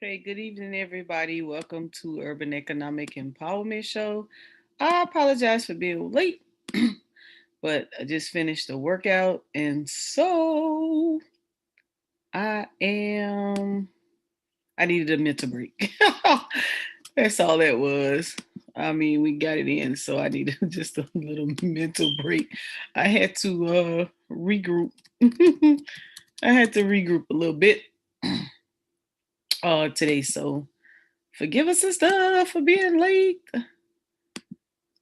Hey, good evening, everybody. Welcome to Urban Economic Empowerment Show. I apologize for being late, but I just finished the workout, and so I am. I needed a mental break. That's all that was. I mean, we got it in, so I needed just a little mental break. I had to regroup. I had to regroup a little bit today, so forgive us and stuff for being late.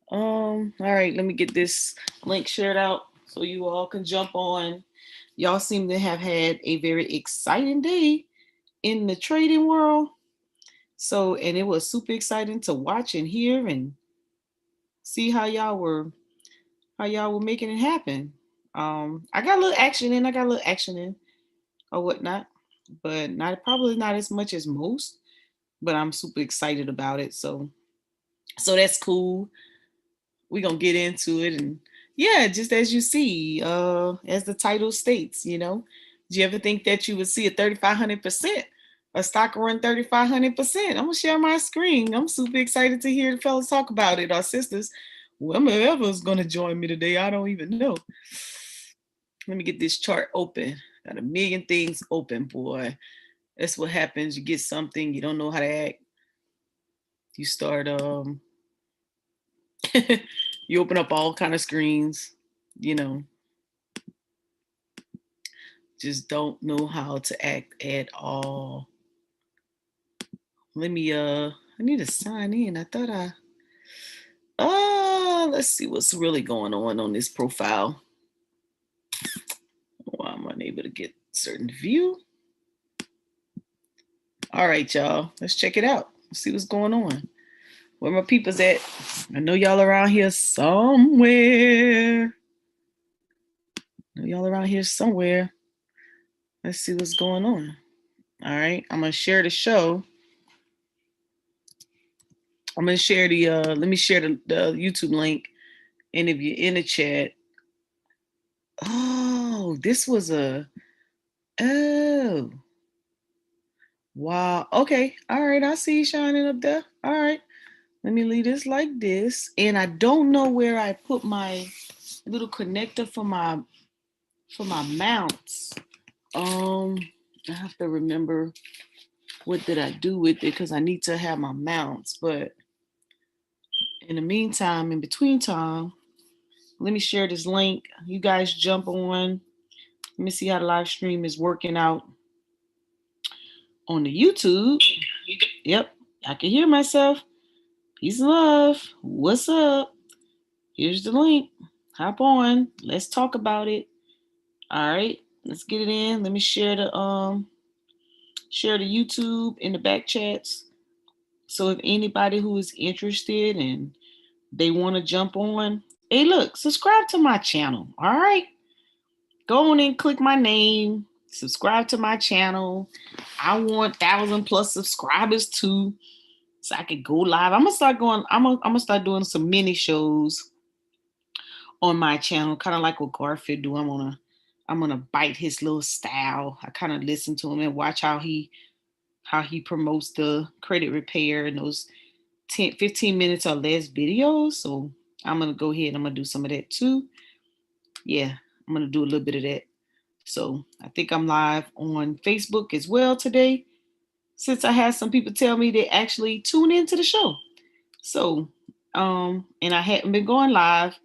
All right, let me get this link shared out so you all can jump on. Y'all seem to have had a very exciting day in the trading world. So, and it was super exciting to watch and hear and see how y'all were making it happen. I got a little action in, or whatnot, but probably not as much as most, but I'm super excited about it. So that's cool. We're gonna get into it, and yeah, just as you see, as the title states, do you ever think that you would see a 3,500% a stock run 3,500%? I'm gonna share my screen. I'm super excited to hear the fellas talk about it. Our sisters, whoever's gonna join me today, I don't even know. Let me get this chart open. Got a million things open, boy. That's what happens. You get something, you don't know how to act. You start you open up all kind of screens, you know, just don't know how to act at all. Let me I need to sign in. I thought let's see what's really going on this profile. Why am I unable to get certain view? All right, y'all, let's check it out. Let's see what's going on. Where my people's at? I know y'all around here somewhere. Let's see what's going on. All right, I'm gonna share the show. I'm gonna share the let me share the YouTube link, and if you're in the chat, this was oh wow, okay, all right, I see you shining up there. All right, let me leave this like this, and I don't know where I put my little connector for my mounts. I have to remember what did I do with it because I need to have my mounts. But in the meantime, in between time, let me share this link. You guys jump on. Let me see how the live stream is working out on the YouTube. Yep, I can hear myself. Peace and love. What's up? Here's the link. Hop on. Let's talk about it. All right, let's get it in. Let me share the YouTube in the back chats. So if anybody who is interested and they want to jump on, hey, look, subscribe to my channel. All right, go on and click my name. Subscribe to my channel. I want 1,000+ subscribers too, so I could go live. I'm gonna start doing some mini shows on my channel, kind of like what Garfield do. I'm gonna bite his little style. I kind of listen to him and watch how he promotes the credit repair and those 10, 15 minutes or less videos. So I'm gonna go ahead and I'm gonna do some of that too. Yeah, I'm gonna do a little bit of that. So I think I'm live on Facebook as well today, since I had some people tell me they actually tune into the show. So and I hadn't been going live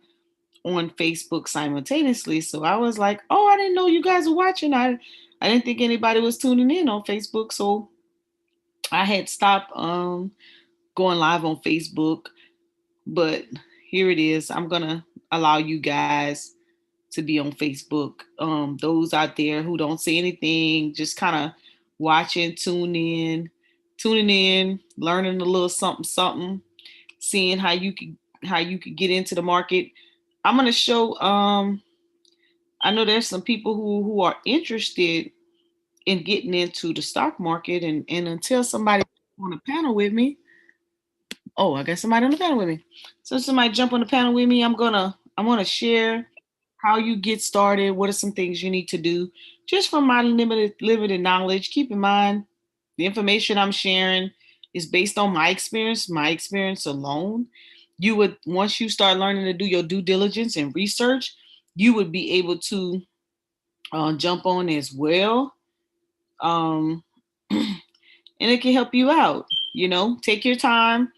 on Facebook simultaneously. So I was like, oh, I didn't know you guys were watching. I didn't think anybody was tuning in on Facebook. So I had stopped going live on Facebook. But here it is. I'm gonna allow you guys to be on Facebook. Those out there who don't say anything, just kind of watching, tuning in, learning a little something, seeing how you could get into the market. I'm gonna show. I know there's some people who are interested in getting into the stock market, and until somebody on the panel with me. Oh, I got somebody on the panel with me. So somebody jump on the panel with me. I'm gonna share how you get started. What are some things you need to do? Just from my limited knowledge. Keep in mind, The information I'm sharing is based on my experience alone. You would, once you start learning to do your due diligence and research, you would be able to jump on as well. And it can help you out. You know, take your time.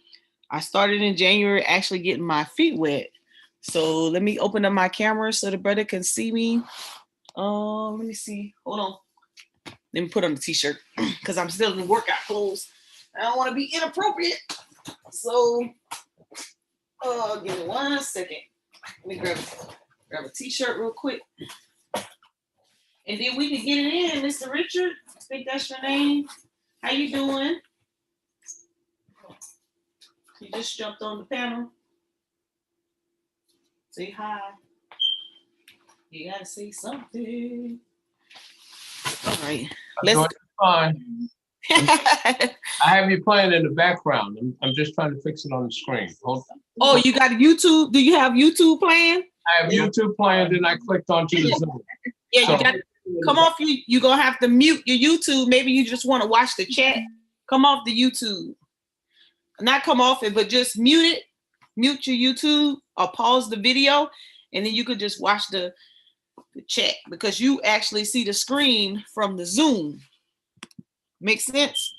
I started in January actually getting my feet wet. So let me open up my camera so the brother can see me. Let me see. Hold on. Let me put on the t-shirt because I'm still in workout clothes. I don't want to be inappropriate. So, give me 1 second. Let me grab a t-shirt real quick. And then we can get it in, Mr. Richard. I think that's your name. How you doing? You just jumped on the panel. Say hi. You gotta say something. All right. Let's fine. I have you playing in the background. I'm just trying to fix it on the screen. Hold on. Oh, you got YouTube? Do you have YouTube playing? I have YouTube playing, then I clicked onto the Zoom. Yeah, so, you got to come off. You're gonna have to mute your YouTube. Maybe you just want to watch the chat. Come off the YouTube. Not come off it, but just mute it. Mute your YouTube or pause the video, and then you could just watch the chat because you actually see the screen from the Zoom. Make sense?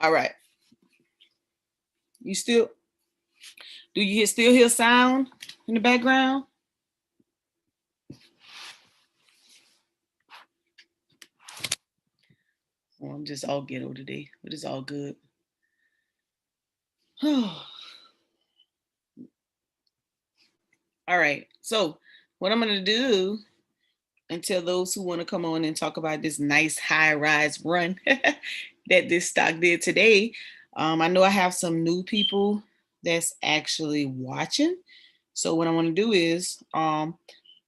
All right. You still, do you still hear sound in the background? Well, I'm just all ghetto today, but it's all good. All right. So what I'm going to do, and tell those who want to come on and talk about this nice high rise run that this stock did today. I know I have some new people that's actually watching. So what I want to do is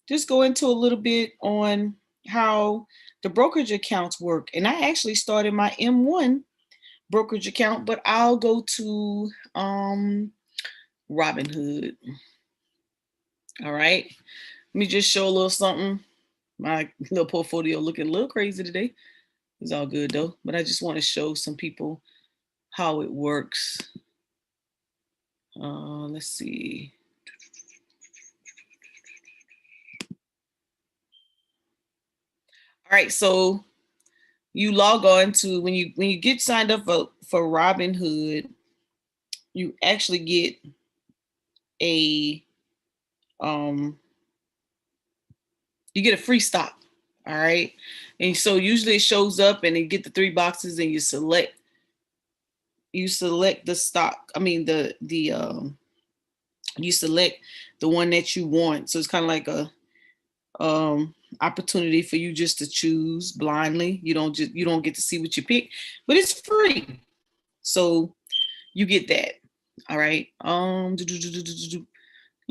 just go into a little bit on how the brokerage accounts work. And I actually started my M1 brokerage account, but I'll go to Robinhood. All right. Let me just show a little something. My little portfolio looking a little crazy today. It's all good though, but I just want to show some people how it works. Let's see. All right, so you log on to when you get signed up for Robinhood, you actually get a you get a free stock. All right, and so usually it shows up and you get the 3 boxes and you select the stock. I mean you select the one that you want. So it's kind of like a opportunity for you just to choose blindly. You don't get to see what you pick, but it's free. So you get that. All right. Let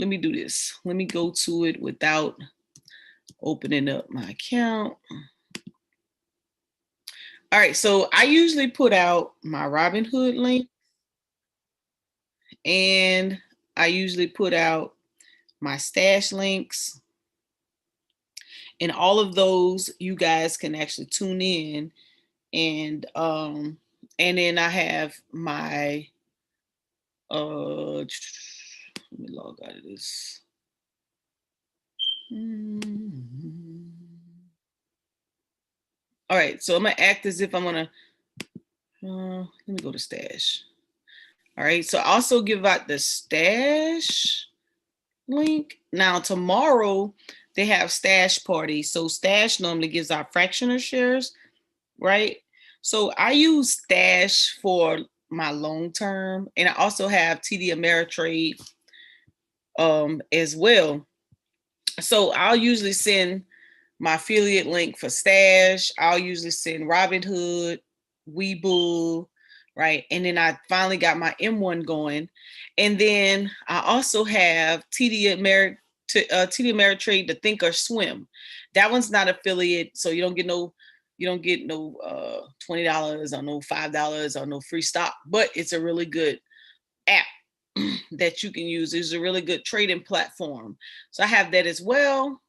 me do this. Let me go to it without opening up my account. All right. So I usually put out my Robinhood link, and I usually put out my stash links. And all of those you guys can actually tune in, and then I have my let me log out of this. All right, so I'm gonna act as if I'm gonna let me go to stash. All right, so I also give out the stash link. Now tomorrow they have stash parties. So stash normally gives out fractional shares, right? So I use stash for my long term, and I also have TD Ameritrade as well. So I'll usually send my affiliate link for stash. I'll usually send Robinhood, weBull, right? And then I finally got my M1 going. And then I also have TD Ameritrade, the Think or Swim. That one's not affiliate, so you don't get no $20 or no $5 or no free stock, but it's a really good app that you can use. It's a really good trading platform. So I have that as well.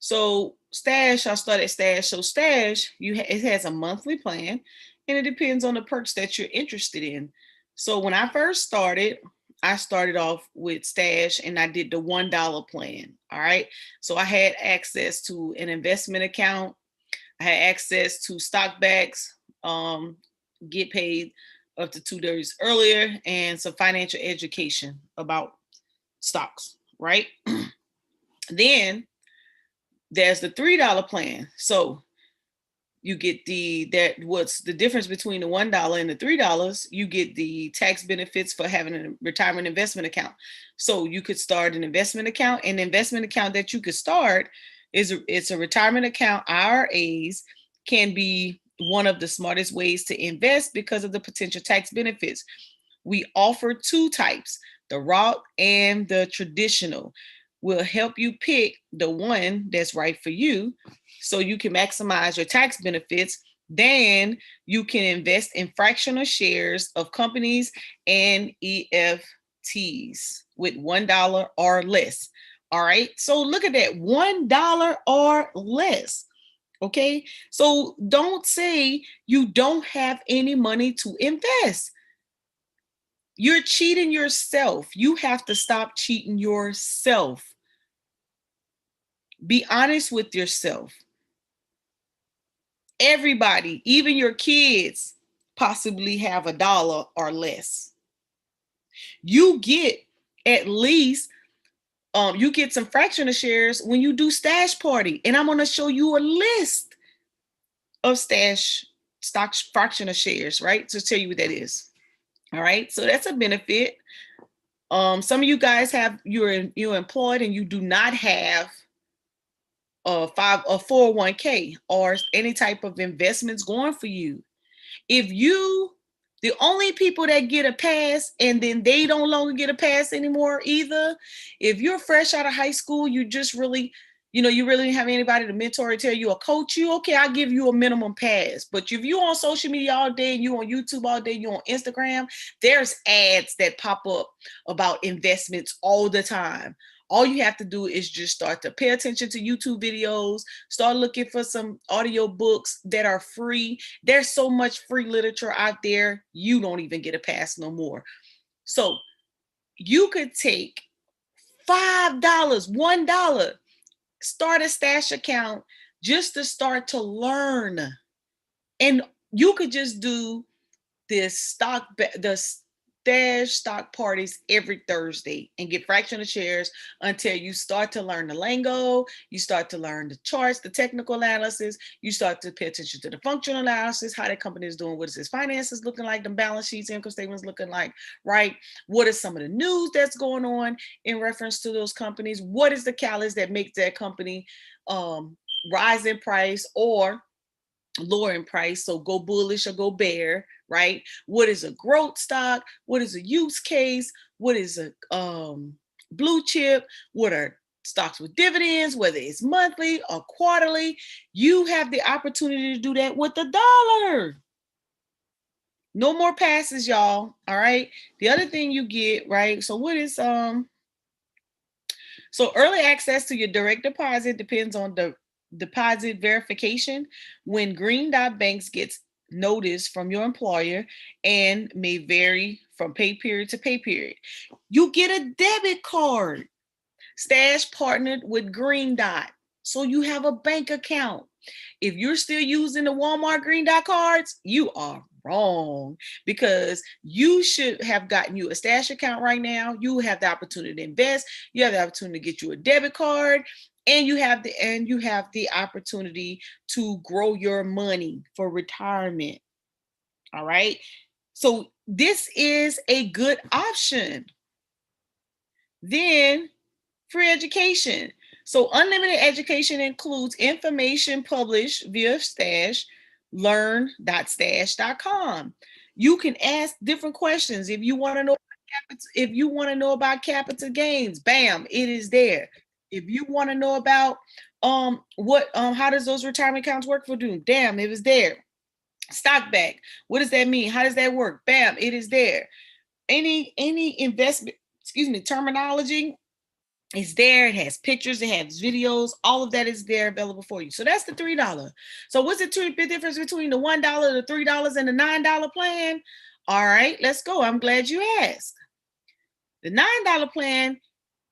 So Stash, I started Stash. So Stash, it has a monthly plan, and it depends on the perks that you're interested in. So when I first started, I started off with Stash, and I did the $1 plan. All right. So I had access to an investment account. I had access to stock backs, get paid up to 2 days earlier, and some financial education about stocks. Right. Then there's the $3 plan. So you get what's the difference between the $1 and the $3? You get the tax benefits for having a retirement investment account. So you could start an investment account, and the investment account that you could start it's a retirement account. IRAs can be one of the smartest ways to invest because of the potential tax benefits. We offer two types, the Roth and the traditional. Will help you pick the one that's right for you so you can maximize your tax benefits. Then you can invest in fractional shares of companies and EFTs with $1 or less. All right. So look at that, $1 or less. Okay. So don't say you don't have any money to invest. You're cheating yourself. You have to stop cheating yourself. Be honest with yourself. Everybody, even your kids, possibly have $1 or less. You get at least, you get some fractional shares when you do Stash Party. And I'm going to show you a list of Stash stock fractional shares, right? To tell you what that is. All right. So that's a benefit. Some of you guys you're employed and you do not have a 401k or any type of investments going for you. The only people that get a pass and then they don't longer get a pass anymore either, if you're fresh out of high school, you just really, you really didn't have anybody to mentor or tell you or coach you, okay, I'll give you a minimum pass. But if you're on social media all day and you're on YouTube all day, you're on Instagram, there's ads that pop up about investments all the time. All you have to do is just start to pay attention to YouTube videos, start looking for some audio books that are free. There's so much free literature out there, you don't even get a pass no more. So you could take $5, $1, start a stash account just to start to learn. And you could just do the Stash stock parties every Thursday and get fractional shares until you start to learn the lingo, you start to learn the charts, the technical analysis, you start to pay attention to the functional analysis, how the company is doing, what is its finances looking like, the balance sheets, income statements looking like, right? What is some of the news that's going on in reference to those companies? What is the catalyst that makes that company rise in price or lower in price? So go bullish or go bear, right? What is a growth stock? What is a use case? What is a blue chip? What are stocks with dividends, whether it's monthly or quarterly? You have the opportunity to do that with $1. No more passes, y'all. All right. The other thing you get, right? So what is so early access to your direct deposit depends on the deposit verification. When Green Dot Banks gets notice from your employer and may vary from pay period to pay period. You get a debit card. Stash partnered with Green Dot, so you have a bank account. If you're still using the Walmart Green Dot cards, you are wrong, because you should have gotten you a stash account right now. You have the opportunity to invest. You have the opportunity to get you a debit card, and you have the opportunity to grow your money for retirement. All right. So this is a good option. Then free education. So unlimited education includes information published via Stash, learn.stash.com. You can ask different questions. If you want to know about capital gains, bam, it is there. If you want to know about how does those retirement accounts work for you, damn, it is there. Stock back, what does that mean? How does that work? Bam, it is there. Any investment, terminology, It's there. It has pictures. It has videos. All of that is there available for you. So that's the $3. So what's the difference between the $1, the $3, and the $9 plan? All right, let's go. I'm glad you asked. The $9 plan,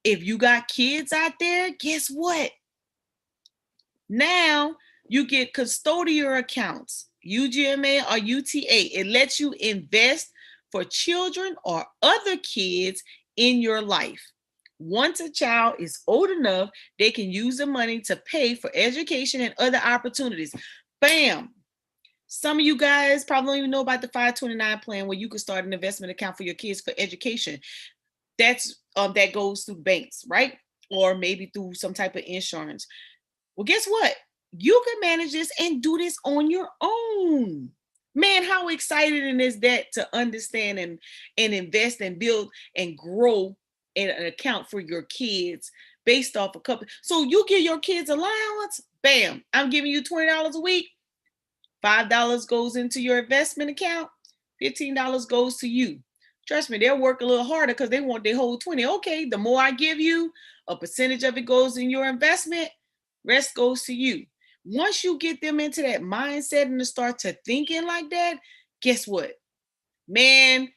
if you got kids out there, guess what? Now you get custodial accounts, UGMA or UTA. It lets you invest for children or other kids in your life. Once a child is old enough, they can use the money to pay for education and other opportunities. Bam! Some of you guys probably don't even know about the 529 plan, where you can start an investment account for your kids for education. That goes through banks, right? Or maybe through some type of insurance. Well, guess what? You can manage this and do this on your own. Man, how exciting is that to understand and invest and build and grow an account for your kids based off a couple. So you give your kids allowance, bam, I'm giving you $20 a week. $5 goes into your investment account, $15 goes to you. Trust me, they'll work a little harder because they want their whole 20. Okay, the more I give you, a percentage of it goes in your investment, rest goes to you. Once you get them into that mindset and to start to thinking like that, guess what? Man,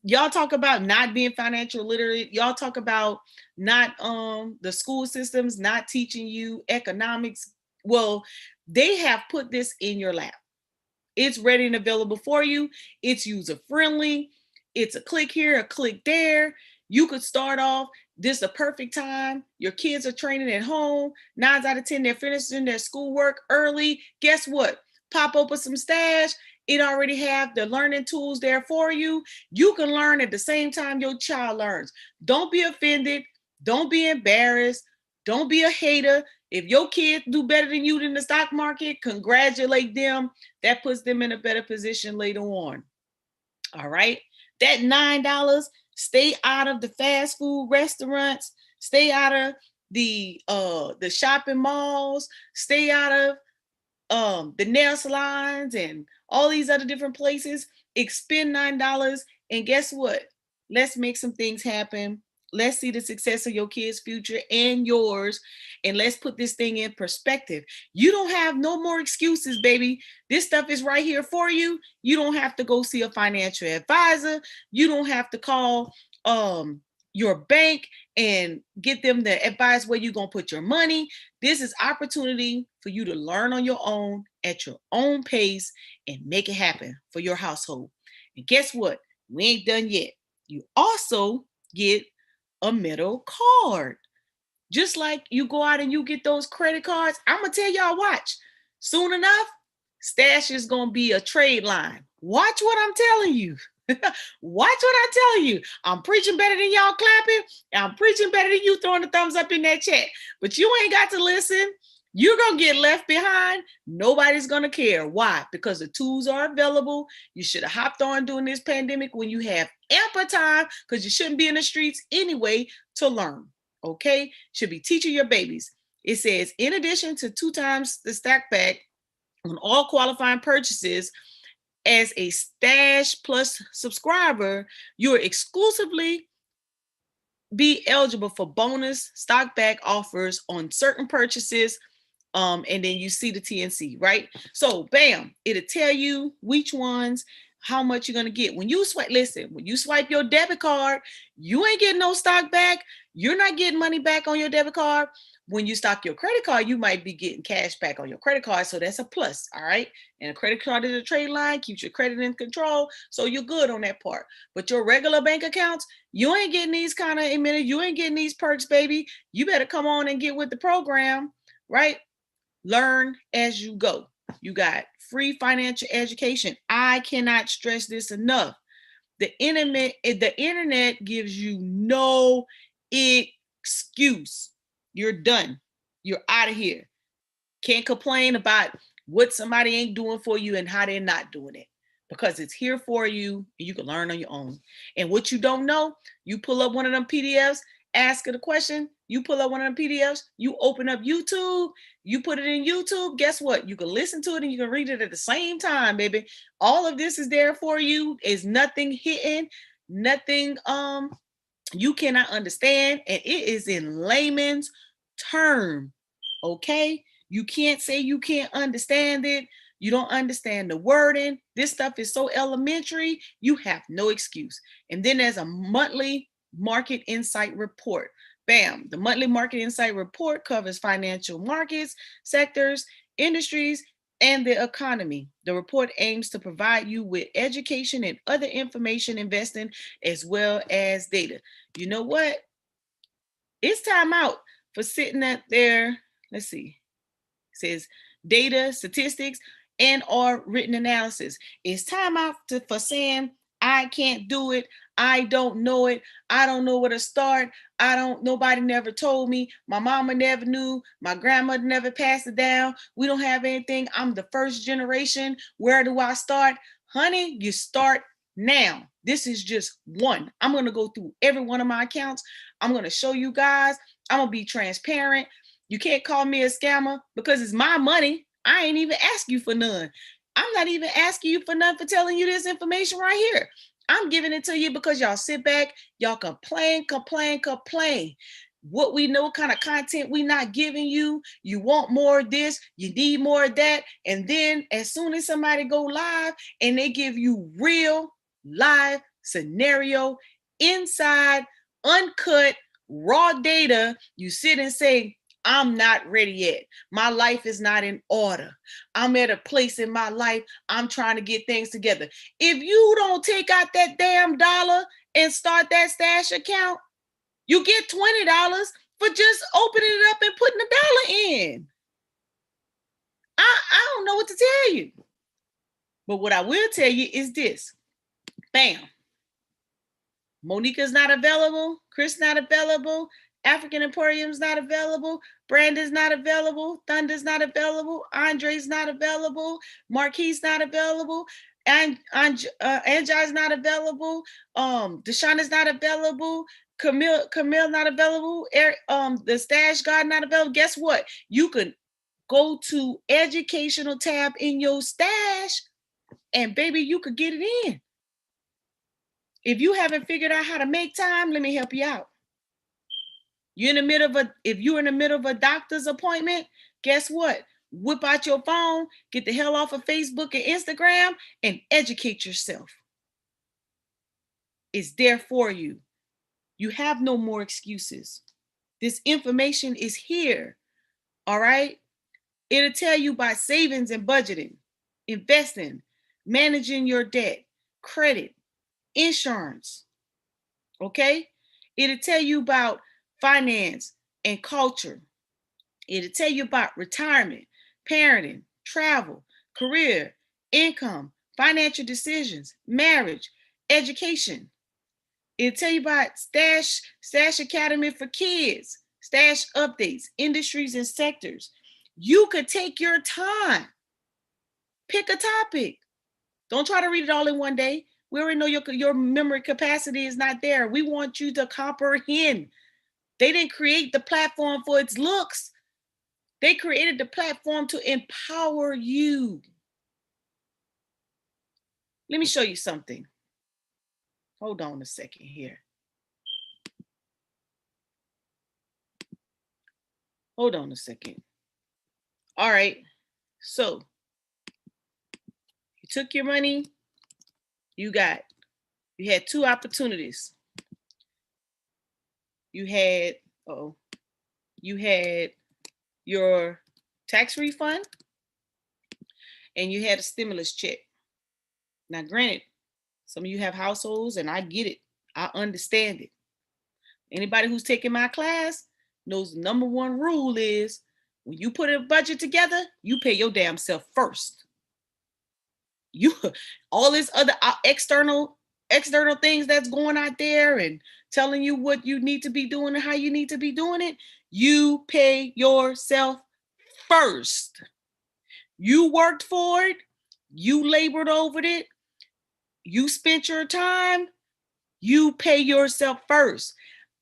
y'all talk about not being financial literate. Y'all talk about not the school systems not teaching you economics. Well, they have put this in your lap. It's ready and available for you. It's user friendly. It's a click here, a click there. You could start off. This is a perfect time. Your kids are training at home. 9 out of 10, they're finishing their schoolwork early. Guess what? Pop open some stash. It already have the learning tools there for you. You can learn at the same time your child learns. Don't be offended. Don't be embarrassed. Don't be a hater. If your kids do better than you in the stock market, congratulate them. That puts them in a better position later on. All right. That $9, stay out of the fast food restaurants. Stay out of the shopping malls. Stay out of the nail salons and all these other different places. Expend $9, and guess what? Let's make some things happen. Let's see the success of your kids' future and yours, and let's put this thing in perspective. You don't have no more excuses, baby. This stuff is right here for you. You don't have to go see a financial advisor. You don't have to call your bank and get them the advice where you're going to put your money. This is opportunity for you to learn on your own at your own pace and make it happen for your household. And guess what? We ain't done yet. You also get a metal card. Just like you go out and you get those credit cards, I'm going to tell y'all, watch. Soon enough, Stash is going to be a trade line. Watch what I'm telling you. Watch what I'm telling you. I'm preaching better than y'all clapping. I'm preaching better than you throwing the thumbs up in that chat. But you ain't got to listen. You're going to get left behind. Nobody's going to care. Why? Because the tools are available. You should have hopped on during this pandemic when you have ample time, because you shouldn't be in the streets anyway to learn. Okay? Should be teaching your babies. It says, in addition to 2 times the stack back on all qualifying purchases, as a Stash Plus subscriber, you're exclusively be eligible for bonus stock back offers on certain purchases. And then you see the TNC, right? So bam, it'll tell you which ones, how much you're going to get. When you swipe, listen, when you swipe your debit card, you ain't getting no stock back. You're not getting money back on your debit card. When you stock your credit card, you might be getting cash back on your credit card. So that's a plus, all right? And a credit card is a trade line, keeps your credit in control. So you're good on that part. But your regular bank accounts, you ain't getting these kind of amenities. You ain't getting these perks, baby. You better come on and get with the program, right? Learn as you go. You got free financial education. I cannot stress this enough. The internet gives you no excuse. You're done. You're out of here. Can't complain about what somebody ain't doing for you and how they're not doing it, because it's here for you and you can learn on your own. And what you don't know, you pull up one of them PDFs, ask it a question. You pull up one of them PDFs, you open up YouTube, you put it in YouTube. Guess what? You can listen to it and you can read it at the same time, baby. All of this is there for you. Is nothing hidden, nothing you cannot understand, and it is in layman's term, okay? You can't say you can't understand it. You don't understand the wording. This stuff is so elementary, you have no excuse. And then there's a monthly market insight report. Bam, the monthly market insight report covers financial markets, sectors, industries, and the economy. The report aims to provide you with education and other information investing as well as data. You know what? It's time out for sitting up there. Let's see. It says data, statistics, and or written analysis. It's time out for saying, I can't do it. I don't know it. I don't know where to start. Nobody never told me. My mama never knew. My grandmother never passed it down. We don't have anything. I'm the first generation. Where do I start? Honey, you start now. This is just one. I'm going to go through every one of my accounts. I'm going to show you guys. I'm going to be transparent. You can't call me a scammer because it's my money. I ain't even ask you for none. I'm not even asking you for none for telling you this information right here. I'm giving it to you because y'all sit back, y'all complain. What we know, kind of content we not giving you. You want more of this, you need more of that. And then as soon as somebody go live and they give you real live scenario, inside, uncut, raw data, you sit and say, I'm not ready yet. My life is not in order. I'm at a place in my life, I'm trying to get things together. If you don't take out that damn dollar and start that stash account, you get $20 for just opening it up and putting the dollar in. I don't know what to tell you. But what I will tell you is this. Bam. Monika's not available. Chris not available. African Emporium's not available. Brandon's not available. Thunder's not available. Andre's not available. Marquis not available. And Anjai's not available. Deshaun not available. Camille not available. Eric, the Stash God not available. Guess what? You can go to educational tab in your stash, and baby, you could get it in. If you haven't figured out how to make time, let me help you out. If you're in the middle of a doctor's appointment, guess what? Whip out your phone, get the hell off of Facebook and Instagram, and educate yourself. It's there for you. You have no more excuses. This information is here. All right? It'll tell you about savings and budgeting, investing, managing your debt, credit, insurance. Okay? It'll tell you about finance and culture. It'll tell you about retirement, parenting, travel, career, income, financial decisions, marriage, education. It'll tell you about Stash Academy for kids, stash updates, industries and sectors. You could take your time. Pick a topic. Don't try to read it all in one day. We already know your memory capacity is not there. We want you to comprehend. They didn't create the platform for its looks. They created the platform to empower you. Let me show you something. Hold on a second here. Hold on a second. All right. So you took your money. You had two opportunities. You had your tax refund and you had a stimulus check. Now, granted, some of you have households and I get it. I understand it. Anybody who's taking my class knows the number one rule is when you put a budget together, you pay your damn self first. All this other external things that's going out there and telling you what you need to be doing and how you need to be doing it, you pay yourself first. You worked for it. You labored over it. You spent your time. You pay yourself first.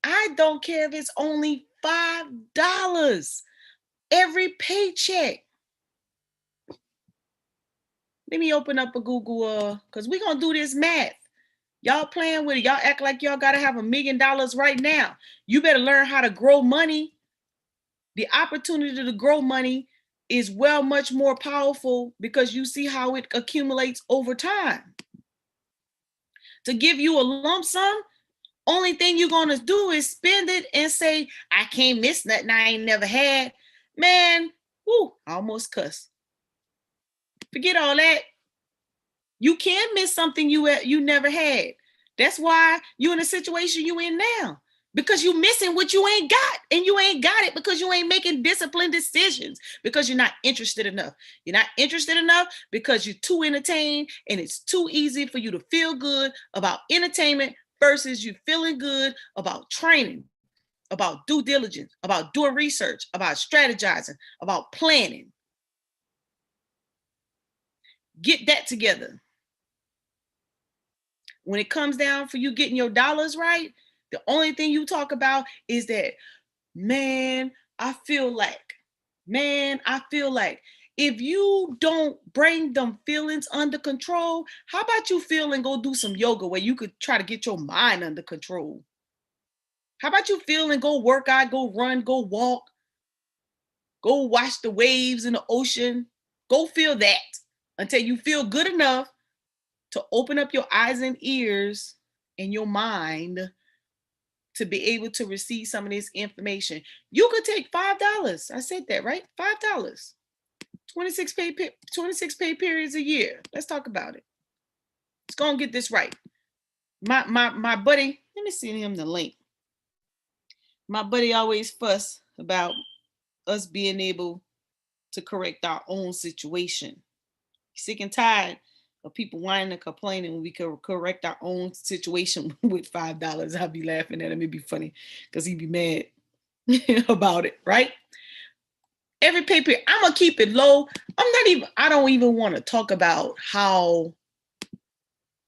I don't care if it's only $5 every paycheck. Let me open up a Google, because we're going to do this math. Y'all playing with it. Y'all act like y'all got to have $1 million right now. You better learn how to grow money. The opportunity to grow money is much more powerful because you see how it accumulates over time. To give you a lump sum, only thing you're going to do is spend it and say, I can't miss nothing I ain't never had. Man, whoo, I almost cussed. Forget all that. You can miss something you never had. That's why you're in a situation you in now. Because you're missing what you ain't got. And you ain't got it because you ain't making disciplined decisions. Because you're not interested enough. You're not interested enough because you're too entertained. And it's too easy for you to feel good about entertainment versus you feeling good about training, about due diligence, about doing research, about strategizing, about planning. Get that together. When it comes down for you getting your dollars right, the only thing you talk about is that, man, I feel like. If you don't bring them feelings under control, how about you feel and go do some yoga where you could try to get your mind under control? How about you feel and go work out, go run, go walk, go watch the waves in the ocean, go feel that until you feel good enough to open up your eyes and ears and your mind to be able to receive some of this information. You could take $5. I said that, right? $5. 26 pay periods a year. Let's talk about it. Let's go and get this right. My buddy, let me send him the link. My buddy always fuss about us being able to correct our own situation. Sick and tired of people whining and complaining when we can correct our own situation with $5. I'll be laughing at him. It'd be funny because he'd be mad about it, right? Every pay period, I'm gonna keep it low. I don't even want to talk about how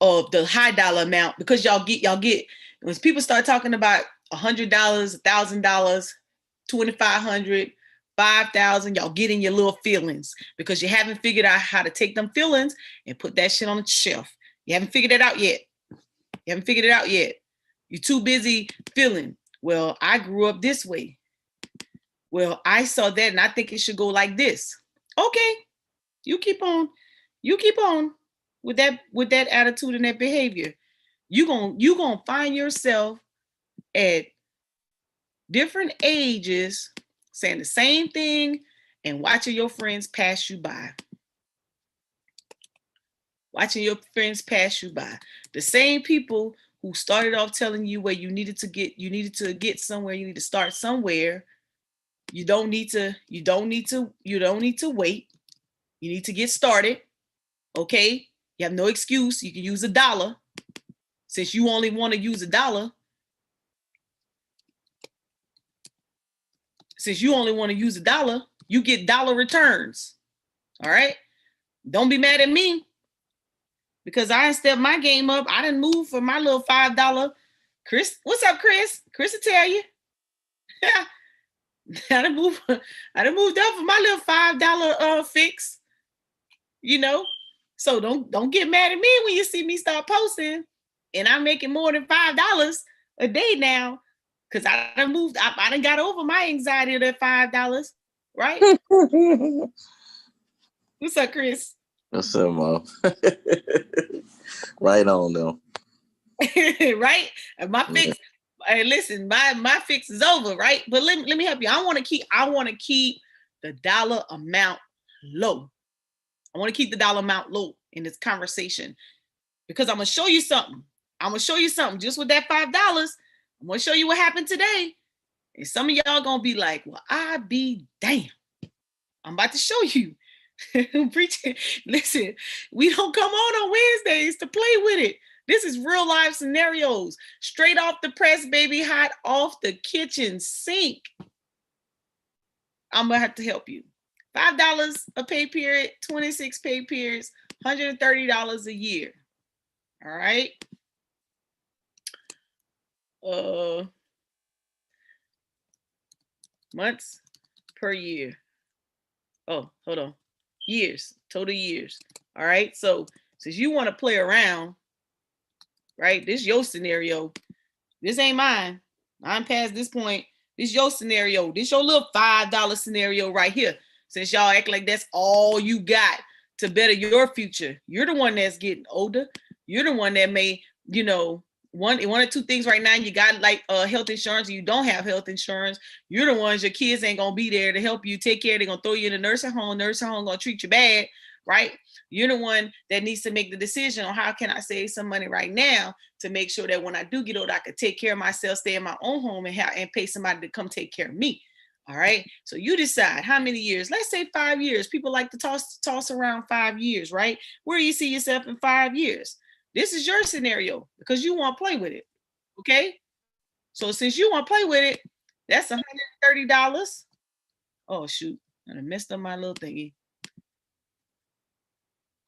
of the high dollar amount because y'all get when people start talking about $100, $1,000, $2,500, $5,000, y'all get in your little feelings because you haven't figured out how to take them feelings and put that shit on the shelf. You haven't figured it out yet. You're too busy feeling, well, I grew up this way. Well, I saw that and I think it should go like this. Okay, you keep on with that attitude and that behavior. You're gonna find yourself at different ages saying the same thing and watching your friends pass you by. The same people who started off telling you where you needed to get somewhere, you need to start somewhere. You don't need to wait. You need to get started. Okay? You have no excuse. You can use $1. Since you only want to use $1, you get dollar returns. All right? Don't be mad at me because I didn't step my game up. I didn't move for my little $5. Chris, what's up, Chris? Chris will tell you. I done moved up for my little $5 fix. You know? So don't get mad at me when you see me start posting and I'm making more than $5 a day now because I done got over my anxiety of that $5, right? What's up, Chris? What's up, Mom? Right on, though. Right? My fix. Hey, listen, my fix is over, right? But let me help you. I want to keep the dollar amount low. I want to keep the dollar amount low in this conversation because I'm gonna show you something. Just with that $5. I'm gonna show you what happened today. And some of y'all gonna be like, well, I be damn. I'm about to show you. Preaching. Listen, we don't come on Wednesdays to play with it. This is real life scenarios, straight off the press, baby, hot off the kitchen sink. I'm gonna have to help you. $5 a pay period, 26 pay periods, $130 a year. All right. Months per year. Oh, hold on. Years, total years. All right. So since you want to play around, right? This your scenario. This ain't mine. I'm past this point. This your scenario. This your little $5 scenario right here. Since y'all act like that's all you got to better your future. You're the one that's getting older. You're the one that may, you know, one or two things right now. You got like health insurance. You don't have health insurance. You're the ones, your kids ain't gonna be there to help you take care. They're gonna throw you in a nursing home. Nursing home gonna treat you bad, right? You're the one that needs to make the decision on how can I save some money right now to make sure that when I do get older, I can take care of myself, stay in my own home, and pay somebody to come take care of me. All right. So you decide how many years. Let's say 5 years. People like to toss around 5 years, right? Where do you see yourself in 5 years? This is your scenario because you want to play with it. Okay. So since you want to play with it, that's $130. Oh shoot. I messed up my little thingy.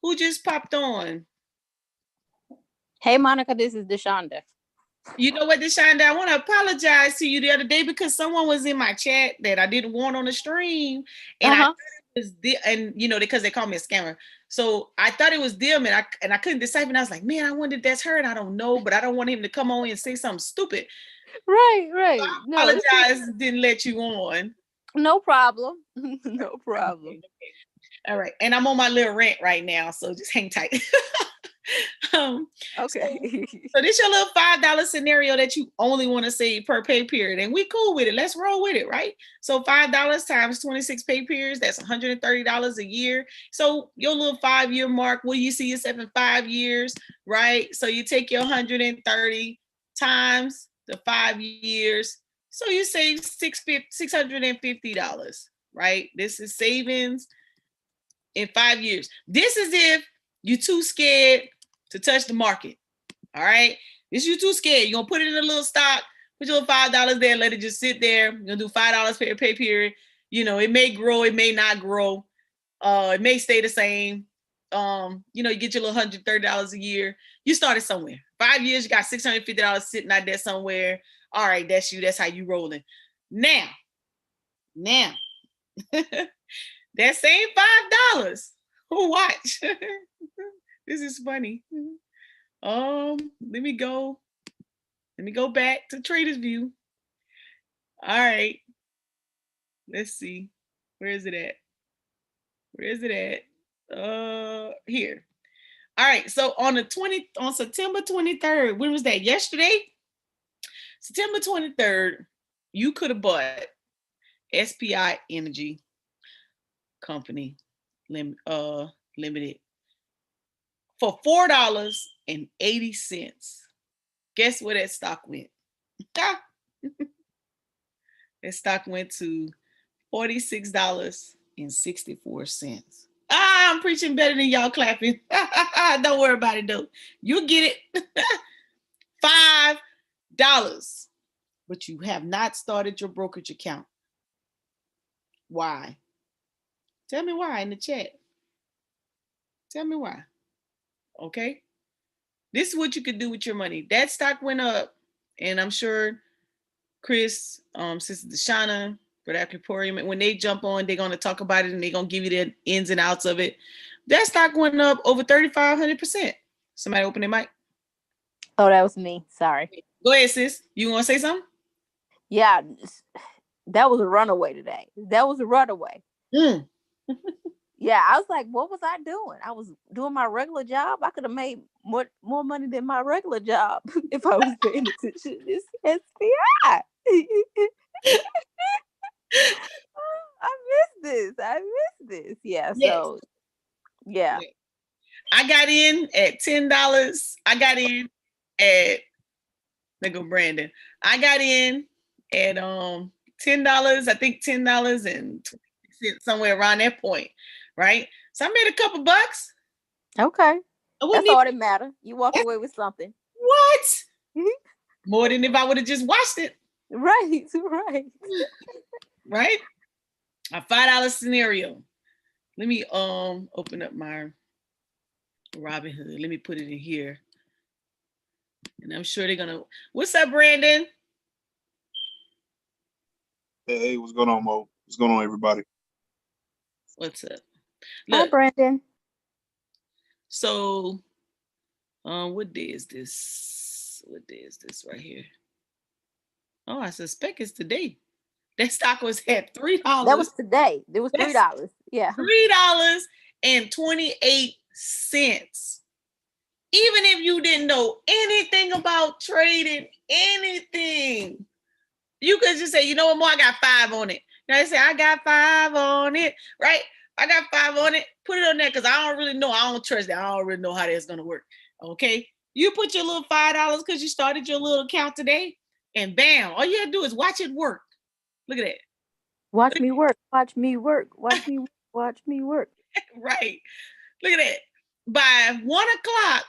Who just popped on? Hey, Monica, this is Deshonda. You know what, Deshonda? I want to apologize to you the other day because someone was in my chat that I didn't want on the stream, and I thought it was and you know, because they call me a scammer, so I thought it was them, and I couldn't decipher. And I was like, man, I wonder if that's her, and I don't know, but I don't want him to come on and say something stupid. Right. So I apologize, didn't let you on. No problem. No problem. Okay. All right, and I'm on my little rant right now, so just hang tight. Okay. So this your little $5 scenario that you only want to save per pay period, and we cool with it. Let's roll with it, right? So $5 times 26 pay periods, that's $130 a year. So your little 5-year mark, where you see yourself in 5 years, right? So you take your 130 times the 5 years, so you save $650, right? This is savings in 5 years. This is if you're too scared to touch the market. All right. This you too scared. You're gonna put it in a little stock, put your $5 there, let it just sit there. You're gonna do $5 per pay period. You know, it may grow, it may not grow. It may stay the same. You know, you get your little $130 a year. You started somewhere. 5 years, you got $650 sitting out there somewhere. All right, that's you. That's how you rolling. Now, that same $5. Watch. This is funny. Let me go back to Traderview. All right. Let's see. Where is it at? Here. All right. So on September 23rd, when was that? Yesterday? September 23rd, you could have bought SPI Energy Company Limited for $4.80. Guess where that stock went? That stock went to $46.64. I'm preaching better than y'all clapping. Don't worry about it though. You'll get it. $5. But you have not started your brokerage account. Why? Tell me why in the chat. Tell me why. Okay. This is what you could do with your money. That stock went up, and I'm sure Chris, Sister Deshauna, Brother Aquaporium, when they jump on, they're gonna talk about it and they're gonna give you the ins and outs of it. That stock went up over 3,500%. Somebody open their mic. Oh, that was me. Sorry. Go ahead, sis. You want to say something? Yeah, that was a runaway today. That was a runaway. Yeah, I was like, what was I doing? I was doing my regular job. I could have made more money than my regular job if I was paying attention to this SPI. I missed this. Yeah, yes. So, yeah. I got in at $10. I got in at, there go Brandon. I got in at $10. I think $10.20, somewhere around that point. Right? So I made a couple bucks. Okay. That's all that matters. You walk away with something. What? More than if I would have just watched it. Right. Right? A $5 scenario. Let me open up my Robinhood. Let me put it in here. And I'm sure they're gonna. What's up, Brandon? Hey, what's going on, Mo? What's going on, everybody? What's up? Look, hi, Brandon. So What day is this? What day is this right here? Oh, I suspect it's today. That stock was at $3. That was today. It was $3. Yeah. $3.28. Even if you didn't know anything about trading, anything, you could just say, you know what, more, I got 5 on it. Now I say, I got 5 on it, right? I got 5 on it. Put it on there because I don't really know. I don't trust that. I don't really know how that's going to work. Okay. You put your little $5 because you started your little account today, and bam, all you have to do is watch it work. Look at that. Watch me work. Watch me work. Watch me. Watch me work. Right. Look at that. By 1 o'clock,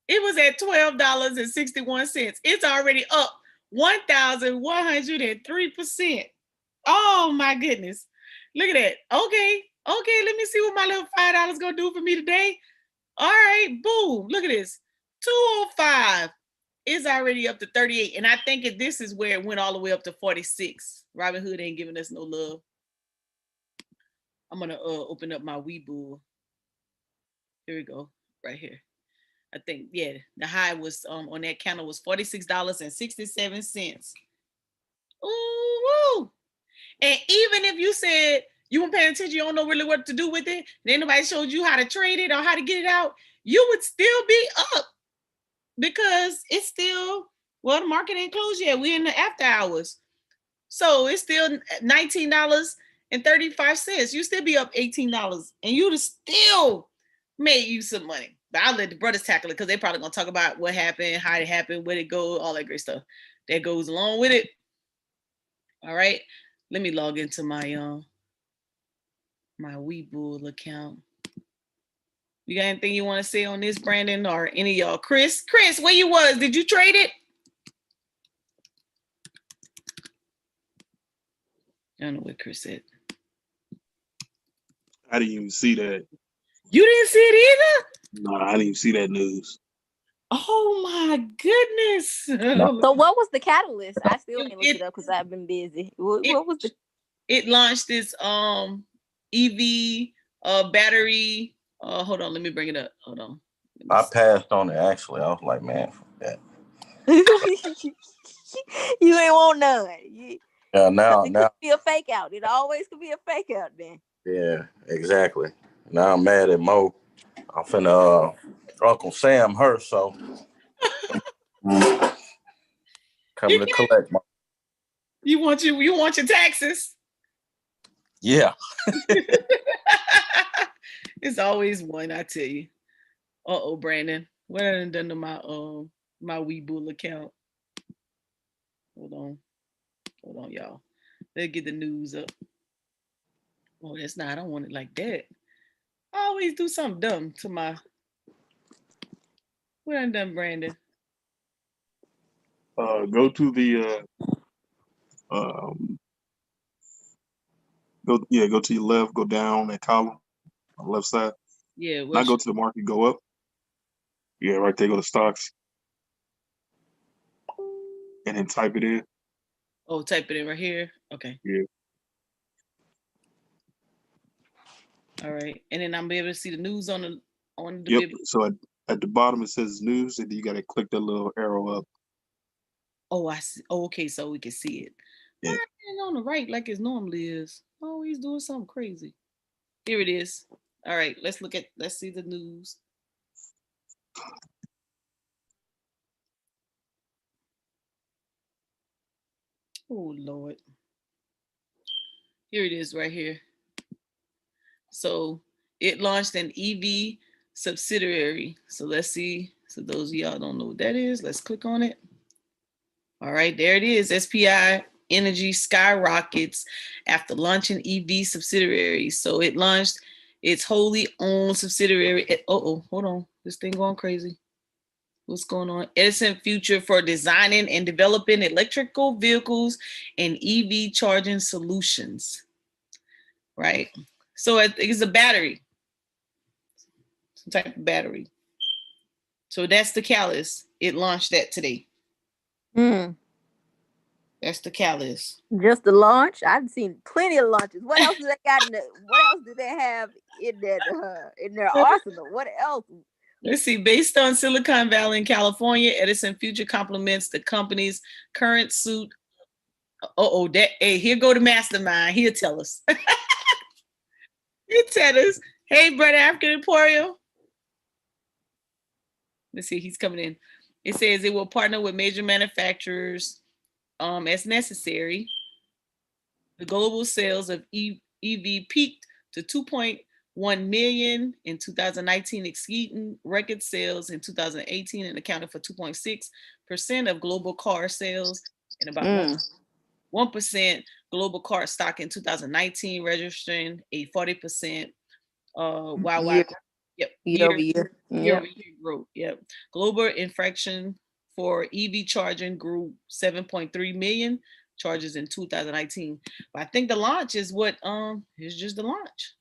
it was at $12.61. It's already up 1,103%. Oh my goodness. Look at that. Okay. Let me see what my little $5 gonna do for me today. All right, boom. Look at this. 205 is already up to 38. And I think this is where it went all the way up to 46. Robinhood ain't giving us no love. I'm gonna open up my weBull. Here we go, right here. I think, yeah, the high was on that candle was $46.67. Ooh, and even if you said you weren't paying attention, you don't know really what to do with it, and ain't nobody showed you how to trade it or how to get it out, you would still be up because it's still, well, the market ain't closed yet. We're in the after hours. So it's still $19.35. You still be up $18 and you'd have still made you some money. But I'll let the brothers tackle it because they're probably gonna talk about what happened, how it happened, where it go, all that great stuff that goes along with it. All right, let me log into my my weBull account. You got anything you want to say on this, Brandon, or any of y'all? Chris, where you was? Did you trade it? I don't know what Chris said. I didn't even see that. You didn't see it either? No, I didn't even see that news. Oh my goodness. So what was the catalyst? I still ain't looked it up because I've been busy. What was the... It launched this EV battery. Hold on, let me bring it up. Hold on. I passed on it actually. I was like, man, fuck that. You ain't want none. Now it could be a fake out. It always could be a fake out then. Yeah, exactly. Now I'm mad at Mo. I'm finna Uncle Sam her, so coming to collect my. You want your taxes? Yeah. It's always one, I tell you. Uh-oh, Brandon. What I done to my my weBull account? Hold on, y'all. Let's get the news up. Oh, that's not. I don't want it like that. I always do something dumb to my. What I done, Brandon? Go to the go to your left, go down that column on the left side. Yeah. Not go to the market, go up. Yeah, right there, go to stocks. And then type it in. Oh, type it in right here. Okay. Yeah. All right. And then I'm be able to see the news on the Yep. So at the bottom it says news, and then you gotta click that little arrow up. Oh, I see. Oh, okay, so we can see it. Yeah. Why ain't on the right like it normally is? Oh, he's doing something crazy. Here it is. All right, let's see the news. Oh Lord. Here it is right here. So it launched an EV subsidiary. So let's see. So those of y'all don't know what that is, let's click on it. All right, there it is. SPI Energy skyrockets after launching EV subsidiary. So it launched its wholly owned subsidiary. Hold on. This thing going crazy. What's going on? Edison Future for designing and developing electrical vehicles and EV charging solutions. Right? So it's a battery. Some type of battery. So that's the catalyst. It launched that today. That's the catalyst. Just the launch? I've seen plenty of launches. What else do they got what else do they have in their arsenal? What else? Let's see. Based on Silicon Valley in California, Edison Future complements the company's current suit. Hey, here go the mastermind. He'll tell us. He'll tell us. Hey, brother African Emporium. Let's see. He's coming in. It says it will partner with major manufacturers as necessary. The global sales of EV peaked to 2.1 million in 2019, exceeding record sales in 2018 and accounted for 2.6% of global car sales and about 1% global car stock in 2019, registering a 40% year-over-year growth. Yep. Global infraction for EV charging grew 7.3 million charges in 2019. But I think the launch is what is just the launch.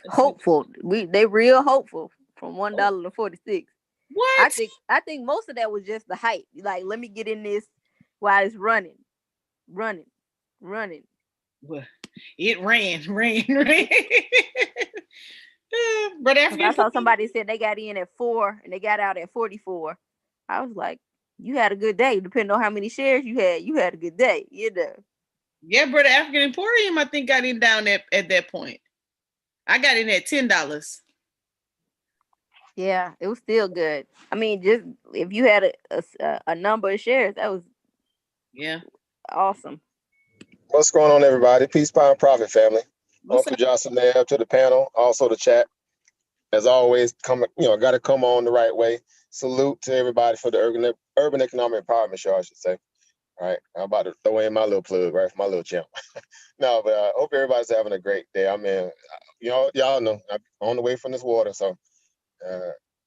Hopeful. They real hopeful from $1 to 46. What? I think most of that was just the hype. Like, let me get in this while it's running. Well, it ran. But after I saw somebody said they got in at 4 and they got out at 44. I was like, you had a good day. Depending on how many shares you had a good day, you know. Yeah, brother African Emporium, I think got in down at that point. I got in at $10. Yeah, it was still good. I mean, just if you had a number of shares, that was awesome. What's going on, everybody? Peace, power, and profit, family. Uncle Johnson there to the panel, also the chat. As always, got to come on the right way. Salute to everybody for the urban economic empowerment show, I should say. All right, I'm about to throw in my little plug, right, for my little channel. No, but I hope everybody's having a great day. I mean, y'all know I'm on the way from this water, so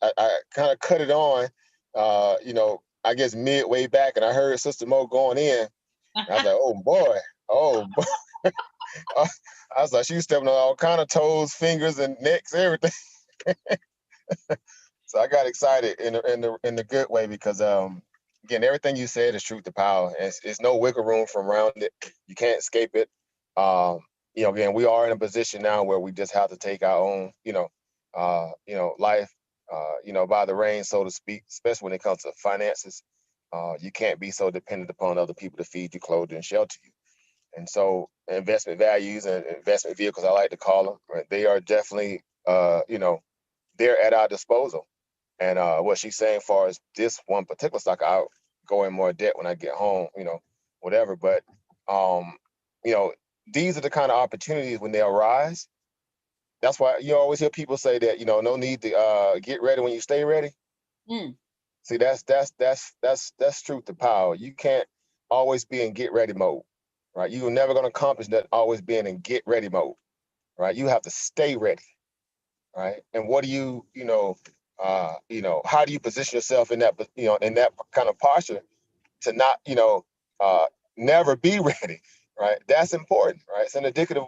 I kind of cut it on, I guess midway back, and I heard Sister Mo going in. I was like, oh boy. I was like, she was stepping on all kind of toes, fingers, and necks, everything. So I got excited in the good way because again, everything you said is truth to power. It's no wiggle room from around it. You can't escape it. Again, we are in a position now where we just have to take our own, life, by the reins, so to speak, especially when it comes to finances. You can't be so dependent upon other people to feed you, clothe you, and shelter you. And so investment values and investment vehicles, I like to call them, right, they are definitely, they're at our disposal. And what she's saying, far as this one particular stock, I'll go in more debt when I get home, whatever. But, these are the kind of opportunities when they arise. That's why you always hear people say that, no need to get ready when you stay ready. See, that's truth to power. You can't always be in get ready mode, right? You're never going to accomplish that always being in get ready mode, right? You have to stay ready, right? And what do you, how do you position yourself in that, in that kind of posture to not, never be ready, right? That's important, right? It's indicative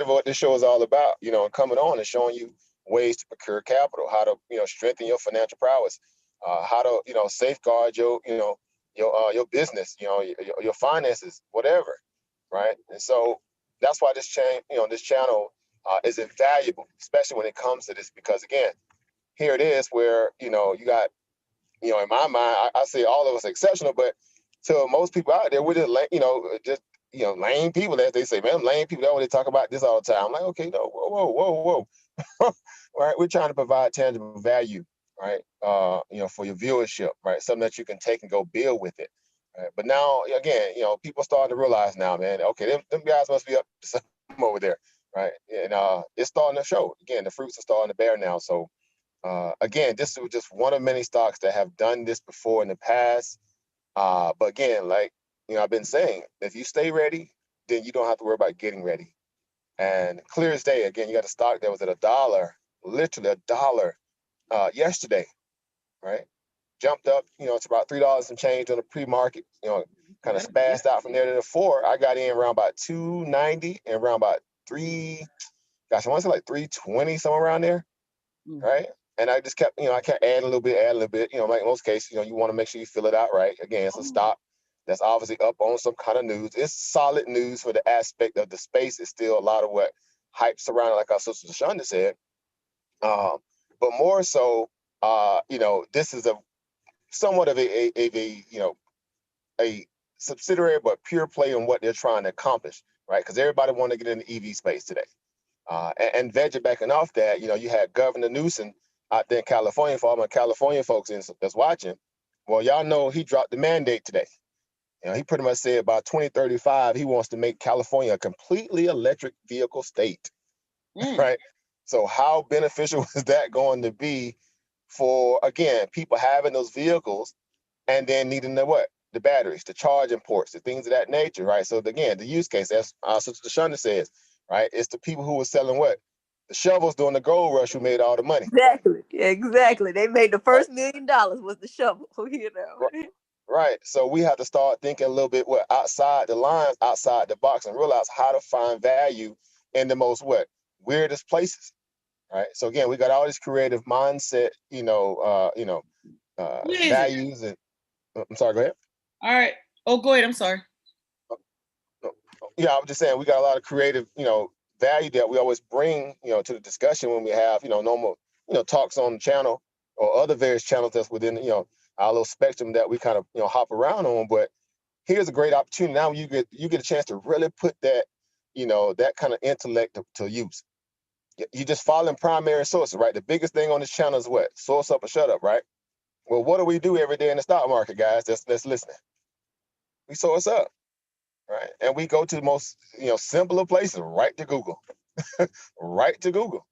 of what this show is all about, coming on and showing you ways to procure capital, how to, strengthen your financial prowess, how to, safeguard your, your business, your finances, whatever, right? And so that's why this channel is invaluable, especially when it comes to this, because again, here it is where, you got, in my mind, I say all of us are exceptional, but to most people out there, we're just, lame people, as they say, man, lame people, they talk about this all the time. I'm like, okay, no, whoa. All right, we're trying to provide tangible value, right? For your viewership, right? Something that you can take and go build with it. Right? But now, again, people starting to realize now, man, okay, them guys must be up to something over there, right? And it's starting to show. Again, the fruits are starting to bear now. So, again, this is just one of many stocks that have done this before in the past. But again, like, I've been saying, if you stay ready, then you don't have to worry about getting ready. And clear as day, again, you got a stock that was at $1, literally $1 yesterday, right? Jumped up, it's about $3 and change on the pre-market, kind of spazzed out from there to the 4. I got in around about 290 and around about I want to say like 320, somewhere around there, right? And I just kept, I kept adding a little bit, like in most cases, you want to make sure you fill it out right. Again, it's a stock that's obviously up on some kind of news. It's solid news for the aspect of the space. It's still a lot of what hypes around it, like our sister Shonda said. But more so, this is somewhat of a subsidiary, but pure play on what they're trying to accomplish, right? Because everybody want to get in the EV space today. And veg backing off that, you had Governor Newsom out there in California, for all my California folks that's watching. Well, y'all know he dropped the mandate today. He pretty much said by 2035, he wants to make California a completely electric vehicle state, right? So how beneficial is that going to be for, again, people having those vehicles and then needing the batteries, the charging ports, the things of that nature, right? So again, the use case, as Sister Shonda says, right? It's the people who were selling the shovels during the gold rush who made all the money. Exactly. They made the first $1 million was the shovel, Right. So we have to start thinking a little bit outside the lines, outside the box, and realize how to find value in the most weirdest places. Right. So again, we got all this creative mindset, values and I'm sorry, go ahead. All right. Oh, go ahead. I'm sorry. Yeah, I was just saying we got a lot of creative, value that we always bring, to the discussion when we have, normal, talks on the channel or other various channels that's within, our little spectrum that we kind of, hop around on. But here's a great opportunity. Now you get a chance to really put that, that kind of intellect to use. You just following primary sources, right? The biggest thing on this channel is what? Source up or shut up, right? Well, what do we do every day in the stock market, guys? That's listening. We source up, right? And we go to the most, simpler places, right to Google. Right to Google.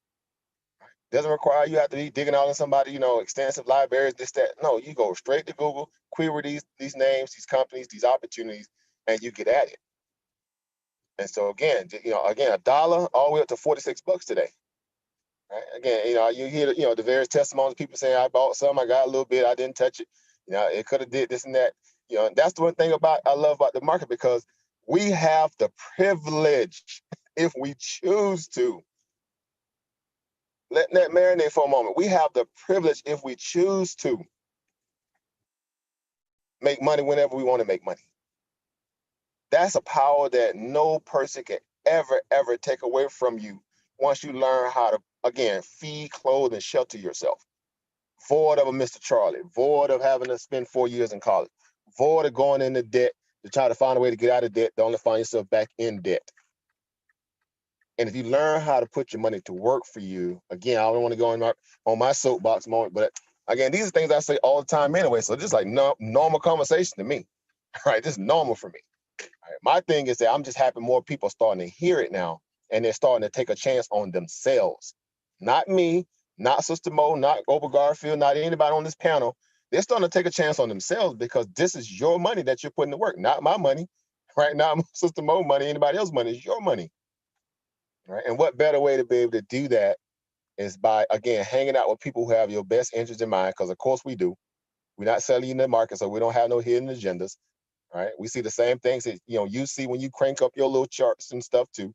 Doesn't require you have to be digging out in somebody, extensive libraries, this, that. No, you go straight to Google, query these names, these companies, these opportunities, and you get at it. And so again, $1 all the way up to $46 today. Right? Again, you hear, the various testimonies, people saying, I bought some, I got a little bit, I didn't touch it. It could have did this and that. And that's the one thing I love about the market, because we have the privilege, if we choose to, let that marinate for a moment. We have the privilege, if we choose to, make money whenever we want to make money. That's a power that no person can ever take away from you once you learn how to, again, feed, clothe, and shelter yourself. Void of a Mr. Charlie, void of having to spend 4 years in college, void of going into debt to try to find a way to get out of debt, to only find yourself back in debt. And if you learn how to put your money to work for you, again, I don't want to go on my soapbox moment, but again, these are things I say all the time anyway. So just like normal conversation to me, right? This is normal for me. Right? My thing is that I'm just happy more people are starting to hear it now, and they're starting to take a chance on themselves. Not me, not Sister Mo, not Oprah Garfield, not anybody on this panel. They're starting to take a chance on themselves, because this is your money that you're putting to work, not my money, right? Not Sister Mo money, anybody else's money. It's your money. Right? And what better way to be able to do that is by, again, hanging out with people who have your best interest in mind, because of course we do. We're not selling you in the market, so we don't have no hidden agendas, right? We see the same things that, you see when you crank up your little charts and stuff too.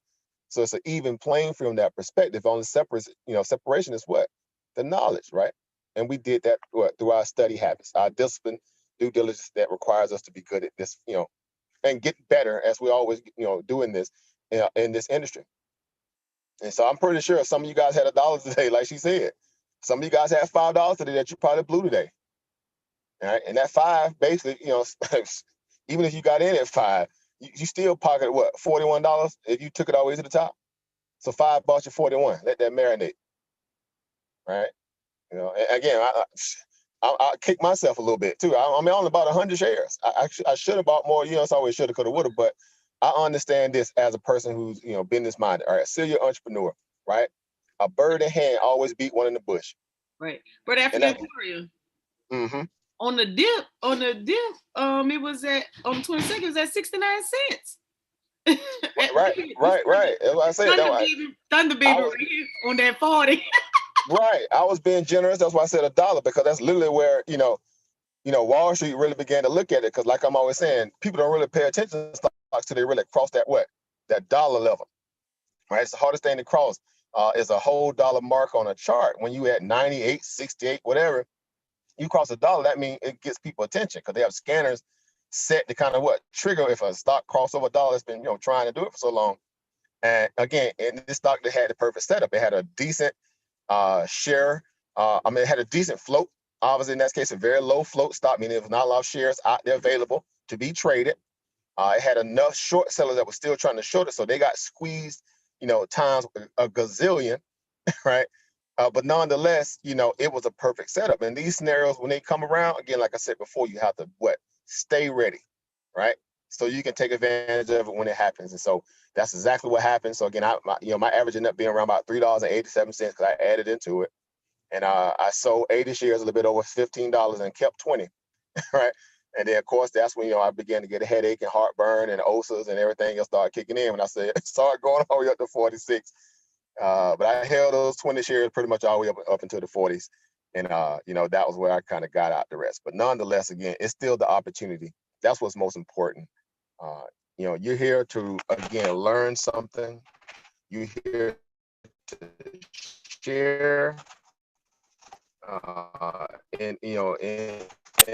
So it's an even playing field from that perspective. Only separation is what? The knowledge, right? And we did that through our study habits, our discipline, due diligence that requires us to be good at this, and get better as we always, do in this industry. And so I'm pretty sure some of you guys had $1 today, like she said. Some of you guys had $5 today that you probably blew today. All right. And that 5, basically, even if you got in at 5, you still pocketed what, $41 if you took it all the way to the top. So 5 bought you 41. Let that marinate. Right. And again, I kick myself a little bit too. I mean, I only bought 100 shares. I should have bought more. It's always shoulda, coulda, woulda. But I understand this as a person who's business minded. All right, serial entrepreneur. Right, a bird in hand always beat one in the bush. Right, but after that, mm-hmm. on the dip, it was at on the 22nd. It was at 69 cents. right. That's what I said. Thunder baby right here on that 40. Right, I was being generous. That's why I said $1, because that's literally where Wall Street really began to look at it. Because like I'm always saying, people don't really pay attention to stocks till they really cross that dollar level. Right, it's the hardest thing to cross. Is a whole dollar mark on a chart. When you at 98, 68, whatever, you cross $1. That means it gets people attention, because they have scanners set to kind of trigger if a stock cross over $1. It's been trying to do it for so long. And again, in this stock, they had the perfect setup. It had a decent share I mean, it had a decent float. Obviously, in that case, a very low float stop, meaning there was not a lot of shares out there available to be traded. It had enough short sellers that were still trying to short it, so they got squeezed, times a gazillion, right? But nonetheless, it was a perfect setup. And these scenarios, when they come around, again, like I said before, you have to stay ready, right? So you can take advantage of it when it happens. And so that's exactly what happened. So again, my average ended up being around about $3.87 because I added into it. And I sold 80 shares, a little bit over $15, and kept 20, right? And then, of course, that's when, I began to get a headache and heartburn and ulcers and everything else started kicking in when I started going all the way up to 46. But I held those 20 shares pretty much all the way up into the 40s. And, that was where I kind of got out the rest. But nonetheless, again, it's still the opportunity. That's what's most important. You're here to, again, learn something. You're here to share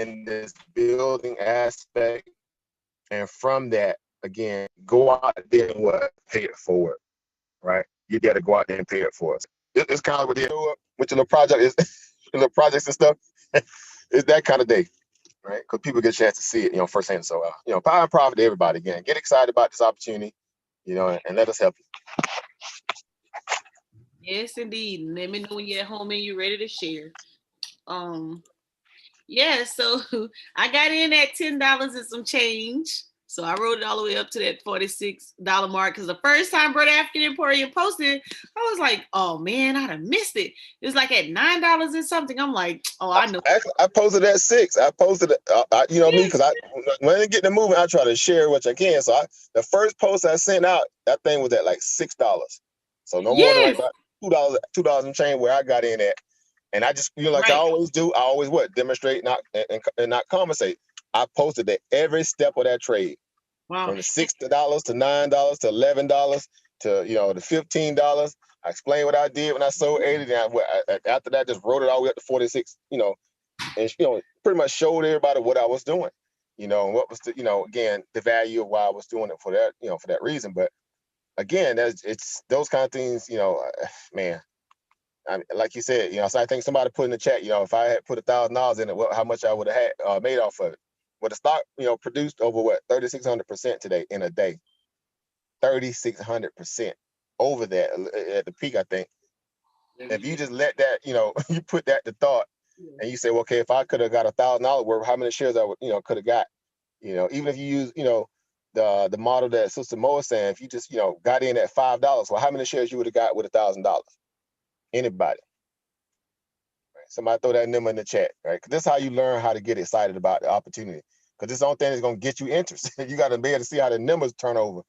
in this building aspect. And from that, again, go out there and pay it forward, right? You got to go out there and pay it for us. It's kind of what they do with your little project is, little projects and stuff. It's that kind of day, right? Because people get a chance to see it, firsthand. So, power and profit to everybody. Again, get excited about this opportunity, and let us help you. Yes, indeed. Let me know when you're at home and you're ready to share. Yeah, so I got in at $10 and some change. So I rode it all the way up to that $46 mark because the first time Brother African Emporium posted, I was like, oh man, I'd have missed it. It was like at $9 and something. I'm like, oh, I know. Actually, I posted at 6. I posted it, me, because when I get the movement, I try to share what I can. So the first post I sent out, that thing was at like $6. So no more than like about $2 and change where I got in at. And I just, like I always do, I always demonstrate and not compensate. I posted at every step of that trade. Wow. From the $6 to $9 to $11 to the $15. I explained what I did when I sold 80. Then after that, just wrote it all the way up to 46. And pretty much showed everybody what I was doing. And what was again the value of why I was doing it for that for that reason. But again, it's those kind of things. Man. Like you said, so I think somebody put in the chat, if I had put $1,000 in it, how much I would have had made off of it. Well, the stock, produced over 3,600% today in a day. 3,600% over that at the peak, I think. If you just let that, you put that to thought, and you say, well, okay, if I could have got $1,000 worth, how many shares I would, could have got, even if you use, the model that Sister Mo is saying, if you just, got in at $5, well, how many shares you would have got with $1,000? Anybody. Right? Somebody throw that number in the chat, right? Because this is how you learn how to get excited about the opportunity. Because this is the only thing that's going to get you interest. You got to be able to see how the numbers turn over,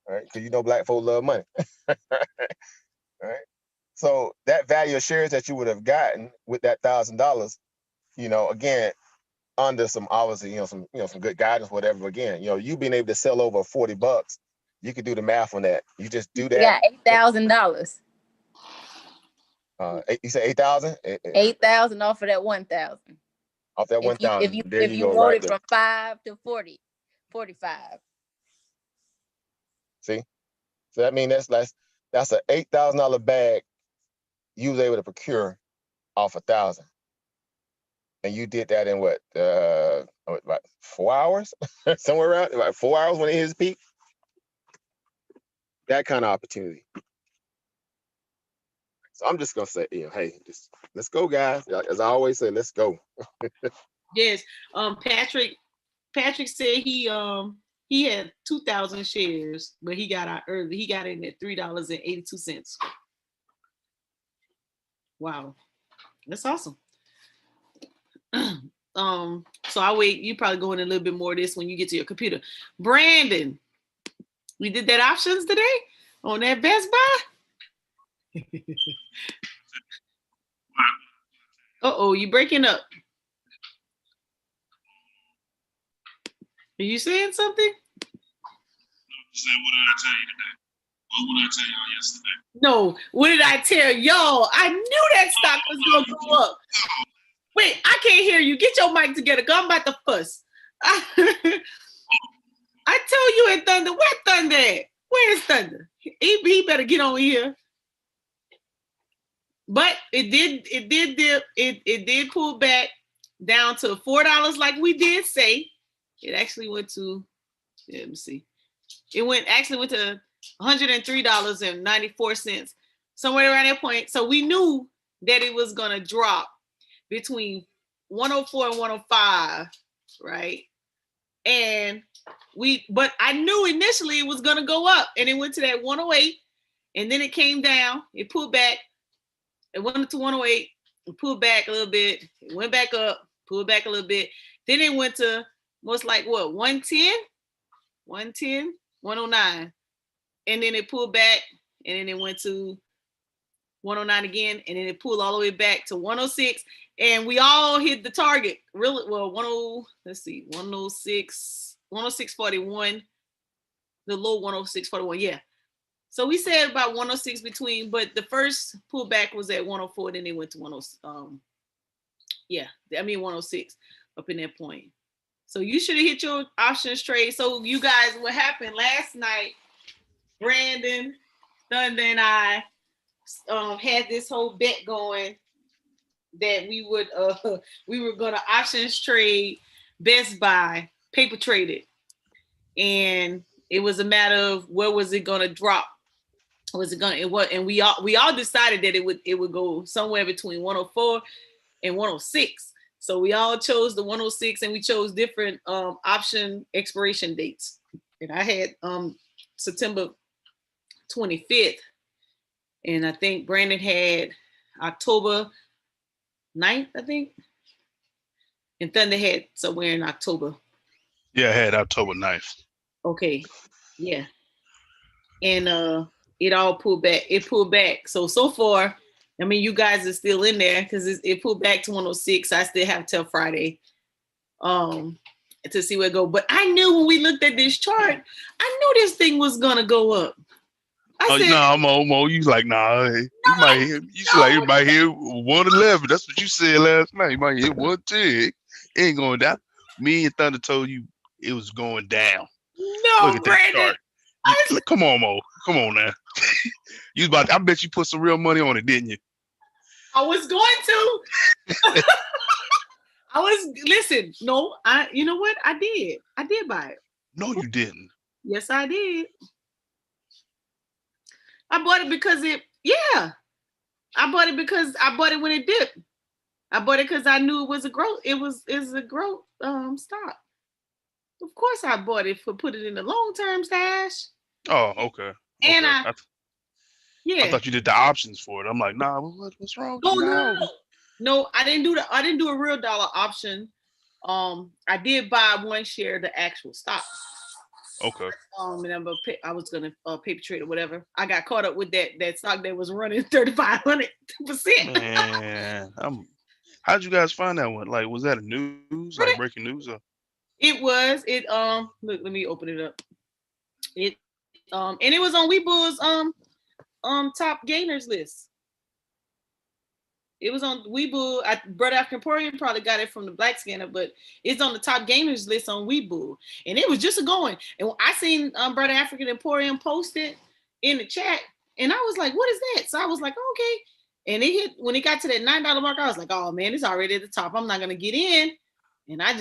right? Because black folk love money, right? So that value of shares that you would have gotten with that $1,000, again, under some obviously, some good guidance, whatever. Again, you being able to sell over $40, you could do the math on that. You just do that. Yeah, $8,000. You said 8,000? 8,000 off of that 1,000. Off that 1,000. If you wrote it from 5 to 40, 45. See? So that means that's an $8,000 bag you was able to procure off 1,000. And you did that in about 4 hours? Somewhere around about 4 hours when it hit his peak. That kind of opportunity. So I'm just gonna say, hey, let's go, guys. As I always say, let's go. Yes. Patrick said he had 2,000 shares, but he got out early. He got in at $3.82. Wow, that's awesome. So I'll wait. You probably go in a little bit more of this when you get to your computer. Brandon, we did that options today on that Best Buy. Uh-oh, you breaking up. Are you saying something? What did I tell you today? What did I tell y'all yesterday? No, what did I tell y'all? I knew that stock was going to go up. Wait, I can't hear you. Get your mic together. I'm about to fuss. I told you in Thunder. Where Thunder at? Where is Thunder? He better get on here. But it did pull back down to $4 like we did say. It actually went to, let me see. It actually went to $103.94, somewhere around that point. So we knew that it was gonna drop between 104 and 105, right? But I knew initially it was gonna go up, and it went to that 108, and then it came down. It pulled back. It went to 108, it pulled back a little bit. It went back up, pulled back a little bit. Then it went to most like what, 110, 109, and then it pulled back, and then it went to 109 again, and then it pulled all the way back to 106, and we all hit the target. Really, well, 106.41, the low 106.41, yeah. So we said about 106 between, but the first pullback was at 104, then it went to 106 up in that point. So you should have hit your options trade. So you guys, what happened last night, Brandon, Thunder, and I had this whole bet going that we were gonna options trade Best Buy, paper traded, and it was a matter of where was it gonna drop. Was it gonna? And we all decided that it would go somewhere between 104 and 106. So we all chose the 106, and we chose different option expiration dates. And I had September 25th, and I think Brandon had October 9th, I think, and Thunder had somewhere in October. Yeah, I had October 9th. Okay, yeah, and it all pulled back. It pulled back. So far, I mean, you guys are still in there because it pulled back to 106. I still have till Friday to see where it go. But I knew when we looked at this chart, I knew this thing was gonna go up. I said, no, Mo, you like, nah, you might hear 111. That's what you said last night. You might hit 110. It ain't going down. Me and Thunder told you it was going down. No, look at Brandon. That chart. Come on, Mo. Come on now. I bet you put some real money on it, didn't you? I was going to. Listen, no, you know what? I did buy it. No, you didn't. Yes, I did. I bought it because I bought it when it dipped. I bought it because I knew it was a growth. It was a growth stock. Of course, I bought it put it in the long-term stash. Oh, okay. And I thought you did the options for it. I'm like, nah, what's wrong? No, I didn't do a real dollar option. I did buy one share of the actual stock. Okay. And I was gonna paper trade or whatever. I got caught up with that stock that was running 3,500%. Man, how'd you guys find that one? Like, was that a news, like breaking news? Or? It was. Look, let me open it up. And it was on weBull's top gainers list. It was on weBull. Brother African Emporium probably got it from the Black Scanner, but it's on the top gainers list on weBull. And it was just going. And I seen Brother African Emporium post it in the chat, and I was like, what is that? So I was like, okay. And when it got to that $9 mark, I was like, oh man, it's already at the top. I'm not gonna get in. And I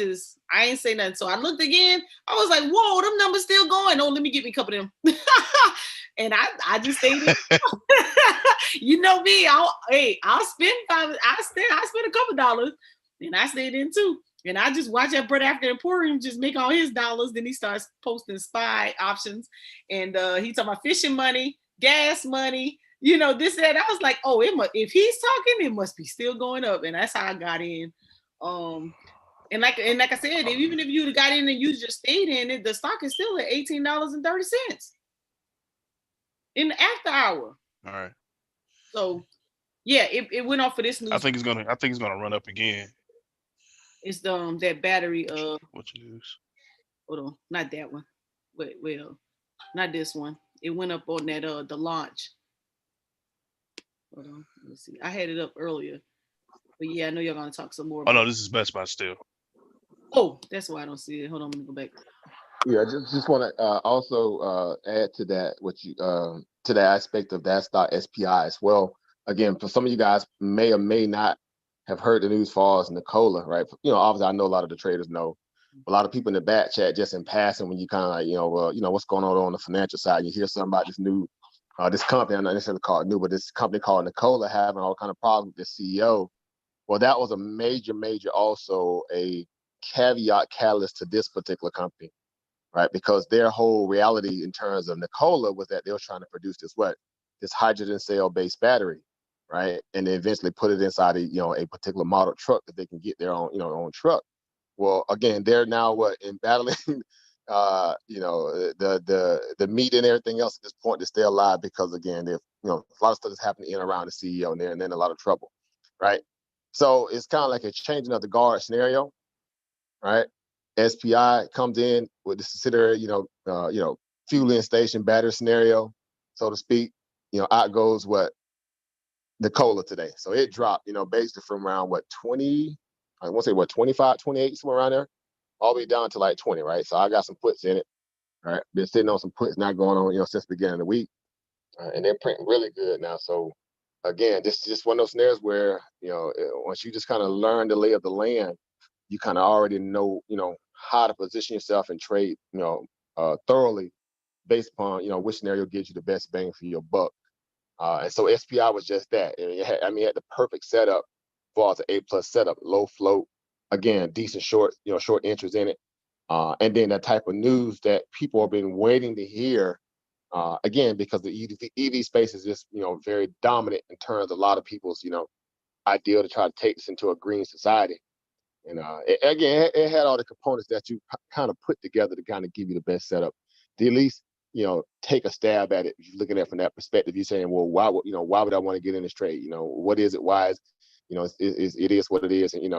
ain't say nothing. So I looked again. I was like, whoa, them numbers still going. Oh, let me get me a couple of them. And I just stayed in. You know me. I'll spend a couple dollars, and I stayed in too. And I just watch that Brother African Emporium just make all his dollars. Then he starts posting SPY options, and he talking about fishing money, gas money, this and that. I was like, oh, if he's talking, it must be still going up, and that's how I got in. And like I said, even if you got in and you just stayed in it, the stock is still at $18.30 in the after hour. All right. So yeah, it went off for this news. I think it's gonna run up again. It's that battery. What's the news? Hold on, not that one. Well, not this one. It went up on that the launch. Hold on, let's see. I had it up earlier, but yeah, I know you're gonna talk some more. Oh no, this is Best Buy still. Oh, that's why I don't see it. Hold on, let me go back. Yeah, I just want to also add to that to that aspect of that stock SPI as well. again, for some of you guys may or may not have heard the news far as Nikola, right? Obviously I know a lot of the traders know. A lot of people in the back chat just in passing when you kind of like, what's going on the financial side. You hear something about this new, this company, I'm not necessarily call it new, but this company called Nikola having all kind of problems with the CEO. Well, that was a major also a caveat catalyst to this particular company, right? Because their whole reality in terms of Nikola was that they were trying to produce this hydrogen cell based battery, right? And then eventually put it inside a particular model truck that they can get their own truck. Well, again, they're now in battling, the meat and everything else at this point to stay alive because again, a lot of stuff is happening in and around the CEO and they're in a lot of trouble, right? So it's kind of like a changing of the guard scenario, right? SPI comes in with the subsidiary, fueling station battery scenario, so to speak. Out goes what Nikola today. So it dropped, basically from around 20, I want to say 25, 28, somewhere around there, all the way down to like 20, right? So I got some puts in it, right? Been sitting on some puts not going on, since the beginning of the week, and they're printing really good now. So again, this is just one of those scenarios where, once you just kind of learn the lay of the land, you kind of already know, how to position yourself and trade, thoroughly based upon, which scenario gives you the best bang for your buck. And so SPI was just that. It had the perfect setup for an A+ setup, low float, again, decent short entries in it. And then that type of news that people have been waiting to hear, again, because the EV space is just, very dominant in terms of a lot of people's, ideal to try to take this into a green society. And it had all the components that you kind of put together to kind of give you the best setup. To at least, take a stab at it. If you're looking at it from that perspective, you're saying, well, why would I want to get in this trade? What is it? Why is, it is what it is. And,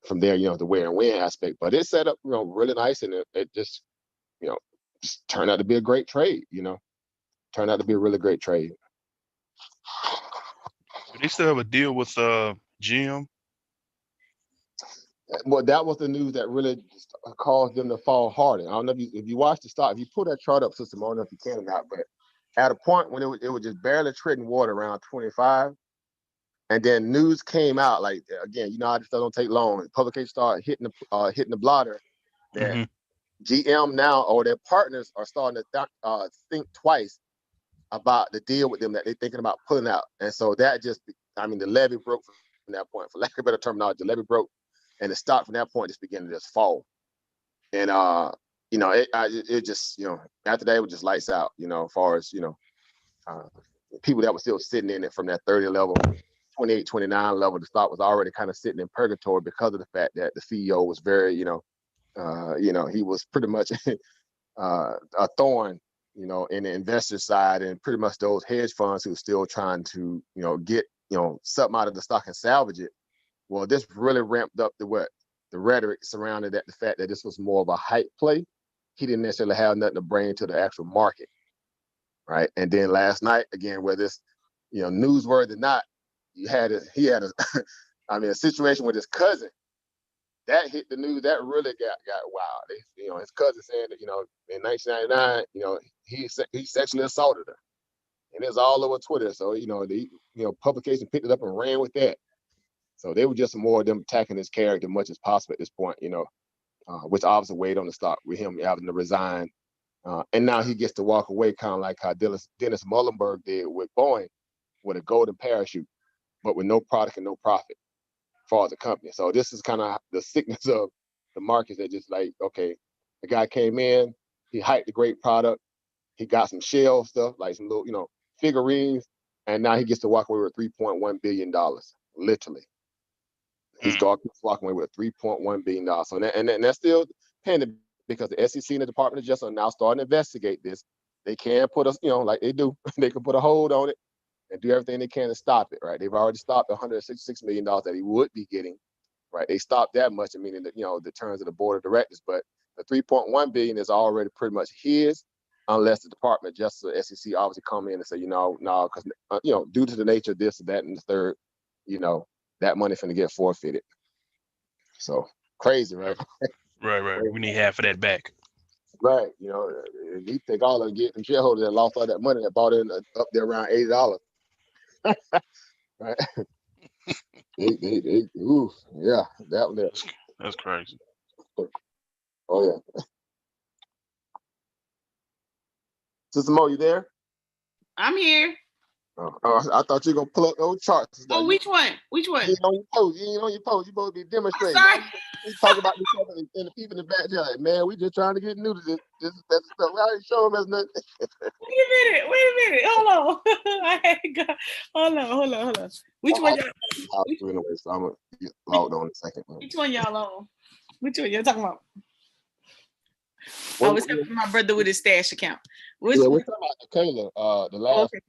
from there, the where and when aspect. But it's set up, really nice. And it just, just turned out to be a great trade, turned out to be a really great trade. Do they still have a deal with GM? Well, that was the news that really caused them to fall harder. I don't know if you watch the stock, if you pull that chart up, Sister, I don't know if you can or not, but at a point when it was just barely treading water around 25, and then news came out, like, again, how this stuff don't take long. Publications started hitting the blotter that GM now or their partners are starting to think twice about the deal with them that they're thinking about pulling out. And so that just, the levee broke from that point. For lack of better terminology, the levee broke. And the stock from that point just began to just fall. And, it just, after that, it was just lights out, as far as, people that were still sitting in it from that 30 level, 28, 29 level, the stock was already kind of sitting in purgatory because of the fact that the CEO was very, he was pretty much a thorn, in the investor side, and pretty much those hedge funds who were still trying to, get, something out of the stock and salvage it. Well, this really ramped up the rhetoric surrounding the fact that this was more of a hype play. He didn't necessarily have nothing to bring to the actual market, right? And then last night, again, whether it's newsworthy or not, he had a situation with his cousin that hit the news. That really got wild. His cousin saying that in 1999, he sexually assaulted her, and it's all over Twitter. So the publication picked it up and ran with that. So they were just more of them attacking his character much as possible at this point, which obviously weighed on the stock with him having to resign. And now he gets to walk away kind of like how Dennis Muhlenberg did with Boeing, with a golden parachute, but with no product and no profit for the company. So this is kind of the sickness of the markets that just like, okay, the guy came in, he hyped a great product, he got some shell stuff, like some little, figurines, and now he gets to walk away with $3.1 billion, literally. He's walking away with $3.1 billion. So that's still pending because the SEC and the Department of Justice are now starting to investigate this. They can put us, like they do, they can put a hold on it and do everything they can to stop it, right? They've already stopped $166 million that he would be getting, right? They stopped that much, meaning that, the terms of the board of directors, but the $3.1 billion is already pretty much his, unless the Department of Justice or SEC obviously come in and say, no, because, due to the nature of this, that, and the third, that money finna get forfeited. So crazy, right? Right. We need half of that back. Right. You think all of the shareholders that lost all that money that bought in up there around $80. right? Ooh, yeah, that one there. That's crazy. Oh yeah. Sister Mo, you there? I'm here. Oh, I thought you were gonna pull up those charts. Oh, which one? Which one? You ain't on your post. You ain't on your post. You supposed to be demonstrating. Sorry. We talk about this stuff and the people in the back there like, man, we just trying to get new to this stuff. I ain't show them as nothing. Wait a minute. Hold on. Hold on. Which one y'all? Anyway, so I'm gonna get logged on in a second. Which one y'all on? Which one y'all talking about? I was helping my brother with his stash account. We're talking about the Kayla, the last. Okay.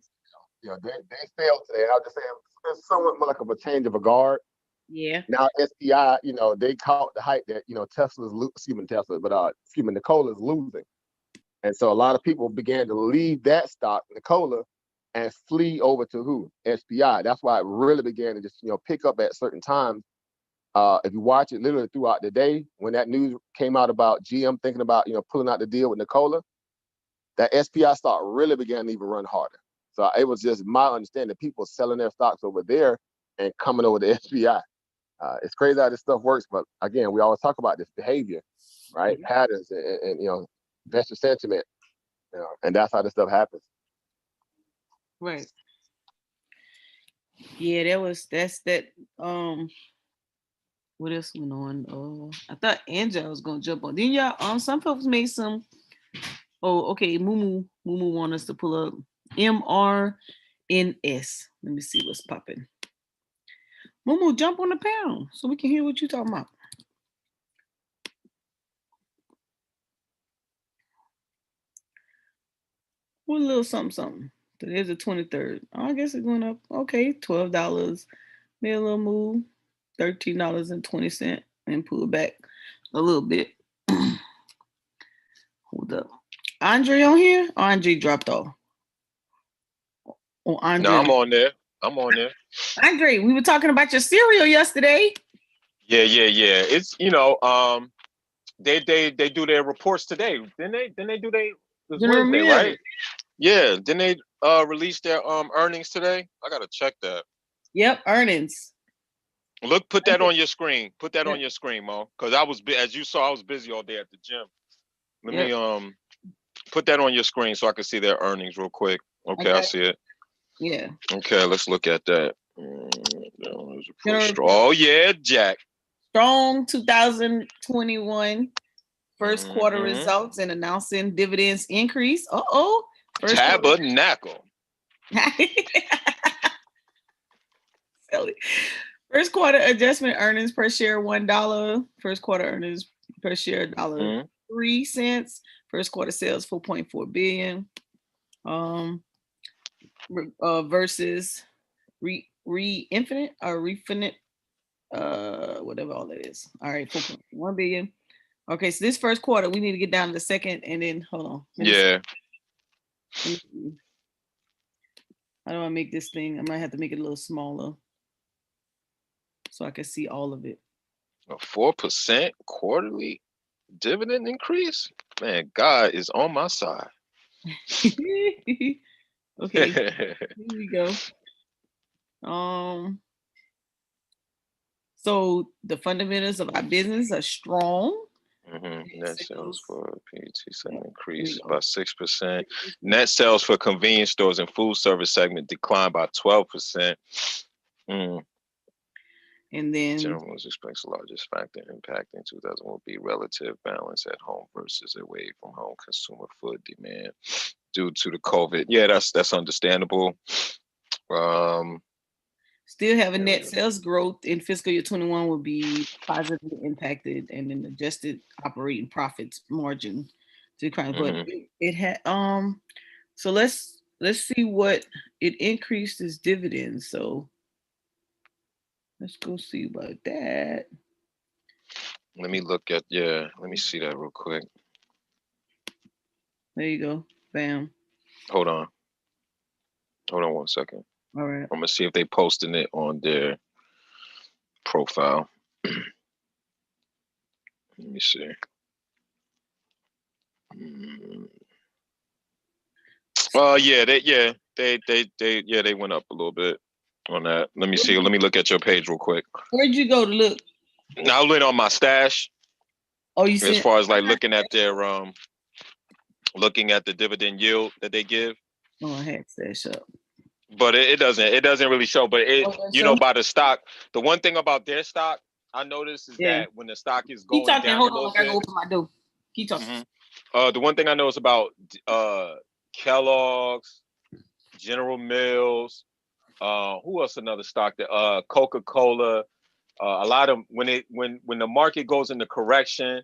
Yeah, they failed today. I was just saying it's somewhat more like of a change of a guard. Yeah. Now SPI, they caught the hype that Nikola's losing, and so a lot of people began to leave that stock, Nikola, and flee over to who? SPI. That's why it really began to just pick up at certain times. If you watch it literally throughout the day, when that news came out about GM thinking about pulling out the deal with Nikola, that SPI stock really began to even run harder. So it was just my understanding that people selling their stocks over there and coming over to SPI. It's crazy how this stuff works, but again, we always talk about this behavior, right? Yeah. Patterns and investor sentiment, and that's how this stuff happens. Right. Yeah, that's that. What else went on? I thought Angela was gonna jump on. Then y'all, some folks made some. Oh, okay. Mumu want us to pull up MRNS. Let me see what's popping. Mumu, jump on the panel so we can hear what you're talking about. What a little something. Today's the 23rd. Oh, I guess it's going up. Okay, $12. Made a little move. $13.20 and pull back a little bit. Hold up. Andre on here? Or Andre dropped off? Oh, Andre. No, I'm on there. Andre, we were talking about your cereal yesterday. Yeah. It's they do their reports today. Didn't they do they? It was Wednesday, right? Yeah. Didn't they release their earnings today? I gotta check that. Yep, earnings. Look, put that on your screen. Put that on your screen, Mo. Because as you saw, I was busy all day at the gym. Let me put that on your screen so I can see their earnings real quick. Okay, I see it. Yeah. Okay, let's look at that. Oh yeah, Jack. Strong 2021 first quarter results and announcing dividends increase. Tabernacle. First quarter adjustment earnings per share $1. First quarter earnings per share $1.03. First quarter sales $4.4 billion. Versus Refinite or Refinite, whatever all that is. All right, 4.1 billion. Okay, so this first quarter, we need to get down to the second, and then hold on. Yeah. How do I make this thing? I might have to make it a little smaller so I can see all of it. A 4% quarterly dividend increase? Man, God is on my side. Okay, here we go. So the fundamentals of our business are strong. Net sales for PET segment increased by 6%. Net sales for convenience stores and food service segment declined by 12%. And then General Motors expects the largest factor impacting 2000 will be relative balance at home versus away from home consumer food demand due to the COVID. Yeah, that's understandable. Still having net sales growth in fiscal year 21 will be positively impacted, and then adjusted operating profits margin decline. But it had so let's see what it increased as dividends. So let's go see about that. Let me look at let me see that real quick. There you go. Bam. Hold on 1 second. All right. I'm gonna see if they posting it on their profile. Let me see. They went up a little bit. on that. Let me see. Let me look at your page real quick. Where'd you go to look? Now I went on my stash. Oh, you as said far as like looking at their looking at the dividend yield that they give. Oh, I had stash up. But it doesn't really show. But by the stock, the one thing about their stock I noticed is that when the stock is going down a little bit. I gotta open my door. Keep talking. Mm-hmm. The one thing I know is about Kellogg's, General Mills, who else another stock that Coca-Cola, a lot of when the market goes into correction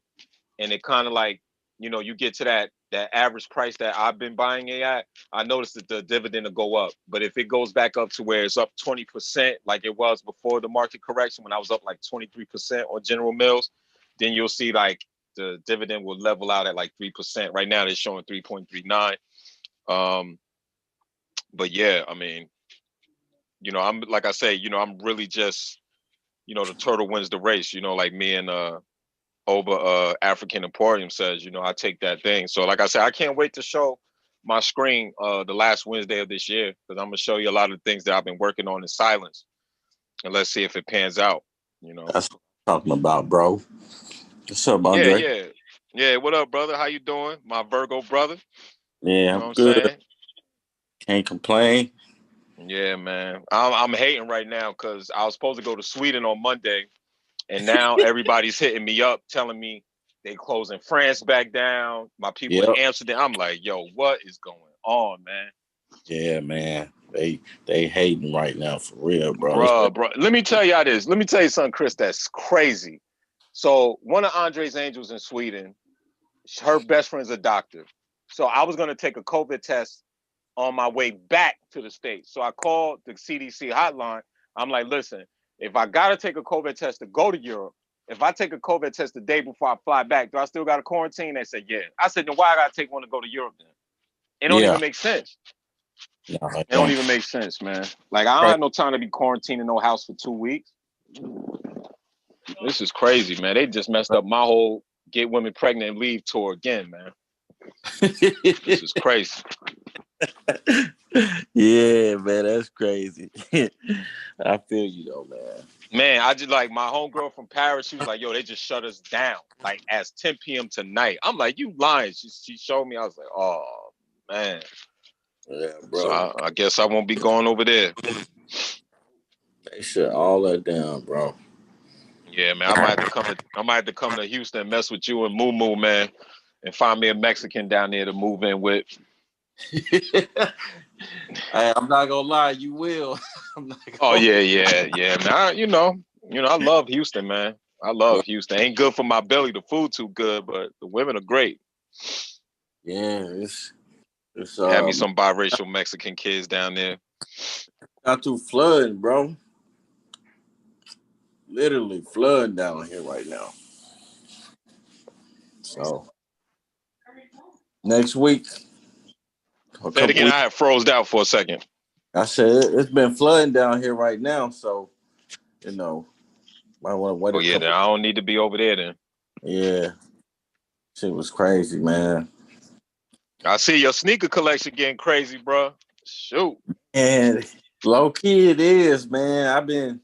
and it kind of like, you get to that average price that I've been buying it at, I noticed that the dividend will go up. But if it goes back up to where it's up 20%, like it was before the market correction, when I was up like 23% on General Mills, then you'll see like the dividend will level out at like 3%. Right now they're showing 3.39. But yeah, I mean, I'm like I say, I'm really just, the turtle wins the race, like me and Oba African Emporium says, I take that thing. So like I said, I can't wait to show my screen the last Wednesday of this year, because I'm gonna show you a lot of the things that I've been working on in silence, and let's see if it pans out. That's what I'm talking about, bro. What's up, Andre? Yeah. What up, brother? How you doing, my Virgo brother? Yeah, I'm good. Saying? Can't complain. Yeah, man. I'm hating right now because I was supposed to go to Sweden on Monday, and now everybody's hitting me up telling me they closing France back down. My people in Amsterdam. I'm like, yo, what is going on, man? Yeah, man. They hating right now for real, bro. Bro. Let me tell y'all this. Let me tell you something, Chris, that's crazy. So one of Andre's angels in Sweden, her best friend's a doctor. So I was gonna take a COVID test on my way back to the States. So I called the CDC hotline. I'm like, listen, if I gotta take a COVID test to go to Europe, if I take a COVID test the day before I fly back, do I still got to quarantine? They said, yeah. I said, then why I gotta take one to go to Europe then? It don't even make sense. No, it don't even make sense, man. Like, I don't have no time to be quarantined in no house for 2 weeks. This is crazy, man. They just messed up my whole get women pregnant and leave tour again, man. This is crazy. Yeah, man, that's crazy. I feel you though, man. Man, I just like my homegirl from Paris. She was like, yo, they just shut us down like as 10 p.m. tonight. I'm like, you lying. She showed me. I was like, oh, man. Yeah, bro. So I guess I won't be going over there. They shut all that down, bro. Yeah, man. I might have to come to Houston and mess with you and Moo Moo, man, and find me a Mexican down there to move in with. Hey, I'm not gonna lie, you will. Yeah, man. I love Houston, man. I love Houston. Ain't good for my belly. The food too good, but the women are great. Yeah, it's have me some biracial Mexican kids down there. Not too flooding, bro. Literally flooding down here right now. So next week. Say it again. I have froze out for a second. I said it's been flooding down here right now, so might want to wait. Oh yeah, then I don't need to be over there then. Yeah, shit was crazy, man. I see your sneaker collection getting crazy, bro. Shoot. And low key it is, man. I've been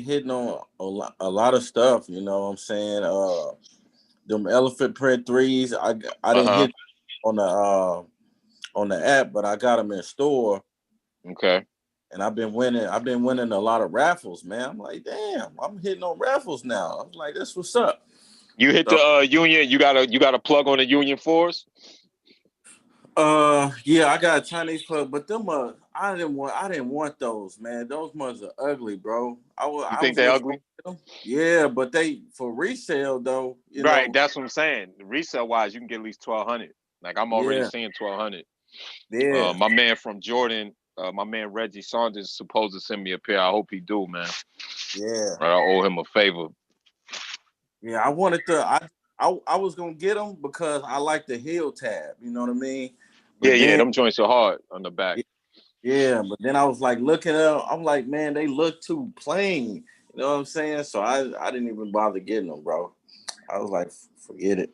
hitting on a lot of stuff. You know what I'm saying? Them elephant print threes. I didn't hit on the app, but I got them in store. Okay. And I've been winning a lot of raffles, man. I'm like, damn, I'm hitting on raffles now. I'm like, this what's up. You hit the Union. You got a plug on the Union 4s? Yeah, I got a Chinese plug, but them I didn't want those, man. Those ones are ugly, bro. You think they're ugly? Yeah, but they for resale though. Right, that's what I'm saying. Resale wise, you can get at least 1,200. Like I'm already seeing 1,200. Yeah. My man from Jordan, my man Reggie Saunders is supposed to send me a pair. I hope he do, man. Yeah. I owe him a favor. Yeah, I wanted to. I was gonna get them because I like the heel tab. You know what I mean? But yeah. Them joints are hard on the back. Yeah, but then I was like looking up. I'm like, man, they look too plain. You know what I'm saying? So I didn't even bother getting them, bro. I was like, forget it.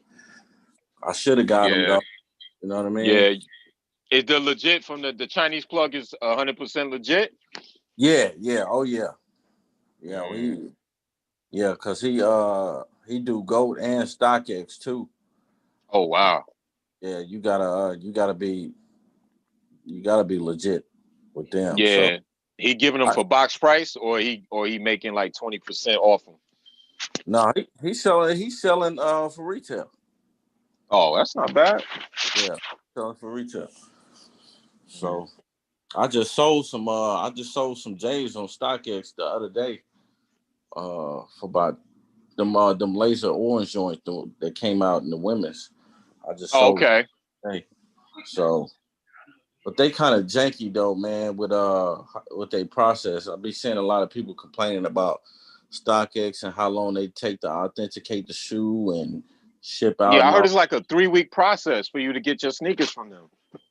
I should have got them though. You know what I mean? Yeah. Is the legit from the Chinese plug is 100% legit? Yeah. Oh yeah. Yeah, cause he do gold and StockX too. Oh wow. Yeah, you gotta be legit with them. Yeah. So He giving them for box price, or he making like 20% off them? no, he's selling for retail. Oh, that's not bad. Yeah, selling for retail. So I just sold some J's on StockX the other day for about them laser orange joints that came out in the women's. I just sold okay. Hey. So but they kind of janky though, man, with they process. I'll be seeing a lot of people complaining about StockX and how long they take to authenticate the shoe and ship out. Yeah, I And heard all. it's like a 3-week process for you to get your sneakers from them.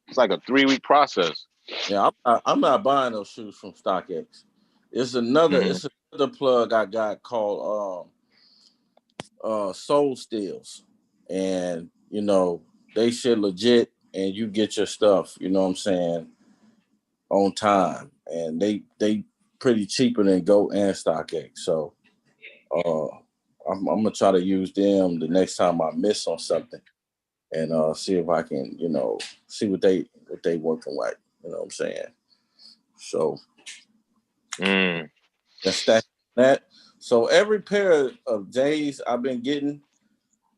It's like a 3-week process. Yeah, I'm not buying those shoes from StockX. It's another plug I got called Soul Steals, and they shit legit, and you get your stuff. You know what I'm saying, on time, and they pretty cheaper than Go and StockX. So I'm gonna try to use them the next time I miss on something, and see if I can see what they working like. You know what I'm saying. So that's that. So every pair of J's I've been getting,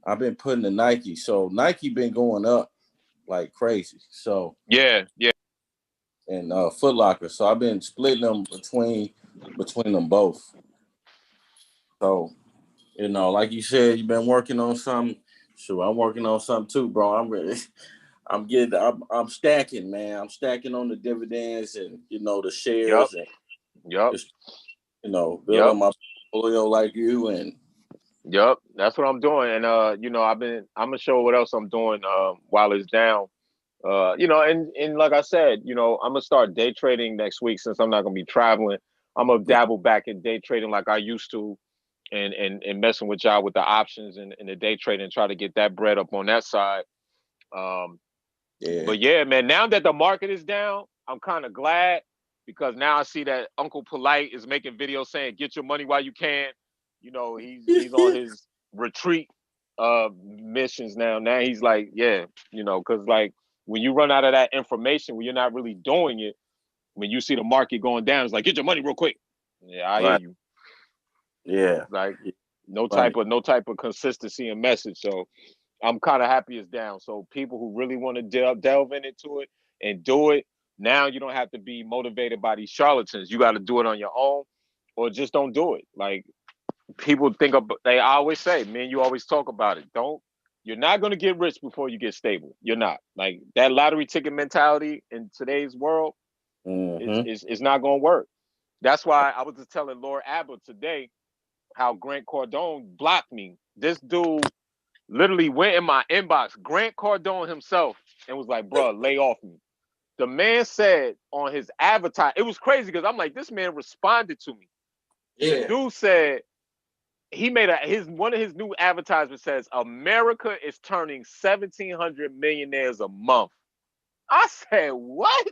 I've been putting the Nike. So Nike been going up like crazy. So yeah. and Foot Locker. So I've been splitting them between them both. So like you said, you've been working on something. Sure, I'm working on something too, bro. I'm ready. I'm stacking, man. I'm stacking on the dividends and the shares and just building my portfolio like you and. Yep, that's what I'm doing, and I'm gonna show what else I'm doing while it's down. And like I said, I'm gonna start day trading next week since I'm not gonna be traveling. I'm gonna dabble back in day trading like I used to, and messing with y'all with the options and the day trading and try to get that bread up on that side. But yeah, man, now that the market is down, I'm kind of glad because now I see that Uncle Polite is making videos saying get your money while you can. He's on his retreat missions now. Now he's like, yeah, because like when you run out of that information, when you're not really doing it, when you see the market going down, it's like get your money real quick. Yeah, I hear you. Yeah, like no type of consistency and message. So I'm kind of happy it's down. So people who really want to delve into it and do it, now you don't have to be motivated by these charlatans. You got to do it on your own, or just don't do it. Like people they always say, man, you always talk about it. You're not going to get rich before you get stable. You're not. Like that lottery ticket mentality in today's world is not going to work. That's why I was just telling Lord Abbott today how Grant Cardone blocked me. This dude literally went in my inbox, Grant Cardone himself, and was like, bro, lay off me. The man said on his avatar, it was crazy because I'm like, this man responded to me. Yeah. The dude said, he made one of his new advertisements says, America is turning 1,700 millionaires a month. I said, what?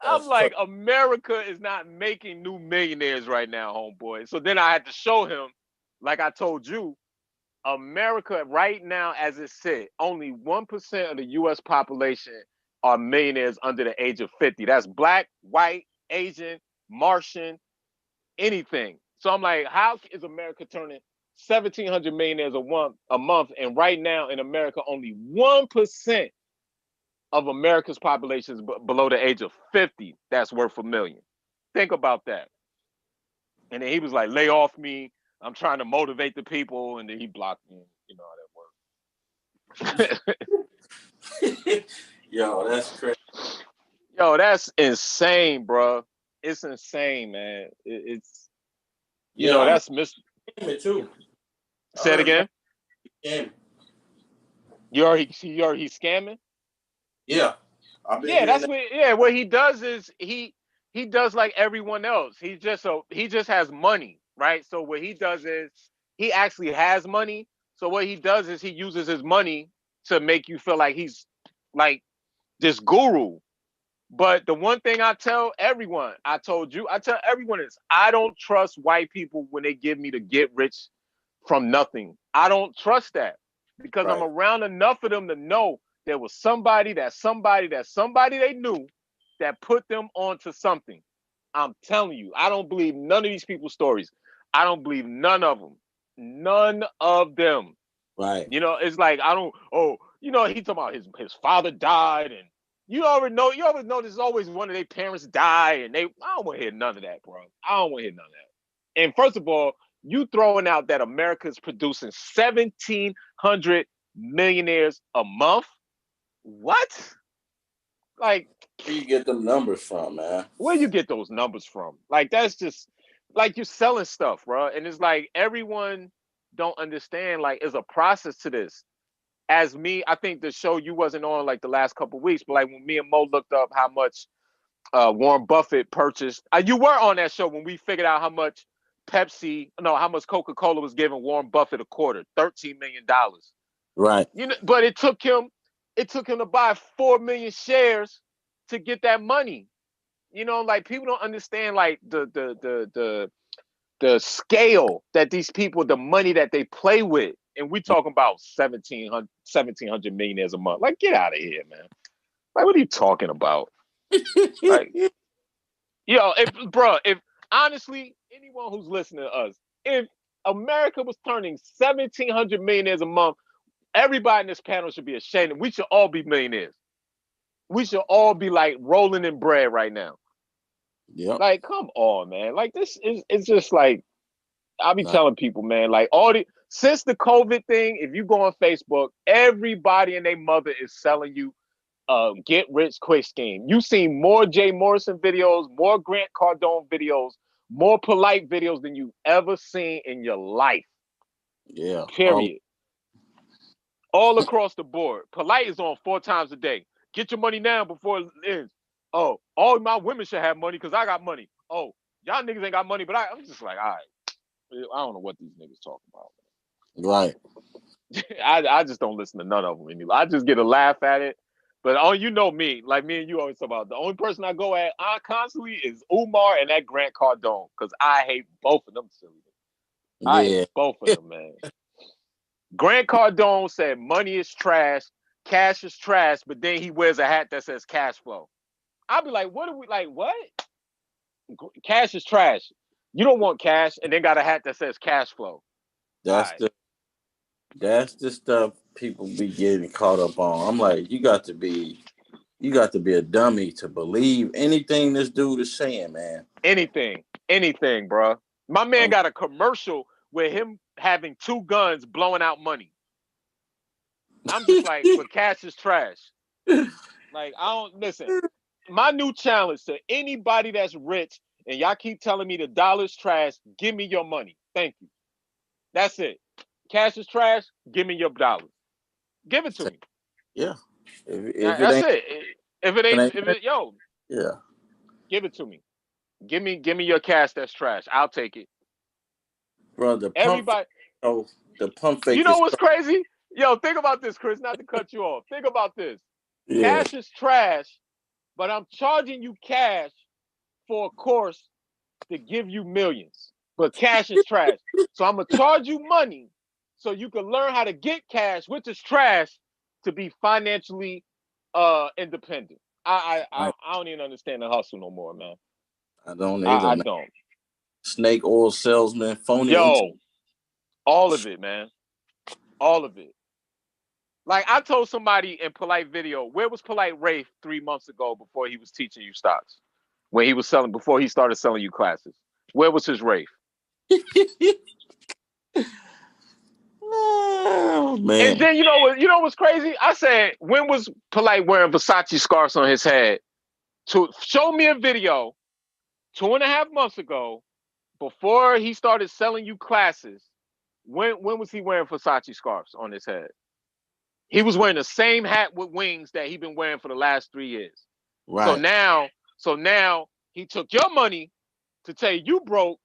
I'm like, America is not making new millionaires right now, homeboy. So then I had to show him, like I told you, America right now, as it sits, only 1% of the U.S. population are millionaires under the age of 50. That's black, white, Asian, Martian, anything. So I'm like, how is America turning 1,700 millionaires a month? And right now in America, only 1% of America's population is below the age of 50 that's worth $1 million. Think about that. And then he was like, lay off me. I'm trying to motivate the people. And then he blocked me. You know how that works. Yo, that's crazy. Yo, that's insane, bro. It's insane, man. It's, that's Mr. too. Say it again. You already scamming? Yeah. That's what he does is he does like everyone else. He just has money, right? So what he does is he actually has money. So what he does is he uses his money to make you feel like he's like this guru. But the one thing I tell everyone, I tell everyone is I don't trust white people when they give me the get rich from nothing. I don't trust that because I'm around enough of them to know there was somebody they knew that put them onto something. I'm telling you, I don't believe none of these people's stories. I don't believe none of them. None of them. Right. You know, it's like I don't. Oh, you know, he talking about his father died, and you already know there's always one of their parents die, and I don't want to hear none of that, bro. I don't want to hear none of that. And first of all, you throwing out that America's producing 1,700 millionaires a month. What? Like, where you get them numbers from, man? Where you get those numbers from? Like, that's just like you're selling stuff, bro. And it's like everyone don't understand. Like, there's a process to this. As me, I think the show you wasn't on like the last couple of weeks, but like when me and Mo looked up how much Warren Buffett purchased, you were on that show when we figured out how much how much Coca-Cola was giving Warren Buffett a quarter, $13 million. Right. You know, but it took him to buy 4 million shares to get that money. You know, like people don't understand like the scale that these people, the money that they play with. And we talking about 1,700 millionaires a month. Like, get out of here, man. Like, what are you talking about? Like, if honestly, anyone who's listening to us, if America was turning 1,700 millionaires a month, everybody in this panel should be ashamed. We should all be millionaires. We should all be like rolling in bread right now. Yeah. Like, come on, man. Like, it's just like, I'll be telling people, man, like since the COVID thing, if you go on Facebook, everybody and their mother is selling you get rich quick scheme. You seen more Jay Morrison videos, more Grant Cardone videos, more Polite videos than you ever seen in your life. Yeah. Period. All across the board. Polite is on 4 times a day. Get your money now before it ends. Oh, all my women should have money because I got money. Oh, y'all niggas ain't got money, but I'm just like, all right. I don't know what these niggas talking about. Right. I just don't listen to none of them anymore. I just get a laugh at it. But you know me, like me and you always talk about, the only person I go at constantly is Umar and that Grant Cardone, because I hate both of them silly. I hate both of them, man. Grant Cardone said money is trash, cash is trash, but then he wears a hat that says cash flow. I'll be like, what? Cash is trash. You don't want cash, and then got a hat that says cash flow. That's the stuff people be getting caught up on. I'm like, you got to be a dummy to believe anything this dude is saying, man. Anything, bro. My man got a commercial with him having 2 guns blowing out money. I'm just like, but cash is trash. Like, I don't listen. My new challenge to anybody that's rich and y'all keep telling me the dollar's trash, give me your money. Thank you. That's it. Cash is trash, give me your dollars. Give it to me. Yeah. That's it. If it ain't, yeah. Give it to me. Give me your cash that's trash. I'll take it. Bro, the pump fake. You know what's crazy? Yo, think about this, Chris, not to cut you off. Think about this. Yeah. Cash is trash, but I'm charging you cash for a course to give you millions. But cash is trash. So I'm going to charge you money so you can learn how to get cash, which is trash, to be financially independent. I don't even understand the hustle no more, man. I don't either. I don't. Snake oil salesman, phony. All of it, man. All of it. Like I told somebody in Polite video, where was Polite Rafe 3 months ago before he was teaching you stocks? When he was before he started selling you classes. Where was his Rafe? Oh, man. And then you know what's crazy? I said, when was Polite wearing Versace scarves on his head? To show me a video 2.5 months ago, before he started selling you classes. When was he wearing Versace scarves on his head? He was wearing the same hat with wings that he's been wearing for the last 3 years. Right. So now he took your money to tell you broke,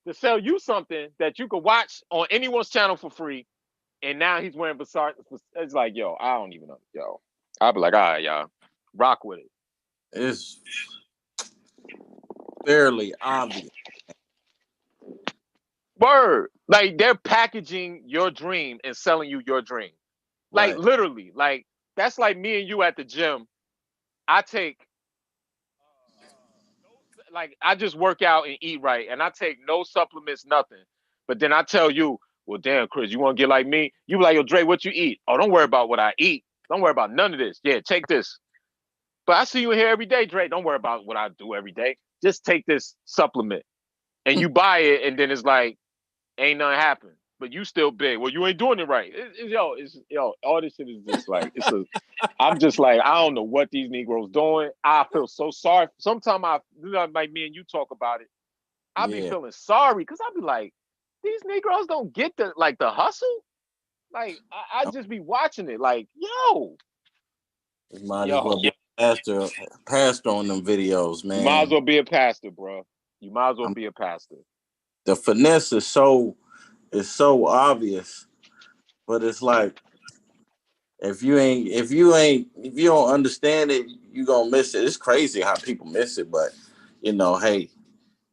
to sell you something that you could watch on anyone's channel for free. And now he's wearing Versace. It's like, yo, I don't even know. Yo, I'll be like, all right, y'all. rock with it. It's fairly obvious. Word. Like they're packaging your dream and selling you your dream. Like literally, like that's like me and you at the gym. I take like I just work out and eat right, and I take no supplements, nothing. But then I tell you, well, damn, Chris, you want to get like me? You be like, yo, Dre, what you eat? Oh, don't worry about what I eat. Don't worry about none of this. Yeah, take this. But I see you in here every day, Dre. Don't worry about what I do every day. Just take this supplement, and you buy it, and then it's like, ain't nothing happen. But you still big. Well, you ain't doing it right. Yo, all this shit is just like I'm just like, I don't know what these Negroes doing. I feel so sorry. Sometimes like me and you talk about it. I be feeling sorry because I be like, these Negroes don't get the hustle. Like I just be watching it. Like, yo, might as well be pastor on them videos, man. You might as well be a pastor, bro. You might as well be a pastor. The finesse is so obvious, but it's like if you don't understand it, you gonna miss it. It's crazy how people miss it, but you know, hey,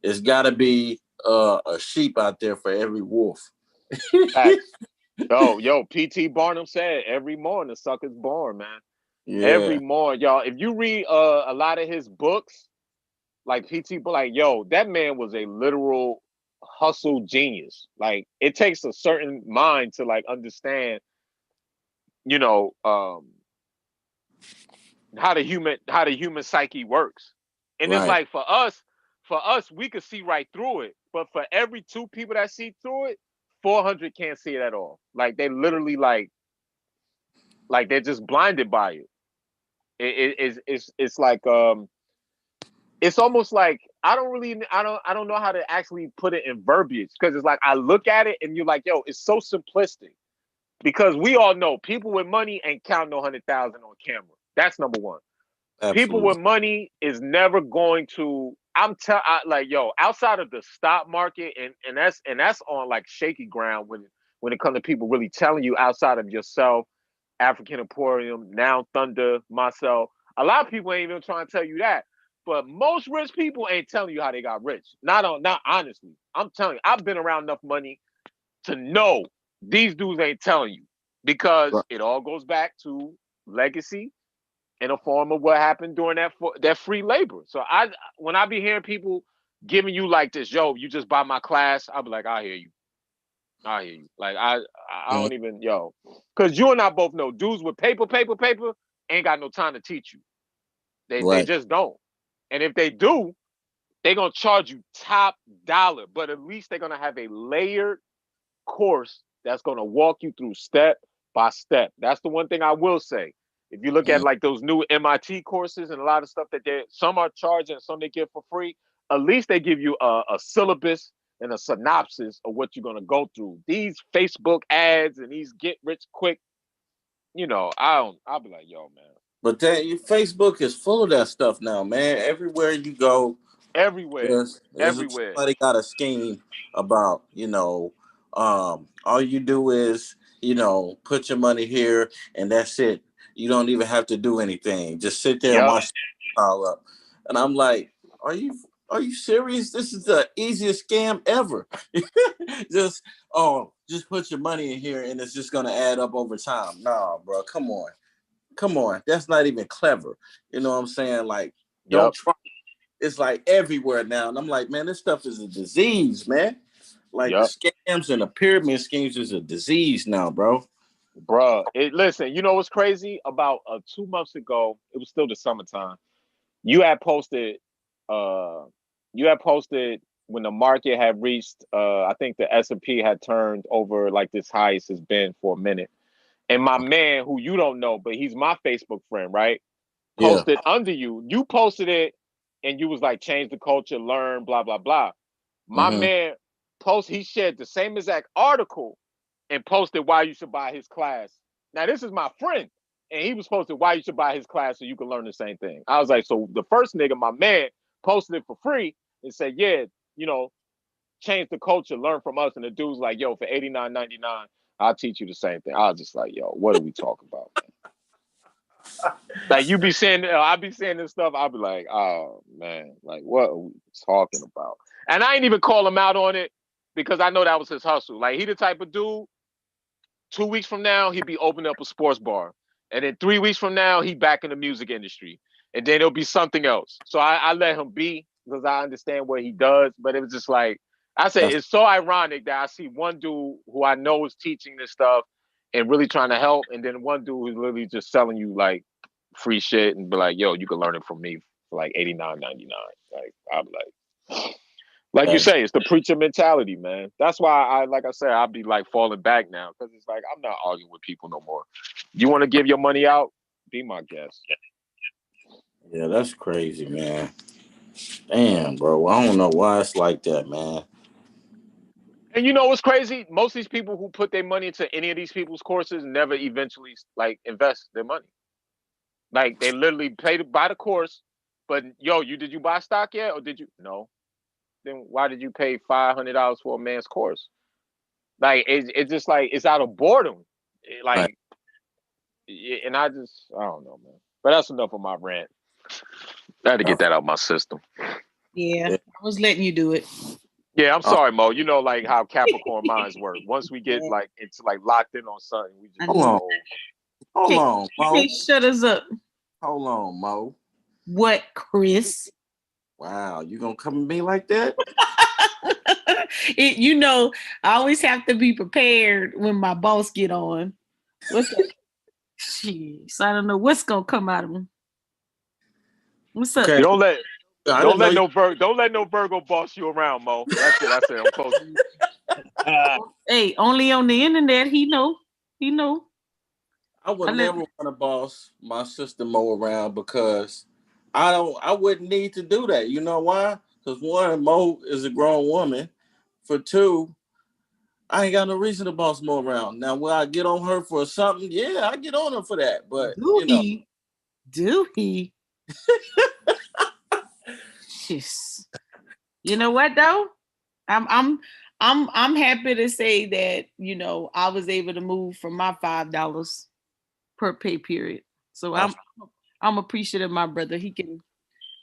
it's gotta be a sheep out there for every wolf. Yo, P.T. Barnum said every morning the sucker's born, man. Yeah. Every morning, y'all. If you read a lot of his books, like P.T. like, yo, that man was a literal hustle genius. Like, it takes a certain mind to like understand, you know, how the human psyche works. And it's like for us, we could see right through it. But for every 2 people that see through it, 400 can't see it at all. Like they literally like they're just blinded by it. It's like it's almost like I don't know how to actually put it in verbiage because it's like I look at it and you're like, yo, it's so simplistic because we all know people with money ain't counting no 100,000 on camera. That's number one. Absolutely. People with money is never going to. Like, yo, outside of the stock market and that's on like shaky ground when it comes to people really telling you outside of yourself, African Emporium, Now Thunder, myself. A lot of people ain't even trying to tell you that. But most rich people ain't telling you how they got rich. Not honestly. I'm telling you, I've been around enough money to know these dudes ain't telling you because it all goes back to legacy in a form of what happened during that free labor. So when I be hearing people giving you like this, yo, you just buy my class, I'll be like, I hear you. Like I don't even, yo, because you and I both know dudes with paper ain't got no time to teach you. They just don't. And if they do, they're gonna charge you top dollar, but at least they're gonna have a layered course that's gonna walk you through step by step. That's the one thing I will say. If you look at like those new MIT courses and a lot of stuff that some are charging, some they give for free, at least they give you a syllabus and a synopsis of what you're gonna go through. These Facebook ads and these get rich quick, you know, I'll be like, yo, man. But Facebook is full of that stuff now, man. Everywhere you go, everywhere. Somebody got a scheme about, you know, all you do is, you know, put your money here and that's it. You don't even have to do anything. Just sit there and watch it pile up. And I'm like, are you serious? This is the easiest scam ever. just put your money in here and it's just gonna add up over time. Nah, bro, come on. That's not even clever. You know what I'm saying? Like, don't try. It's like everywhere now. And I'm like, man, this stuff is a disease, man. Like the scams and the pyramid schemes is a disease now, bro. Bruh, listen, you know what's crazy? About 2 months ago, it was still the summertime. You had posted when the market had reached, I think the S&P had turned over like this highest has been for a minute. And my man, who you don't know, but he's my Facebook friend, right? Posted under you. You posted it and you was like, change the culture, learn, blah, blah, blah. My man he shared the same exact article and posted why you should buy his class. Now, this is my friend. And he was posted why you should buy his class so you can learn the same thing. I was like, so the first nigga, my man, posted it for free and said, yeah, you know, change the culture, learn from us. And the dude's like, yo, for $89.99, I'll teach you the same thing. I was just like, yo, what are we talking about, man? Like you be saying, I be saying this stuff. I'll be like, oh man, like what are we talking about? And I ain't even call him out on it because I know that was his hustle. Like he the type of dude. 2 weeks from now, he'd be opening up a sports bar, and then 3 weeks from now, he back in the music industry, and then it'll be something else. So I let him be because I understand what he does. But it was just like I say, it's so ironic that I see one dude who I know is teaching this stuff and really trying to help, and then one dude who's literally just selling you like free shit and be like, yo, you can learn it from me for like $89.99. Like I'm like you say, it's the preacher mentality, man. That's why like I said, I'll be like falling back now because it's like I'm not arguing with people no more. You want to give your money out? Be my guest. Yeah, that's crazy, man. Damn, bro. I don't know why it's like that, man. And you know what's crazy? Most of these people who put their money into any of these people's courses never eventually like invest their money. Like they literally pay to buy the course, but yo, did you buy stock yet, or did you? No. Then why did you pay $500 for a man's course? Like it's just like it's out of boredom. Like, and I don't know, man. But that's enough of my rant. I had to get that out of my system. Yeah, I was letting you do it. Yeah, I'm sorry, Mo. You know, like how Capricorn minds work. Once we get like it's like locked in on something, we just hold on, Mo. Hey, shut us up. Hold on, Mo. What, Chris? Wow, you gonna come at me like that? You know, I always have to be prepared when my boss get on. What's that? Jeez, I don't know what's gonna come out of him. What's up? Okay. Don't let no Virgo boss you around, Mo. That's it. I'm close. Hey, only on the internet. He know. I would never want to boss my sister Mo around because I wouldn't need to do that. You know why? Because one, Mo is a grown woman. For two, I ain't got no reason to boss Mo around. Now, will I get on her for something? Yeah, I get on her for that. But Do he? Jeez. You know what though? I'm happy to say that, you know, I was able to move from my $5 per pay period. So I'm appreciative of my brother. He can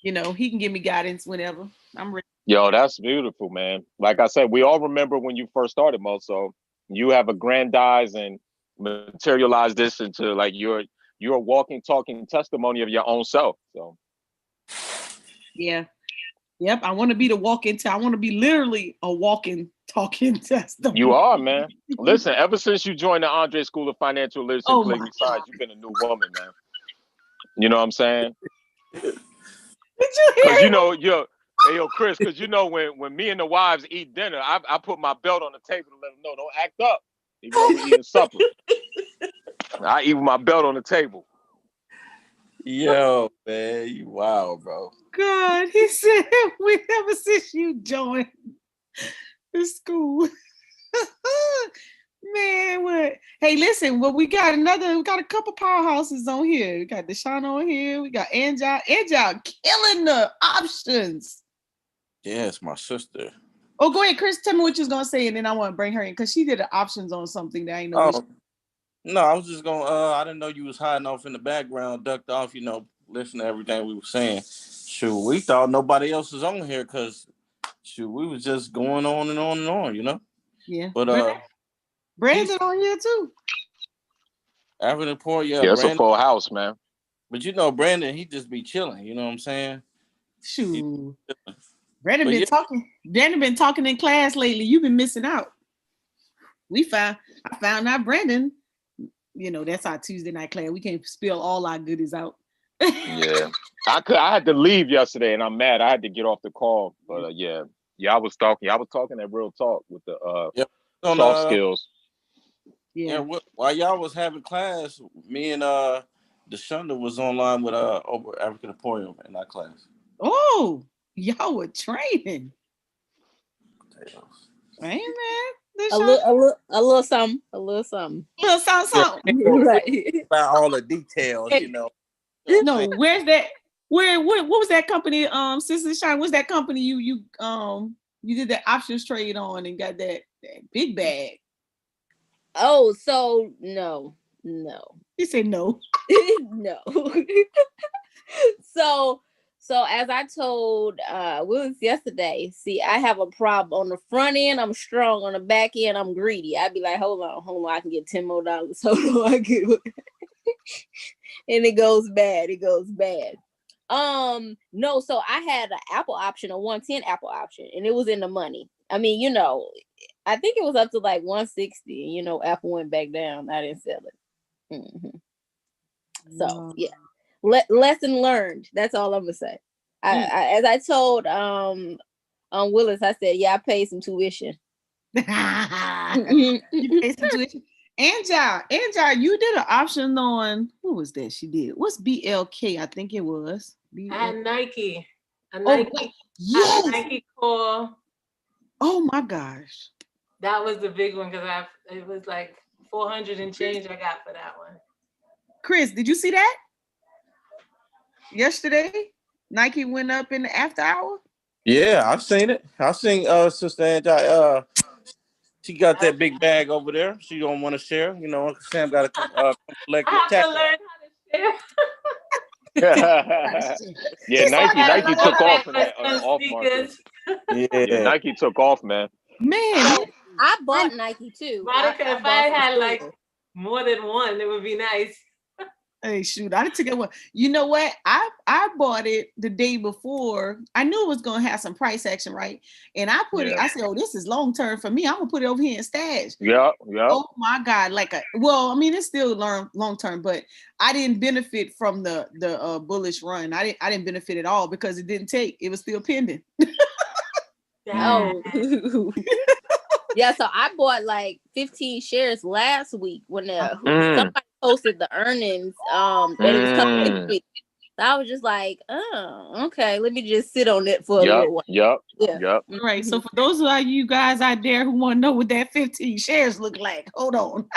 give me guidance whenever. I'm ready. Yo, that's beautiful, man. Like I said, we all remember when you first started, Mo. So you have aggrandized and materialized this into like you're a walking, talking testimony of your own self. So yeah. Yep. I want to be I want to be literally a walking, talking testimony. You are, man. Listen, ever since you joined the Andre School of Financial Literacy and Claiming Science, you've been a new woman, man. You know what I'm saying? Because you know, yo, Chris, because you know when me and the wives eat dinner, I put my belt on the table to let them know, don't act up. Even though we're eating supper. I eat with my belt on the table. Yo, man, you wild, bro. God, he said ever since you joined the school. Man, what? Hey, listen, well, we got a couple powerhouses on here. We got Deshaun on here. We got Angel killing the options. Yeah, it's my sister. Oh, go ahead, Chris. Tell me what you was gonna say, and then I want to bring her in because she did the options on something that I ain't know. No, I was just gonna. I didn't know you was hiding off in the background, ducked off. You know, listening to everything we were saying. Shoot, we thought nobody else was on here because, shoot, we was just going on and on and on. You know. Yeah. But Brandon on here too. After the report, yeah, it's a full house, man. But you know, Brandon, he just be chilling. You know what I'm saying? Shoot. Brandon been talking in class lately. You've been missing out. I found out Brandon. You know, that's our Tuesday night class. We can't spill all our goodies out. Yeah. I had to leave yesterday and I'm mad. I had to get off the call. But yeah, I was talking that real talk with the soft skills. Yeah. While y'all was having class, me and DeShonda was online with over African Emporium in our class. Oh, y'all were training. Hey man. A little something. Right. About all the details, you know. No, where's that? What was that company? Sister Shine, what's that company you did that options trade on and got that big bag? Oh, so no. No. She said no. No. So as I told Willis yesterday, see, I have a problem. On the front end, I'm strong. On the back end, I'm greedy. I'd be like, hold on, I can get $10 more. Hold on, I get it. And it goes bad. No, so I had an Apple option, a 110 Apple option, and it was in the money. I mean, I think it was up to like 160, and Apple went back down. I didn't sell it. Mm-hmm. So yeah. Lesson learned. That's all I'm gonna say. As I told Willis, I said, yeah, I paid some tuition. You paid some tuition. Angel, you did an option on who was that? She did. What's BLK? I think it was. I had Nike. Yes. A Nike call. Oh my gosh. That was the big one because it was like 400 and change I got for that one. Chris, did you see that? Yesterday, Nike went up in the after hour. Yeah, I've seen it. I've seen Sister Angel. She got that big bag over there. She don't want to share. Uncle Sam got to collect I have to learn how to share. Yeah, Nike took off in that off market. Yeah, Nike took off, man. I bought Nike too. Monica, if I had like more than one, it would be nice. Hey, shoot, I took it one. You know what? I bought it the day before. I knew it was gonna have some price action, right? And I put it. I said, "Oh, this is long term for me. I'm gonna put it over here in stash." Yeah. Oh my God! It's still long term, but I didn't benefit from the bullish run. I didn't benefit at all because it didn't take. It was still pending. Oh. Yeah, so I bought like 15 shares last week when somebody posted the earnings that it was coming this week. So I was just like, oh, okay, let me just sit on it for a little while. Yep. All right. So for those of you guys out there who want to know what that 15 shares look like, hold on.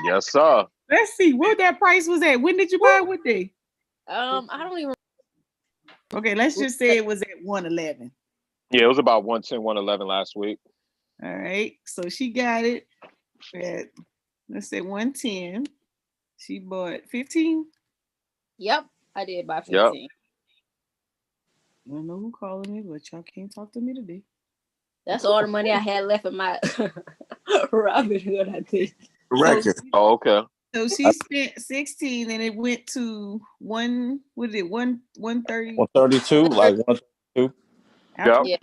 Yes, sir. Let's see what that price was at. When did you buy it? What day? I don't even. Okay, let's just say it was at 111. Yeah, it was about 110, 111 last week. All right, so she got it at, let's say 110. She bought 15. Yep, I did buy 15. Yep. I don't know who calling me, but y'all can't talk to me today. That's all the money I had left in my Robinhood, I think. Record. Okay. So she spent 16 and it went to 130? 132, like 132. Yeah.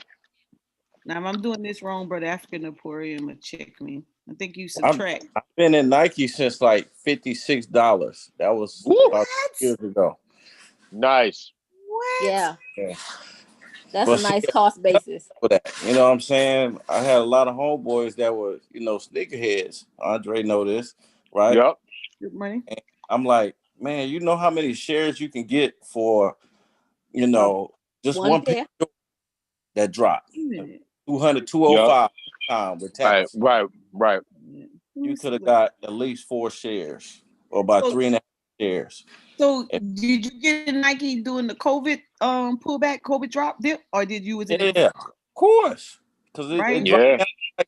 Now, if I'm doing this wrong, brother, African Emporium will check me. I think you subtract. I've been in Nike since like $56. That was about 2 years ago. Nice. What? Yeah. That's a nice cost basis. For that. You know what I'm saying? I had a lot of homeboys that were, sneakerheads. Andre know this, right? Yep. Good money. And I'm like, man, you know how many shares you can get for, just one pair that dropped. 200, 205 time with tax. Right. You could have got at least 4 shares or about 3.5 shares. So did you get a Nike doing the COVID pullback, COVID drop dip, or did you? Of course, because it dropped down like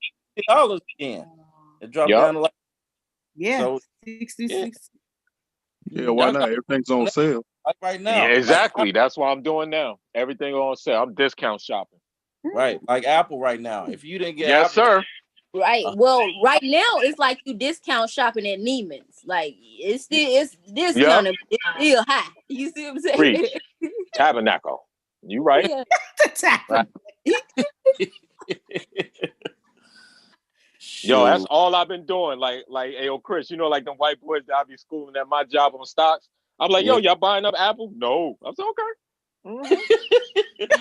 $50 again. It dropped down to like 66. Yeah, why not? Everything's on sale. Like right now. Yeah, exactly. That's what I'm doing now. Everything on sale. I'm discount shopping. Right, like Apple right now. If you didn't get Yes, Apple, sir. Right. Well, right now it's like you discount shopping at Neiman's. Like it's discounted. It's still high. You see what I'm saying? Preach. Tabernacle. You right. Yeah. Right. Yo, that's all I've been doing. Like, hey, yo, Chris, like the white boys that I be schooling at my job on stocks. I'm like, yo, y'all buying up Apple? No. I'm like, okay.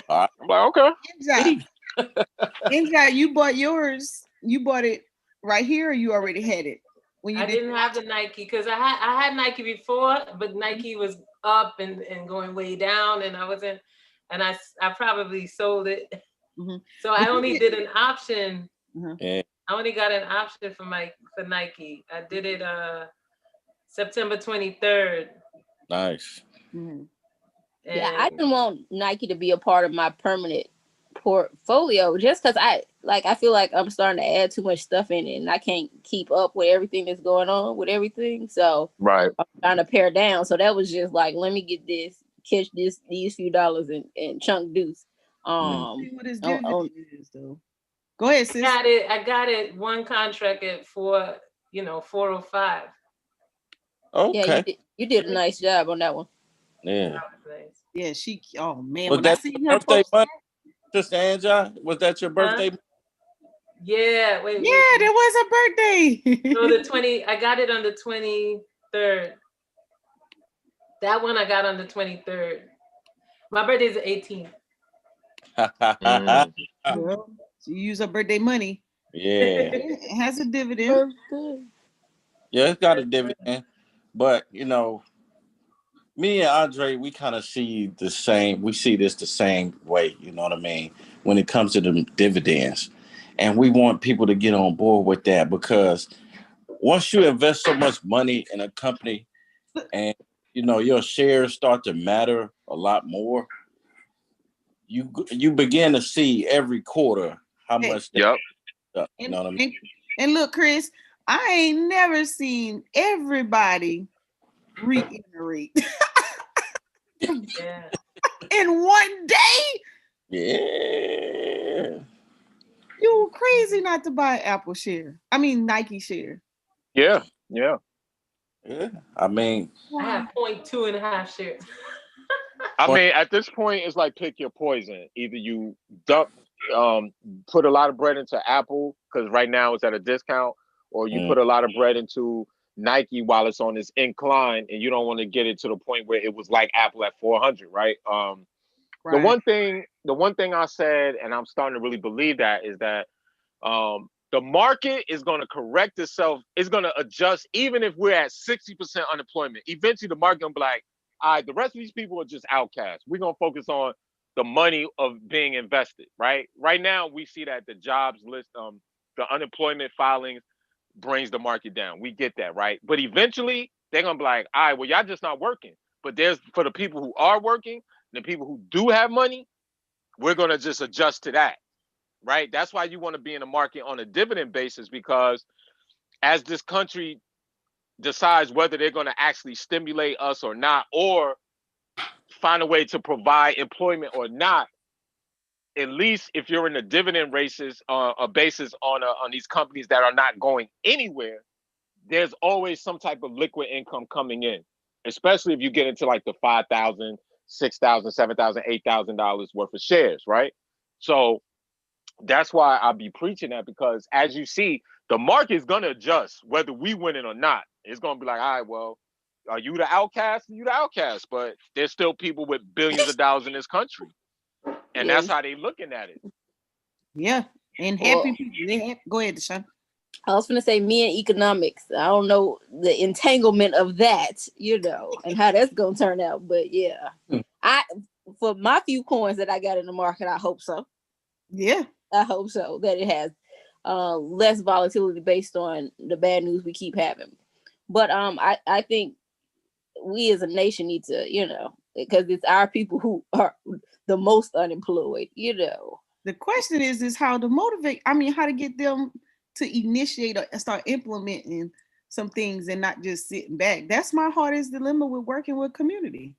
I'm like, okay. Inja, you bought yours. You bought it right here, or you already had it? I didn't have the Nike because I had Nike before, but Nike was up and going way down, and I wasn't, and I probably sold it. Mm-hmm. So I only did an option. Mm-hmm. I only got an option for Nike. I did it September 23rd. Nice. Mm-hmm. Yeah, I didn't want Nike to be a part of my permanent portfolio just because I feel like I'm starting to add too much stuff in it and I can't keep up with everything that's going on with everything. So right, I'm trying to pare down. So that was just like, let me get this, catch these few dollars and chunk deuce. See what his dividend is though. Go ahead, sis. I got it one contract at 405. Okay. Yeah, you did a nice job on that one. Yeah. Yeah, she. Oh man, Was when that I see your her birthday post month, Sister Angela? Was that your birthday? Yeah, wait. Yeah, there was a birthday. So the 20, I got it on the 23rd. That one I got on the 23rd. My birthday is the 18th. Well, so you use her birthday money. Yeah. It has a dividend. Yeah, it's got a dividend. But, you know, me and Andre, we kind of see the same. We see this the same way, you know what I mean, when it comes to the dividends. And we want people to get on board with that because once you invest so much money in a company and, you know, your shares start to matter a lot more, you begin to see every quarter how much. Yep. You know what I mean? And look, Chris, I ain't never seen everybody reiterate in one day. Yeah. You were crazy not to buy Apple share. I mean Nike share. Yeah. Yeah. I mean, I have 0.2.5 shares. I mean, at this point, it's like pick your poison. Either you put a lot of bread into Apple because right now it's at a discount, or you put a lot of bread into Nike while it's on this incline, and you don't want to get it to the point where it was like Apple at 400, right? The one thing I said, and I'm starting to really believe that, is that the market is going to correct itself. It's going to adjust, even if we're at 60% unemployment. Eventually, the market going to be like, all right, the rest of these people are just outcasts. We're going to focus on the money of being invested, right? Right now, we see that the jobs list, the unemployment filings brings the market down. We get that, right? But eventually, they're going to be like, all right, well, y'all just not working. But for the people who are working, the people who do have money, we're going to just adjust to that, right? That's why you want to be in the market on a dividend basis, because as this country decides whether they're going to actually stimulate us or not, or find a way to provide employment or not, at least if you're in the dividend races, a basis on these companies that are not going anywhere, there's always some type of liquid income coming in, especially if you get into like the $5,000, $6,000, $7,000, $8,000 worth of shares, right? So that's why I'll be preaching that, because as you see, the market is going to adjust whether we win it or not. It's going to be like, all right, well, are you the outcast? You the outcast, but there's still people with billions of dollars in this country. And that's how they looking at it. Yeah. And happy people. Go ahead, Deshaun. I was gonna say me and economics. I don't know the entanglement of that, and how that's gonna turn out. But yeah, for my few coins that I got in the market, I hope so. Yeah, I hope so, that it has less volatility based on the bad news we keep having. But I think we as a nation need to, because it's our people who are the most unemployed. The question is how to motivate. I mean, how to get them to initiate or start implementing some things and not just sitting back. That's my hardest dilemma with working with community.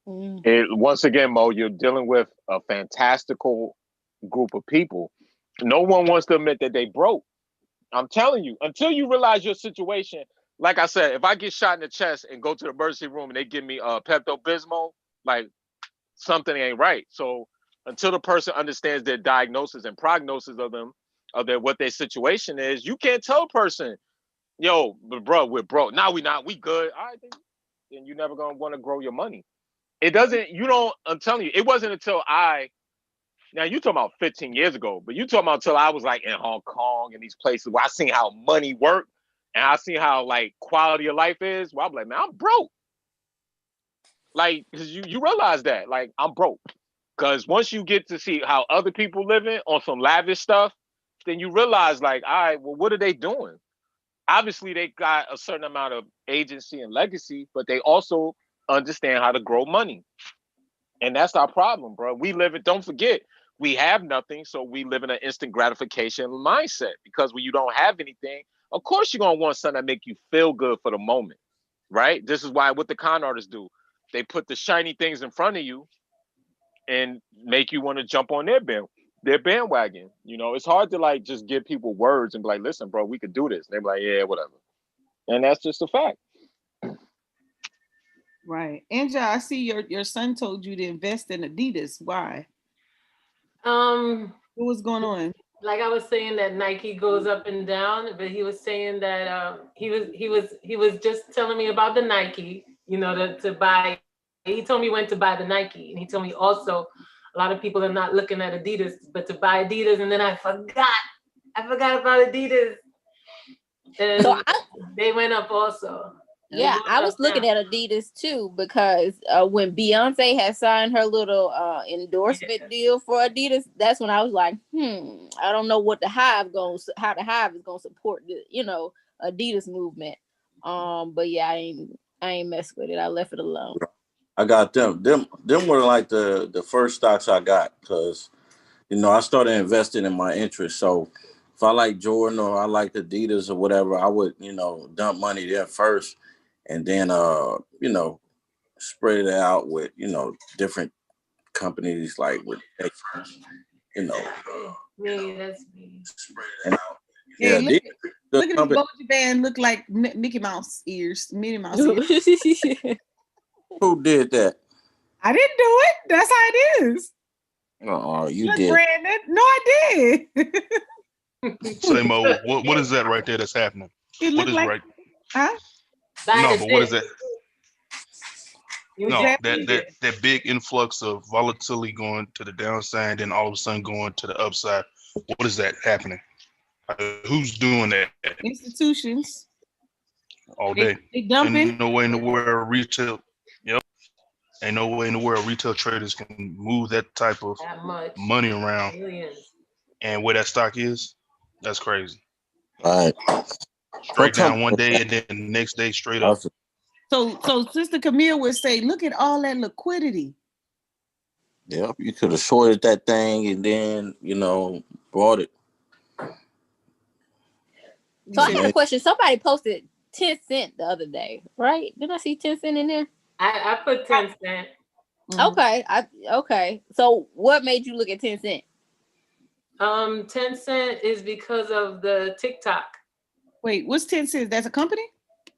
Once again, Mo, you're dealing with a fantastical group of people. No one wants to admit that they broke. I'm telling you, until you realize your situation. Like I said, if I get shot in the chest and go to the emergency room and they give me Pepto-Bismol, like something ain't right. So until the person understands their diagnosis and prognosis of what their situation is, you can't tell a person, yo, but bro, we're broke. Now we good. All right, then you're never gonna want to grow your money. I'm telling you, it wasn't until now you talking about 15 years ago, but you talking about until I was like in Hong Kong and these places where I seen how money worked and I seen how like quality of life is. Well, I'm like, man, I'm broke. Like, cause you realize that, like, I'm broke. Cause once you get to see how other people living on some lavish stuff, then you realize, like, all right, well, what are they doing? Obviously, they got a certain amount of agency and legacy, but they also understand how to grow money. And that's our problem, bro. Don't forget, we have nothing, so we live in an instant gratification mindset. Because when you don't have anything, of course you're gonna want something that make you feel good for the moment, right? This is why what the con artists do. They put the shiny things in front of you and make you want to jump on their bandwagon. You know, it's hard to like just give people words and be like, listen, bro, we could do this. They're like, yeah, whatever. And that's just a fact. Right. Angela, I see your son told you to invest in Adidas. Why? What was going on? Like I was saying that Nike goes up and down, but he was saying that he was just telling me about the Nike, you know, to buy. He told me when to buy the Nike, and he told me also a lot of people are not looking at Adidas, but to buy Adidas, and then I forgot about Adidas, and so they went up also. Yeah, I was looking at Adidas too, because when Beyonce had signed her little endorsement deal for Adidas, that's when I was like, I don't know how the Hive is gonna support the, Adidas movement. But yeah, I ain't messed with it. I left it alone. I got them. Them were like the first stocks I got, because I started investing in my interest. So if I like Jordan or I like Adidas or whatever, I would dump money there first, and then spread it out with different companies, like with Me, that's me. Spread it out. Yeah, look at the Goji band. Look like Mickey Mouse ears, Minnie Mouse ears. Who did that? I didn't do it. That's how it is. Oh, you did. Brandon. No, I did. Same old. What is that right there that's happening? What is like, right? Huh? No, but what is that? No, that big influx of volatility going to the downside, then all of a sudden going to the upside. What is that happening? Who's doing that? Institutions. All day. They dumping. Ain't no way in the world retail. Yep. Ain't no way in the world retail traders can move that type of money around. Millions. And where that stock is, that's crazy. All right. Straight down one day and then the next day straight up. So Sister Camille would say, look at all that liquidity. Yep, you could have shorted that thing and then, bought it. So I had a question. Somebody posted 10 cents the other day, right? Did I see 10 cents in there? I put 10 cents. Okay. Okay. So what made you look at 10 cents? 10 cents is because of the TikTok. Wait, what's 10 cents? That's a company?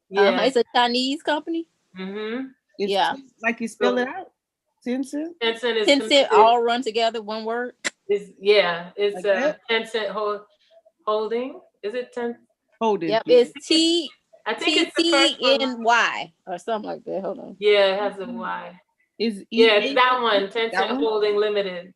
Yeah, it's a Chinese company. Mm-hmm. Yeah, like you spell it out. 10 cents. 10 cents is 10 cents all run together, one word. It's like 10 cent holding. Is it 10? Holding. Yep, it's T. I think it's the first one. Y or something like that. Hold on. Yeah, it has a Y. It's that one. 10 cent holding limited.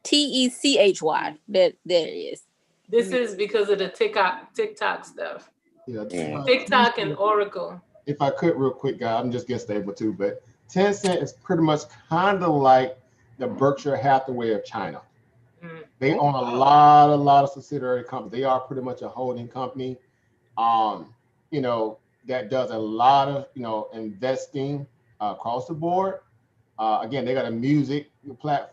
TECHY. There it is. This is because of the TikTok stuff. Yeah. TikTok and Oracle. If I could real quick, guys, I'm just getting stable too, but 10 cent is pretty much kind of like the Berkshire Hathaway of China. They own a lot of subsidiary companies. They are pretty much a holding company, that does a lot of, investing across the board. Again, they got a music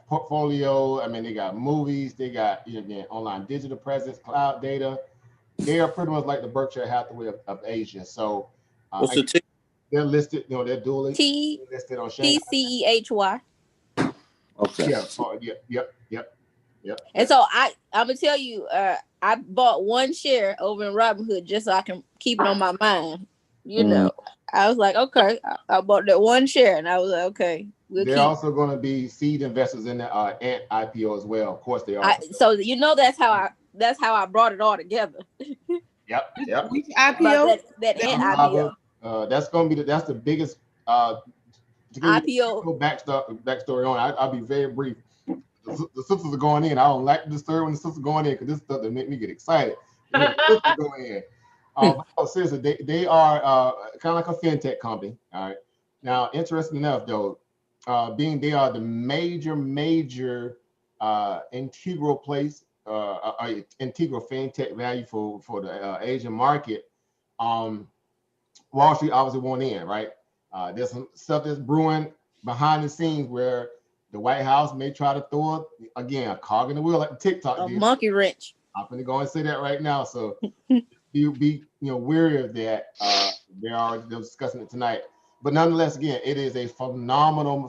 portfolio. I mean, they got movies, they got, online digital presence, cloud data. They are pretty much like the Berkshire Hathaway of Asia. So they're listed, they're dually listed on Shanghai. TCEHY. Okay. Yep. And so I'm gonna tell you, I bought one share over in Robinhood just so I can keep it on my mind. I was like, okay, I bought that one share, and I was like, okay. They're also going to be seed investors in the Ant IPO as well. Of course, they are. So that's how I brought it all together. Yep. Which IPO? That Ant IPO. That's going to be that's the biggest IPO. Backstory on it. I'll be very brief. The sisters are going in. I don't like to disturb when the sisters are going in because this stuff that make me get excited. The sisters going in. Seriously, they are kind of like a fintech company. All right. Now, interesting enough, though, being they are the major integral place, integral fintech value for the Asian market. Wall Street obviously won't in, right? There's some stuff that's brewing behind the scenes where The White House may try to throw a cog in the wheel like the TikTok A deal. monkey wrench. I'm going to go and say that right now. So be wary of that. They're discussing it tonight. But nonetheless, again, it is a phenomenal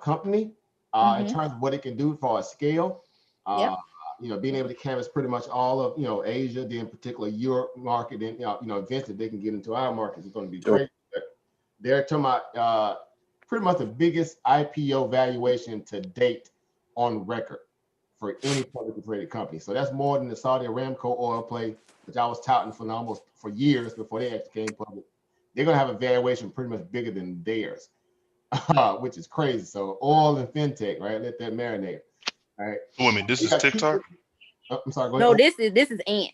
company in terms of what it can do for a scale. Being able to canvas pretty much all of Asia, then particularly Europe market, and events that they can get into our markets is going to be great. They're talking about pretty much the biggest IPO valuation to date on record for any publicly traded company. So that's more than the Saudi Aramco oil play, which I was touting for years before they actually came public. They're going to have a valuation pretty much bigger than theirs, which is crazy. So oil and fintech, right? Let that marinate. All right. Wait a minute, this is TikTok? I'm sorry. Go no, ahead. this is Ant.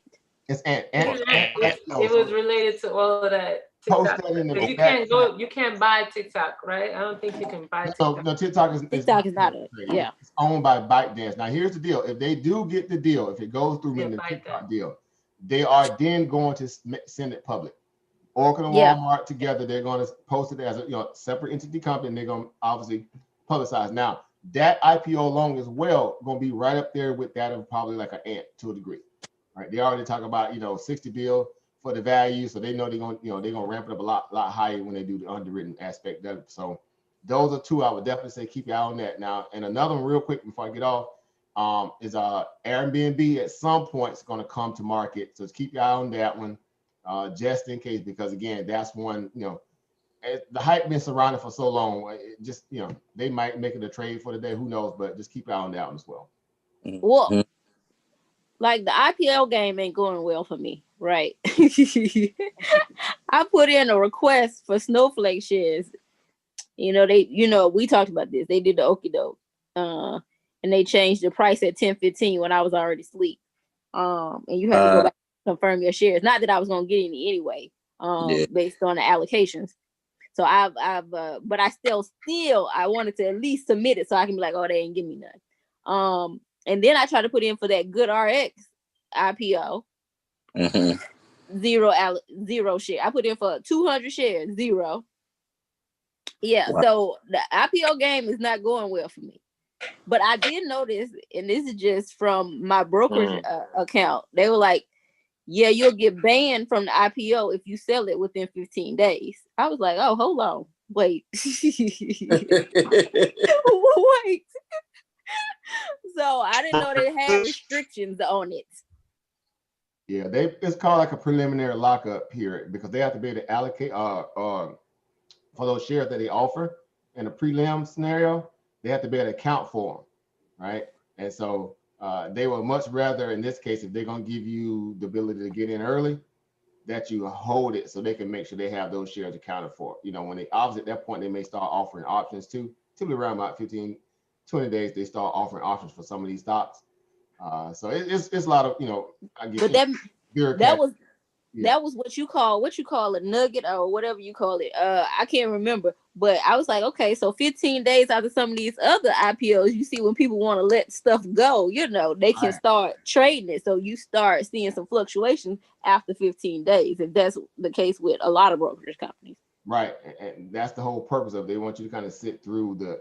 It's Ant. It was related to all of that. TikTok. Because you can't buy TikTok, right? I don't think you can buy TikTok. No, TikTok is not it's owned by ByteDance. Now here's the deal. If they do get the deal, if it goes through in the TikTok deal, they are then going to send it public. Oracle and Walmart together, they're going to post it as a separate entity company, and they're going to obviously publicize. Now, that IPO alone as well going to be right up there with that of probably like an Ant to a degree. Right? They already talk about 60 bill for the value, so they know they're going to ramp it up a lot higher when they do the underwritten aspect of it. So those are two I would definitely say keep your eye on that. Now, and another one real quick before I get off is Airbnb at some point is going to come to market, so keep your eye on that one just in case, because again, that's one the hype been surrounded for so long. They might make it a trade for the day, who knows? But just keep your eye on that one as well. Well, like the IPL game ain't going well for me, right? I put in a request for Snowflake shares. We talked about this. They did the okie doke, and they changed the price at 10:15 when I was already asleep. And you had to go back and confirm your shares. Not that I was gonna get any anyway, based on the allocations. So but I still I wanted to at least submit it so I can be like, oh, they ain't give me none. And then I tried to put in for that Good RX IPO. Zero share. I put in for 200 shares, 0. Yeah, wow. So the IPO game is not going well for me. But I did notice, and this is just from my brokerage account, they were like, yeah, you'll get banned from the IPO if you sell it within 15 days. I was like, oh, hold on. Wait. Wait. So I didn't know they had restrictions on it. Yeah, it's called like a preliminary lockup period because they have to be able to allocate for those shares that they offer in a prelim scenario. They have to be able to account for them, right? And so they would much rather, in this case, if they're going to give you the ability to get in early, that you hold it so they can make sure they have those shares accounted for. When they obviously at that point, they may start offering options too. Typically around about 15, 20 days, they start offering options for some of these stocks. So it's a lot of, I guess. But that was what you call a nugget or whatever you call it. I can't remember, but I was like, okay, so 15 days after some of these other IPOs, you see when people want to let stuff go, they can start trading it. So you start seeing some fluctuations after 15 days, if that's the case with a lot of brokerage companies. Right, and that's the whole purpose of it. They want you to kind of sit through the,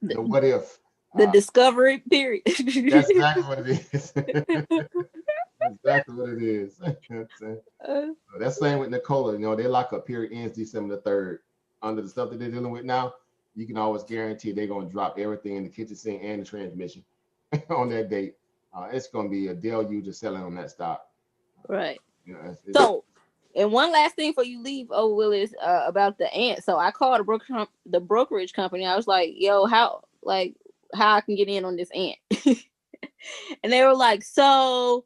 the what if. The discovery period. That's exactly what it is. Exactly what it is. That's same with Nikola. Their lockup period ends December the 3rd. Under the stuff that they're dealing with now, you can always guarantee they're going to drop everything in the kitchen sink and the transmission on that date. It's going to be a deluge of selling on that stock. Right. So, and one last thing before you leave, Willis, about the Ant. So I called the brokerage company. I was like, yo, how I can get in on this Ant. And they were like, so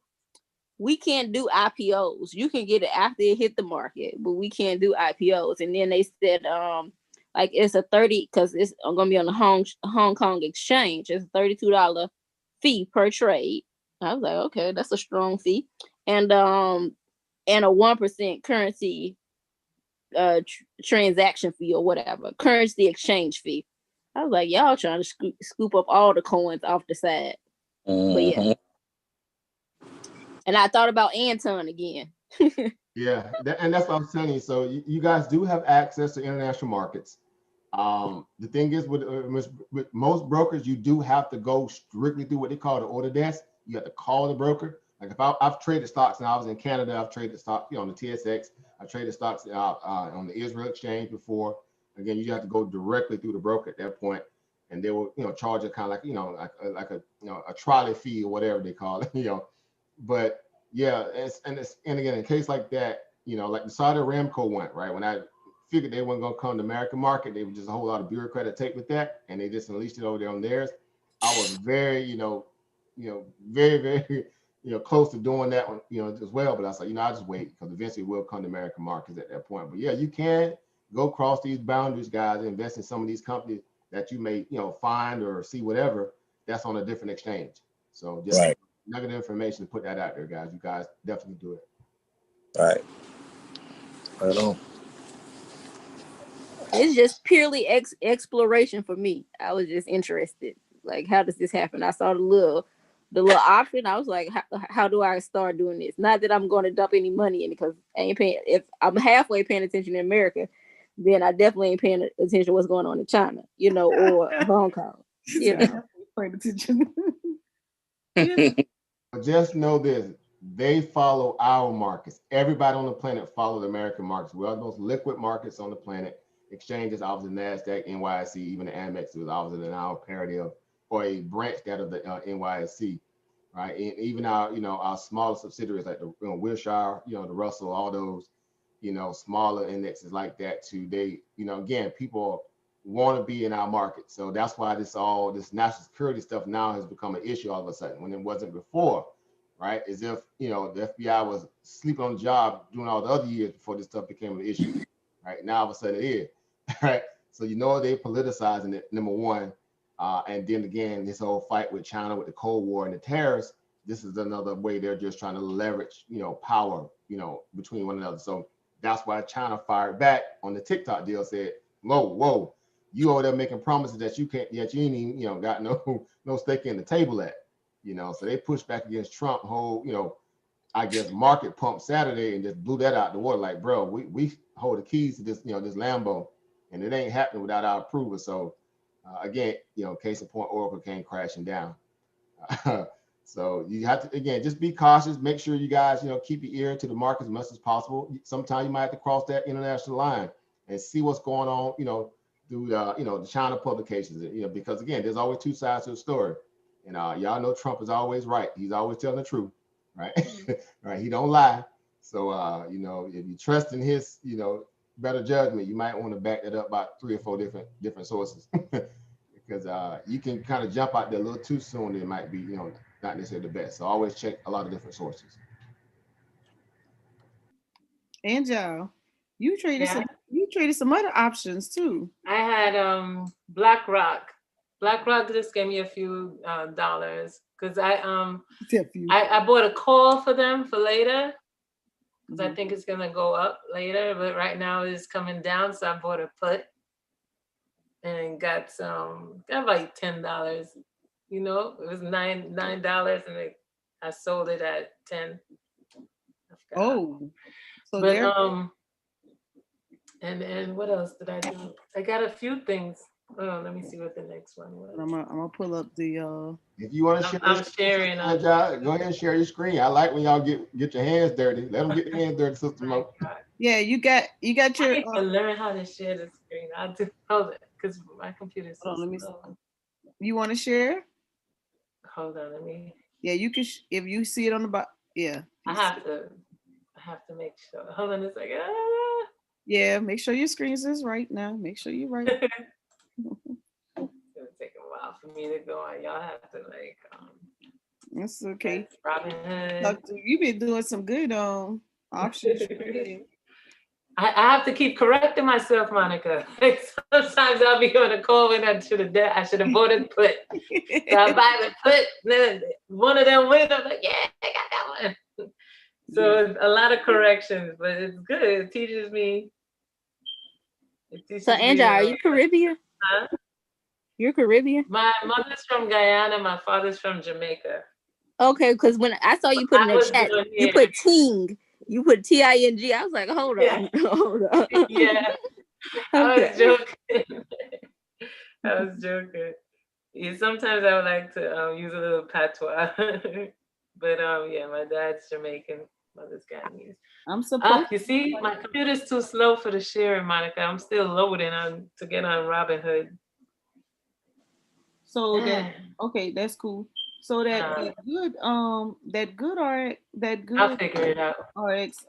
we can't do IPOs. You can get it after it hit the market, but we can't do IPOs. And then they said, it's a 30, because it's going to be on the Hong Kong exchange. It's a $32 fee per trade. I was like, okay, that's a strong fee. And a 1% currency transaction fee or whatever, currency exchange fee. I was like, y'all trying to scoop up all the coins off the side. But yeah. And I thought about Anton again. Yeah, and that's what I'm telling you. So you guys do have access to international markets. The thing is with most brokers, you do have to go strictly through what they call the order desk. You have to call the broker. Like if I've traded stocks and I was in Canada, I've traded stocks, on the TSX. I traded stocks on the Israel exchange before. Again, you have to go directly through the broker at that point, and they will, charge a kind of like a trolley fee or whatever they call it, But yeah, and again, in a case like that, like the Saudi Aramco one, right? When I figured they weren't gonna come to American market, they were just a whole lot of bureaucratic tape with that, and they just unleashed it over there on theirs. I was very, very, very, close to doing that one, as well. But I was like, I'll just wait because eventually we'll come to American markets at that point. But yeah, you can go cross these boundaries, guys, and invest in some of these companies that you may, find or see whatever that's on a different exchange. So just nugget information to put that out there, guys. You guys definitely do it. Right. Right on. It's just purely exploration for me. I was just interested. Like, how does this happen? I saw the little option. I was like, how do I start doing this? Not that I'm going to dump any money in it, because I ain't paying. If I'm halfway paying attention in America, then I definitely ain't paying attention to what's going on in China, or Hong Kong. Paying attention. Just know this. They follow our markets. Everybody on the planet follows American markets. We are the most liquid markets on the planet. Exchanges, obviously NASDAQ, NYSE, even the Amex was obviously in our parity of, or a branch that of the NYSE, right? And even our, our smaller subsidiaries like the Wilshire, the Russell, all those, smaller indexes like that too. They, again, people want to be in our market. So that's why this national security stuff now has become an issue all of a sudden when it wasn't before, right? As if, the FBI was sleeping on the job doing all the other years before this stuff became an issue, right? Now all of a sudden it is, right? So, they politicizing it, number one. And then again, this whole fight with China with the Cold War and the tariffs, this is another way they're just trying to leverage, power, between one another. So that's why China fired back on the TikTok deal, said, whoa, you over there making promises that you can't, yet you ain't even, got no stake in the table at, so they pushed back against Trump whole, I guess market pump Saturday and just blew that out the water. Like, bro, we hold the keys to this, this Lambo, and it ain't happening without our approval. So again, case in point, Oracle came crashing down. So you have to, again, just be cautious. Make sure you guys, keep your ear to the market as much as possible. Sometimes you might have to cross that international line and see what's going on, through the China publications, because again, there's always two sides to the story. And y'all know Trump is always right. He's always telling the truth, right? Right. He don't lie. So, if you trust in his, better judgment, you might want to back that up by 3 or 4 different sources, because you can kind of jump out there a little too soon. It might be, not necessarily the best. So always check a lot of different sources. And y'all, you traded some other options too. I had BlackRock. BlackRock just gave me a few dollars because I bought a call for them for later because I think it's gonna go up later, but right now it's coming down, so I bought a put and got like $10. It was $9 and I sold it at 10. Oh, so but and what else did I do? I got a few things. Oh, let me see what the next one was. I'm gonna pull up the. If you want to share, I'm sharing. Go ahead and share your screen. I like when y'all get your hands dirty. Let them get their hands dirty, Sister Mo. Yeah, you got your. I need to learn how to share the screen. I'll do because my computer's so let me. slow. You want to share? Hold on, let me. Yeah, you can. If you see it on the bottom, yeah. I have to make sure. Hold on a second. Yeah, make sure your screen is right now. Make sure you're right. It's gonna take a while for me to go on. Y'all have to That's okay. Robinhood. You've been doing some good options. I have to keep correcting myself, Monica. Sometimes I'll be on a call and I should have bought a put. So I buy the put, and then one of them wins. I'm like, yeah, I got that one. So a lot of corrections, but it's good. It teaches me. So Angela, are you Caribbean? Huh? You're Caribbean? My mother's from Guyana. My father's from Jamaica. Okay, because when I saw you put in the chat, you put ting. You put TING. I was like, hold on. Yeah. I was joking. I was joking. Yeah, sometimes I would like to use a little patois. But yeah, my dad's Jamaican, mother's Guyanese. I'm supposed you see, my computer's too slow for the sharing, Monica. I'm still loading on to get on Robinhood. So that okay, that's cool. So that good I'll figure it out. RX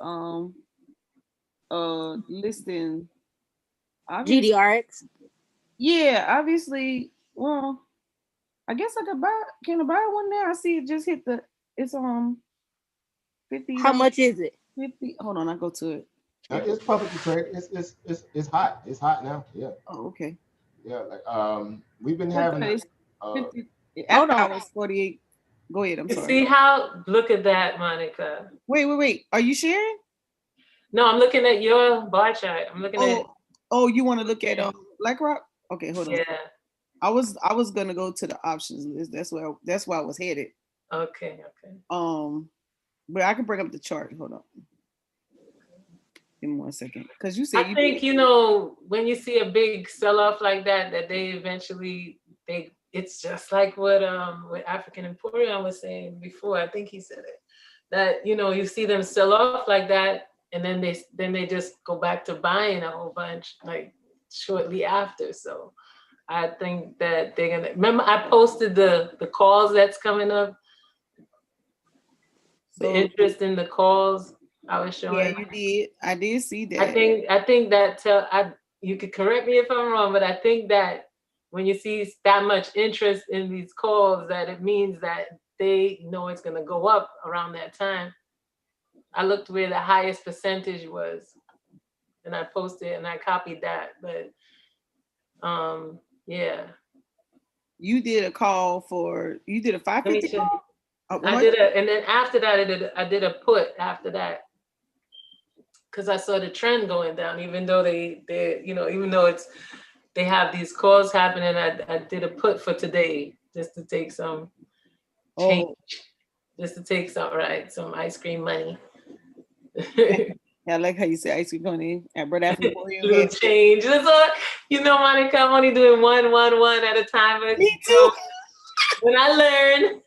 listing GDRX. Yeah, obviously. Well, I guess I could buy. Can I buy one now? I see it just hit the. It's 50. How much is it? 50. Hold on, I go to it. It's publicly traded. It's hot. It's hot now. Yeah. Oh, okay. Yeah, like we've been having 50. Hold on. Was 48. Go ahead. I'm sorry. See how? Look at that, Monica. Wait. Are you sharing? No, I'm looking at your bar chart. I'm looking at. Oh, you want to look at BlackRock? Okay, hold on. Yeah. I was gonna go to the options list. That's where I was headed. Okay. But I can bring up the chart. Hold on. Give me 1 second. Because you said I think when you see a big sell-off like that they eventually it's just like what African Emporium was saying before. I think he said it. That you see them sell off like that, and then they just go back to buying a whole bunch like shortly after. So I think that they're gonna remember I posted the calls that's coming up. The interest in the calls I was showing. Yeah, you did. I did see that. I think that you could correct me if I'm wrong, but I think that when you see that much interest in these calls, that it means that they know it's gonna go up around that time. I looked where the highest percentage was, and I posted and I copied that. But yeah. You did a call you did a 550 call? I did and then after that I did a put after that. Because I saw the trend going down, even though even though they have these calls happening, I did a put for today just to take some change, just to take some ice cream money. I like how you say ice cream money at Brother African Little change. That's all, Monica, I'm only doing one at a time. But, me too. When I learn,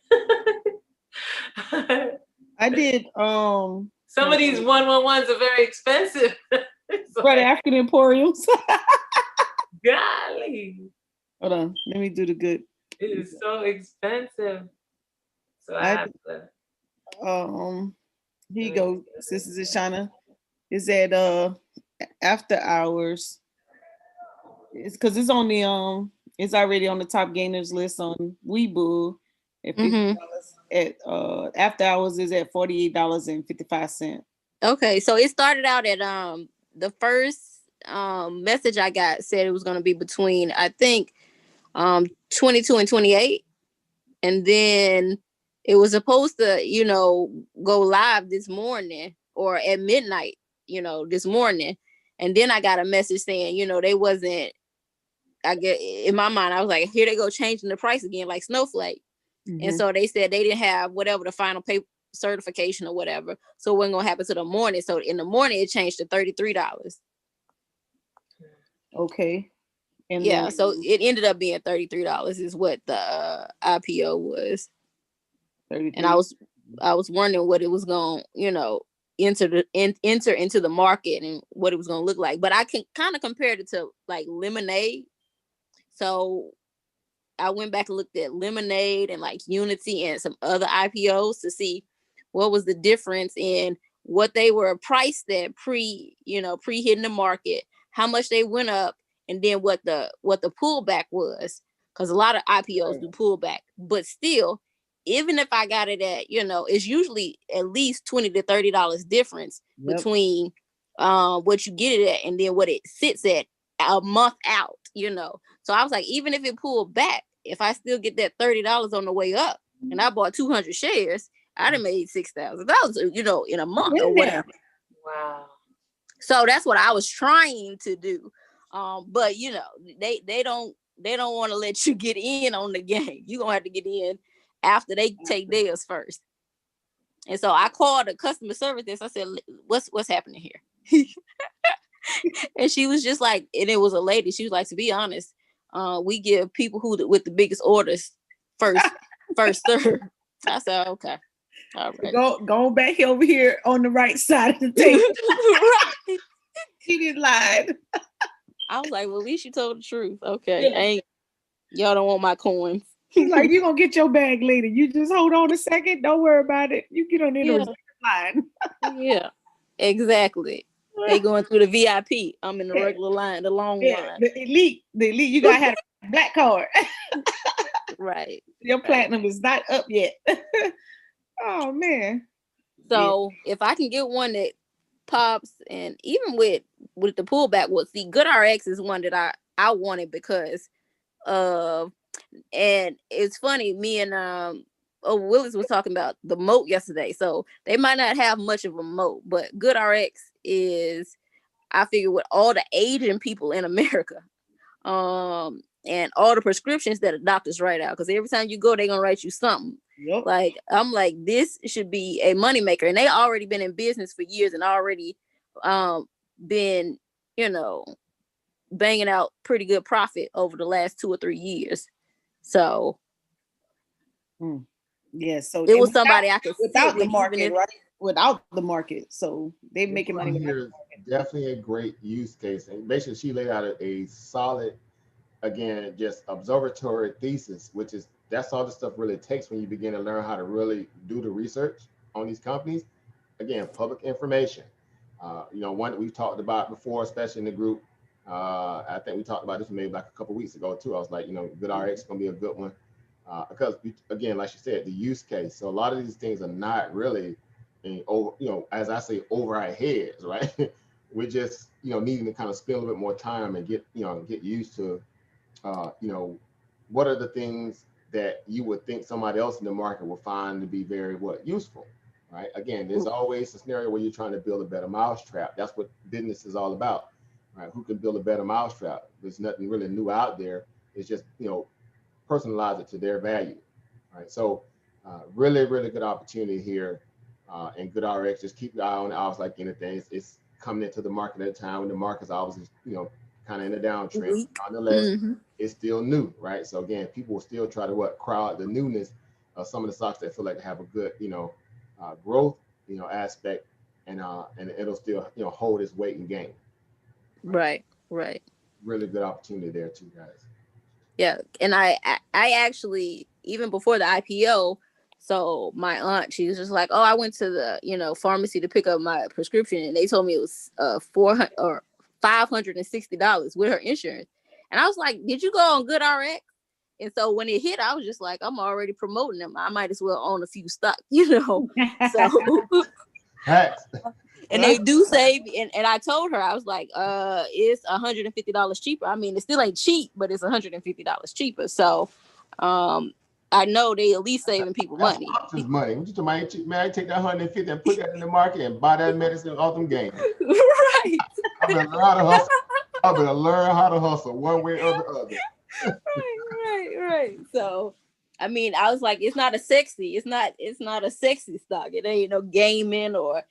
I did. Some of these 111s are very expensive. Brother African Emporiums. Golly. Hold on. Let me do the good. It is so expensive. So I have to. Here you go, Sisters in China. Is at after hours. It's because it's on the it's already on the top gainers list on weBull. At $50 at after hours is at $48.55. Okay, so it started out at the first message I got said it was going to be between I think 22 and 28, and then it was supposed to go live this morning or at midnight this morning, and then I got a message saying they wasn't. I get in my mind I was like, here they go changing the price again like Snowflake. And so they said they didn't have whatever the final paper certification or whatever. So it wasn't going to happen to the morning. So in the morning, it changed to $33. Okay. And yeah, so it ended up being $33 is what the IPO was. 33. And I was wondering what it was going to, enter into the market and what it was going to look like. But I can kind of compare it to like Lemonade. So I went back and looked at Lemonade and like Unity and some other IPOs to see what was the difference in what they were priced at pre hitting the market, how much they went up, and then what the pullback was. Because a lot of IPOs do pullback, but still, even if I got it at, it's usually at least $20 to $30 difference between what you get it at and then what it sits at a month out, So I was like, even if it pulled back, if I still get that $30 on the way up and I bought 200 shares, I'd have made $6,000, in a month or whatever. Wow. So that's what I was trying to do. But they don't want to let you get in on the game. You're gonna have to get in after they take theirs first. And so I called the customer service desk. I said, what's happening here? And she was just like, and it was a lady. She was like, to be honest, we give people who with the biggest orders first serve. I said, okay. All right. Go back over here on the right side of the table. Right. She didn't lie. I was like, well, at least you told the truth. Okay. Y'all don't want my coins. She's like, you're gonna get your bag later. You just hold on a second. Don't worry about it. You get on in the reserve line. Yeah, exactly. They going through the VIP. I'm in the regular line, the long line. The elite. You gotta have a black card. Right. Your platinum is not up yet. Oh man. So if I can get one that pops, and even with the pullback, the GoodRx is one that I wanted because of, and it's funny, me and Willis was talking about the moat yesterday. So they might not have much of a moat, but GoodRx is, I figure, with all the aging people in America, and all the prescriptions that the doctors write out, because every time you go, they're gonna write you something. Yep. Like, I'm like, this should be a moneymaker. And they already been in business for years and already been, banging out pretty good profit over the last 2 or 3 years. So yeah, so it was somebody I could without the market, right? Without the market. So they're making money. Here definitely a great use case. And basically she laid out a solid, again, just observatory thesis, which is, that's all the stuff really takes when you begin to learn how to really do the research on these companies. Again, public information. One that we've talked about before, especially in the group. I think we talked about this maybe like a couple weeks ago too. I was like, GoodRx is gonna be a good one. Because again, like you said, the use case. So a lot of these things are not really as I say, over our heads, right? We're just, needing to kind of spend a little bit more time and get used to, what are the things that you would think somebody else in the market will find to be very useful, right? Again, there's always a scenario where you're trying to build a better mousetrap. That's what business is all about, right? Who can build a better mousetrap? There's nothing really new out there. It's just, personalize it to their value, right? So really, really good opportunity here. And GoodRx, just keep your eye on it. I was like anything, it's coming into the market at a time when the market's obviously, kind of in a downtrend. Nonetheless, it's still new, right? So again, people will still try to crowd the newness of some of the stocks that feel like they have a good, growth, aspect, and it'll still, hold its weight and gain. Right. Really good opportunity there too, guys. Yeah, and I actually, even before the IPO, so my aunt, she was just like, oh, I went to the pharmacy to pick up my prescription, and they told me it was $400 or $560 with her insurance, and I was like, did you go on GoodRx? And so when it hit, I was just like, I'm already promoting them. I might as well own a few stocks, So. And they do save, and I told her, I was like, it's $150 cheaper. I mean, it still ain't cheap, but it's $150 cheaper. So I know they at least saving people money. That's money. What you talking about? Man, I take that 150 and put that in the market and buy that medicine off them games. Right. I better learn how to hustle. I better learn how to hustle one way or the other. Right. So I mean, I was like, it's not a sexy stock. It ain't no gaming or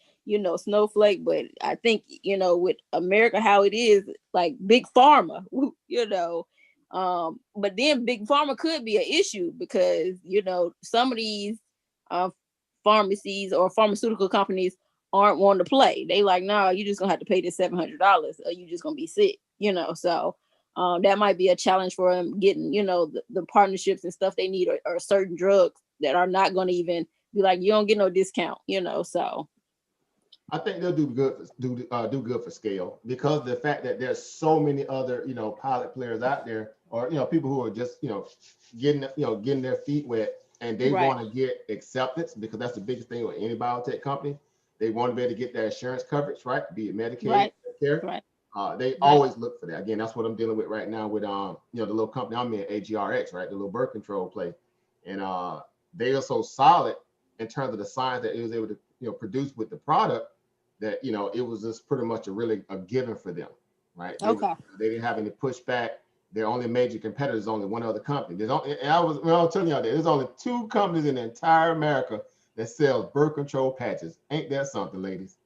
Snowflake, but I think with America how it is, like big pharma, but then big pharma could be an issue because some of these pharmacies or pharmaceutical companies aren't wanting to play. They like, no, you just gonna have to pay this $700 or you just gonna be sick, so that might be a challenge for them getting the partnerships and stuff they need, or certain drugs that are not going to even be like, you don't get no discount, so I think they'll do good for scale, because the fact that there's so many other, pilot players out there, or, people who are just, getting their feet wet, and they want to get acceptance, because that's the biggest thing with any biotech company. They want to be able to get their insurance coverage, right? Be it Medicaid, Medicare. Right. They always look for that. Again, that's what I'm dealing with right now with, the little company I'm in, AGRX, right? The little birth control play. And they are so solid in terms of the science that it was able to, produce with the product, that it was just pretty much a given for them, right? They didn't have any pushback. Their only major competitor is only one other company. I was telling y'all that there's only 2 companies in the entire America that sells birth control patches. Ain't that something, ladies?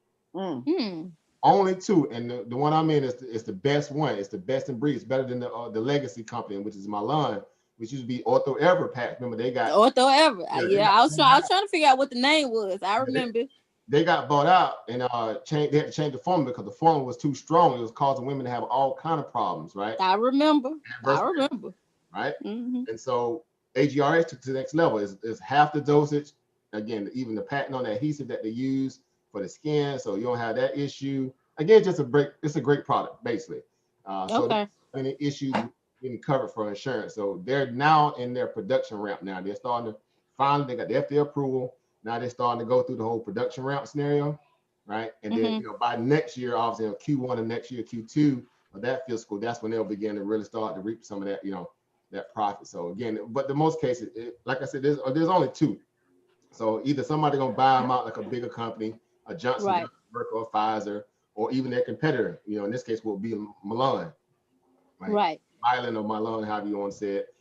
Only two, and the one I'm in is the best one. It's the best in breed. It's better than the legacy company, which is MonikaLamb, which used to be Ortho Ever Pack. Remember they got Ortho Ever. Yeah, I was trying to figure out what the name was. I remember. They got bought out and they had to change the formula because the formula was too strong. It was causing women to have all kind of problems, right? I remember. Right? Mm-hmm. And so AGRS took to the next level. Is half the dosage. Again, even the patent on the adhesive that they use for the skin, so you don't have that issue. Again, it's a great product, basically. So any issues getting covered for insurance. So they're now in their production ramp now. They're starting to finally, they got the FDA approval. Now they're starting to go through the whole production ramp scenario, right? And then by next year, obviously Q1 of next year, Q2 of that fiscal, that's when they'll begin to really start to reap some of that, that profit. So again, but in most cases, like I said, there's only two. So either somebody gonna buy them out like a bigger company, a Johnson, Merck, or Pfizer, or even their competitor. In this case, will be MonikaLamb, right? Mylan or MonikaLamb, however you want to say it.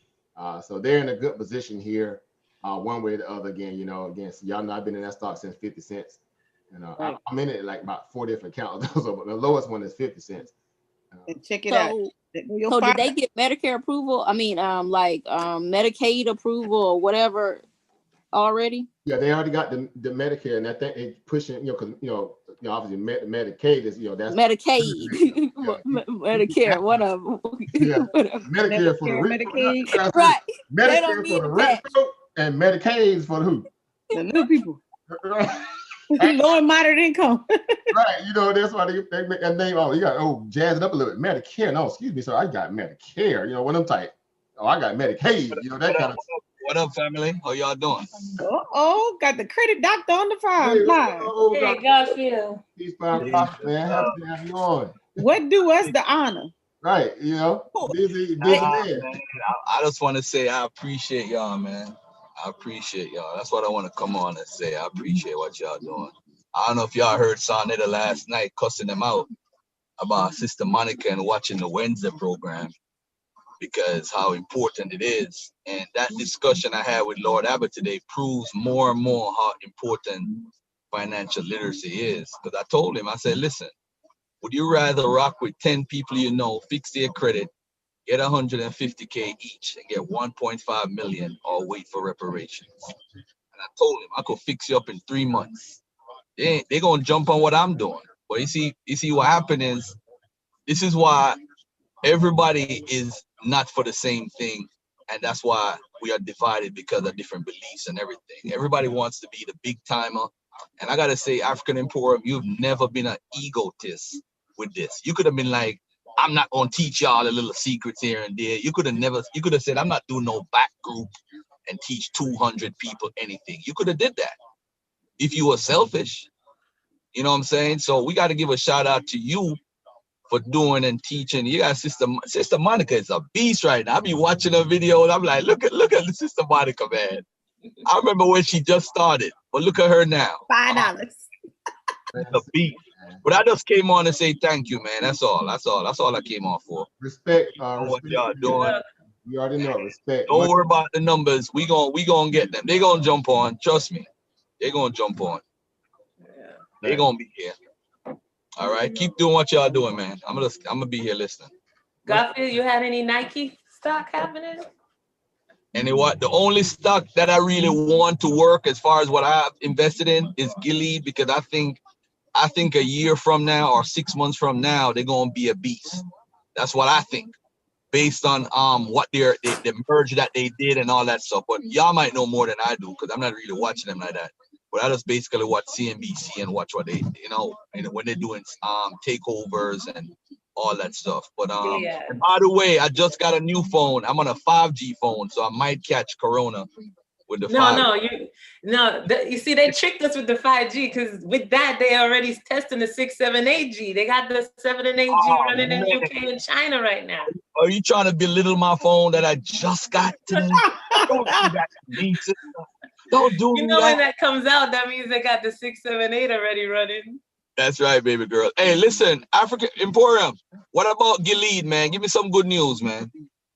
So they're in a good position here. One way or the other, again, so y'all know I've been in that stock since 50 cents. And I'm in it like about 4 different accounts. But the lowest one is 50 cents. Check it out. So did they get Medicare approval? I mean, Medicaid approval or whatever already? Yeah, they already got the Medicare, and I think they pushing, because obviously Medicaid is that's Medicaid, Medicare, one of them. Yeah, Medicare for the rich, Medicaid, right? Medicare for the rich and Medicaid for the who? The little people. Low and moderate income. Right, that's why they make that name. Oh, you got jazz it up a little bit. Medicare. No, excuse me, sir. I got Medicare. When I'm tight. Oh, I got Medicaid. That kind of. What up, family? How y'all doing? Got the credit doctor on the phone. Hey, Garfield. Peace, man. Happy to have you on. What do us the honor? Right, busy man. I just want to say I appreciate y'all, man. I appreciate y'all. That's what I want to come on and say. I appreciate what y'all doing. I don't know if y'all heard Sonetta last night cussing them out about Sister Monika and watching the Wednesday program, because how important it is. And that discussion I had with Lord Abbott today proves more and more how important financial literacy is. Because I told him, I said, listen, would you rather rock with 10 people fix their credit, get 150K each and get 1.5 million, or wait for reparations? And I told him I could fix you up in 3 months. They're going to jump on what I'm doing. But you see what happened is, this is why everybody is not for the same thing. And that's why we are divided, because of different beliefs and everything. Everybody wants to be the big timer. And I got to say, African Emporium, you've never been an egotist with this. You could have been like, I'm not going to teach y'all the little secrets here and there. You could have said, I'm not doing no back group and teach 200 people anything. You could have did that if you were selfish. You know what I'm saying? So we got to give a shout out to you for doing and teaching. You got Sister Monika is a beast right now. I be watching her videos. I'm like, look at the Sister Monika, man. I remember when she just started, but look at her now. $5. A beast. But I just came on to say thank you, man. That's all I came on for. Respect. What y'all doing? You already know. Respect. Don't worry about the numbers. We gonna get them. They gonna jump on. Trust me. They gonna jump on. They gonna be here. All right, keep doing what y'all doing, man. I'm gonna be here listening. Garfield, you had any Nike stock happening? And the only stock that I really want to work as far as what I've invested in is Gilead, because I think a year from now or 6 months from now they're gonna be a beast. That's what I think, based on what the merge that they did and all that stuff. But y'all might know more than I do, because I'm not really watching them like that. But I just basically watch CNBC and watch what they, when they're doing takeovers and all that stuff. But by the way, I just got a new phone. I'm on a 5G phone, so I might catch Corona with the 5G. You see, they tricked us with the 5G, because with that they already testing the 6, 7, 8G. They got the 7 and 8G running in UK and China right now. Are you trying to belittle my phone that I just got today? Don't do that to me, sister. Don't do that. When that comes out, that means they got the 6, 7, 8 already running. That's right, baby girl. Hey, listen, African Emporium, what about Gilead, man? Give me some good news, man.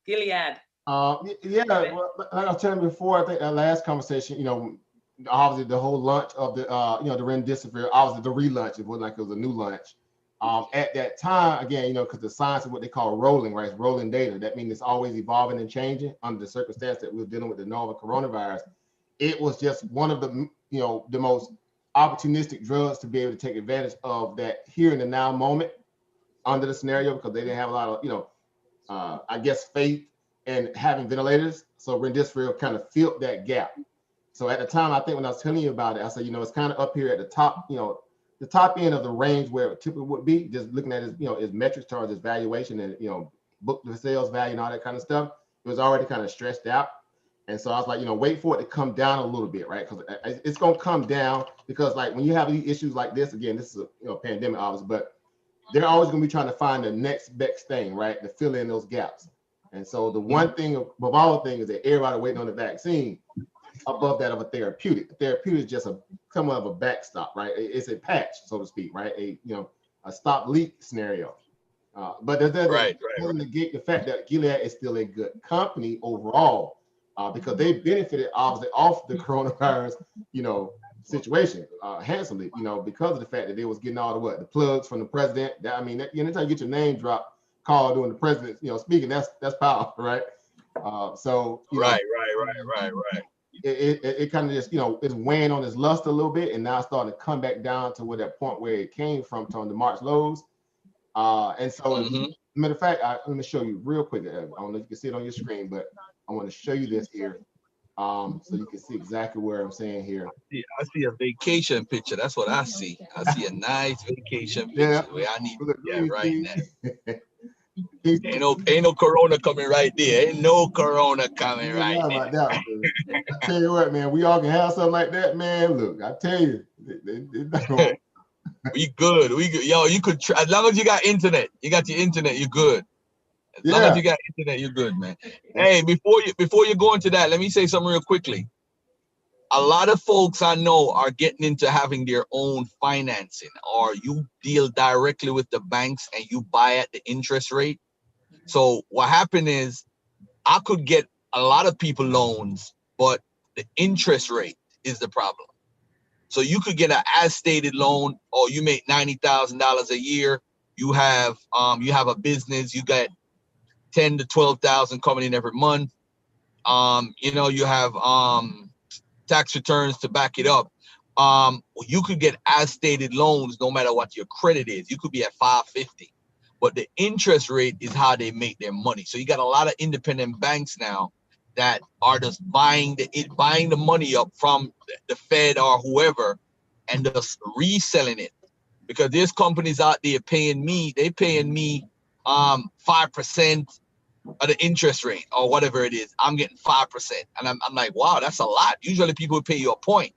Gilead. Well, like I was telling you before, I think that last conversation, obviously the whole launch of the, the remdesivir, obviously the relaunch, it wasn't like it was a new launch. At that time, again, because the science of what they call rolling, right? It's rolling data. That means it's always evolving and changing under the circumstance that we're dealing with the novel coronavirus. It was just one of the, the most opportunistic drugs to be able to take advantage of that here in the now moment under the scenario, because they didn't have a lot of, I guess, faith in having ventilators. So Remdesivir kind of filled that gap. So at the time, I think when I was telling you about it, I said, it's kind of up here at the top, the top end of the range where it typically would be, just looking at his, his metrics towards his valuation and, book to sales value and all that kind of stuff. It was already kind of stretched out. And so I was like, wait for it to come down a little bit, right? Because it's going to come down, because like when you have these issues like this, again, this is a pandemic, obviously, but they're always going to be trying to find the next best thing, right, to fill in those gaps. And so the one thing above all things is that everybody waiting on the vaccine above that of a therapeutic. A therapeutic is just somewhat of a backstop, right? It's a patch, so to speak, right? A stop leak scenario. But that doesn't negate the fact that Gilead is still a good company overall, because they benefited obviously off the coronavirus, situation handsomely, because of the fact that they was getting all the plugs from the president. That, I mean, anytime you get your name dropped, call during the president, speaking, that's powerful, right? So right. It kind of just it's weighing on his lust a little bit, and now it's starting to come back down to where that point where it came from, to the March lows. And so, matter of fact, I'm going to show you real quick. I don't know if you can see it on your screen, but I want to show you this here, so you can see exactly where I'm saying here. I see a vacation picture. That's what I see. I see a nice vacation picture where I need to get right now. Ain't no corona coming right there. Ain't no corona coming right there. About that, I tell you what, man, we all can have something like that, man. Look, I tell you, we good. Yo, you could try, as long as you got internet. You got your internet, you're good. As long as you got internet, you're good, man. Hey, before you go into that, let me say something real quickly. A lot of folks I know are getting into having their own financing, or you deal directly with the banks and you buy at the interest rate. So what happened is, I could get a lot of people loans, but the interest rate is the problem. So you could get an as stated loan, or you make $90,000 a year. You have a business, you got 10 to 12,000 coming in every month. You have tax returns to back it up. You could get as stated loans no matter what your credit is. You could be at 550, but the interest rate is how they make their money. So you got a lot of independent banks now that are just buying the money up from the Fed or whoever and just reselling it, because there's companies out there paying me 5% of the interest rate or whatever it is. I'm getting 5%, and I'm like, wow, that's a lot. Usually people pay you a point.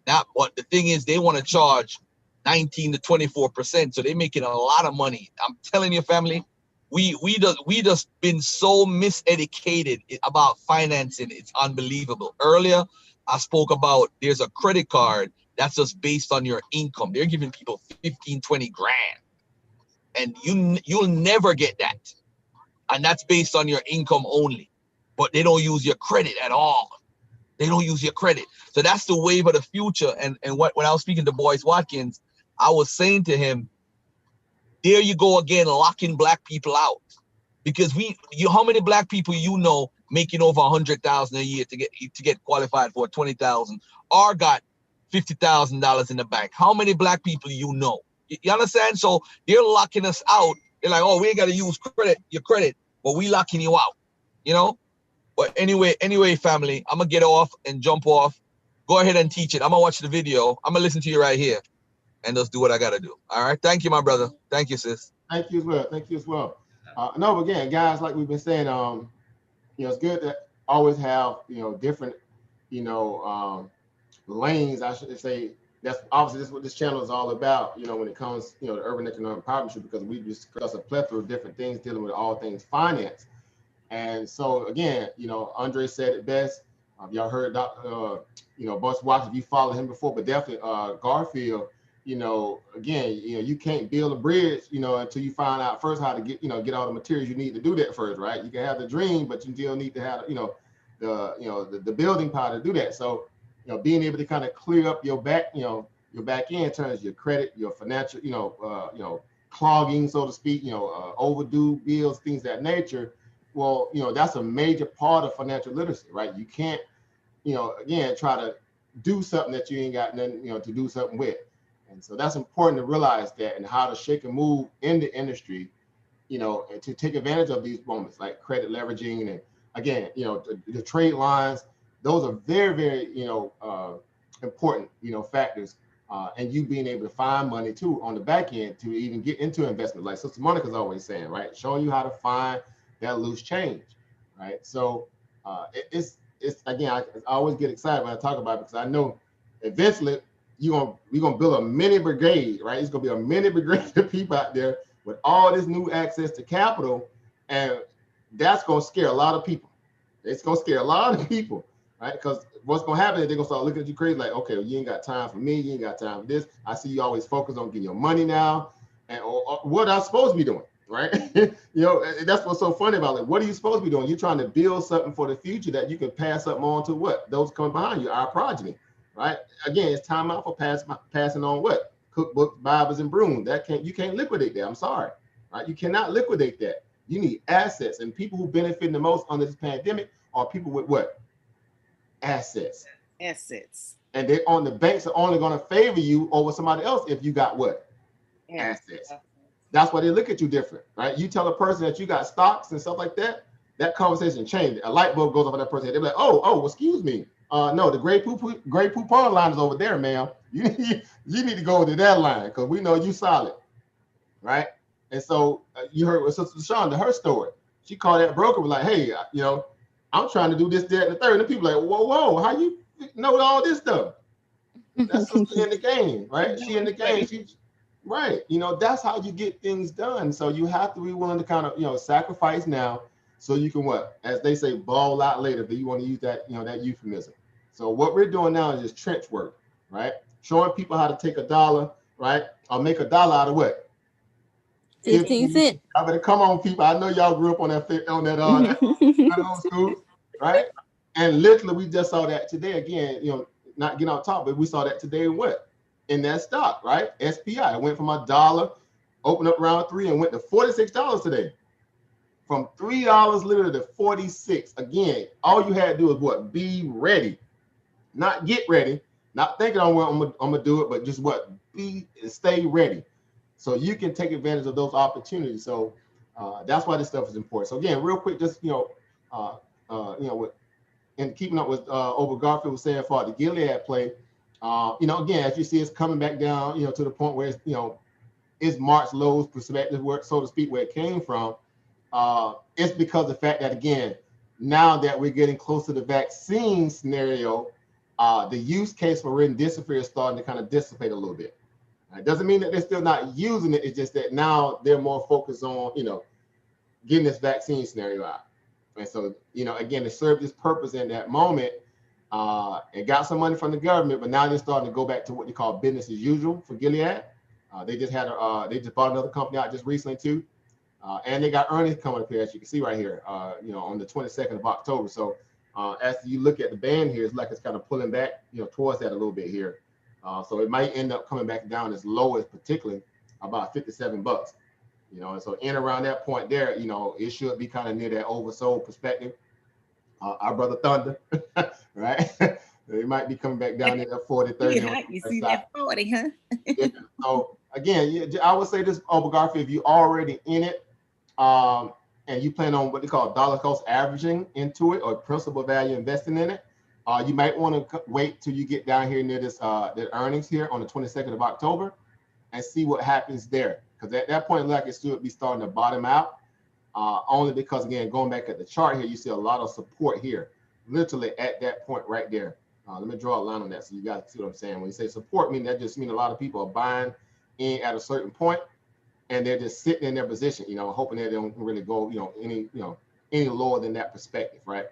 Now, but the thing is, they want to charge 19 to 24%, so they're making a lot of money. I'm telling you, family, we just been so miseducated about financing. It's unbelievable. Earlier, I spoke about there's a credit card that's just based on your income. They're giving people 15, 20 grand, and you'll never get that. And that's based on your income only, but they don't use your credit at all. They don't use your credit. So that's the wave of the future. And when I was speaking to Boyce Watkins, I was saying to him, there you go again, locking black people out. Because how many black people making over 100,000 a year to get qualified for 20,000, or got $50,000 in the bank? How many black people you understand? So they're locking us out. They're like, oh, we ain't got to use your credit, but we locking you out, But anyway, family, I'm going to get off and jump off. Go ahead and teach it. I'm going to watch the video. I'm going to listen to you right here and just do what I got to do. All right. Thank you, my brother. Thank you, sis. Thank you as well. Thank you as well. No, again, guys, like we've been saying, it's good to always have, different, lanes, I should say. That's obviously this is what this channel is all about, when it comes, to urban economic partnership, because we discuss a plethora of different things dealing with all things finance. And so again, Andre said it best. Y'all heard Dr. Boyce Watkins, if you followed him before, but definitely Garfield, again, you can't build a bridge, until you find out first how to get all the materials you need to do that first, right? You can have the dream, but you still need to have, the building power to do that. So, being able to kind of clear up your back end in terms of your credit, your financial, clogging, so to speak, overdue bills, things of that nature. Well, that's a major part of financial literacy, right? You can't, again, try to do something that you ain't got nothing, to do something with. And so that's important to realize that, and how to shake and move in the industry, and to take advantage of these moments like credit leveraging, and again, the trade lines. Those are very, very, important, factors. And you being able to find money too on the back end to even get into investment, like Sister Monica's always saying, right? Showing you how to find that loose change, right? So it's again, I always get excited when I talk about it, because I know eventually we're gonna build a mini brigade, right? It's gonna be a mini brigade of people out there with all this new access to capital, and that's gonna scare a lot of people. It's gonna scare a lot of people, right? Because what's gonna happen is they're gonna start looking at you crazy, like, okay, well, you ain't got time for me, you ain't got time for this. I see you always focus on getting your money now, and or what I'm supposed to be doing, right? That's what's so funny about it. What are you supposed to be doing? You're trying to build something for the future that you can pass something on to what? Those coming behind you, our progeny, right? Again, it's time out for passing on what? Cookbooks, Bibles, and brooms. You can't liquidate that. I'm sorry, right? You cannot liquidate that. You need assets, and people who benefit the most under this pandemic are people with what? Assets. And the banks are only going to favor you over somebody else if you got what? Assets. That's why they look at you different, right? You tell a person that you got stocks and stuff like that, that conversation changed. A light bulb goes off on that person. They're like, oh, excuse me. No, the Grey Poupon line is over there, ma'am. You need to go to that line, because we know you solid, right? And so you heard with Sister Shonda, her story. She called that broker, was like, hey, I'm trying to do this, that, and the third. And the people like, whoa, how you know all this stuff? That's Sister in the game, right? She in the game. Right. That's how you get things done. So you have to be willing to kind of, sacrifice now, so you can what? As they say, ball out later, but you want to use that, that euphemism. So what we're doing now is just trench work, right? Showing people how to take $1, right? Or make $1 out of what? 15 cents. I better come on, people. I know y'all grew up on that old school, right? And literally, we just saw that today again. Not getting off top, but we saw that today in what? In that stock, right? SPI. It went from $1, opened up round 3, and went to $46 today. From $3 literally to 46. Again, all you had to do is what? Be ready, not get ready, not thinking I'm gonna do it, but just what? Stay ready, so you can take advantage of those opportunities. So that's why this stuff is important. So again, real quick, just and keeping up with over Garfield was saying for the Gilead play. Again, as you see, it's coming back down, to the point where it's March lows perspective, where, so to speak, where it came from. It's because of the fact that, again, now that we're getting close to the vaccine scenario, the use case for remdesivir is starting to kind of dissipate a little bit. It doesn't mean that they're still not using it. It's just that now they're more focused on, getting this vaccine scenario out. And so, again, it served its purpose in that moment. It got some money from the government, but now they're starting to go back to what they call business as usual for Gilead. They just bought another company out just recently too. And they got earnings coming up here, as you can see right here, on the 22nd of October. So as you look at the band here, it's like it's kind of pulling back, towards that a little bit here. So it might end up coming back down as low as particularly about $57. And so in around that point there, it should be kind of near that oversold perspective. Our brother Thunder, right? It might be coming back down at 40, 30. You see that 40, huh? Yeah. So again, I would say this, Garfield, if you're already in it, and you plan on what they call dollar cost averaging into it, or principal value investing in it, you might want to wait till you get down here near this the earnings here on the 22nd of October and see what happens there. Because at that point, like, it should be starting to bottom out. Only because, again, going back at the chart here, you see a lot of support here, literally at that point right there. Let me draw a line on that so you guys see what I'm saying. When you say support, that just means a lot of people are buying in at a certain point, and they're just sitting in their position, hoping that they don't really go, any lower than that perspective, right?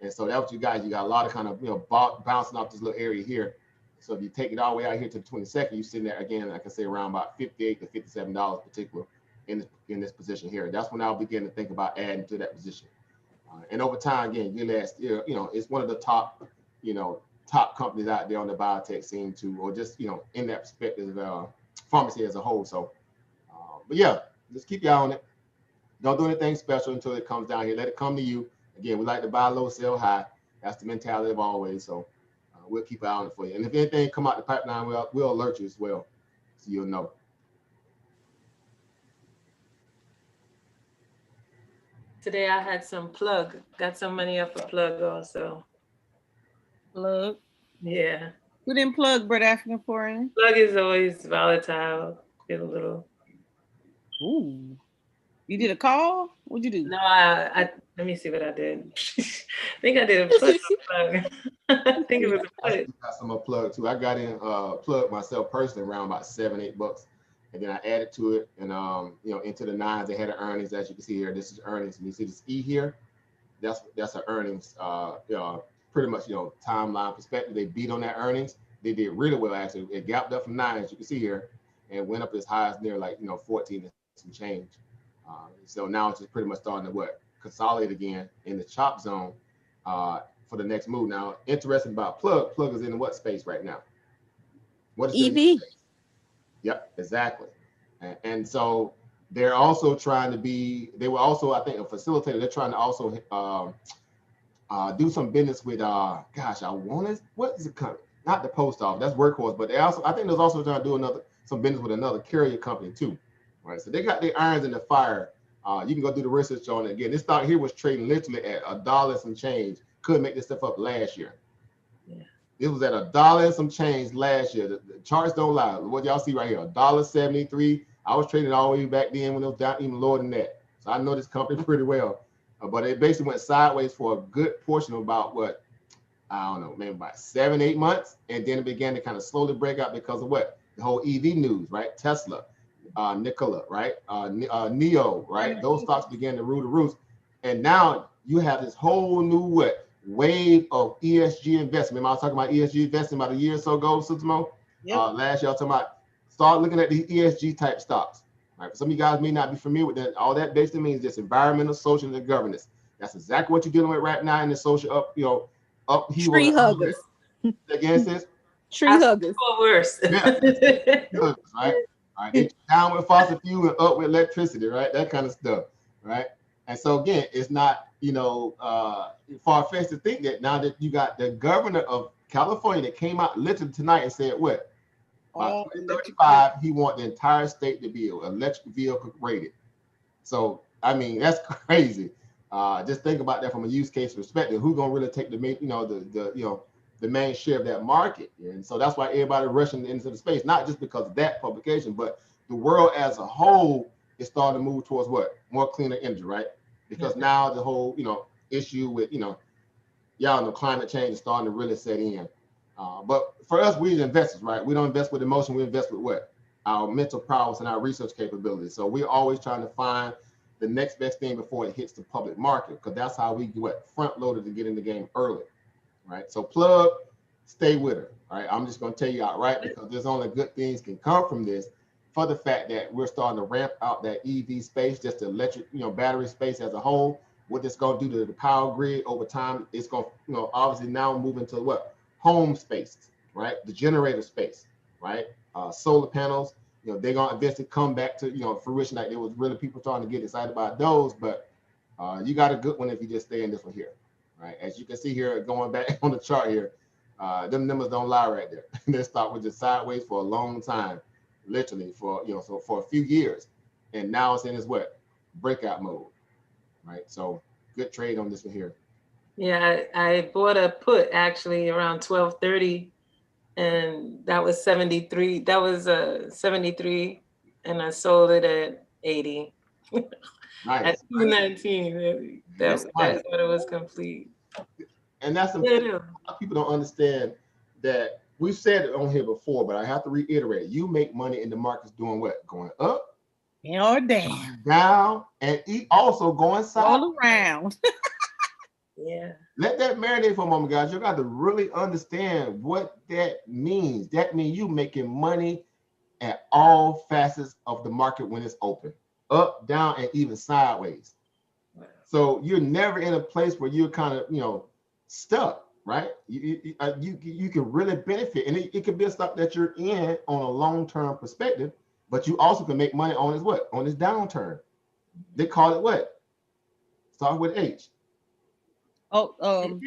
And so that's what you got a lot of kind of, bouncing off this little area here. So if you take it all the way out here to the 22nd, you're sitting there again, like I say, around about $58 to $57 particular in this position here. That's when I'll begin to think about adding to that position. And over time, again, Gilead still, it's one of the top, top companies out there on the biotech scene too, or just, in that perspective, pharmacy as a whole. So, But yeah, just keep your eye on it. Don't do anything special until it comes down here. Let it come to you. Again, we like to buy low, sell high. That's the mentality of always. So we'll keep an eye on it for you. And if anything come out the pipeline, we'll alert you as well, so you'll know. Today I had some plug. Got some money off a plug also. Plug? Yeah. Who didn't plug, Brett African foreign? Plug is always volatile. Get a little. Ooh. You did a call? What'd you do? No, I let me see what I did. I think I did a plug. I think it was a plug. I got some plug too. I got in plug myself personally around about $7-8, and then I added to it, and into the 9s. They had an earnings, as you can see here. This is earnings, and you see this E here. That's an earnings. Pretty much timeline perspective. They beat on that earnings. They did really well actually. It gapped up from 9, as you can see here, and went up as high as near 14 and some change. So now it's just pretty much starting to consolidate again in the chop zone for the next move. Now, interesting about plug. Plug is in what space right now? What is EV? Yep, exactly. And so they're also trying to be. They were also, I think, a facilitator. They're trying to also do some business with. What is it coming? Not the post office. That's Workhorse, but they also. I think they're also trying to do some business with another carrier company too. Right, so they got their irons in the fire. You can go do the research on it again. This stock here was trading literally at $1 some change. Couldn't make this stuff up last year. Yeah. It was at $1 and some change last year. The charts don't lie. What y'all see right here, $1.73. I was trading all the way back then when it was down even lower than that. So I know this company pretty well. But it basically went sideways for a good portion of about maybe about 7-8 months, and then it began to kind of slowly break out because of what? The whole EV news, right? Tesla. Nikola, right? Neo, right? Those stocks began to rule the roost, and now you have this whole new wave of ESG investment. I was talking about ESG investment about a year or so ago, Sutsmo. Yep. Last year, I was talking about start looking at the ESG type stocks. Right? Some of you guys may not be familiar with that. All that basically means just environmental, social, and governance. That's exactly what you're dealing with right now in the social upheaval. Tree huggers. Again, sis. Tree huggers. Worse. Yeah. Right. Right, they down with fossil fuel and up with electricity, right? That kind of stuff, right? And so again, it's not far-fetched to think that now that you got the governor of California that came out literally tonight and said what? By 2035, he want the entire state to be electric vehicle rated. So I mean, that's crazy. Just think about that from a use case perspective. Who's gonna really take the main, the main share of that market? And so that's why everybody rushing into the space, not just because of that publication, but the world as a whole is starting to move towards what? More cleaner energy, right? Because now the whole, issue with, y'all know climate change is starting to really set in. But for us, we as investors, right? We don't invest with emotion, we invest with what? Our mental prowess and our research capabilities. So we're always trying to find the next best thing before it hits the public market, because that's how we get front loaded to get in the game early. Right, so plug, stay with her. All right, I'm just going to tell you outright, because there's only good things can come from this, for the fact that we're starting to ramp out that EV space, just the electric, battery space as a whole. What it's going to do to the power grid over time, it's going to, obviously now move into what? Home spaces, right? The generator space, right? Solar panels, they're going to eventually come back to, fruition. Like there was really people trying to get excited about those, but you got a good one if you just stay in this one here. Right, as you can see here, going back on the chart here, them numbers don't lie right there. This stock was just sideways for a long time, literally for for a few years, and now it's in its breakout mode, right? So good trade on this one here. Yeah, I bought a put actually around 12:30, and that was 73. That was 73, and I sold it at 80. Nice. At 219. That's when it was complete. And that's important. A lot of people don't understand that. We've said it on here before, but I have to reiterate: you make money in the markets doing what? Going up, or down, and also going sideways. All around. Yeah. Let that marinate for a moment, guys. You got to really understand what that means. That means you making money at all facets of the market when it's open. Up, down, and even sideways. So you're never in a place where you're kind of, stuck, right? You can really benefit, and it could be a stock that you're in on a long-term perspective, But you also can make money on his what? On his downturn. They call it what? Start with H. Oh,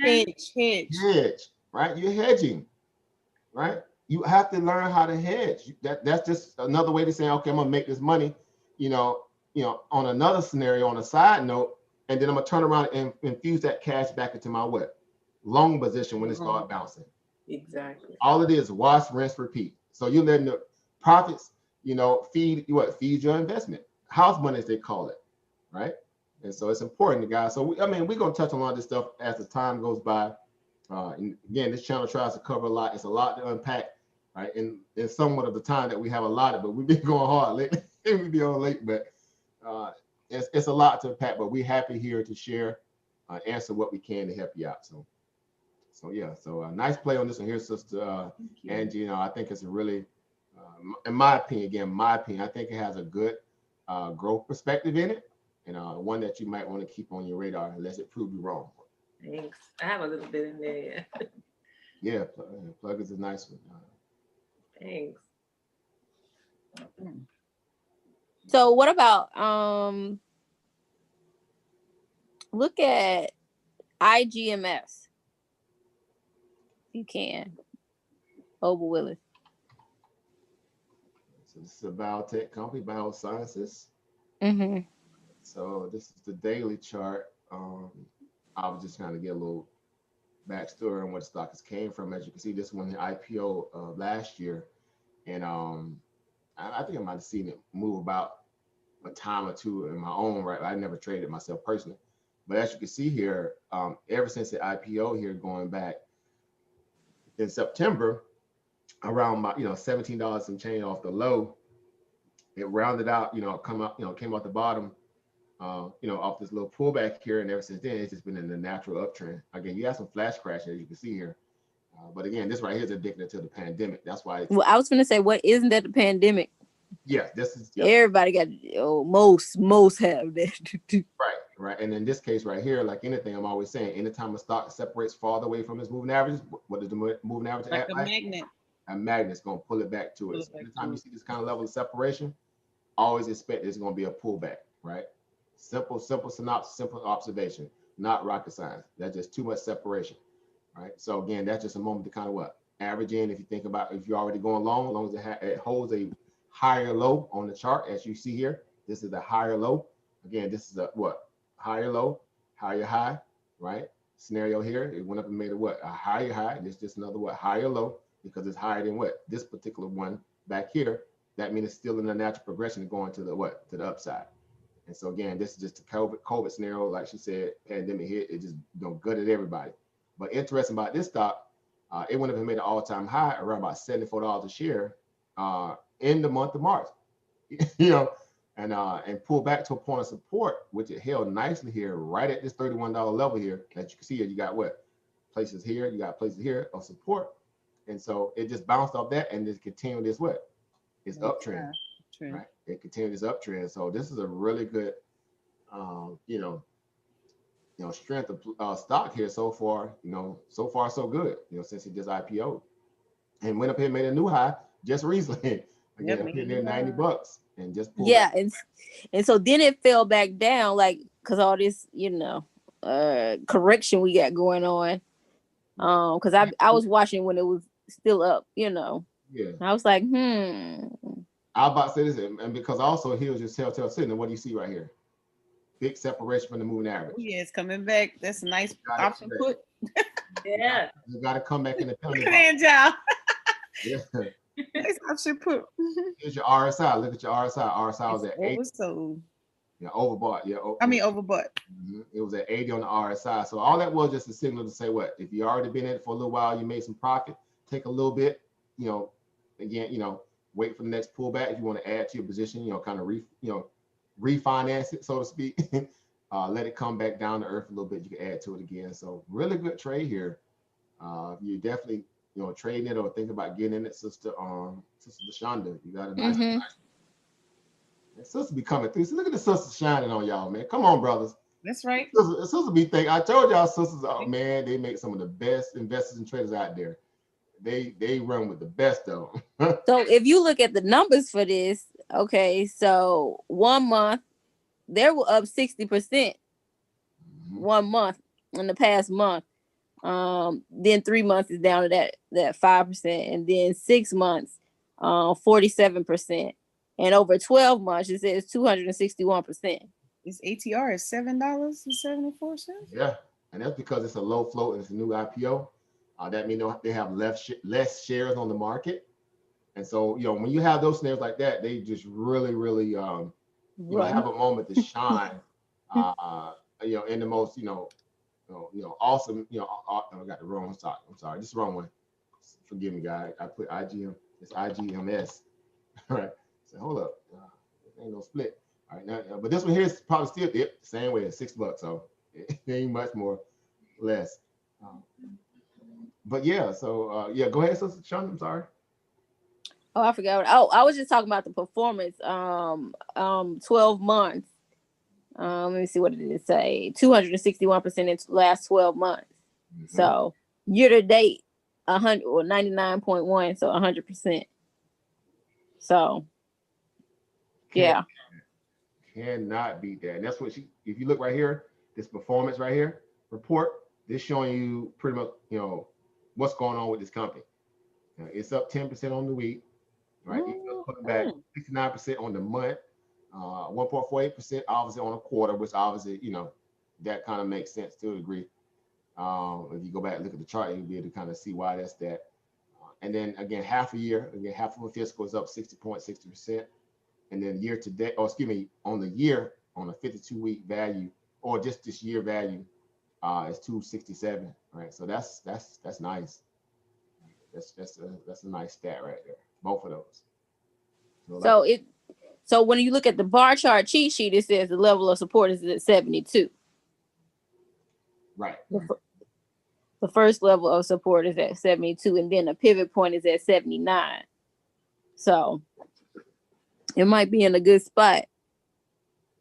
hedge. Right? You're hedging, right? You have to learn how to hedge. That's just another way to say, okay, I'm gonna make this money, on another scenario, on a side note, and then I'm gonna turn around and infuse that cash back into my what? Long position when it starts bouncing. Exactly. All it is, wash, rinse, repeat. So you're letting the profits, feed your investment. House money, as they call it, right? And so it's important, guys. So we're gonna touch on a lot of this stuff as the time goes by. And again, this channel tries to cover a lot. It's a lot to unpack, right? And somewhat of the time that we have allotted, but we've been going hard lately. We've been on late, but it's a lot to unpack. But we're happy here to share, answer what we can to help you out. So yeah, so nice play on this one here, Sister Angie. I think it's a really, in my opinion, I think it has a good growth perspective in it, and one that you might want to keep on your radar unless it proves you wrong. Thanks. I have a little bit in there. Yeah, plug is a nice one. Thanks. So what about look at IGMS. You can. Over Willis. So this is a biotech company, biosciences. Mm-hmm. So this is the daily chart. I was just trying to get a little backstory on where the stock came from. As you can see, this one, the IPO last year, and I think I might have seen it move about a time or two in my own right. I never traded myself personally, but as you can see here, ever since the IPO here, going back in September, around my $17 and change off the low, it rounded out, came off the bottom. Off this little pullback here, and ever since then, it's just been in the natural uptrend. Again, you have some flash crashes, as you can see here, but again, this right here is indicative to the pandemic. That's why. Well, I was going to say, what isn't that the pandemic? Yeah, this is. Yep. Everybody got. Most have that. Right, and in this case right here, like anything, I'm always saying, anytime a stock separates farther away from its moving averages, what does the moving average act like? Magnet. A magnet's going to pull it back to it. So anytime you see this kind of level of separation, always expect there's going to be a pullback, right? Simple synopsis, simple observation, not rocket science. That's just too much separation, right? So again, that's just a moment to kind of average in. If you think about, if you're already going long, as long as it holds a higher low on the chart, as you see here, this is a higher low. Again, this is a higher low, higher high, right? Scenario here, it went up and made a higher high. And it's just another higher low, because it's higher than this particular one back here. That means it's still in the natural progression going to the upside. And so again, this is just a COVID scenario. Like she said, pandemic hit, it just gutted everybody. But interesting about this stock, it went up and made an all-time high around about $74 a share in the month of March. And pulled back to a point of support, which it held nicely here, right at this $31 level here. As you can see, you got places here, you got places here of support. And so it just bounced off that and just continued this It's uptrend. Right, it continued this uptrend. So this is a really good, strength of stock here so far. So far so good. Since it just IPO'd, and went up here and made a new high just recently. Again, up here near $90 and just pulled back. and so then it fell back down, because all this, correction we got going on. Because I was watching when it was still up. Yeah. I was like, I was about to say this, and because also here was just telltale signal. What do you see right here? Big separation from the moving average. Yeah, it's coming back. That's a nice option put. Yeah. You got to come back in the penalty. Look at that, Yeah. Nice option put. Here's your RSI. Look at your RSI. RSI was at 8. Oversold. Yeah, overbought. Yeah. Overbought. It was at 80 on the RSI. So all that was just a signal to say if you already been in it for a little while, you made some profit, take a little bit, again, wait for the next pullback. If you want to add to your position, kind of refinance it, so to speak. Let it come back down to earth a little bit. You can add to it again. So really good trade here. You definitely, trading it or think about getting in it, Sister DeShonda. You got a nice. And sister be coming through. So look at the sisters shining on y'all, man. Come on, brothers. That's right. Sisters be thinking. I told y'all, sisters, man, they make some of the best investors and traders out there. They run with the best though. So if you look at the numbers for this, Okay, so 1 month they were up 60%. 1 month in the past month. Then 3 months is down to that 5%, and then 6 months, 47%, and over 12 months it says 261%. This ATR is $7.74. Yeah, and that's because it's a low float and it's a new IPO. That means they have less shares on the market, and so when you have those scenarios like that, they just really have a moment to shine. In the most awesome. I got the wrong stock. I'm sorry, this is the wrong one. Forgive me, guys. I put IGM. It's IGMS. All right. So hold up. Ain't no split. All right. Now, but this one here is probably still the same way. It's $6. So it ain't much more less. But yeah. So go ahead, Sister Sean. I'm sorry. Oh, I forgot. I was just talking about the performance. 12 months. Let me see, what did it say? 261% in last 12 months. Mm-hmm. So year to date, 99.1, so 100%. So yeah. Cannot beat that. And that's what if you look right here, this performance right here, report, this showing you pretty much, what's going on with this company. It's up 10% on the week, right? It's putting back 69% on the month. 1.48% obviously on a quarter, which obviously, that kind of makes sense to a degree. If you go back and look at the chart, you'll be able to kind of see why that's that. And then again, half a year, half of a fiscal is up 60.60%. And then year to date, on the year, on a 52-week value, or just this year value, is 267, right? So that's nice. That's a nice stat right there. Both of those. So when you look at the bar chart cheat sheet, it says the level of support is at 72. Right. The first level of support is at 72, and then the pivot point is at 79. So it might be in a good spot.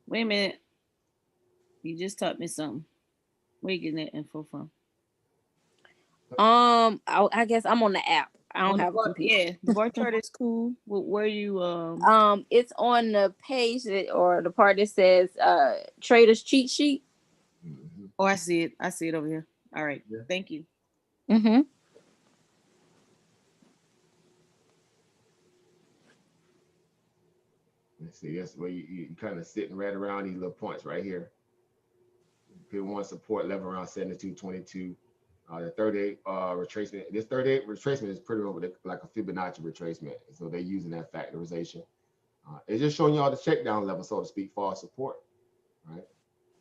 Wait a minute. You just taught me something. Where you getting that info from? I guess I'm on the app. I don't have a computer. Yeah, the bar chart is cool. Where you it's on the page or the part that says traders cheat sheet. Mm-hmm. Oh, I see it. I see it over here. All right. Yeah. Thank you. Mm-hmm. Let's see. That's where you kind of sitting right around these little points right here. Pivot one support level around 72.22. The 38 retracement. This 38 retracement is pretty over like a Fibonacci retracement. So they're using that factorization. It's just showing you all the check down level, so to speak, for our support, right?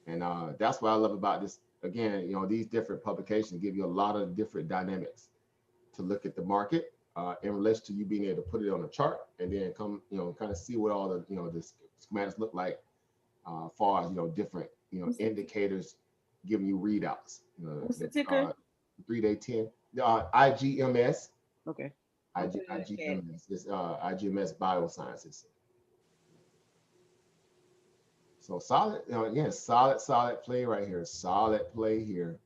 And that's what I love about this. Again, these different publications give you a lot of different dynamics to look at the market in relation to you being able to put it on a chart and then come, kind of see what all the, the schematics look like far as, different, indicators giving you readouts. What's the ticker? 3-day 10. IGMS. Okay. IGMS. This IGMS Biosciences. So solid, again, solid play right here. Solid play here.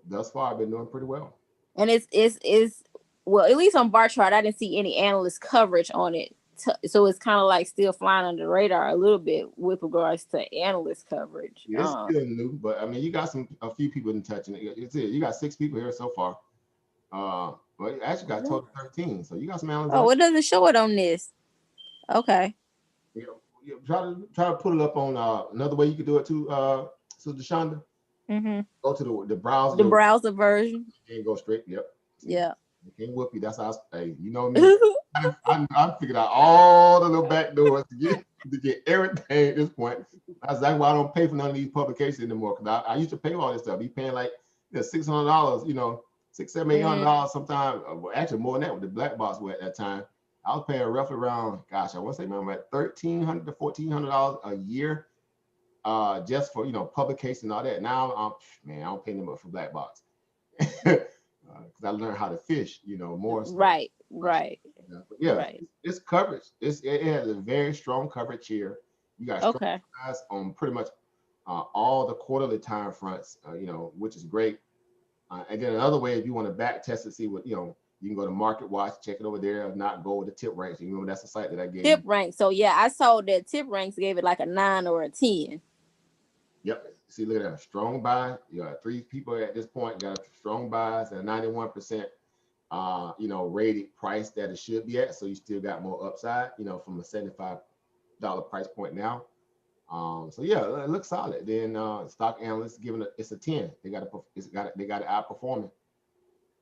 Thus far I've been doing pretty well. And it's well, at least on bar chart, I didn't see any analyst coverage on it. So it's kind of like still flying under the radar a little bit with regards to analyst coverage. Yeah, it's still new, but I mean, you got a few people in touching it. You got 6 people here so far. Well, you actually got total 13, so you got some analysts. Oh, it doesn't show it on this. Okay. Try to put it up on another way you could do it too, so DeShonda. Mm-hmm. Go to the browser. The browser version. And go straight. Yep. Yeah. You can't whoop you. That's how. Hey, you know me. I figured out all the little back doors to get everything at this point. That's exactly why I don't pay for none of these publications anymore. Because I used to pay for all this stuff. Be paying like $600, $600, $700, $800 sometimes. Actually, more than that with the black box at that time. I was paying roughly around, I want to say, man, at $1,300 to $1,400 a year, just for publication and all that. Now I don't pay them up for black box. Because I learned how to fish, more. So. Right. Right. It's coverage. It has a very strong coverage here. You got strong eyes on pretty much all the quarterly time fronts, which is great. And then another way, if you want to back test to see what You can go to MarketWatch, check it over there. If not, go with the tip ranks. You remember that's the site that I gave Tip you. rank. So yeah, I saw that tip ranks gave it like a 9 or a 10. Yep. See, look at that. Strong buy. You got 3 people at this point got strong buys and 91% rated price that it should be at. So you still got more upside, from a $75 price point now. So yeah, it looks solid. Then stock analysts giving it's a 10. They got to outperform it.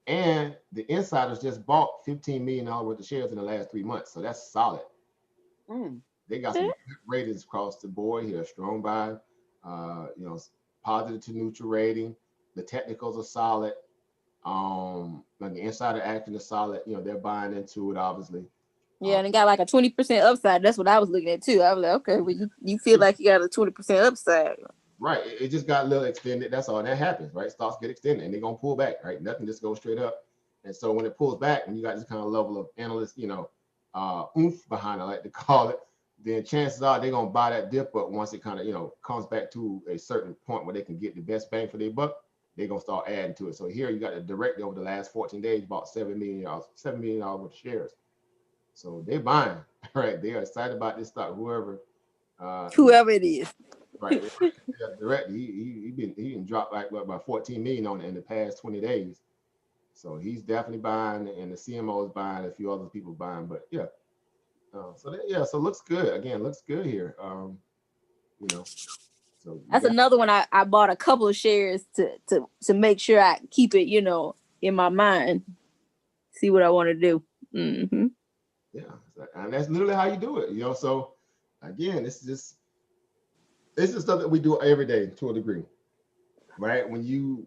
And the insiders just bought $15 million worth of shares in the last 3 months. So that's solid. They got some good ratings across the board here. Strong buy, positive to neutral rating. The technicals are solid. Like the insider action is solid. They're buying into it, obviously. Yeah, and it got like a 20% upside. That's what I was looking at too. I was like, okay, well, you feel like you got a 20% upside. Right. It just got a little extended. That's all that happens, right? Stocks get extended and they're going to pull back, right? Nothing just goes straight up. And so when it pulls back and you got this kind of level of analyst, oomph behind it, I like to call it, then chances are they're going to buy that dip up once it kind of, comes back to a certain point where they can get the best bang for their buck. They're going to start adding to it. So here you got the direct over the last 14 days, bought $7 million worth of shares. So they're buying, right? They are excited about this stock, whoever it is. Right. Yeah, direct. He been dropped like about 14 million on it in the past 20 days. So he's definitely buying, and the CMO is buying, a few other people buying. But yeah, so it looks good. Again, looks good here. So that's another one I bought a couple of shares to make sure I keep it, in my mind. See what I want to do. Mm-hmm. Yeah, and that's literally how you do it. So again, this is stuff that we do every day to a degree, right? When you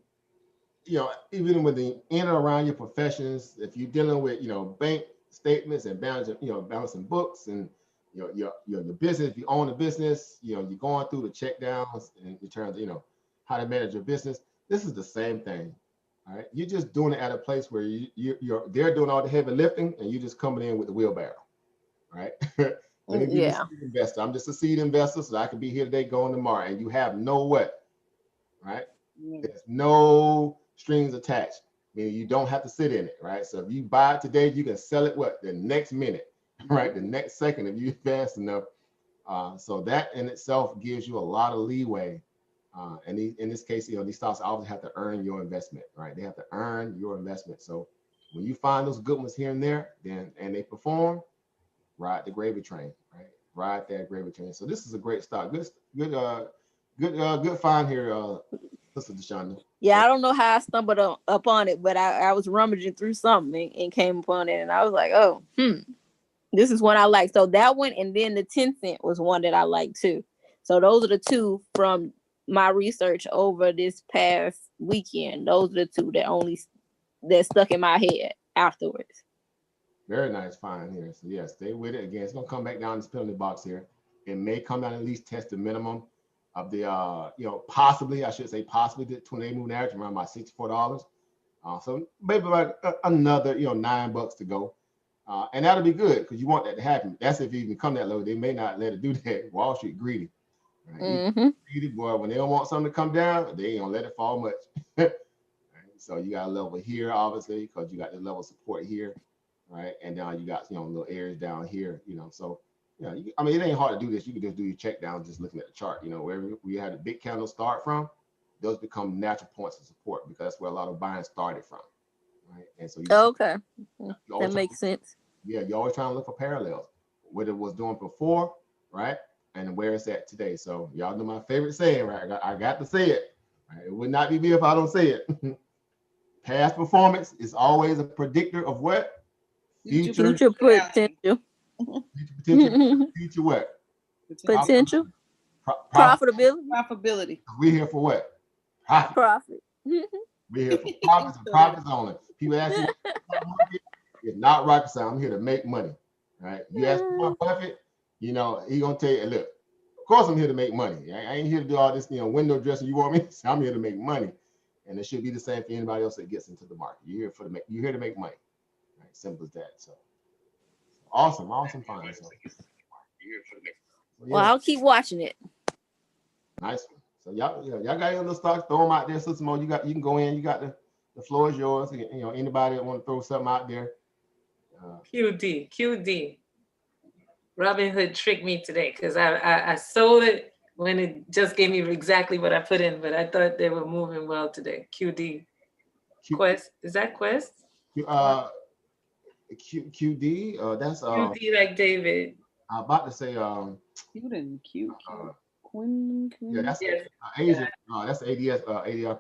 even with the in or around your professions, if you're dealing with bank statements and balancing books and your business, if you own a business, you're going through the check downs in terms of how to manage your business. This is the same thing. All right, you're just doing it at a place where they're doing all the heavy lifting and you're just coming in with the wheelbarrow, right? Let me be the seed investor. I'm just a seed investor, so I can be here today, going tomorrow, and you have no what, right? There's no strings attached. Meaning you don't have to sit in it, right? So if you buy it today, you can sell it the next minute, right? The next second if you fast enough. So that in itself gives you a lot of leeway. And in this case, these stocks obviously have to earn your investment, right? They have to earn your investment. So when you find those good ones here and there, and they perform, ride the gravy train, right? Ride that gravy train. So this is a great stock. Good find here, Sister Deshonda. Yeah, I don't know how I stumbled upon it, but I was rummaging through something and came upon it, and I was like, oh, this is one I like. So that one, and then the 10-cent was one that I like too. So those are the two from my research over this past weekend. Those are the two that stuck in my head afterwards. Very nice find here. So yeah, stay with it. Again, it's gonna come back down this penalty box here. It may come down at least test the minimum of the possibly the 20-day moving average around about $64. So maybe like another $9 to go. And that'll be good because you want that to happen. That's if you even come that low. They may not let it do that. Wall Street greedy. Right? Greedy, boy, when they don't want something to come down, they ain't gonna let it fall much. Right? So you got a level here, obviously, because you got the level of support here, right? And now you got little areas down here, So it ain't hard to do this. You can just do your check down just looking at the chart. Wherever we had a big candle start from, those become natural points of support because that's where a lot of buying started from, right? And so that makes sense. Yeah, you're always trying to look for parallels, what it was doing before, right? And where it's at today. So y'all know my favorite saying, right? I got to say it. Right? It would not be me if I don't say it. Past performance is always a predictor of what? Future potential. Future what? Potential. Profitability. We're here for what? Profit. We're here for profits and profits only. People ask me, it's not rocket science. I'm here to make money, right? You ask Warren Buffett, he gonna tell you, look, of course I'm here to make money. I ain't here to do all this, window dressing. You want me? So I'm here to make money, and it should be the same for anybody else that gets into the market. You're here to make money, right? Simple as that. So awesome find. So, well, I'll keep watching it. Nice one. So y'all got your little stocks, throw them out there, Sister Mo. You can go in. You got the the floor is yours. You know, anybody that want to throw something out there. QD. Robinhood tricked me today because I sold it when it just gave me exactly what I put in, but I thought they were moving well today. QD. Quest. Is that Quest? QD. That's QD like David. I'm about to say Q. Queen. Yeah, that's Asian. That's ADS. ADR.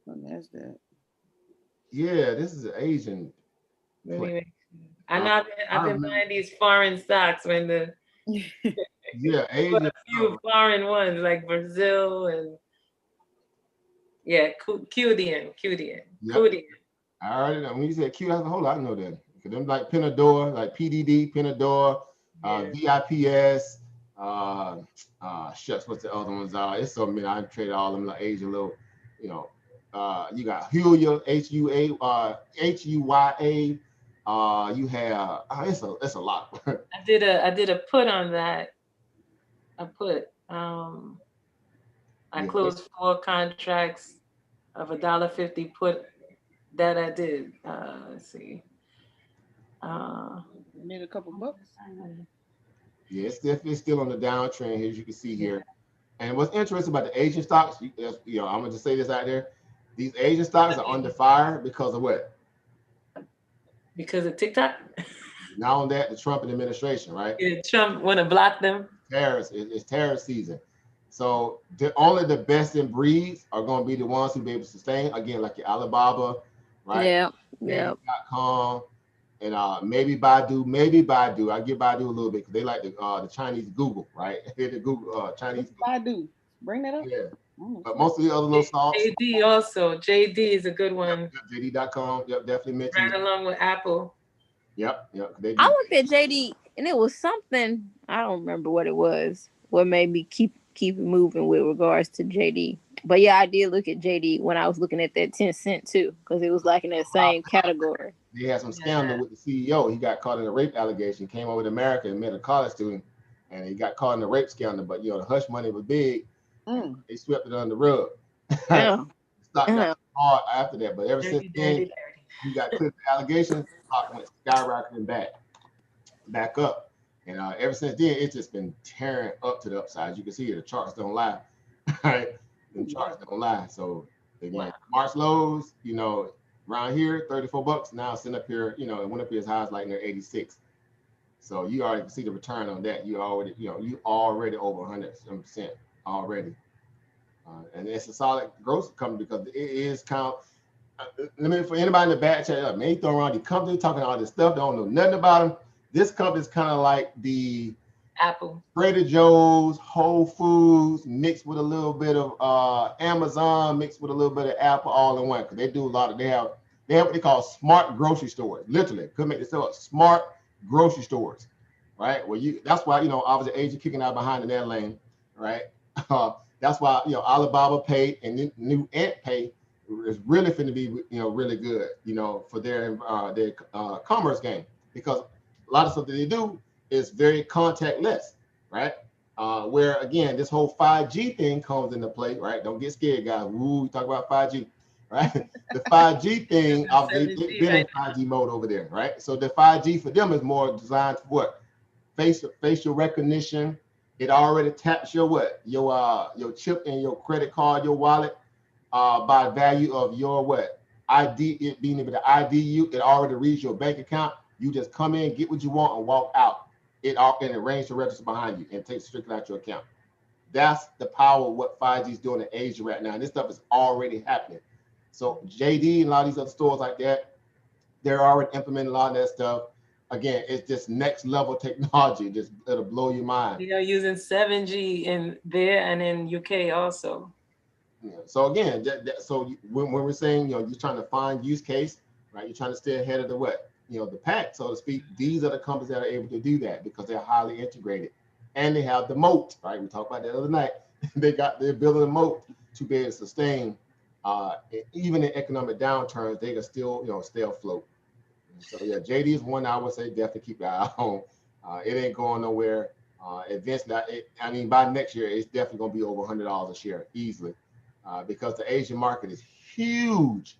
That's that. Yeah, this is an Asian. I know I've been buying these foreign stocks when the yeah, Asian. A few foreign ones like Brazil and QDN. Yep. I already know. When you said Q, I was hold on, I know that. Them like Pinador, like PDD, Pinador, VIPS, shucks, what's the other ones are? It's so many. I traded all them like Asian little, you know. You got Huya, HUYA. You have it's a lot. I did a put on that. I closed 4 contracts of $1.50 put that I did. Let's see. Made a couple bucks. Yeah, it's definitely still on the downtrend here, as you can see here. And what's interesting about the Asian stocks, you know, I'm gonna just say this out there. These Asian stocks are under fire because of what? Because of TikTok? Not only that, the Trump administration, right? Yeah, Trump want to block them. Tariffs, it's tariff season. So only the best in breeds are going to be the ones who be able to sustain. Again, like your Alibaba, right? Yeah. .com, and maybe Baidu. I give Baidu a little bit because they like the Chinese Google, right? the Google Chinese Baidu. Bring that up. Yeah. But most of the other little stocks. JD also. JD is a good one. JD.com. Yep, definitely mentioned. Right along with Apple. Yep. I looked at JD and it was something, I don't remember what it was, what made me keep it moving with regards to JD. But yeah, I did look at JD when I was looking at that 10 cent too, because it was like in that same category. They had some scandal with the CEO. He got caught in a rape allegation, came over to America and met a college student, and he got caught in a rape scandal. But you know, the hush money was big. They swept it under the rug. Yeah. Stock got hard after that, but ever since then, he got cleared the allegations. Stock went skyrocketing back up, and ever since then, it's just been tearing up to the upside. You can see the charts don't lie. Right? The charts don't lie. So again, March lows, you know, around here, $34. Now it's sitting up here, you know, it went up here as high as like near 86. So you already can see the return on that. You already over 100% already. And it's a solid growth company because it is kind of, for anybody in the back chat, man, throw around the company talking all this stuff, don't know nothing about them. This company is kind of like the Apple, Trader Joe's, Whole Foods mixed with a little bit of Amazon, mixed with a little bit of Apple, all in one. Because they do a lot of, they have what they call smart grocery stores. Literally, could make this up. Smart grocery stores, right? That's why, you know, obviously Asia kicking out behind in that lane, right? That's why, you know, Alibaba Pay and new Ant Pay is really finna be, you know, really good, you know, for their commerce game, because a lot of stuff that they do is very contactless, right? Where again, this whole 5G thing comes into play, right? Don't get scared, guys. Woo, we talk about 5G, right? The 5G thing, they've been in 5G mode over there, right? So the 5G for them is more designed for what? Facial recognition. It already taps your your chip in your credit card, your wallet, by value of your ID, it being able to ID you. It already reads your bank account. You just come in, get what you want, and walk out. It arranges the register behind you and takes strictly out your account. That's the power of what 5G is doing in Asia right now. And this stuff is already happening. So JD and a lot of these other stores like that, they're already implementing a lot of that stuff. Again, it's just next level technology. It'll blow your mind. We are using 7G in there and in UK also. Yeah. So again, so when we're saying, you know, you're trying to find use case, right? You're trying to stay ahead of the pack, so to speak. These are the companies that are able to do that because they're highly integrated and they have the moat, right? We talked about that the other night. They're building a moat to be able to sustain, even in economic downturns, they can still, you know, stay afloat. So yeah, JD is one I would say definitely keep an eye on. It ain't going nowhere. Eventually, by next year, it's definitely going to be over $100 a share easily, because the Asian market is huge.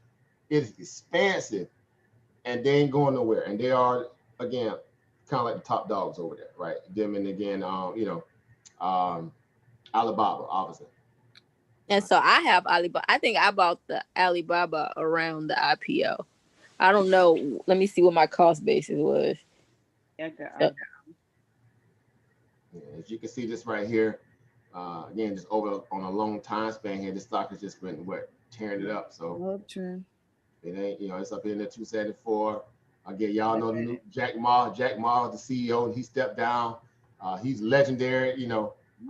It's expansive, and they ain't going nowhere. And they are, again, kind of like the top dogs over there, right? Them and again, Alibaba, obviously. And so I have Alibaba. I think I bought the Alibaba around the IPO. I don't know. Let me see what my cost basis was. As you can see this right here, again, just over on a long time span here, the stock has just been tearing it up. So it ain't, it's up in there 274. Again, y'all know the new Jack Ma. Jack Ma, the CEO, and he stepped down. He's legendary,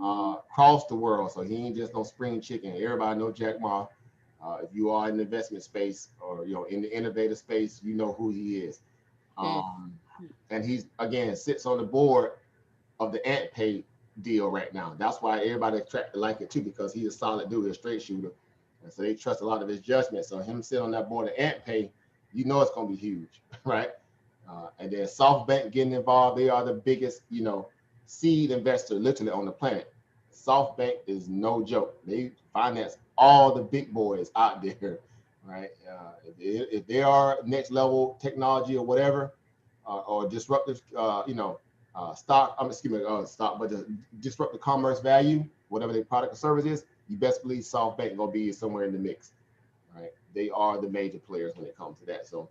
across the world. So he ain't just no spring chicken. Everybody know Jack Ma. If you are in the investment space or in the innovative space, you know who he is. And he's, again, sits on the board of the AntPay deal right now. That's why everybody attracted like it too, because he's a solid dude, a straight shooter. And so they trust a lot of his judgment. So him sitting on that board of AntPay, it's going to be huge, right? And then SoftBank getting involved. They are the biggest, seed investor literally on the planet. SoftBank is no joke. They finance all the big boys out there, right? If they are next level technology or whatever, or disruptive, stock, but the disruptive commerce value, whatever their product or service is, you best believe SoftBank gonna be somewhere in the mix, right? They are the major players when it comes to that. So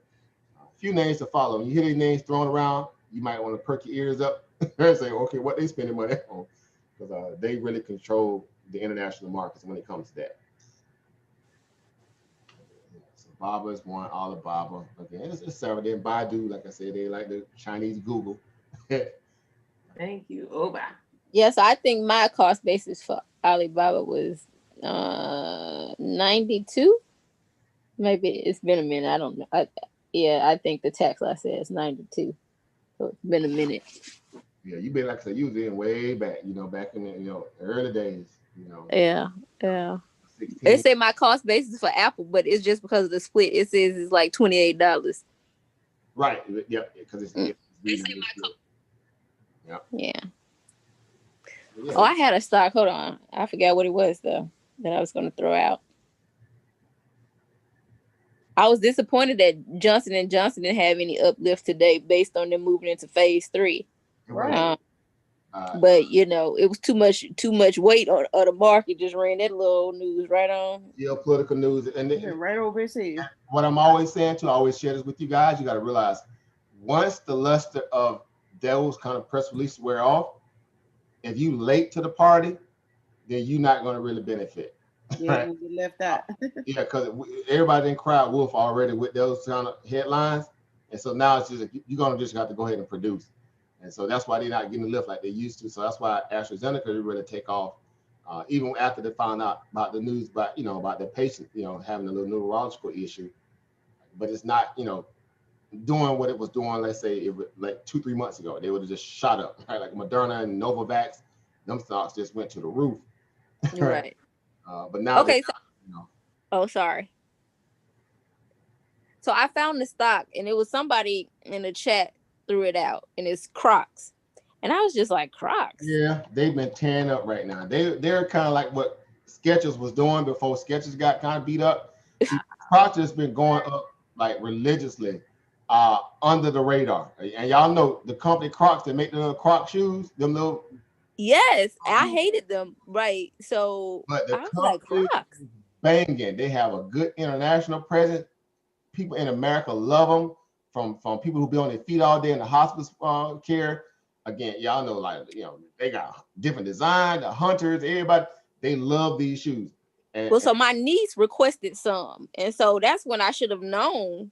a few names to follow. When you hear these names thrown around, you might want to perk your ears up and say, okay, what they spending money on? Because they really control the international markets when it comes to that. So Baba is one, Alibaba. Again, it's several. Then Baidu, like I said, they like the Chinese Google. Thank you, Oba. Yes, I think my cost basis for Alibaba was 92. Maybe it's been a minute. I don't know. I think the tax law says 92. So it's been a minute. Yeah, you been, like I said, you was in way back, back in the early days, Yeah. 16. They say my cost basis for Apple, but it's just because of the split. It says it's like $28. Right. Yep. Because it's really yeah. Oh, I had a stock. Hold on. I forgot what it was though that I was going to throw out. I was disappointed that Johnson & Johnson didn't have any uplift today based on them moving into phase 3. Right. But it was too much weight on the market. Just ran that little news right on. Geopolitical news, and right over his head. What I'm always saying I always share this with you guys. You got to realize, once the luster of those kind of press releases wear off, if you late to the party, then you're not going to really benefit. Yeah, right? You left out. Yeah, because everybody didn't cry wolf already with those kind of headlines, and so now it's just you're going to just have to go ahead and produce. And so that's why they're not getting the lift like they used to. So that's why AstraZeneca really take off, even after they found out about the news, about the patient, having a little neurological issue. But it's not, doing what it was doing. Let's say it was like 2-3 months ago, they would have just shot up, right? Like Moderna and Novavax, them stocks just went to the roof. Right. But now, okay. Oh, sorry. So I found the stock, and it was somebody in the chat threw it out, and it's Crocs, and I was just like, Crocs. Yeah, they've been tearing up right now. They're kind of like what Skechers was doing before Skechers got kind of beat up. Crocs has been going up like religiously, under the radar. And y'all know the company Crocs that make the little Croc shoes, them little. Yes, I hated them. Right, so but the I was like, Crocs. Banging. They have a good international presence. People in America love them. From people who be on their feet all day in the hospice care. Again, y'all know, like, they got different design, the hunters, everybody, they love these shoes. So my niece requested some. And so that's when I should have known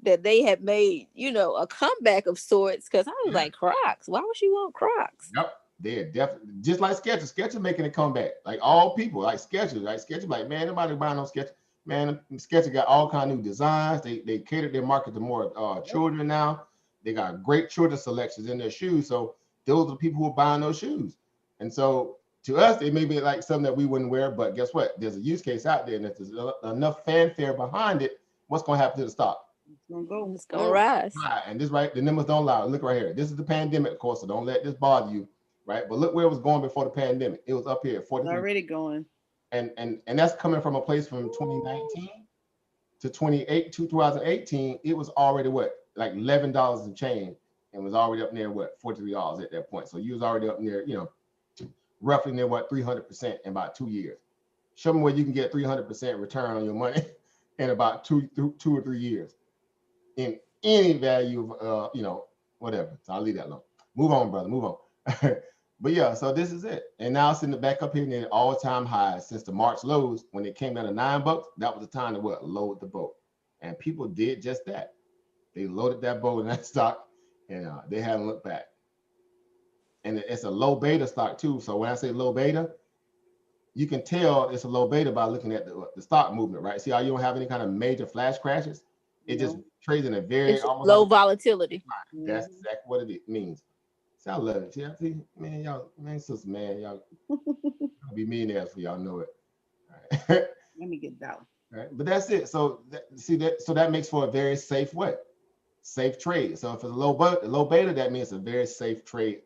that they had made, a comeback of sorts. Because I was like, Crocs. Why would she want Crocs? Yep. They're definitely just like Skechers. Skechers making a comeback. Like all people, like Skechers. Like Skechers, like, man, nobody buying no Skechers. Man, Skechers got all kind of new designs. They catered their market to more children now. They got great children selections in their shoes. So those are the people who are buying those shoes. And so to us, it may be like something that we wouldn't wear, but guess what? There's a use case out there, and if there's enough fanfare behind it, what's going to happen to the stock? It's going to go. It's going to rise. And this, right, the numbers don't lie. Look right here. This is the pandemic, of course, so don't let this bother you, right? But look where it was going before the pandemic. It was up here. 40. Already going. And that's coming from a place from 2019. to 2018, it was already what, like $11 and change, and was already up near what, $43 at that point. So you was already up near, you know, roughly near what, 300% in about 2 years. Show me where you can get 300% return on your money in about two or 3 years in any value of, you know, whatever. So I'll leave that alone. Move on, brother. Move on. But yeah, so this is it. And now it's in the back up here near all-time highs since the March lows. When it came down to $9, that was the time to what? Load the boat. And people did just that. They loaded that boat in that stock, and they haven't looked back. And it's a low beta stock too. So when I say low beta, you can tell it's a low beta by looking at the stock movement, right? See how you don't have any kind of major flash crashes? It just trades in a very almost low volatility. That's exactly what it means. See, I love it. See, man, y'all, man, sister, man, y'all be millionaires for y'all know it. All right. Let me get that one. All right, but that's it. So that makes for a very safe what? Safe trade. So if it's a low beta, that means a very safe trade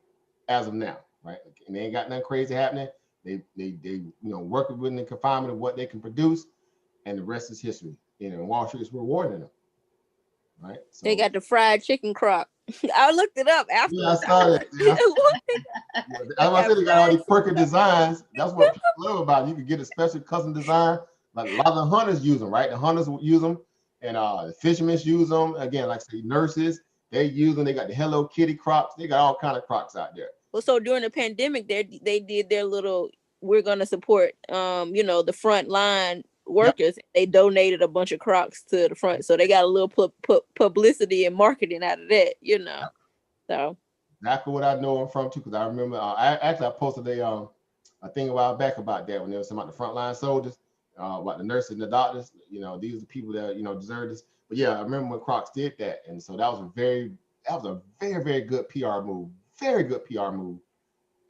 as of now, right? And they ain't got nothing crazy happening. They you know, working within the confinement of what they can produce, and the rest is history. You know, Wall Street is rewarding them. Right. So, they got the fried chicken crock. I looked it up after. Yeah, I saw that. Yeah. That's why I said they got all these quirky designs. That's what people love about it. You can get a special custom design. Like a lot of the hunters use them, right? The hunters use them, and the fishermen use them. Again, like I say, nurses, they use them. They got the Hello Kitty crocs. They got all kind of crocs out there. Well, so during the pandemic, they did their little, we're gonna support you know, the front line workers. Yep. They donated a bunch of crocs to the front, so they got a little publicity and marketing out of that, you know. Yep. So exactly what I know them from too, because I remember I posted a thing a while back about that when they was talking about the frontline soldiers, about the nurses and the doctors. You know, these are the people that, you know, deserve this. But yeah, I remember when Crocs did that, and so that was a very very good PR move. Very good PR move.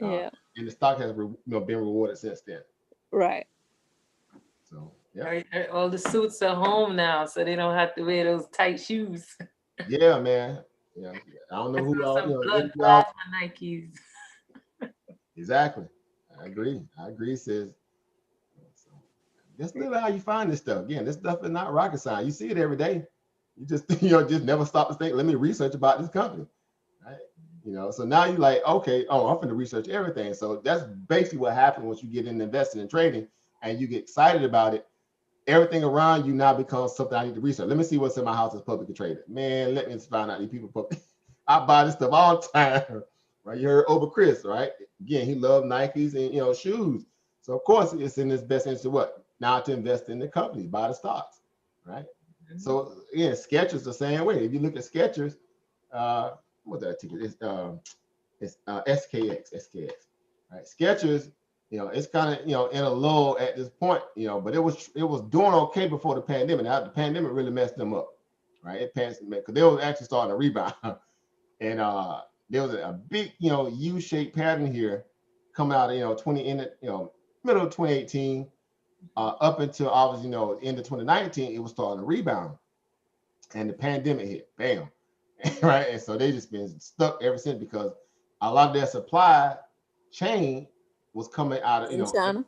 Yeah. And the stock has been rewarded since then. Right. So yeah. All the suits are home now, so they don't have to wear those tight shoes. Yeah, man. Yeah. I don't know who some blood plasma Nikes. Exactly. I agree, sis. So that's literally how you find this stuff. Again, this stuff is not rocket science. You see it every day. You just just never stop to think, let me research about this company. Right? You know, so now you're like, okay, I'm going to research everything. So that's basically what happens once you get into investing and trading and you get excited about it. Everything around you now becomes something I need to research. Let me see what's in my house that's publicly traded. Man, let me find out these people. I buy this stuff all the time. Right? You heard over Chris, right? Again, he loved Nikes and, you know, shoes. So of course it's in his best interest to what? Now to invest in the companies, buy the stocks, right? Mm-hmm. So again, Skechers the same way. If you look at Skechers, what's that ticket? It's SKX, right? Skechers, you know, it's kind of, you know, in a lull at this point, you know, but it was doing okay before the pandemic. Now the pandemic really messed them up, right? It passed them because they were actually starting to rebound, and there was a big, you know, U-shaped pattern here coming out of, you know, middle of 2018 up until obviously, you know, end of 2019, it was starting to rebound, and the pandemic hit, bam. Right, and so they just been stuck ever since because a lot of their supply chain was coming out of, you know, China.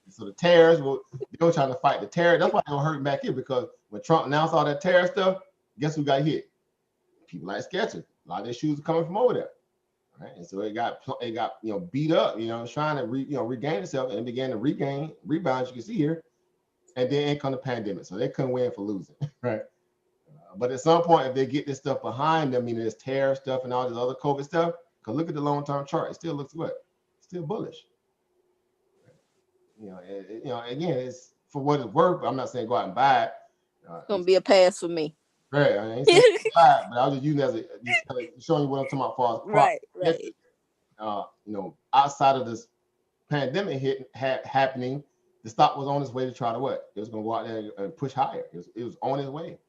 So the tariffs they were trying to fight the tariff. That's why they were hurting back here, because when Trump announced all that tariff stuff, guess who got hit? People like Skechers. A lot of their shoes are coming from over there, right? And so it got you know, beat up, you know, trying to regain itself, and it began to rebound. You can see here, and then in come the pandemic, so they couldn't win for losing, right? But at some point, if they get this stuff behind them, meaning this tariff stuff and all this other COVID stuff, because look at the long-term chart, it still looks what? Still bullish. You know, again, it's for what it's worth. But I'm not saying go out and buy it. It's gonna be a pass for me. Right. I ain't saying buy it, but I was just using it as showing you what I'm talking about for right. You know, outside of this pandemic happening, the stock was on its way to try to what? It was going to go out there and push higher. It was on its way.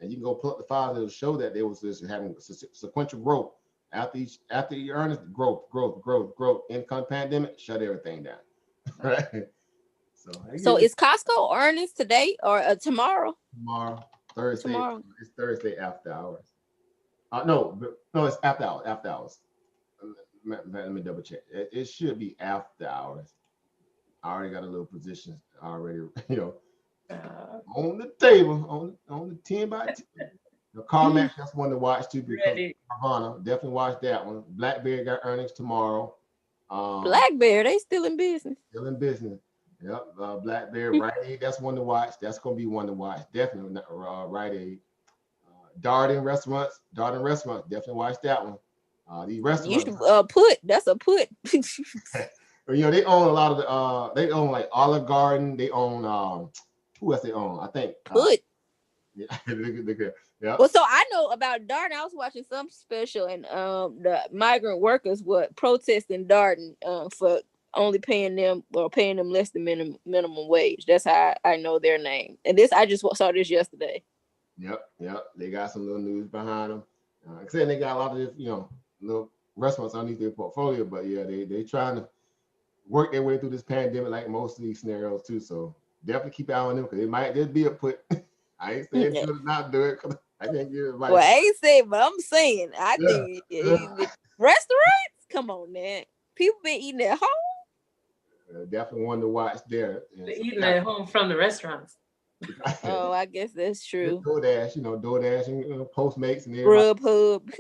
And you can go pull up the files that will show that there was this having sequential growth after the earnings, growth. Income pandemic, shut everything down. Right. So is Costco earnings today or tomorrow? Tomorrow, Thursday. Tomorrow. It's Thursday after hours. No, it's after hours. After hours. Let me double check. It should be after hours. I already got a little position already, you know. On the table, on the 10 by 10. The CarMax, that's one to watch too because Havana, definitely watch that one. BlackBerry got earnings tomorrow. BlackBerry, they still in business. Still in business. Yep. BlackBerry, Rite Aid, that's one to watch. That's gonna be one to watch. Definitely Rite Aid. Darden Restaurants, definitely watch that one. These restaurants. You should put. That's a put. You know, they own a lot of the. They own like Olive Garden. They own. Who else they own? I think. Put. Yeah. Yeah. Well, so I know about Darden. I was watching some special, and the migrant workers were protesting Darden for only paying them less than minimum wage. That's how I know their name. And this, I just saw this yesterday. Yep. They got some little news behind them. Like I said, they got a lot of this, little restaurants underneath their portfolio. But yeah, they trying to work their way through this pandemic like most of these scenarios too. So definitely keep an eye on them because it might just be a put. I ain't saying do it, not do it. I can't give advice. Well, I ain't saying, but I'm saying I think restaurants. Come on, man. People been eating at home. Definitely one to watch there. They're eating at home from the restaurants. Oh, I guess that's true. DoorDash, DoorDash and Postmates and everybody. Grubhub.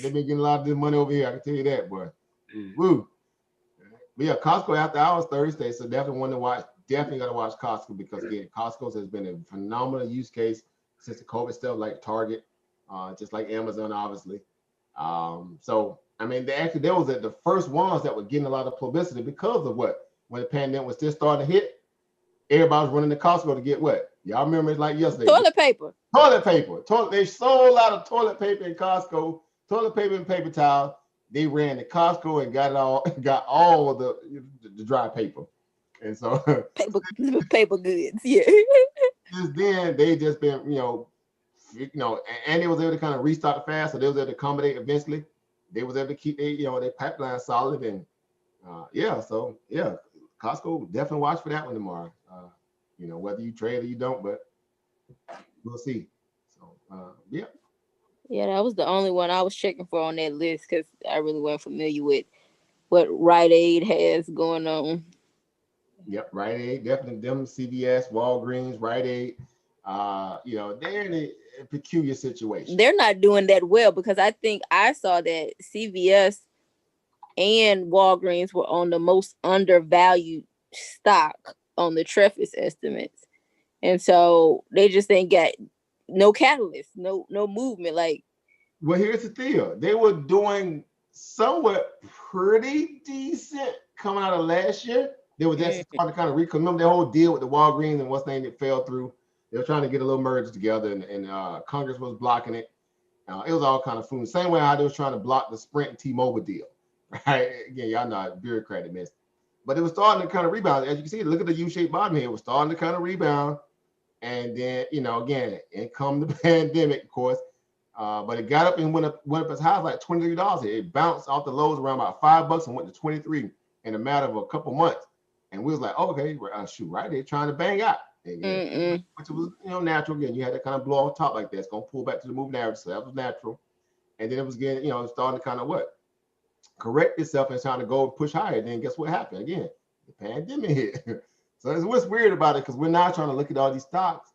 They've been getting a lot of this money over here. I can tell you that, boy. Woo. But yeah, Costco after hours Thursday, so definitely one to watch. Definitely got to watch Costco because again, Costco's has been a phenomenal use case since the COVID stuff, like Target, just like Amazon, obviously. So I mean, they was the first ones that were getting a lot of publicity because of what when the pandemic was just starting to hit. Everybody was running to Costco to get what? Y'all remember it like yesterday. Toilet paper. They sold a lot of toilet paper in Costco, toilet paper and paper towels. They ran to Costco and got all of the dry paper. And so paper goods, yeah. Since then, they just been, and they was able to kind of restock it fast, so they was able to accommodate eventually. They was able to keep their pipeline solid, and Costco definitely watch for that one tomorrow. Whether you trade or you don't, but we'll see. So yeah. Yeah, that was the only one I was checking for on that list because I really wasn't familiar with what Rite Aid has going on. Yep, Rite Aid, definitely them, CVS, Walgreens, Rite Aid. They're in a peculiar situation. They're not doing that well because I think I saw that CVS and Walgreens were on the most undervalued stock on the Trefis estimates. And so they just ain't got no catalyst, no movement. Well, here's the deal. They were doing somewhat pretty decent coming out of last year. They were just starting to kind of remember the whole deal with the Walgreens and what's name that fell through. They were trying to get a little merge together, and Congress was blocking it. It was all kind of food. Same way how they was trying to block the Sprint and T-Mobile deal, right? Again, y'all know it's bureaucratic mess. But it was starting to kind of rebound. As you can see, look at the U-shaped bottom here. It was starting to kind of rebound. And then, again, it come the pandemic, of course. But it got up and went up as high as like $23. It bounced off the lows around about $5 and went to 23 in a matter of a couple months. And we was like, okay, right, they're trying to bang out. Again, which was, natural. Again, you had to kind of blow off top like that. It's going to pull back to the moving average. So that was natural. And then it was getting, starting to kind of correct itself and trying to go push higher. Then guess what happened? Again, the pandemic hit. So it's what's weird about it because we're now trying to look at all these stocks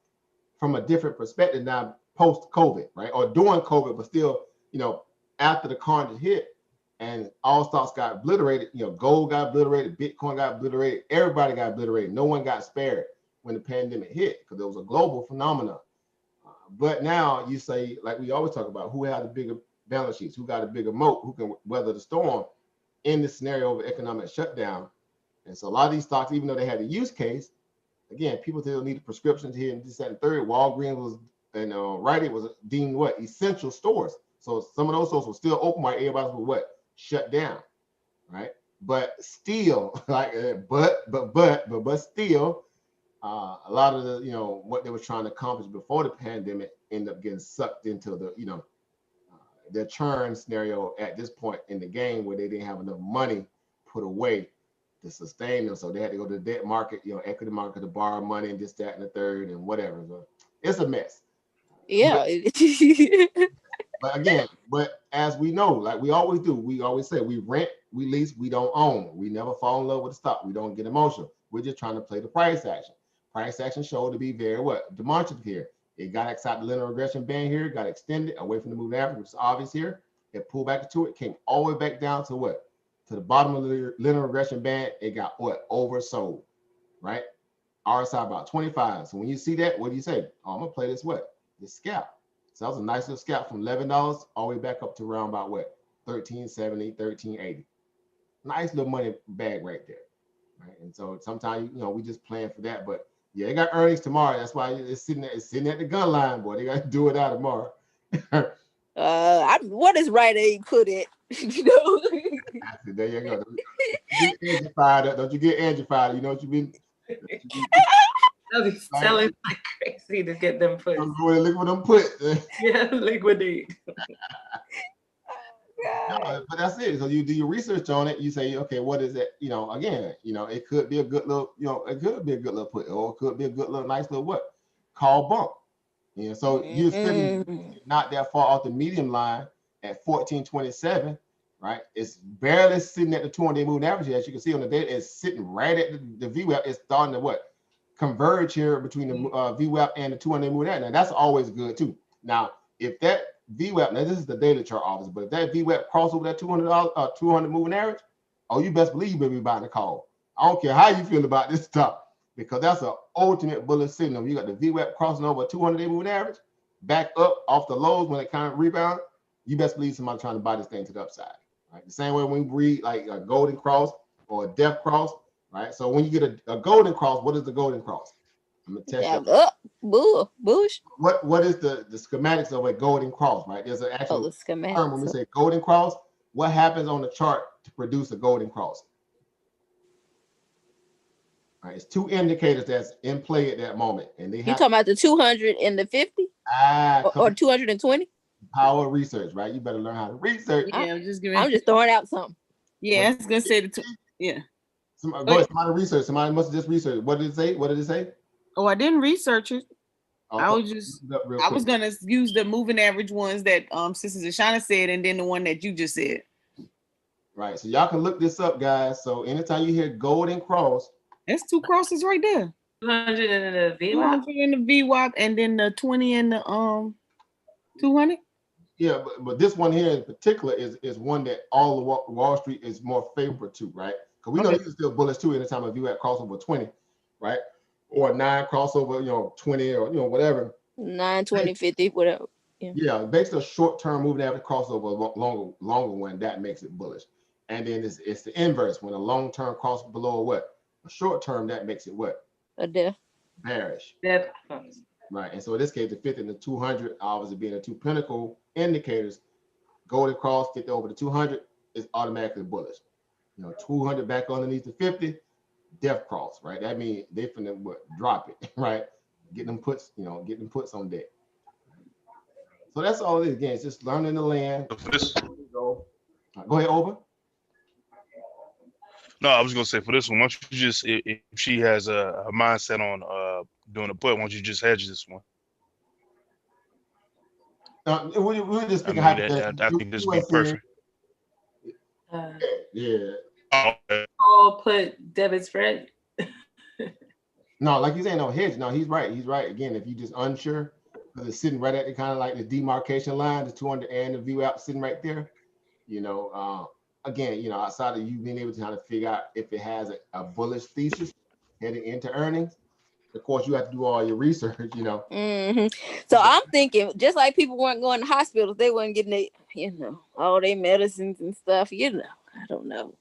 from a different perspective now post-COVID, right? Or during COVID, but still, after the carnage hit and all stocks got obliterated, gold got obliterated, Bitcoin got obliterated, everybody got obliterated. No one got spared when the pandemic hit because it was a global phenomenon. But now you say, like we always talk about, who had the bigger balance sheets, who got a bigger moat, who can weather the storm in the scenario of economic shutdown. And so a lot of these stocks, even though they had a use case, again, people still needed prescriptions here and this, that, and third. Walgreens was, and Rite Aid was deemed essential stores. So some of those stores were still open while everybody was shut down, right? But still, but still, a lot of the, what they were trying to accomplish before the pandemic ended up getting sucked into the, their churn scenario at this point in the game where they didn't have enough money put away to sustain them. So they had to go to the debt market, equity market to borrow money and this, that, and the third and whatever. So it's a mess. Yeah. But as we know, like we always do, we always say we rent, we lease, we don't own. We never fall in love with the stock. We don't get emotional. We're just trying to play the price action. price action showed to be very what? Demonstrative here. It got outside the linear regression band here, got extended away from the moving average, which is obvious here. It pulled back to it, came all the way back down to what? To the bottom of the linear regression band. It got what? Oversold, right? RSI about 25. So when you see that, what do you say? Oh, I'm gonna play this what? This scalp. So that was a nice little scalp from $11 all the way back up to around about what? $13.70, $13.80. Nice little money bag right there. Right. And so sometimes, you know, we just plan for that. But yeah, they got earnings tomorrow. That's why it's sitting at the gun line, boy. They got to do it out tomorrow. What is Rite Aid put it? You know. There you go. Don't you get Angie fired up? Don't you get Angie fired? You know what you mean? They'll be selling like crazy to get them put. Look what them put. Yeah, liquidate. No, but that's it. So you do your research on it. You say, okay, what is it? You know, again, you know, it could be a good little, you know, it could be a good little put, or it could be a good little, nice little what? Call bump. You know, so you're sitting not that far off the medium line at 1427, right? It's barely sitting at the 200-day moving average. As you can see on the data, it's sitting right at the VWAP. It's starting to what? Converge here between the VWAP and the 200-day moving average. Now that's always good too. Now, if that VWAP, now this is the daily chart obviously, but if that VWAP cross over that 200 moving average, oh, you best believe you better be buying the call. I don't care how you feel about this stuff, because that's an ultimate bullish signal. You got the VWAP crossing over a 200-day moving average, back up off the lows when it kind of rebound. You best believe somebody trying to buy this thing to the upside. Right? The same way when we read like a golden cross or a death cross, right? So when you get a golden cross, what is the golden cross? I'm gonna test you. Bullish. What is the schematics of a golden cross, right? There's an actual term when we say golden cross. What happens on the chart to produce a golden cross? All right, it's two indicators that's in play at that moment, and they have. You talking about the 200 and the 50? Or 220? Power research, right? You better learn how to research. Yeah, I'm just throwing out something. Yeah, I was gonna say Somebody research. Somebody must have just researched. What did it say? What did it say? Oh, I didn't research it. Okay. I was gonna use the moving average ones that Sister Zashana said, and then the one that you just said. Right. So y'all can look this up, guys. So anytime you hear golden cross, that's two crosses right there. 200 and the VWAP. 200 in the VWAP, and then the 20 in the 200. Yeah, but this one here in particular is one that all of Wall Street is more favorable to, right? Because we know you can still bullish too anytime a VWAP crossover 20, right? Or 9 crossover, 20 or whatever. 9, 20, 50, whatever. Yeah, basically a short-term moving average crossover, longer one, that makes it bullish. And then it's the inverse. When a long-term cross below what? A short-term, that makes it what? A death. Bearish. Death. Right. And so in this case, the 50 and the 200 obviously being the two pinnacle indicators, golden cross, get over the 200 is automatically bullish. 200 back underneath the 50, death cross, right? That means they finna drop it, right? Get them puts, get them puts on deck. So that's all it is. Again, it's just learning the land. Go ahead, Over. No, I was gonna say for this one, why don't you just, if she has a mindset on doing a put, why don't you just hedge this one? We're just speaking hypothetically. I think this would be perfect. Yeah. All put debit spread. No, like you saying, no hedge. No, he's right. He's right. Again, if you just unsure, because it's sitting right at the kind of like the demarcation line, the 200 and the VWAP sitting right there. Again, outside of you being able to kind of figure out if it has a bullish thesis heading into earnings, of course you have to do all your research. So I'm thinking, just like people weren't going to hospitals, they weren't getting all their medicines and stuff. I don't know.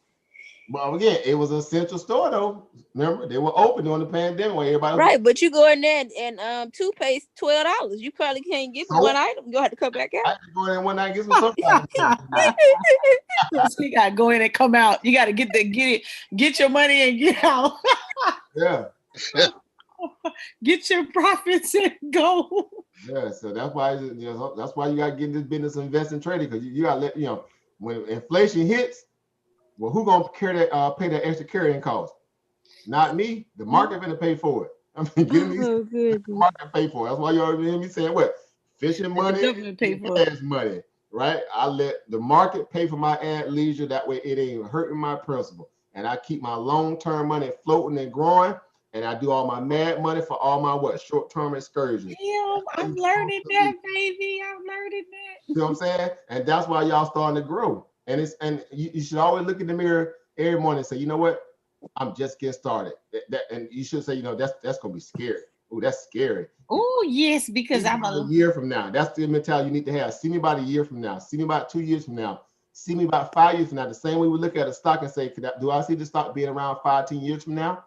Well, again, it was an essential store though. Remember, they were open during the pandemic where everybody right, but you go in there and toothpaste $12. You probably can't get one item. You have to come back out. I can go in one night and get some soap. You gotta go in and come out. You gotta get your money and get out. Yeah. Get your profits and go. Yeah, so that's why you gotta get in this business of investing trading, because you gotta let when inflation hits. Well, who gonna pay that extra carrying cost? Not me. The market gonna pay for it. I mean, the market pay for it. That's why you already hear me saying what? Fishing money, gas money, right? I let the market pay for my ad leisure. That way, it ain't hurting my principal, and I keep my long-term money floating and growing. and I do all my mad money for all my short-term excursions. Damn, I'm learning that, baby. I'm learning that. You know what I'm saying? And that's why y'all starting to grow. And you should always look in the mirror every morning and say, you know what? I'm just getting started. And you should say, you know, that's gonna be scary. Oh, that's scary. Oh, yes, because I'm a year from now. That's the mentality you need to have. See me about a year from now. See me about 2 years from now. See me about 5 years from now. The same way we look at a stock and say, do I see the stock being around 5-10 years from now?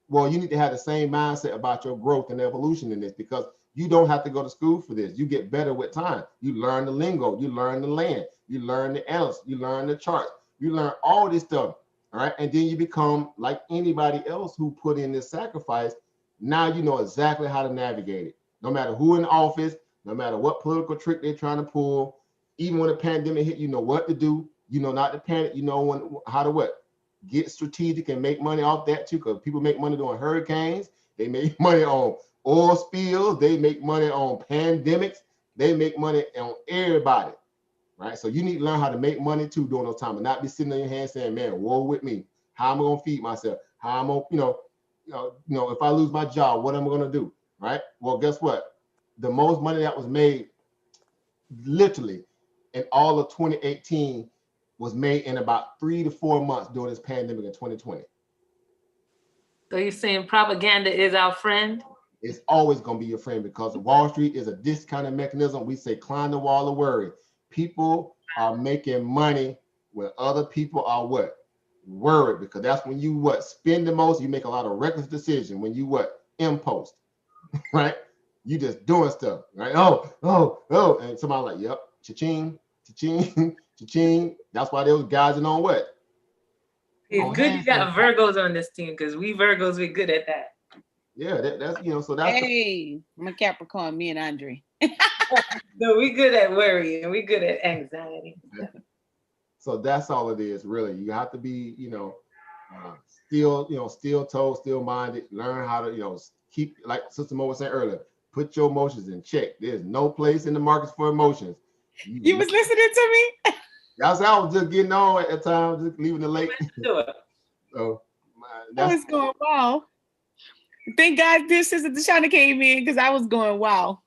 Well, you need to have the same mindset about your growth and evolution in this, because you don't have to go to school for this. You get better with time. You learn the lingo. You learn the land. You learn the analysis. You learn the charts. You learn all this stuff. All right. And then you become like anybody else who put in this sacrifice. Now you know exactly how to navigate it. No matter who in office, no matter what political trick they're trying to pull, even when the pandemic hit, you know what to do. You know not to panic. You know how to get strategic and make money off that too, because people make money doing hurricanes. They make money on oil spills. They make money on pandemics. They make money on everybody, right? So you need to learn how to make money too during those times, and not be sitting on your hands saying, "Man, woe with me. How am I gonna feed myself? How am I, if I lose my job, what am I gonna do?" Right? Well, guess what? The most money that was made, literally, in all of 2018, was made in about 3 to 4 months during this pandemic in 2020. So you're saying propaganda is our friend? It's always going to be your friend, because Wall Street is a discounted mechanism. We say climb the wall of worry. People are making money when other people are worried, because that's when you spend the most. You make a lot of reckless decisions when you impost, right? You just doing stuff, right? Oh, and somebody like, yep, cha-ching, cha-ching, cha-ching. That's why those guys are on what? It's good you got Virgos on this team, because we Virgos, we're good at that. Yeah, that's so that's. Hey, I'm a Capricorn, me and Andre. No, we good at worrying. We good at anxiety. So that's all it is, really. You have to be, still toed, still minded. Learn how to, keep, like Sister Mo was saying earlier, put your emotions in check. There's no place in the markets for emotions. You was listening to me? That's how I was just getting on at the time, just leaving the lake. So I was going, wow. Thank God this Sister Deshauna came in, because I was going, wow.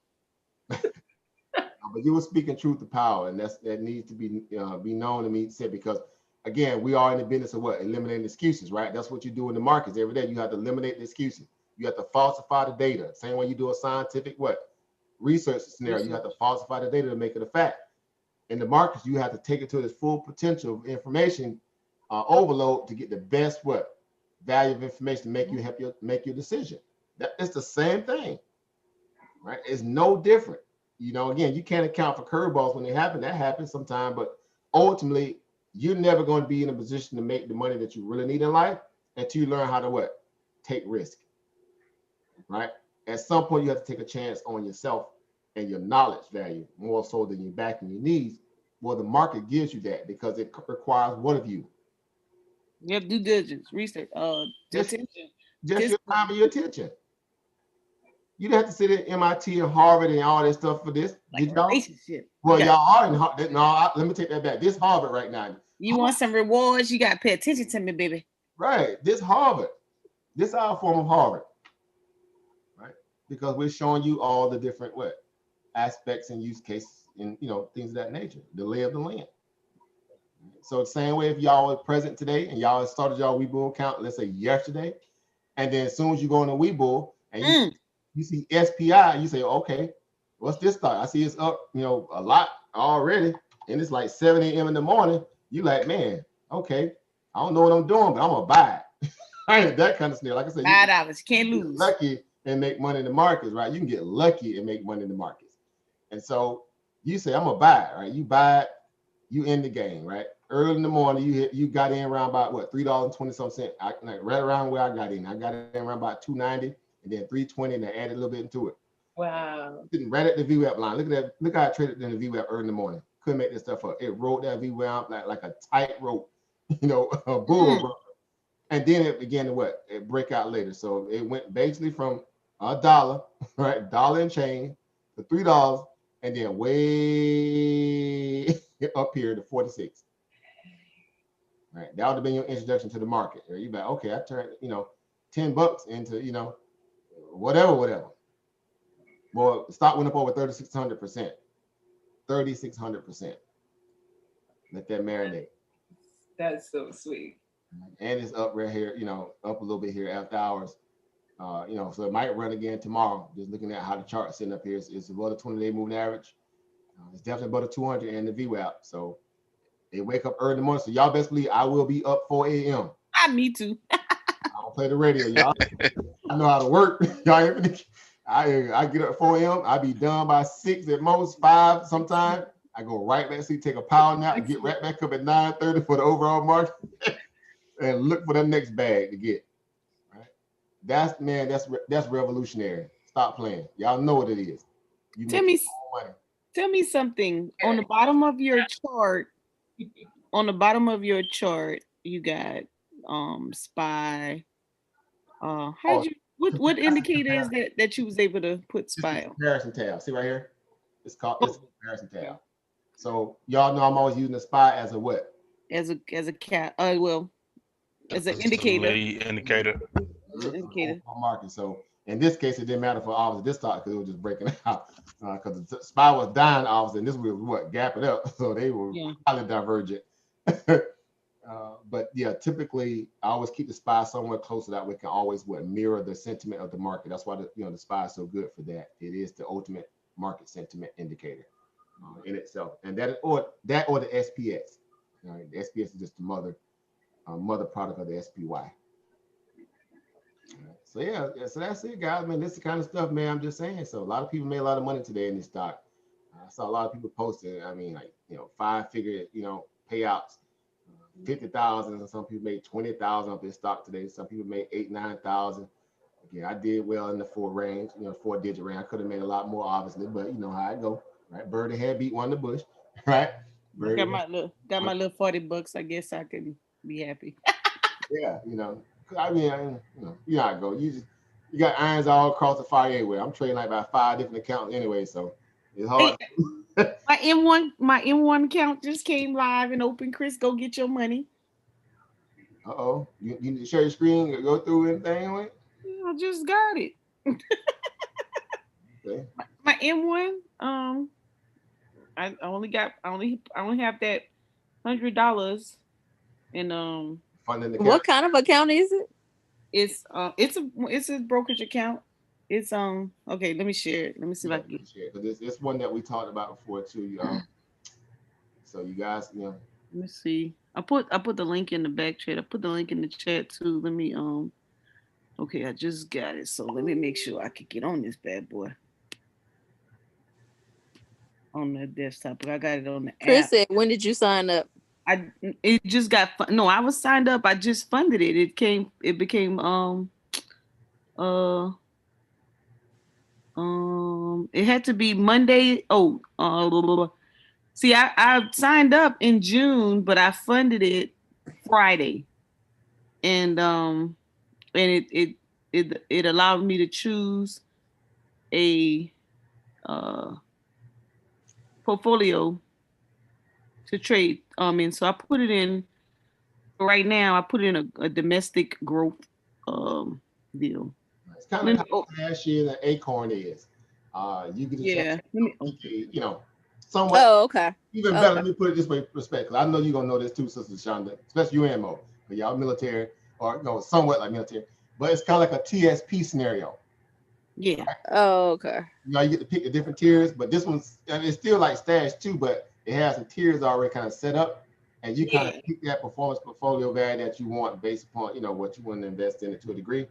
But you were speaking truth to power, and that needs to be known and be said, because again, we are in the business of eliminating excuses, right? That's what you do in the markets every day. You have to eliminate the excuses. You have to falsify the data. Same way you do a scientific research scenario. You have to falsify the data to make it a fact. In the markets, you have to take it to its full potential of information overload to get the best value of information to make your decision. It's the same thing, right? It's no different. Again, you can't account for curveballs when they happen. That happens sometime, but ultimately, you're never going to be in a position to make the money that you really need in life until you learn how to take risk, right? At some point, you have to take a chance on yourself and your knowledge value, more so than your back and your knees. Well, the market gives you that, because it requires what of you? You have due diligence, research, attention. Just your time and your attention. You didn't have to sit at MIT and Harvard and all that stuff for this. Like did y'all? Relationship. Well, y'all are in Harvard. No, let me take that back. This Harvard right now. You want some rewards? You got to pay attention to me, baby. Right. This Harvard. This is our form of Harvard. Right. Because we're showing you all the different aspects and use cases and things of that nature. The lay of the land. So the same way, if y'all are present today and y'all started y'all weBull account, let's say yesterday, and then as soon as you go on the weBull and you see SPI, you say, okay, what's this stock? I see it's up, a lot already, and it's like 7 a.m. in the morning. You like, man, okay, I don't know what I'm doing, but I'm gonna buy it. I ain't that kind of scenario. Like I said, $5, can't lose. Lucky and make money in the markets, right? You can get lucky and make money in the markets. And so you say, I'm gonna buy it, right? You buy it, you end the game, right? Early in the morning, you got in around about $3.20 right around where I got in. I got in around about $2.90. And then $3.20, and I added a little bit into it. Wow. Sitting right at the VWAP line. Look at that. Look how I traded in the VWAP early in the morning. Couldn't make this stuff up. It rolled that VWAP like a tight rope, a bull. And then it began to it break out later. So it went basically from $1, right? $1 and change to $3, and then way up here to 46. Right. That would have been your introduction to the market. You're like, okay, I turned, $10 into, whatever. Well, the stock went up over 3,600%. 3,600%. Let that marinate. That's so sweet. And it's up right here, up a little bit here after hours. So it might run again tomorrow. Just looking at how the chart's sitting up here, it's above the 20-day moving average. It's definitely above the 200 and the VWAP. So they wake up early in the morning. So y'all best believe I will be up 4 a.m. Me too. I don't play the radio, y'all. I know how to work. Y'all hear me? I get up at 4 a.m. I be done by 6 at most, 5 sometime. I go right back to sleep, take a power nap, and get right back up at 9:30 for the overall market and look for the next bag to get. Right? That's revolutionary. Stop playing. Y'all know what it is. Tell me something. On the bottom of your chart, you got SPY. What indicator is that you was able to put SPY on? Comparison tab. See right here? It's called comparison tab. So y'all know I'm always using the SPY as a what? As an indicator. Indicator. On market. So in this case, it didn't matter for obviously this stock because it was just breaking out. Because the SPY was dying obviously, and this was what gapping up. So they were highly divergent. But yeah, typically I always keep the SPY somewhere close to that. We can always mirror the sentiment of the market. That's why the SPY is so good for that. It is the ultimate market sentiment indicator in itself, and that or the SPX. The SPX is just the mother product of the SPY. So yeah, so that's it, guys. Man, this is the kind of stuff, man. I'm just saying. So a lot of people made a lot of money today in this stock. I saw a lot of people posting. I mean, 5-figure, payouts, 50,000, and some people made 20,000 off this stock today. Some people made 8,000-9,000. Again, I did well in the 4-digit range. I could have made a lot more, obviously, but you know how I go, right? Bird the head beat one in the bush, right? Got my little $40. I guess I can be happy. Yeah, I mean, you know how it go. You got irons all across the fire anyway. I'm trading like about 5 different accounts anyway, so it's hard. My M1 account just came live and open. Chris, go get your money. You need to share your screen, go through anything anyway? I just got it. Okay. My M1, I only have that $100 and What kind of account is it? It's a brokerage account. It's okay. Let me share it. Let me see if I can share it. Because it's one that we talked about before too, y'all. So you guys, Let me see. I put the link in the back chat. I put the link in the chat too. Let me okay, I just got it. So let me make sure I can get on this bad boy. On the desktop, but I got it on the Chris app. said, when did you sign up? I was signed up. I just funded it. It became it had to be Monday. See, I signed up in June, but I funded it Friday, and it allowed me to choose a portfolio to trade. And so I put it in. Right now, I put in a domestic growth deal. It's kind of like how last year the Acorn is. You get somewhat. Oh, okay. Even better. Let me put it this way, respect. I know you're gonna know this too, Sister Shonda, especially you and Mo. But y'all military, or somewhat like military. But it's kind of like a TSP scenario. Yeah. Right? Oh, okay. You get to pick the different tiers, but this one's it's still like Stash too, but it has some tiers already kind of set up, and you kind of pick that performance portfolio value that you want based upon what you want to invest in it to a degree.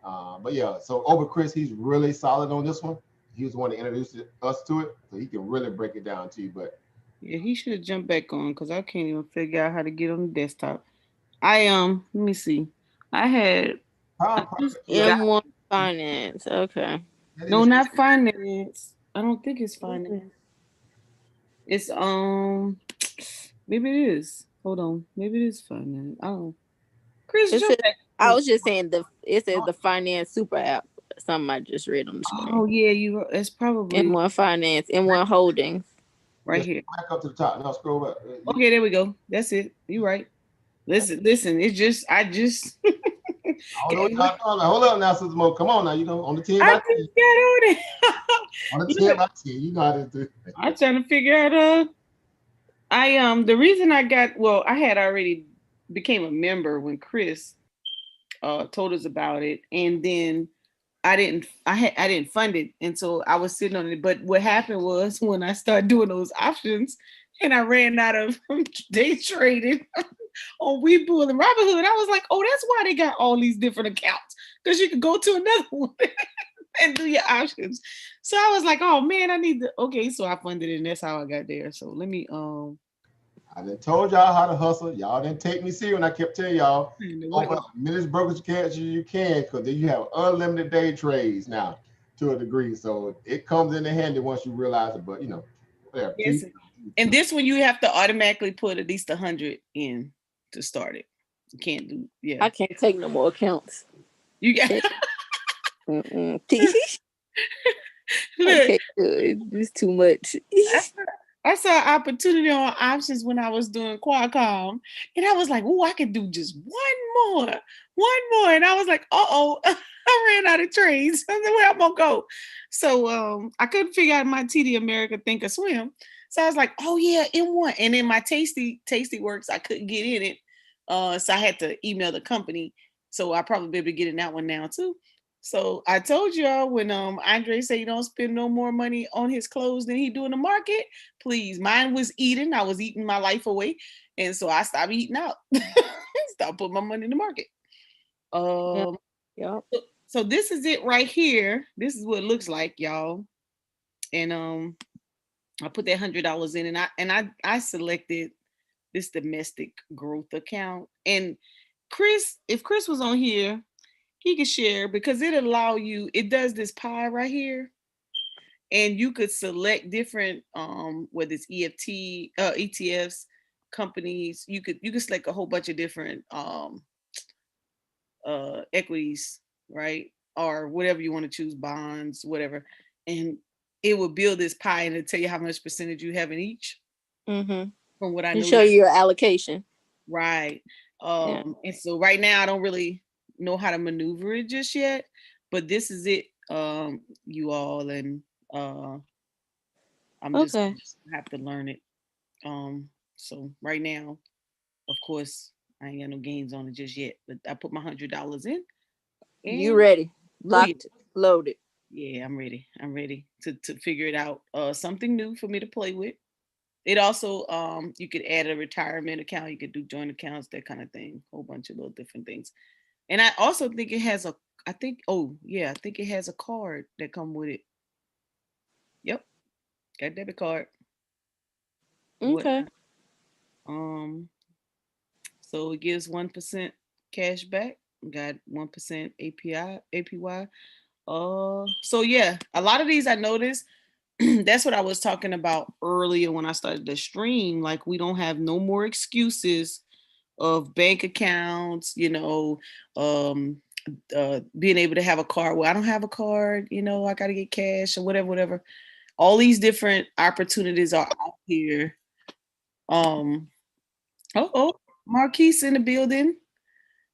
But yeah, so over Chris, he's really solid on this one. He was the one to introduce us to it, so he can really break it down to you. But yeah, he should have jumped back on because I can't even figure out how to get on the desktop. Let me see. I had M1 Finance. Okay. No, not finance. I don't think it's finance. It's maybe it is. Hold on, maybe it is finance. Chris, I was just saying it says the finance super app. Something I just read on the screen. Oh yeah, it's probably M1 Finance, M1 Holdings. Right here. Back up to the top. Now scroll up. Okay, there we go. That's it. You're right. Listen. It's just I just Hold up now, Sister Mo. Come on now. You know, on the 10 I by just 10. got on it. On the 10 by 10. You know how to do it. I'm trying to figure out the reason I had already became a member when Chris told us about it, and then I didn't fund it, and so I was sitting on it. But what happened was when I started doing those options and I ran out of day trading on weBull and Robinhood, I was like, oh, that's why they got all these different accounts, because you could go to another one and do your options. So I was like, oh man, I need to. Okay, so I funded it, and that's how I got there. So let me I done told y'all how to hustle. Y'all didn't take me serious when I kept telling y'all open up minutes brokerage accounts you can, because then you have unlimited day trades now to a degree. So it comes in handy once you realize it. But you know, whatever. Yes. And this one you have to automatically put at least 100 in to start it. You can't do I can't take no more accounts. You got I can't do it. It's too much. I saw an opportunity on options when I was doing Qualcomm, and I was like, "Oh, I could do just one more," and I was like, "Uh-oh, I ran out of trades. I said, where I'm gonna go?" So I couldn't figure out my TD America Think or Swim, so I was like, "Oh yeah, M1," and then my Tasty Works, I couldn't get in it, so I had to email the company. So I probably be able to get in that one now too. So I told y'all when Andre said you don't spend no more money on his clothes than he do in the market, please. Mine was eating. I was eating my life away. And so I stopped eating out. Stop putting my money in the market. Yeah. So this is it right here. This is what it looks like, y'all. And I put that $100 in, and I selected this domestic growth account. And if Chris was on here, he could share, because it does this pie right here, and you could select different whether it's EFT ETFs, companies. You could select a whole bunch of different equities, right, or whatever you want to choose, bonds, whatever, and it will build this pie and it'll tell you how much percentage you have in each. Mm-hmm. From what I know, show you your allocation, right? And so right now I don't really know how to maneuver it just yet, but this is it, you all, and I'm just have to learn it. So right now, of course, I ain't got no gains on it just yet, but I put my $100 in. You ready? Locked, loaded. Yeah, I'm ready. I'm ready to figure it out. Something new for me to play with. It also, you could add a retirement account. You could do joint accounts, that kind of thing. Whole bunch of little different things. And I also think it has I think it has a card that come with it. Yep. Got a debit card. Okay. So it gives 1% cash back. Got 1% APY. So yeah, a lot of these I noticed. That's what I was talking about earlier when I started the stream. Like, we don't have no more excuses of bank accounts, being able to have a card. Well, I don't have a card, I got to get cash or whatever. All these different opportunities are out here. Marquise in the building,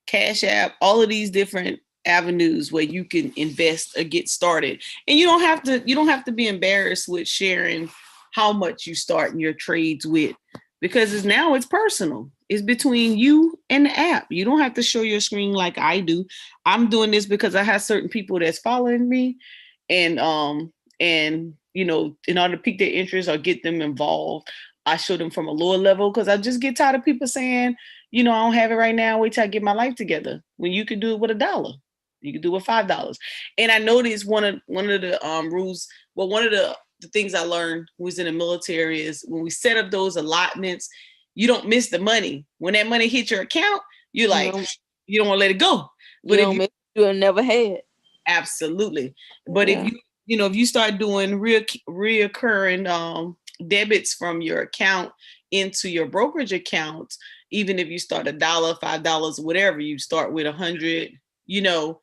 Cash App, all of these different avenues where you can invest or get started. And you don't have to be embarrassed with sharing how much you start in your trades with, because it's personal. It's between you and the app. You don't have to show your screen like I do. I'm doing this because I have certain people that's following me, and in order to pique their interest or get them involved, I show them from a lower level, because I just get tired of people saying, I don't have it right now, wait till I get my life together. When you can do it with $1. You can do it with $5. And I noticed one of the rules, one of the things I learned was in the military is when we set up those allotments, you don't miss the money. When that money hits your account, you're like, you don't want to let it go. But you'll never had. Absolutely. But if you start doing reoccurring debits from your account into your brokerage account, even if you start $1, $5, whatever, you start with 100, you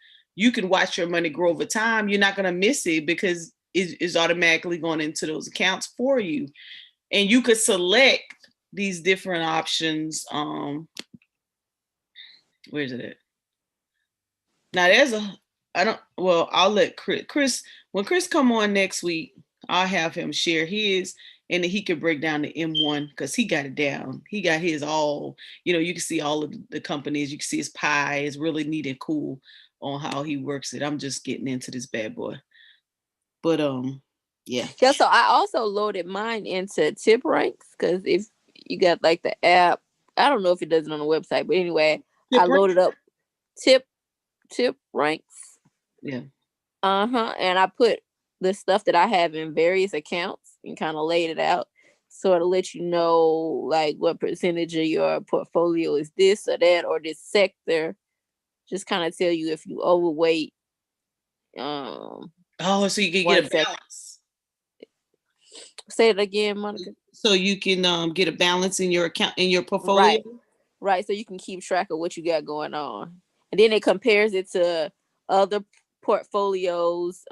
can watch your money grow over time. You're not going to miss it because it's automatically going into those accounts for you. And you could select these different options. Where's it at? Now I'll let Chris, when Chris come on next week, I'll have him share his, and then he can break down the M1 because he got it down. He got his all, you can see all of the companies, you can see his pie is really neat and cool on how he works it. I'm just getting into this bad boy. But yeah. Yeah, so I also loaded mine into tip ranks because if you got like the app, I don't know if it does it on the website, but anyway, I loaded up tip ranks. Yeah. And I put the stuff that I have in various accounts and kind of laid it out. So it'll let you know like what percentage of your portfolio is this or that or this sector. Just kind of tell you if you overweight. So you can get a balance. Say it again, Monica. So you can get a balance in your account, in your portfolio. Right. So you can keep track of what you got going on. And then it compares it to other portfolios,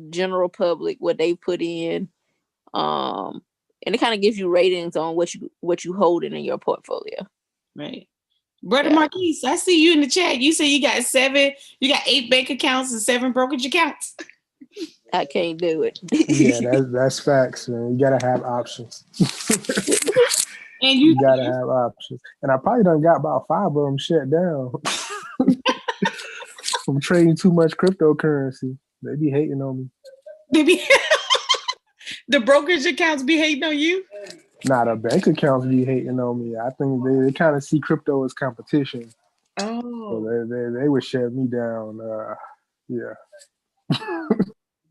general public, what they put in. And it kind of gives you ratings on what you holding in your portfolio. Right. Brother Marquise, I see you in the chat. You say you got 8 bank accounts and 7 brokerage accounts. I can't do it. Yeah, that's facts, man. You gotta have options. And you gotta have options. And I probably done got about 5 of them shut down. I'm trading too much cryptocurrency. They be hating on me. The brokerage accounts be hating on you? Nah, the bank accounts be hating on me. I think they kind of see crypto as competition. Oh. So they would shut me down. Yeah.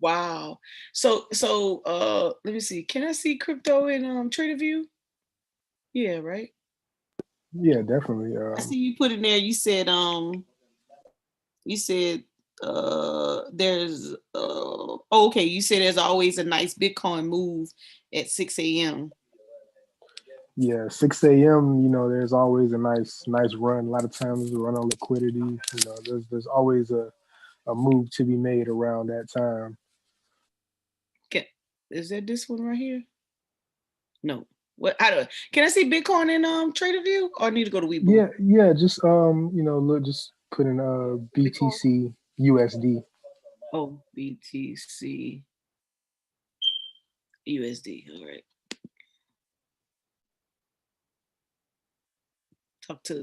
Wow. So let me see. Can I see crypto in Traderview? Yeah, right? Yeah, definitely. I see you put in there. You said there's okay, you said there's always a nice Bitcoin move at 6 a.m. Yeah, 6 a.m. There's always a nice run. A lot of times we run on liquidity. There's always a move to be made around that time. Okay, is that this one right here? No. What? Can I see Bitcoin in Traderview, or I need to go to weBull? Yeah. Just look, just put in BTC USD. Oh, BTC USD. All right. Talk to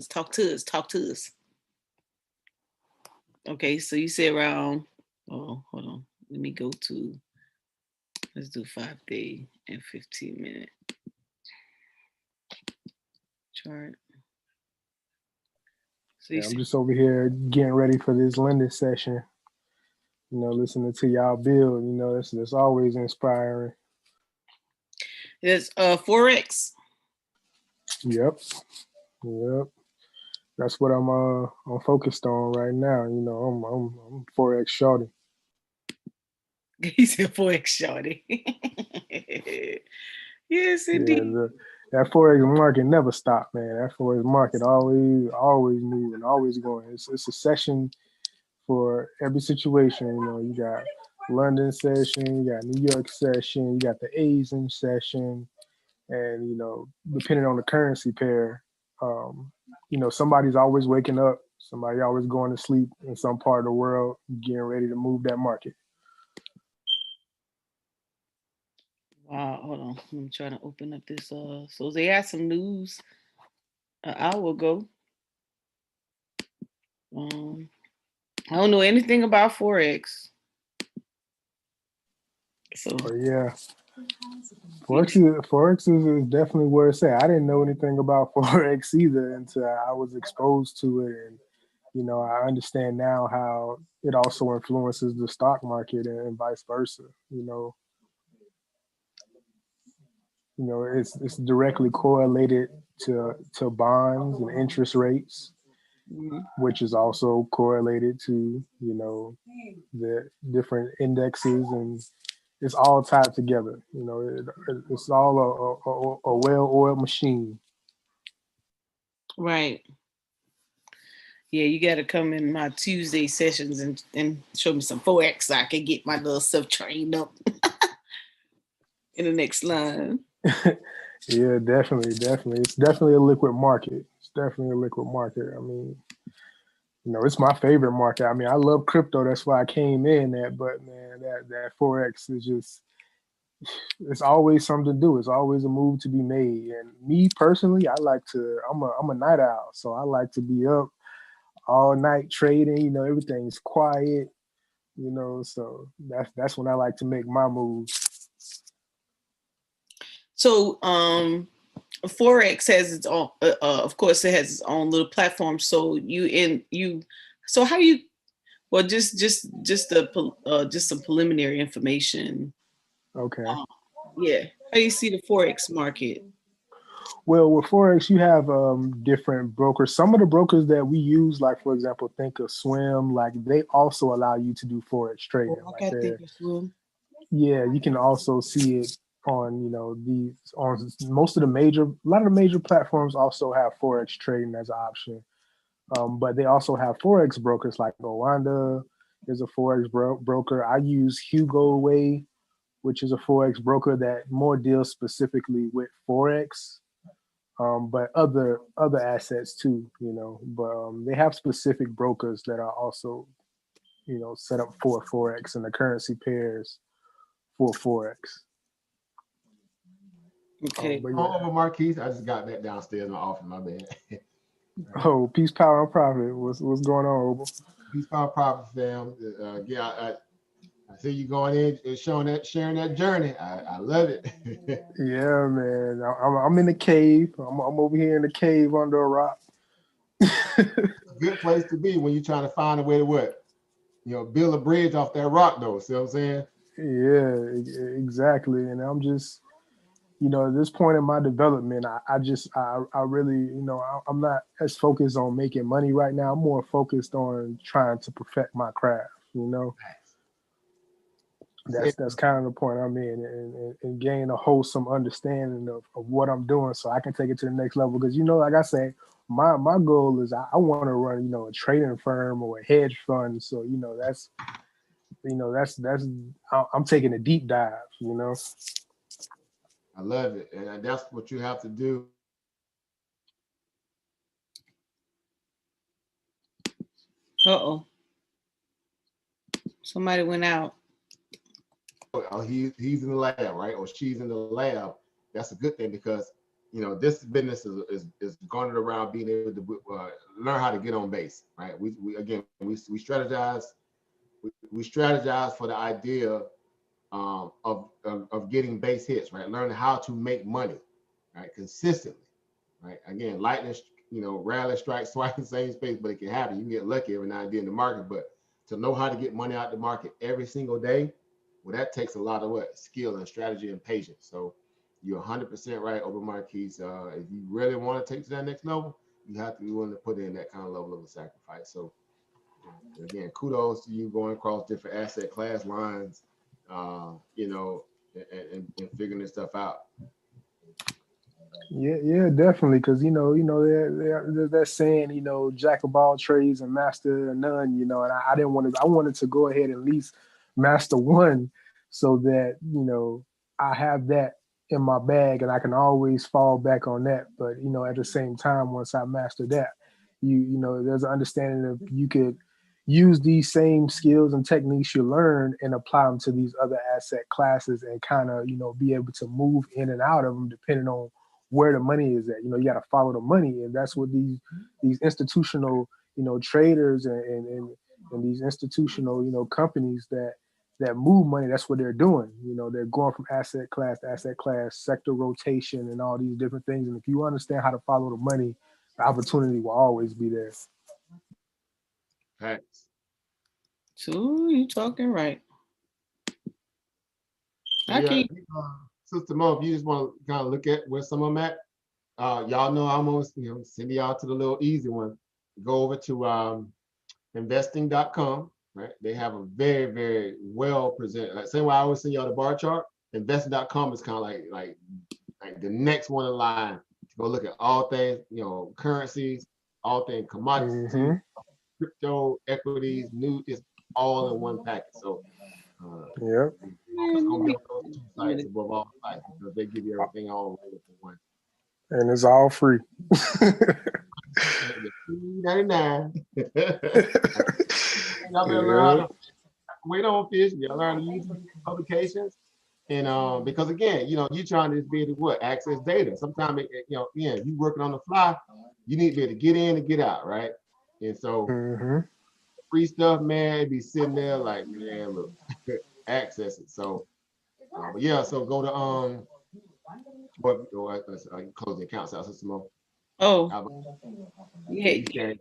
us. Okay, so you say around, hold on. Let me go to, let's do 5-day and 15-minute chart. So I'm just over here getting ready for this lending session. Listening to y'all build, that's always inspiring. It's Forex. Yep. That's what I'm focused on right now. I'm Forex shorty. He said Forex shorty. Yes, indeed. Yeah, that Forex market never stopped, man. That Forex market always moving, always going. It's a session for every situation. You got London session, you got New York session, you got the Asian session, and depending on the currency pair, somebody's always waking up, somebody always going to sleep in some part of the world, getting ready to move that market. Wow, hold on. I'm trying to open up this. So they had some news an hour ago. I don't know anything about Forex. So yeah. Forex is definitely where it's at. I didn't know anything about Forex either until I was exposed to it, and I understand now how it also influences the stock market and vice versa. It's directly correlated to bonds and interest rates, which is also correlated to the different indexes, and it's all tied together. It's all a well-oiled machine. Right. Yeah, you got to come in my Tuesday sessions and show me some Forex so I can get my little stuff trained up in the next line. Yeah, definitely. It's definitely a liquid market. I mean, You know, it's my favorite market. I mean, I love crypto. That's why I came in at. But man, that Forex is just, it's always something to do. It's always a move to be made. And me personally, I'm a night owl, so I like to be up all night trading. You know, everything's quiet. You know, so that's when I like to make my moves. So, Forex has its own, of course, it has its own little platform. So so how you, well, just some preliminary information. Okay. Yeah. How do you see the Forex market? Well, with Forex, you have different brokers. Some of the brokers that we use, like for example, think of Swim, like they also allow you to do Forex trading. I gotta think of Swim. Yeah, you can also see it on, you know, a lot of the major platforms also have Forex trading as an option. But they also have Forex brokers like Owanda is a Forex broker. I use Hugo Way, which is a Forex broker that more deals specifically with Forex. But other assets too, you know. But they have specific brokers that are also, you know, set up for Forex and the currency pairs for Forex. Okay. Over Marquise, I just got that downstairs in my office. My bad. Oh, peace, power, and profit. What's going on, Obo? Peace, power, profit, fam. Yeah, I see you going in and sharing that journey. I love it. Yeah, man. I'm in the cave. I'm over here in the cave under a rock. Good place to be when you're trying to find a way to what? You know, build a bridge off that rock though. See what I'm saying? Yeah, exactly. And I'm just, you know, at this point in my development, I really, you know, I'm not as focused on making money right now. I'm more focused on trying to perfect my craft, you know. That's kind of the point I'm in, and gain a wholesome understanding of what I'm doing so I can take it to the next level. Because, you know, like I say, my goal is I want to run, you know, a trading firm or a hedge fund. So, you know, I'm taking a deep dive, you know. I love it. And that's what you have to do. Uh-oh. Somebody went out. Oh, he's in the lab, right? Or she's in the lab. That's a good thing because, you know, this business is garnered around being able to learn how to get on base, right? We strategize. We strategize for the idea of getting base hits, right? Learning how to make money, right? Consistently, right? Again, lightning, you know, rarely strikes twice in the same space, but it can happen. You can get lucky every now and then in the market, but to know how to get money out the market every single day, well, that takes a lot of what? Skill and strategy and patience. So you're 100% right, Ober Marquise. If you really want to take to that next level, you have to be willing to put in that kind of level of a sacrifice. So again, kudos to you going across different asset class lines, you know, and figuring this stuff out. Yeah, definitely. Because you know, there's that saying, you know, jack of all trades and master of none. You know, and I didn't want to. I wanted to go ahead and at least master one, so that, you know, I have that in my bag and I can always fall back on that. But, you know, at the same time, once I master that, you know, there's an understanding of you could use these same skills and techniques you learn and apply them to these other asset classes and kind of, you know, be able to move in and out of them depending on where the money is at. You know, you got to follow the money, and that's what these institutional, you know, traders and these institutional, you know, companies that move money, that's what they're doing. You know, they're going from asset class to asset class, sector rotation, and all these different things. And if you understand how to follow the money, the opportunity will always be there. Thanks. So you talking right. Yeah, Sister Mo, if you just want to kind of look at where some of them at, y'all know I'm almost, you know, send y'all to the little easy one. Go over to investing.com, right? They have a very, very well presented, like same way I always send y'all the bar chart. Investing.com is kind of like the next one in line to go look at all things, you know, currencies, all things commodities, crypto, equities, new, it's all in one package. So yeah, it's gonna be on those two sites above all sites because they give you everything all in one. And it's all free. $3.99. Y'all better learn how to wait on fish. Y'all learn to use publications. And because again, you know, you're trying to be able to what? Access data. Sometimes, you know, you working on the fly, you need to be able to get in and get out, right? And so free stuff, man, it be sitting there like, man, look, access it. So, but yeah, so go to close the accounts out, Simone. Oh, yeah.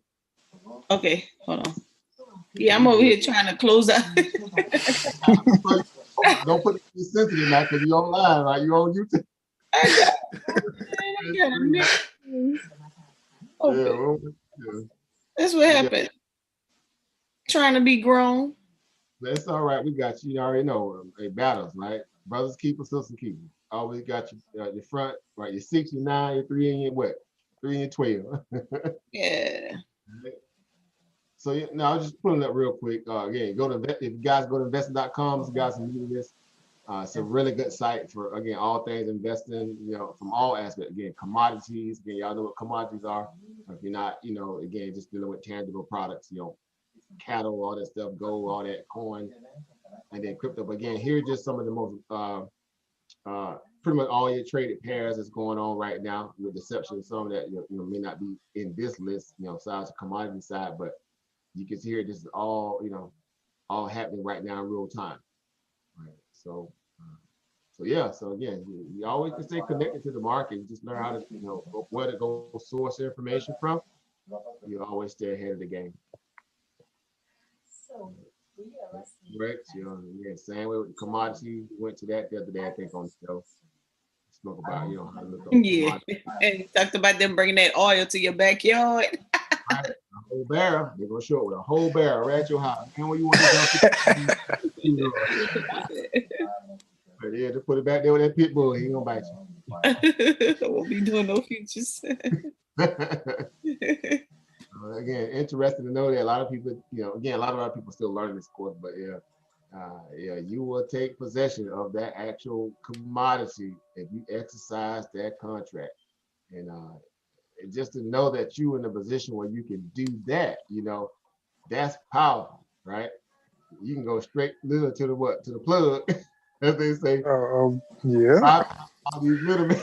Okay, hold on. Yeah, I'm over here trying to close out. Don't put it sensitive now because you're online, right? You're on YouTube. I got a mix. That's what happened. Trying to be grown. That's all right. We got you. You already know battles, right? Brothers keeper, sisters keeper. Always got you your front, right? Your 6, your 9, your 3, and your what? 3 and 12. Yeah. So now I'll just put it up real quick. Again, if you guys go to investing.com, you guys can do this. It's a really good site for, again, all things investing, you know, from all aspects. Again, commodities. Again, y'all know what commodities are. If you're not, you know, again, just dealing with tangible products, you know, cattle, all that stuff, gold, all that, corn, and then crypto. But again, here are just some of the most, pretty much all your traded pairs that's going on right now, with the exception of some that you know may not be in this list, you know, besides the commodity side, but you can see here this is all, you know, all happening right now in real time. Right. So yeah, so again, you always can stay connected to the market. Just learn how to, you know, where to go source information from. You always stay ahead of the game. Correct. You know, yeah, same way with the commodity. We went to that the other day, I think, on the show. Spoke about, you know, how to look up commodities. And talked about them bringing that oil to your backyard. Right, a whole barrel. They're gonna show it with a whole barrel right at your house. And what you want to do? But yeah, to put it back there with that pit bull, he ain't gonna bite you. Won't be doing no futures. Again, interesting to know that a lot of people, you know, again, a lot of our people still learning this course, but yeah, you will take possession of that actual commodity if you exercise that contract. And just to know that you in a position where you can do that, you know, that's powerful, right? You can go straight literally to the what? To the plug, as they say. Yeah. All these middlemen.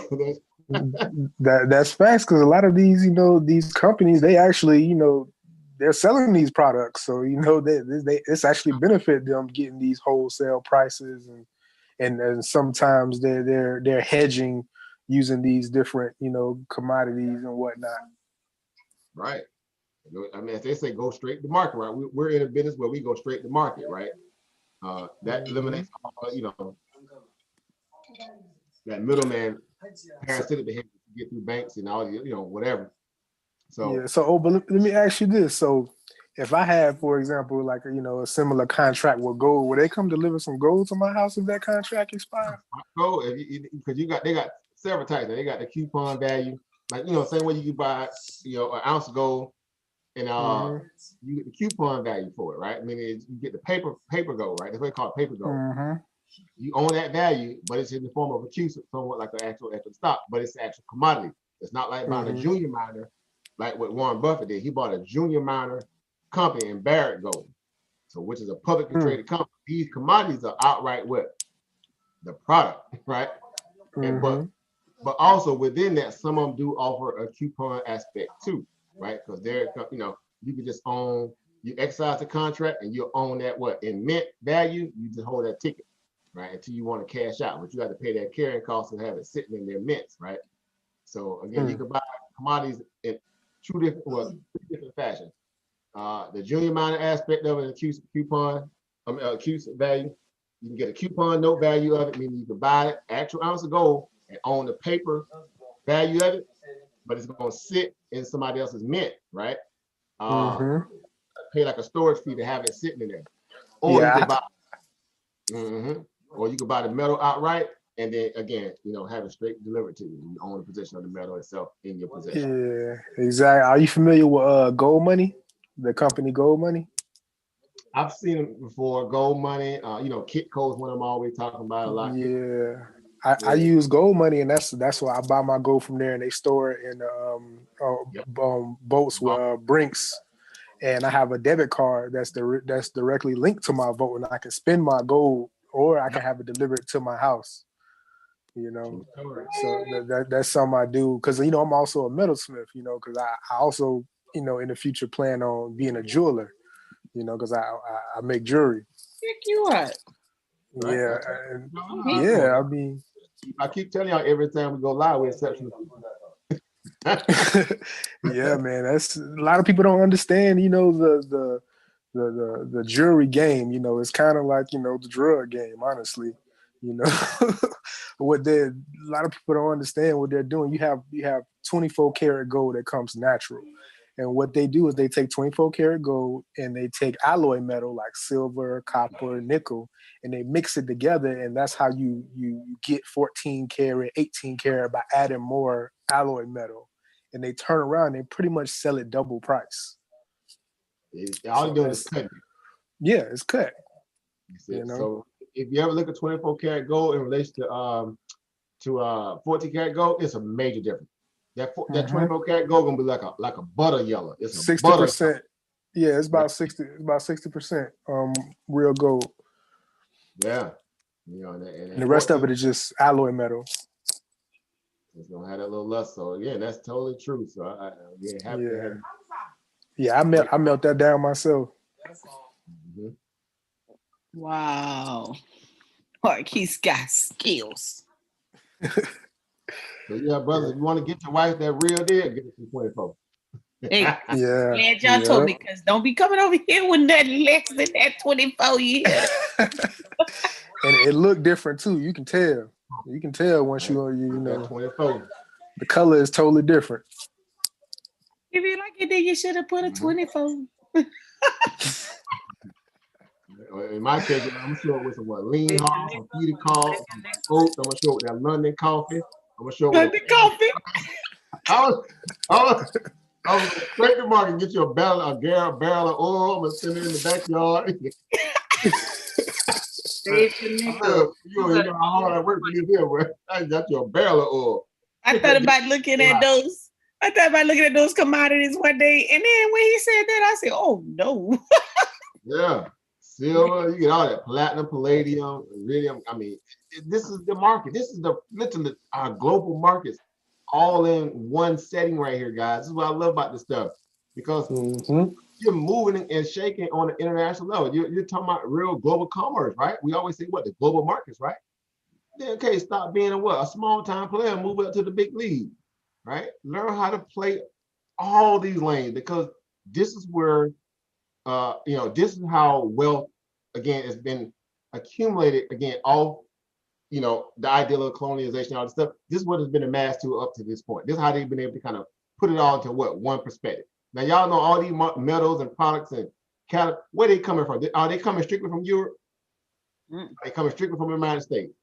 That's facts, because a lot of these, you know, these companies, they actually, you know, they're selling these products, so you know it's actually benefit them getting these wholesale prices, and sometimes they're hedging using these different, you know, commodities and whatnot. Right. I mean, as they say, go straight to market, right? We're in a business where we go straight to market, right? That eliminates all, you know, that middleman parasitic behavior to get through banks and all, you know, whatever. So yeah. So, but let me ask you this: so, if I have, for example, like you know, a similar contract with gold, will they come deliver some gold to my house if that contract expires? Gold, because they got several types. They got the coupon value, like, you know, same way you can buy, you know, an ounce of gold, and you get the coupon value for it, right? I mean, you get the paper gold, right? That's what they call it, paper gold. You own that value, but it's in the form of a Q, somewhat like an actual stock, but it's the actual commodity. It's not like buying a junior miner, like what Warren Buffett did. He bought a junior miner company in Barrick Gold, so which is a publicly traded company. These commodities are outright what? The product, right? And but also within that, some of them do offer a coupon aspect too, right? Because they're, you know, you can just own, you exercise the contract and you own that what? In mint value, you just hold that ticket, right? Until you want to cash out, but you have to pay that carrying cost and have it sitting in their mints, right? So again, you can buy commodities in three different fashions. The junior miner aspect of it, the coupon, value. You can get a coupon note value of it, meaning you can buy it, actual ounce of gold, and own the paper value of it, but it's going to sit in somebody else's mint, right? Pay like a storage fee to have it sitting in there. Or you can buy, or you can buy the metal outright, and then again, you know, have it straight delivered to you. You own the position of the metal itself in your possession. Yeah, exactly. Are you familiar with Gold Money, the company Gold Money? I've seen it before. Gold Money, you know, Kitco is one I'm always talking about a lot. Yeah. I use gold money, and that's why I buy my gold from there, and they store it in boats with Brinks, and I have a debit card that's directly linked to my vote, and I can spend my gold, or I can have it delivered to my house. You know, so that's something I do because I'm also a metalsmith. Because I also in the future plan on being a jeweler. Because I make jewelry. Pick you up. Yeah, I mean, I keep telling y'all every time we go live, we're exceptional. Yeah, man, that's a lot of people don't understand. The jewelry game. It's kind of like the drug game. Honestly, what a lot of people don't understand what they're doing. You have 24 karat gold that comes natural. And what they do is they take 24 karat gold and they take alloy metal like silver, copper, nickel, and they mix it together. And that's how you get 14 karat, 18 karat by adding more alloy metal. And they turn around and pretty much sell it double price. All you do is cut it. Yeah, it's cut. So if you ever look at 24 karat gold in relation to 14 karat gold, it's a major difference. That 24 karat gold gonna be like a butter yellow. It's 60%. Yeah, it's about 60. It's about 60% real gold. Yeah, and the rest of it is just alloy metal. It's gonna have that little lust. So again, that's totally true. So I happy to have. Yeah, I melt that down myself. Mm-hmm. Wow, Mark, he's got skills. So yeah, brothers, if you want to get your wife that real deal, get it from 24. Hey, glad y'all told me, because don't be coming over here with nothing less than that 24 years. And it looked different too. You can tell. You can tell once you know 24. The color is totally different. If you like it, then you should have put a 24. In my case, I'm gonna show it with some lean hogs, some peaty coffee, some oats. I'm gonna show it with that London coffee. I'm gonna show it London coffee. I was straight to market and get you a barrel of oil. I'm gonna send it in the backyard. You know how hard I work for you here, bro. I got you a barrel of oil. I thought about looking at those commodities one day, and then when he said that, I said, "Oh no!" Yeah, silver. You get all that platinum, palladium, iridium. I mean, this is the market. This is literally our global markets, all in one setting right here, guys. This is what I love about this stuff, because you're moving and shaking on the international level. You're talking about real global commerce, right? We always say what the global markets, right? Then okay, stop being a small time player, move up to the big league, right? Learn how to play all these lanes, because this is where this is how wealth again has been accumulated again. All the ideal of colonialization, all this stuff. This is what has been amassed to up to this point. This is how they've been able to kind of put it all into one perspective. Now y'all know all these metals and products and where they coming from? Are they coming strictly from Europe? Are they coming strictly from the United States?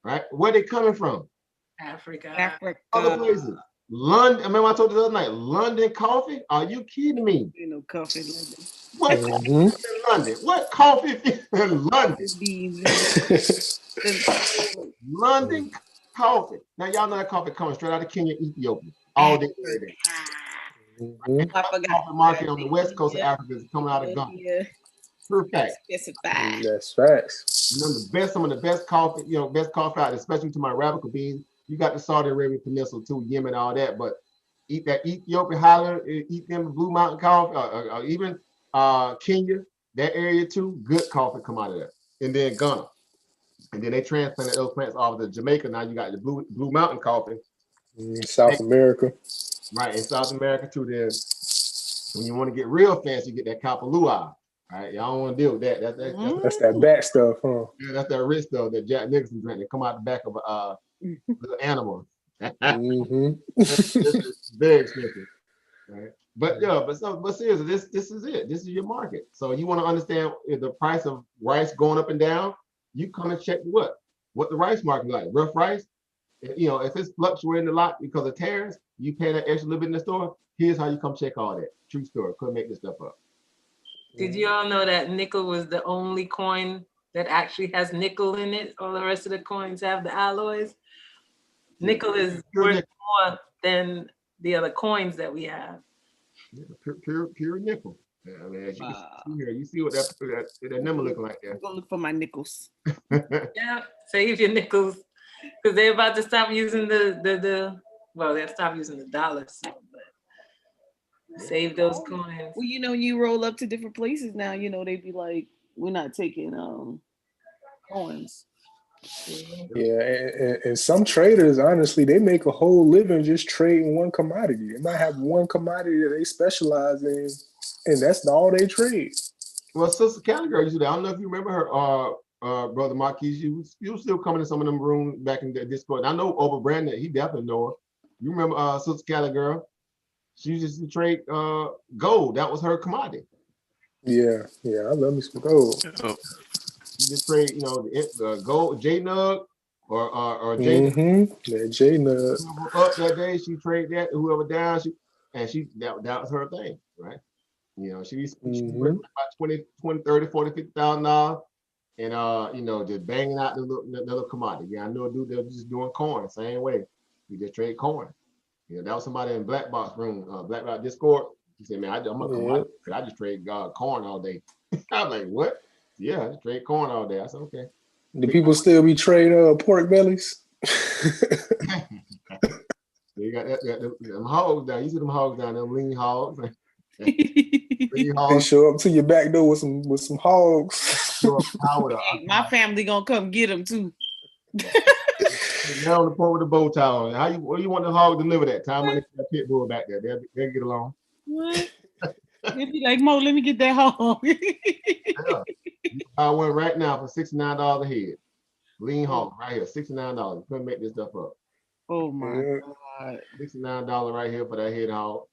Right? Where they coming from? Africa. Other places. London. I remember I told you the other night. London coffee? Are you kidding me? Ain't no coffee in London. What coffee in London? What coffee in London? London coffee. Now y'all know that coffee coming straight out of Kenya, Ethiopia, all day, every day. I forgot. Coffee market on the west coast of Africa is coming out of Ghana. True fact. That's facts. Some of the best coffee, best coffee out, especially to my Arabica beans. You got the Saudi Arabian Peninsula too, Yemen, all that. But eat that Ethiopian Highland, eat them Blue Mountain coffee, or even Kenya, that area too. Good coffee come out of there. And then Ghana, and then they transplanted those plants off to Jamaica. Now you got the Blue Mountain coffee. South America. Right, in South America too. Then when you want to get real fancy, you get that Kapalua. All right, y'all don't want to deal with that. That's that bad stuff, huh? Yeah, that's that rich stuff that Jack Nicholson drank. They come out the back of a little animal. It's very expensive, right? But seriously, this is it. This is your market. So you want to understand the price of rice going up and down. You come and check what the rice market is like. Rough rice, if it's fluctuating a lot because of tariffs, you pay that extra little bit in the store. Here's how you come check all that. True story. Couldn't make this stuff up. Did you all know that nickel was the only coin that actually has nickel in it. All the rest of the coins have the alloys. Nickel is worth more than the other coins that we have. Yeah, pure nickel. Yeah, I mean, as you can see here, you see what that number looking like there. I'm gonna look for my nickels. Yeah, save your nickels, because they're about to stop using well, they'll stop using the dollars. So, but save those coins. Well, you know, you roll up to different places now. You know, they be like, we're not taking coins. Yeah, and some traders, honestly, they make a whole living just trading one commodity. They might have one commodity that they specialize in, and that's all they trade. Well, Sister Caliger used to. I don't know if you remember her, Brother Marquis. You was still coming to some of them rooms back in the Discord. I know over Brandon, he definitely know her. You remember Sister Caliger? She used to trade gold. That was her commodity. Yeah, I love me some gold. You just trade, you know, the gold, J-Nug or J-Nug. Yeah, J-Nug. Whoever up that day, she trade that. Whoever down, that was her thing, right? You know, she about 20, 30, 40, $50,000, and you know, just banging out the little commodity. Yeah, I know a dude that was just doing corn, same way. We just trade corn. You know, that was somebody in Black Box room, Black Box Discord. He said, "Man, I'm a commodity. I just trade corn all day." I'm like, "What?" Yeah, I just trade corn all day. I said, "Okay." Do people still be trading pork bellies? You got them hogs down. You see them hogs down, them lean hogs. They show up to your back door with some hogs. Hey, my family gonna come get them too. Now on the point with the bow tie on. Where you want the hog delivered at? Time when that pit bull back there. They'll get along. What? They'll be like, Mo, let me get that hog. Yeah. I went right now for $69 a head. Lean hog right here, $69. You couldn't make this stuff up. Oh my God. $69 right here for that head hog.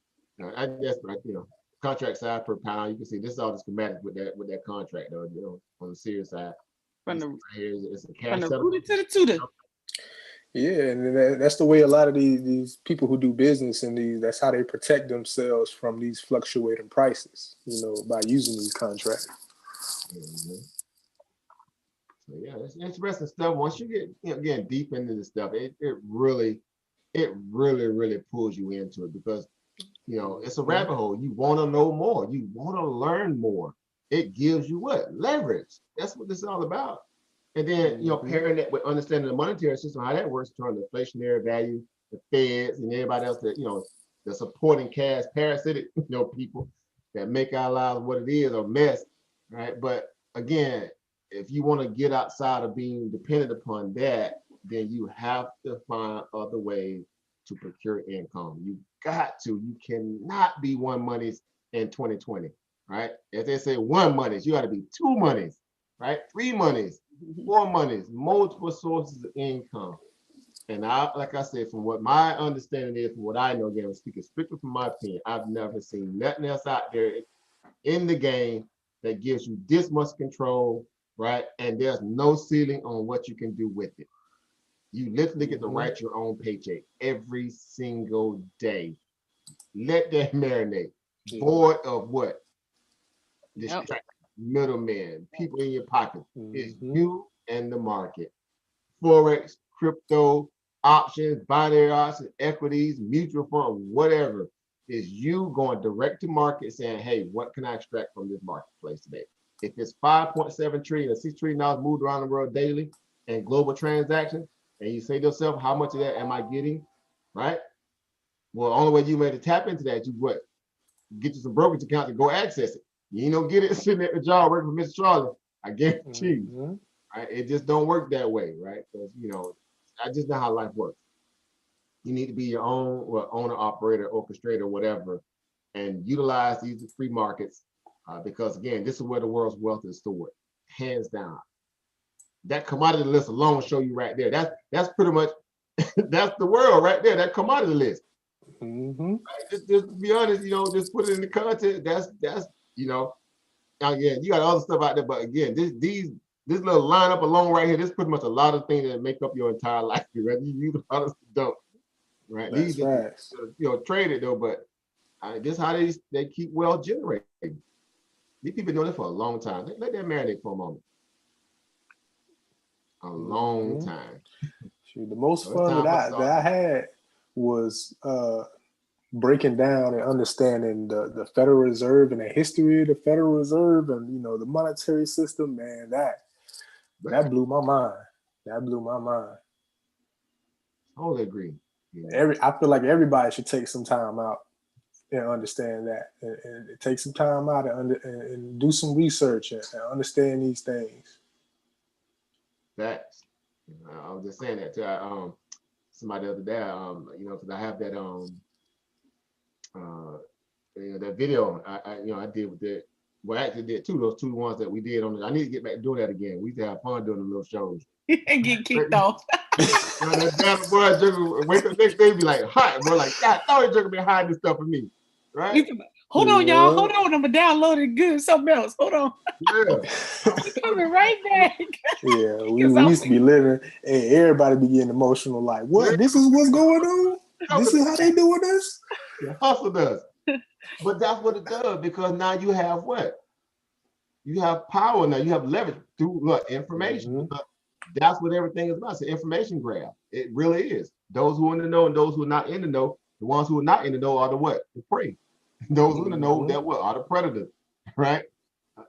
I guess, right, you know, contract side per pound. You can see this is all the schematics with that contract though, you know, on the serious side. From the it's a cash to the tutor. Yeah, and that's the way a lot of these people who do business and that's how they protect themselves from these fluctuating prices, you know, by using these contracts. So yeah, it's interesting stuff. Once you get getting deep into this stuff, it really pulls you into it, because you know it's a rabbit hole. You want to know more. You want to learn more. It gives you what? Leverage. That's what this is all about. And then, you know, pairing that with understanding the monetary system, how that works, turn the inflationary value, the feds, and everybody else that, you know, the supporting cash parasitic, you know, people that make our lives what it is, a mess, right? But again, if you want to get outside of being dependent upon that, then you have to find other ways to procure income. You got to. You cannot be one monies in 2020, right? As they say, one monies, you got to be two monies, right? Three monies. 4 monies, multiple sources of income. And like I said, from what my understanding is, from what I know, again, I'm speaking strictly from my opinion, I've never seen nothing else out there in the game that gives you this much control, right? And there's no ceiling on what you can do with it. You literally get to write your own paycheck every single day. Let that marinate. Bored of what? Distraction. Middlemen, people in your pocket. It's you and the market. Forex, crypto, options, binary options, equities, mutual fund, whatever. Is you going direct to market saying, hey, what can I extract from this marketplace today? If it's 5.7 trillion or $6 trillion moved around the world daily and global transactions, and you say to yourself, how much of that am I getting? Right? Well, the only way you made to tap into that, you what? Get you some brokerage account to go access it. You ain't gonna get it sitting at the job working for Mr. Charlie. I guarantee you. Right? It just don't work that way, right? Because you know, I just know how life works. You need to be your own owner, operator, orchestrator, whatever, and utilize these free markets because again, this is where the world's wealth is stored, hands down. That commodity list alone will show you right there. That's pretty much that's the world right there. That commodity list. Right? Just to be honest, you know, just put it in the content. That's you know, again, you got other stuff out there, but again, this little lineup alone right here, this pretty much a lot of things that make up your entire life, whether you use a lot of don't, right? That's these right. You know, traded though, but this is how they keep wealth generating. These people know this for a long time. Let that marinate for a moment. a long time. Shoot, the most fun that I had was breaking down and understanding the Federal Reserve and the history of the Federal Reserve and, you know, the monetary system. Man, that blew my mind. That blew my mind. Totally agree. Yeah. I feel like everybody should take some time out and understand that, and take some time out and do some research and understand these things. Facts. I was just saying that to somebody the other day. You know, because I have that you know, that video I did with that. Well, I actually did those two ones that we did on. I need to get back to doing that again. We used to have fun doing the little shows. And get kicked off. That boy wake up next day be like hot. We're like, God, I thought he was gonna be hiding this stuff from me, right? Hold on, y'all. Hold on. I'm gonna download it. Good. Something else. Hold on. Yeah. Coming right back. Yeah, we used to be living, and everybody be getting emotional. Like, what? This is what's going on? This is how they doing this? The hustle does. But that's what it does, because now you have what? You have power now. You have leverage through what? Information. That's what everything is about. It's an information grab. It really is. Those who are in the know and those who are not in the know, the ones who are not in the know are the what? The prey. Those who are in the know that what? Are the predators, right?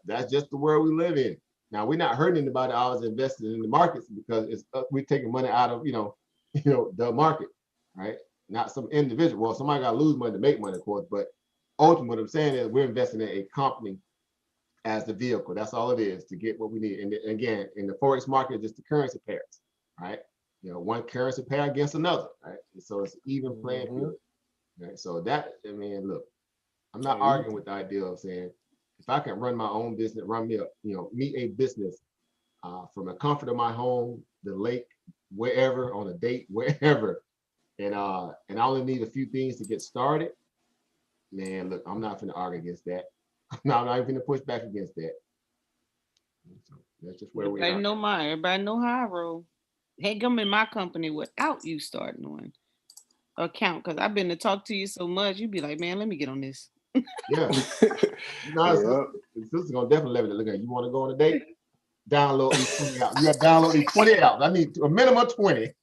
That's just the world we live in. Now, we're not hurting anybody always investing in the markets, because it's we're taking money out of, you know, the market, right? Not some individual. Well, somebody got to lose money to make money, of course, but ultimately what I'm saying is we're investing in a company as the vehicle. That's all it is, to get what we need. And again, in the Forex market, just the currency pairs, right? You know, one currency pair against another, right? And so it's even playing field. Right? So that, I mean, look, I'm not arguing with the idea of saying, if I can run my own business, run me a business from the comfort of my home, the lake, wherever, on a date, wherever, and I only need a few things to get started, man, look, I'm not going to argue against that. No, I'm not even going to push back against that. So that's just where we are. Everybody know how I roll. Hey, come in my company without you starting one account, because I've been to talk to you so much, you'd be like, man, let me get on this. Yeah. No, sister's going to definitely level it. Look at, you want to go on a date? Download these 20 apps. You got to download these 20 apps. I need a minimum of 20.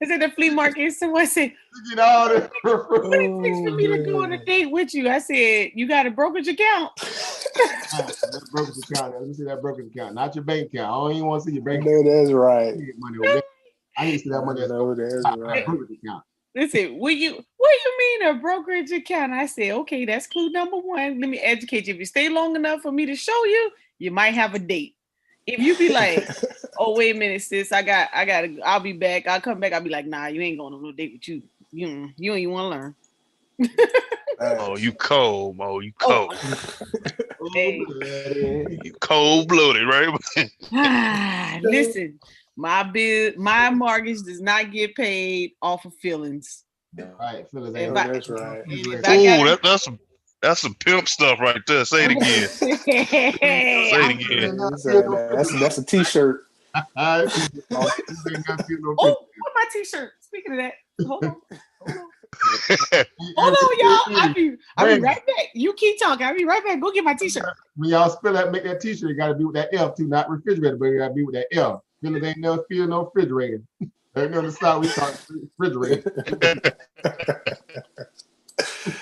I said the flea market. Someone said, you know, what it takes for me to go on a date with you? I said, you got a brokerage account. Brokerage account. Let me see that brokerage account, not your bank account. I don't even want to see your bank account. That's right. I need to see that money. That's right. Brokerage account. Listen, what you mean a brokerage account? I said, okay, that's clue number one. Let me educate you. If you stay long enough for me to show you, you might have a date. If you be like, oh, wait a minute, sis, I'll be back. I'll come back. I'll be like, nah, you ain't going on no date with you. You don't even want to learn. Oh, you cold, Mo. You cold. Hey. You cold-blooded, right? Listen, my mortgage does not get paid off of feelings. Right, feelings. That's right. Oh, that's some pimp stuff right there. Say it again. Say it again. That's a t-shirt. Oh, what my t-shirt? Speaking of that, hold on. Hold on, y'all. I'll be right back. You keep talking. I'll be right back. Go get my t-shirt. When y'all spill that, make that t-shirt, you gotta be with that F too, not refrigerator, but you gotta be with that F. Feelings ain't never feel no refrigerator. Ain't no side we talk refrigerator.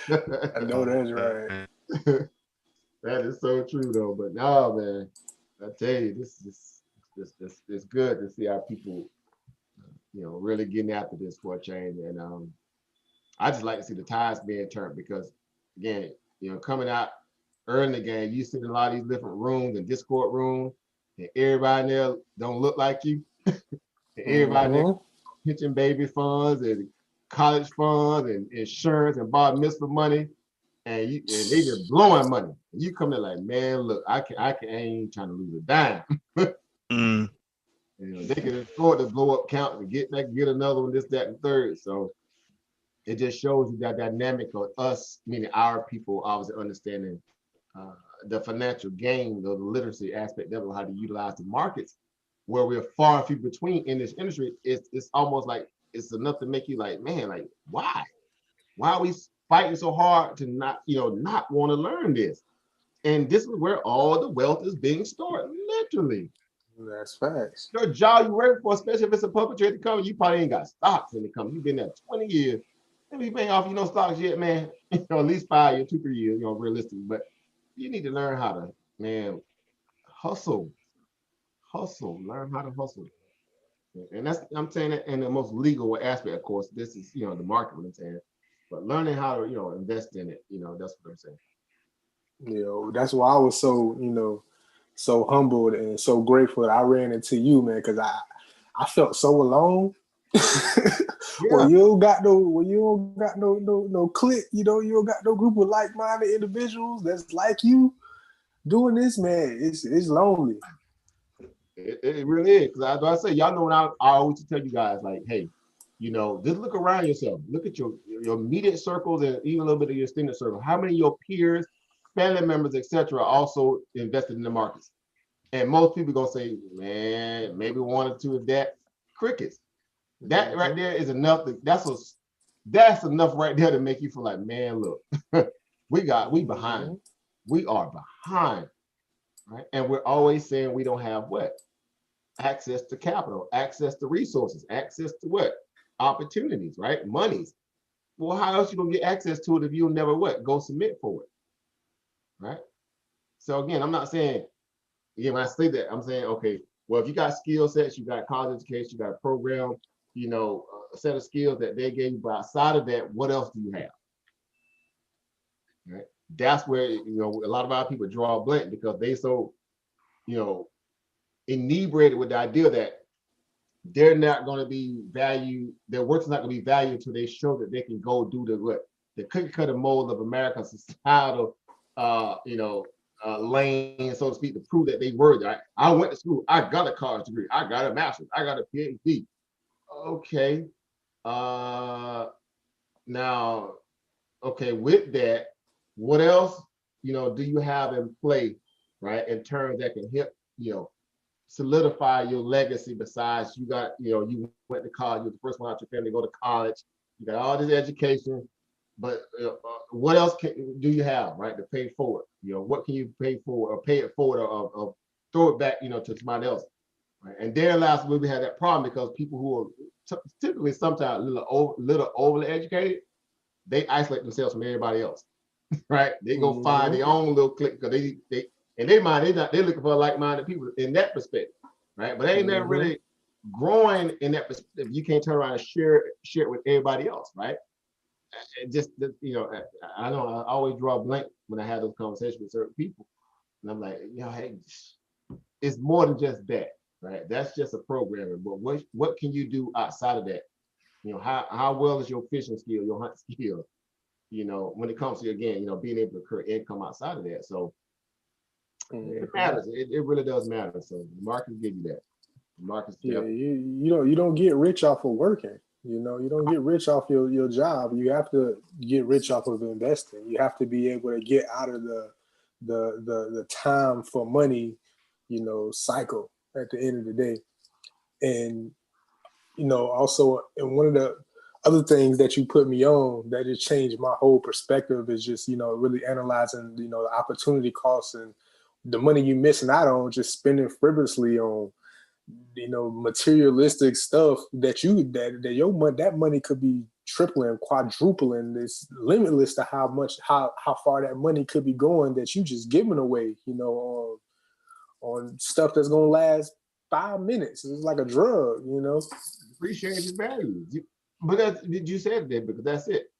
I know that's right. That is so true though. But no, man, I tell you, this it's good to see our people, really getting after this for a change. And I just like to see the tides being turned, because again, coming out early in the game, you sit in a lot of these different rooms and Discord rooms, and everybody in there don't look like you. Everybody there pitching baby funds and college funds and insurance and bar mitzvah money, and they just blowing money. And you come in like, man, look, I ain't trying to lose a dime. They can afford to blow up count and get another one, this, that, and third. So it just shows you that dynamic of us, meaning our people, obviously understanding the financial gain, the literacy aspect of how to utilize the markets, where we're far and few between in this industry. It's almost like it's enough to make you like, man, like, why are we fighting so hard to not want to learn this? And this is where all the wealth is being stored, literally. That's facts. Your job you work for, especially if it's a public traded company, you probably ain't got stocks in the company. You've been there 20 years. Maybe you ain't off no stocks yet, man. At least 5 years, 2-3 years, realistic. But you need to learn how to, man, hustle. Learn how to hustle. And that's, I'm saying that in the most legal aspect, of course. This is, the market, what I'm saying. But learning how to, invest in it, that's what I'm saying. That's why I was so, so humbled and so grateful that I ran into you, man, because I felt so alone. When you don't got no clique, you don't got no group of like-minded individuals that's like you doing this, man. It's lonely. It really is. Because I say, y'all know when I always tell you guys, like, hey, just look around yourself. Look at your immediate circles and even a little bit of your extended circle. How many of your peers, family members, etc., also invested in the markets? And most people gonna say, man, maybe 1 or 2 of that. Crickets. That right there is enough. That's enough right there to make you feel like, man, look, we behind. We are behind, right? And we're always saying we don't have what? Access to capital, access to resources, access to what? Opportunities, right? Monies. Well, how else you gonna get access to it if you'll never what? Go submit for it, right? So again, I'm not saying, when I say that, I'm saying, okay, well, if you got skill sets, you got college education, you got a program, a set of skills that they gave you, but outside of that, what else do you have? Right? That's where, a lot of our people draw a blank because they so, inebriated with the idea that they're not going to be valued, their work's not going to be valued until they show that they can go do the cookie cutter mold of American societal, lane, so to speak, to prove that they were there. I went to school, I got a college degree, I got a master's, I got a PhD. Okay. Now, okay, with that, what else, do you have in play, right, in terms that can help, solidify your legacy besides you got, you went to college, you're the first one out your family to go to college, you got all this education, but what else do you have, right, to pay forward? What can you pay for or pay it forward or throw it back, to somebody else? Right? And there lies where we have that problem because people who are typically sometimes a little overly educated, they isolate themselves from everybody else, right? They go find their own little clique because they in their mind they're looking for like-minded people in that perspective, right? But they ain't never really growing in that perspective. You can't turn around and share it with everybody else, right? It just, I know I always draw a blank when I have those conversations with certain people, and I'm like, hey, it's more than just that, right? That's just a programming. But what can you do outside of that? How well is your fishing skill, your hunting skill? When it comes to, again, being able to create income outside of that. So it matters. It really does matter. So the markets give you that. The markets, you don't get rich off of working. You don't get rich off your job. You have to get rich off of investing. You have to be able to get out of the time for money, cycle at the end of the day. And, also, and one of the other things that you put me on that just changed my whole perspective is just, really analyzing, the opportunity costs and the money you're missing out on just spending frivolously on, materialistic stuff that that money could be tripling, quadrupling. It's limitless to how far that money could be going that you just giving away, on stuff that's gonna last 5 minutes. It's like a drug, Appreciate your values. But you said that because that's it.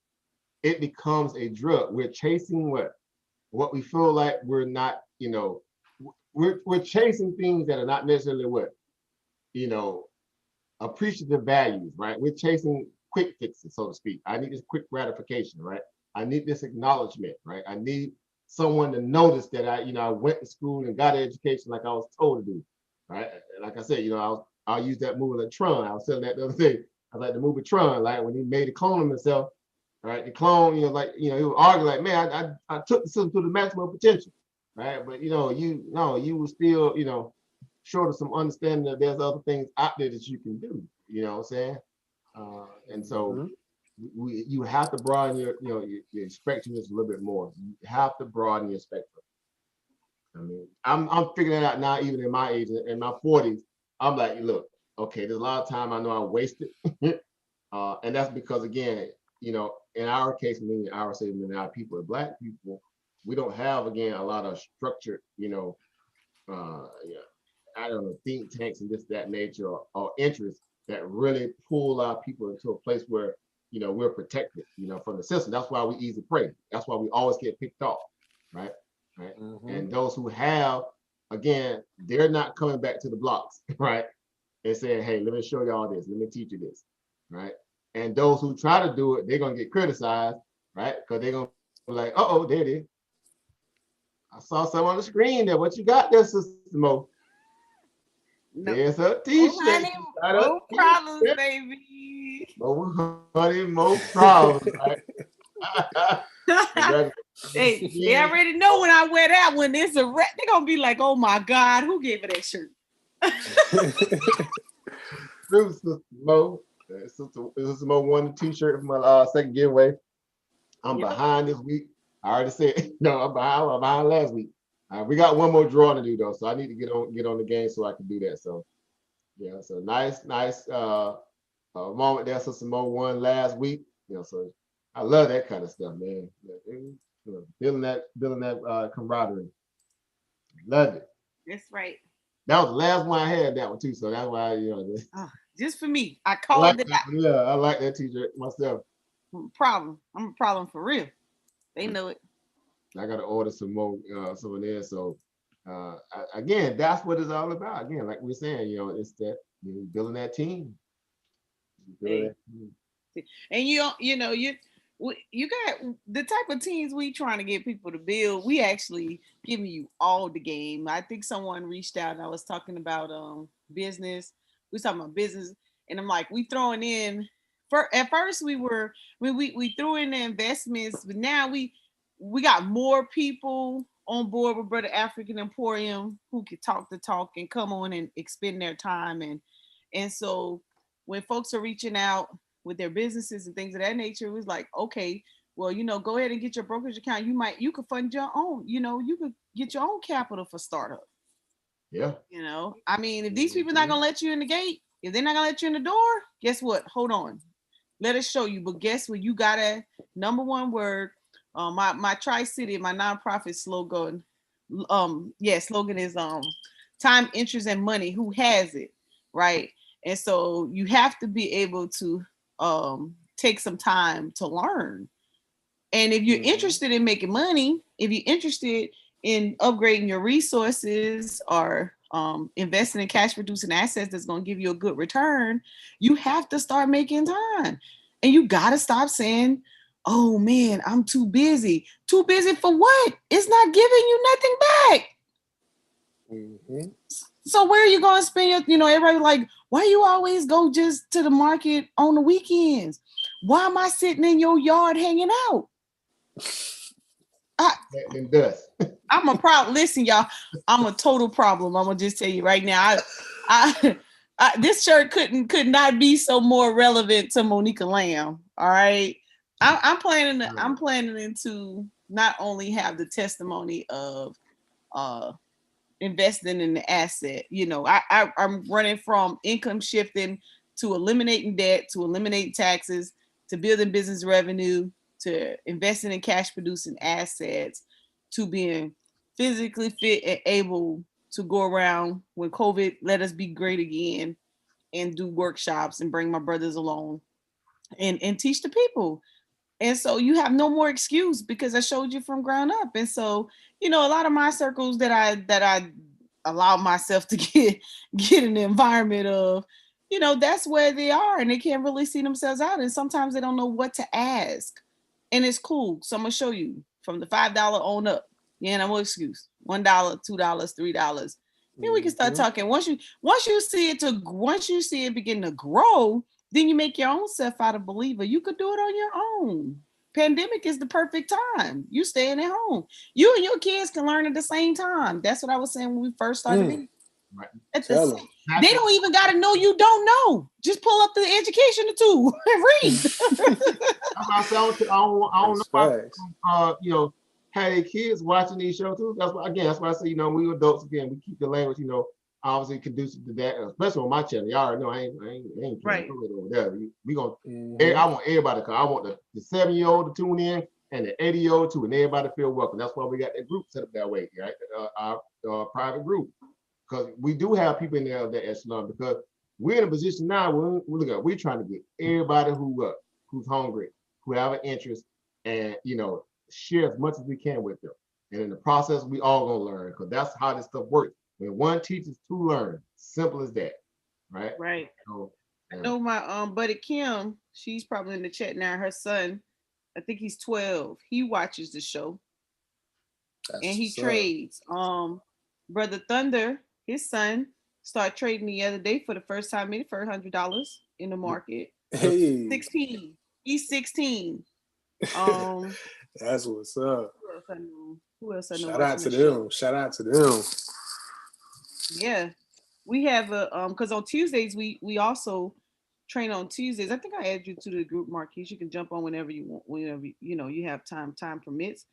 It becomes a drug. We're chasing what we feel like we're not, we're chasing things that are not necessarily appreciative values, right? We're chasing quick fixes, so to speak. I need this quick gratification, right? I need this acknowledgement, right? I need someone to notice that I went to school and got an education like I was told to do, right? Like I said, I'll use that movie like Tron. I was saying that the other day. I like the movie Tron, like when he made a clone of himself, right? The clone, he would argue like, man, I took the system to the maximum potential, right? But you were still, short of some understanding that there's other things out there that you can do. You know what I'm saying? And so you have to broaden your spectrum just a little bit more. You have to broaden your spectrum. I mean, I'm figuring it out now, even in my age, in my 40s. I'm like, look, okay, there's a lot of time I know I wasted. And that's because, again, you know, in our case, meaning our segment, our people, Black people, we don't have, again, a lot of structured, you know, I don't know, think tanks and this, that nature, or interests that really pull our people into a place where, you know, we're protected, you know, from the system. That's why we easy prey. That's why we always get picked off, right? Right. Mm-hmm. And those who have, again, they're not coming back to the blocks, right? And saying, hey, let me show y'all this. Let me teach you this, right? And those who try to do it, they're going to get criticized, right? Because they're going to be like, uh-oh, there it is. I saw something on the screen there. What you got there, Sister Mo? No. There's a t-shirt. No problems, baby. No honey, no problems, right? Hey, they already know when I wear that one, it's a wrap. They're going to be like, oh my God, who gave her that shirt? True, Sister Mo. Sister Mo won the t-shirt from my second giveaway. I'm behind this week. I already said, no, I'm behind last week. We got one more draw to do though, so I need to get on the game so I can do that. So yeah, so nice moment there. Sister Mo won last week. You know, so I love that kind of stuff, man. You know, building that camaraderie. Love it. That's right. That was the last one I had, that one too. So that's why, you know, just for me. I called it out. Yeah, I like that t-shirt myself. I'm a problem for real. They know it. I got to order some more, some of there. So again, that's what it's all about. Again, like we're saying, you know, it's that, you know, building that team. And you know, you got the type of teams we trying to get people to build. We actually giving you all the game. I think someone reached out and I was talking about business. We was talking about business, and I'm like, we throwing in. At first we threw in the investments, but now we got more people on board with Brother African Emporium who can talk the talk and come on and expend their time, and so when folks are reaching out with their businesses and things of that nature, it was like, okay, well, you know, go ahead and get your brokerage account. You could fund your own, you know, you could get your own capital for startup. Yeah. You know, I mean, if these people are not gonna let you in the gate, if they're not gonna let you in the door, guess what? Hold on. Let us show you. But guess what? You got a number one word. My Tri-City, my nonprofit slogan. Slogan is time, interest, and money. Who has it, right? And so you have to be able to take some time to learn. And if you're interested in making money, if you're interested in upgrading your resources or investing in cash producing assets that's going to give you a good return, you have to start making time. And you got to stop saying, oh man, I'm too busy. Too busy for what? It's not giving you nothing back. Mm-hmm. So where are you going to spend your, you know, everybody like, why you always go just to the market on the weekends? Why am I sitting in your yard hanging out? I'm a problem. Listen, y'all, I'm a total problem. I'm gonna just tell you right now. I this shirt could not be so more relevant to MonikaLamb. All right, I'm planning to not only have the testimony of investing in the asset. You know, I'm running from income shifting to eliminating debt, to eliminating taxes, to building business revenue, to investing in cash producing assets, to being physically fit and able to go around when COVID let us be great again and do workshops and bring my brothers along and teach the people. And so you have no more excuse because I showed you from ground up. And so, you know, a lot of my circles that I allow myself to get in the environment of, you know, that's where they are and they can't really see themselves out. And sometimes they don't know what to ask. And it's cool. So I'm gonna show you from the $5 on up. Yeah, no more excuse. $1, $2, $3. Then we can start talking. Once you see it begin to grow, then you make your own self out a believer. You could do it on your own. Pandemic is the perfect time. You staying at home. You and your kids can learn at the same time. That's what I was saying when we first started. Right. They don't even got to know you don't know. Just pull up the education tool and read. I don't know. You know, have their kids watching these shows too. That's why I say, we adults again, we keep the language, obviously conducive to that, especially on my channel. Y'all already know I ain't right over there. We gonna I want everybody to come. I want the 7-year-old to tune in and the 80-year-old too, and everybody feel welcome. That's why we got that group set up that way, right? Our private group. Because we do have people in there that echelon, because we're in a position now where we're trying to get everybody who's hungry, who have an interest, and share as much as we can with them. And in the process, we all gonna learn, because that's how this stuff works. When one teaches, two learn. Simple as that, right? Right. So, I know my buddy Kim. She's probably in the chat now. Her son, I think he's 12. He watches the show, and he trades. Brother Thunder, his son, started trading the other day for the first time, made for $100 in the market. Hey. 16. He's 16. That's what's up. Who else I know? Shout out to them. Shout out to them. Yeah, we have because on Tuesdays we also train on Tuesdays. I think I add you to the group, Marquise. You can jump on whenever you want, whenever you have time permits.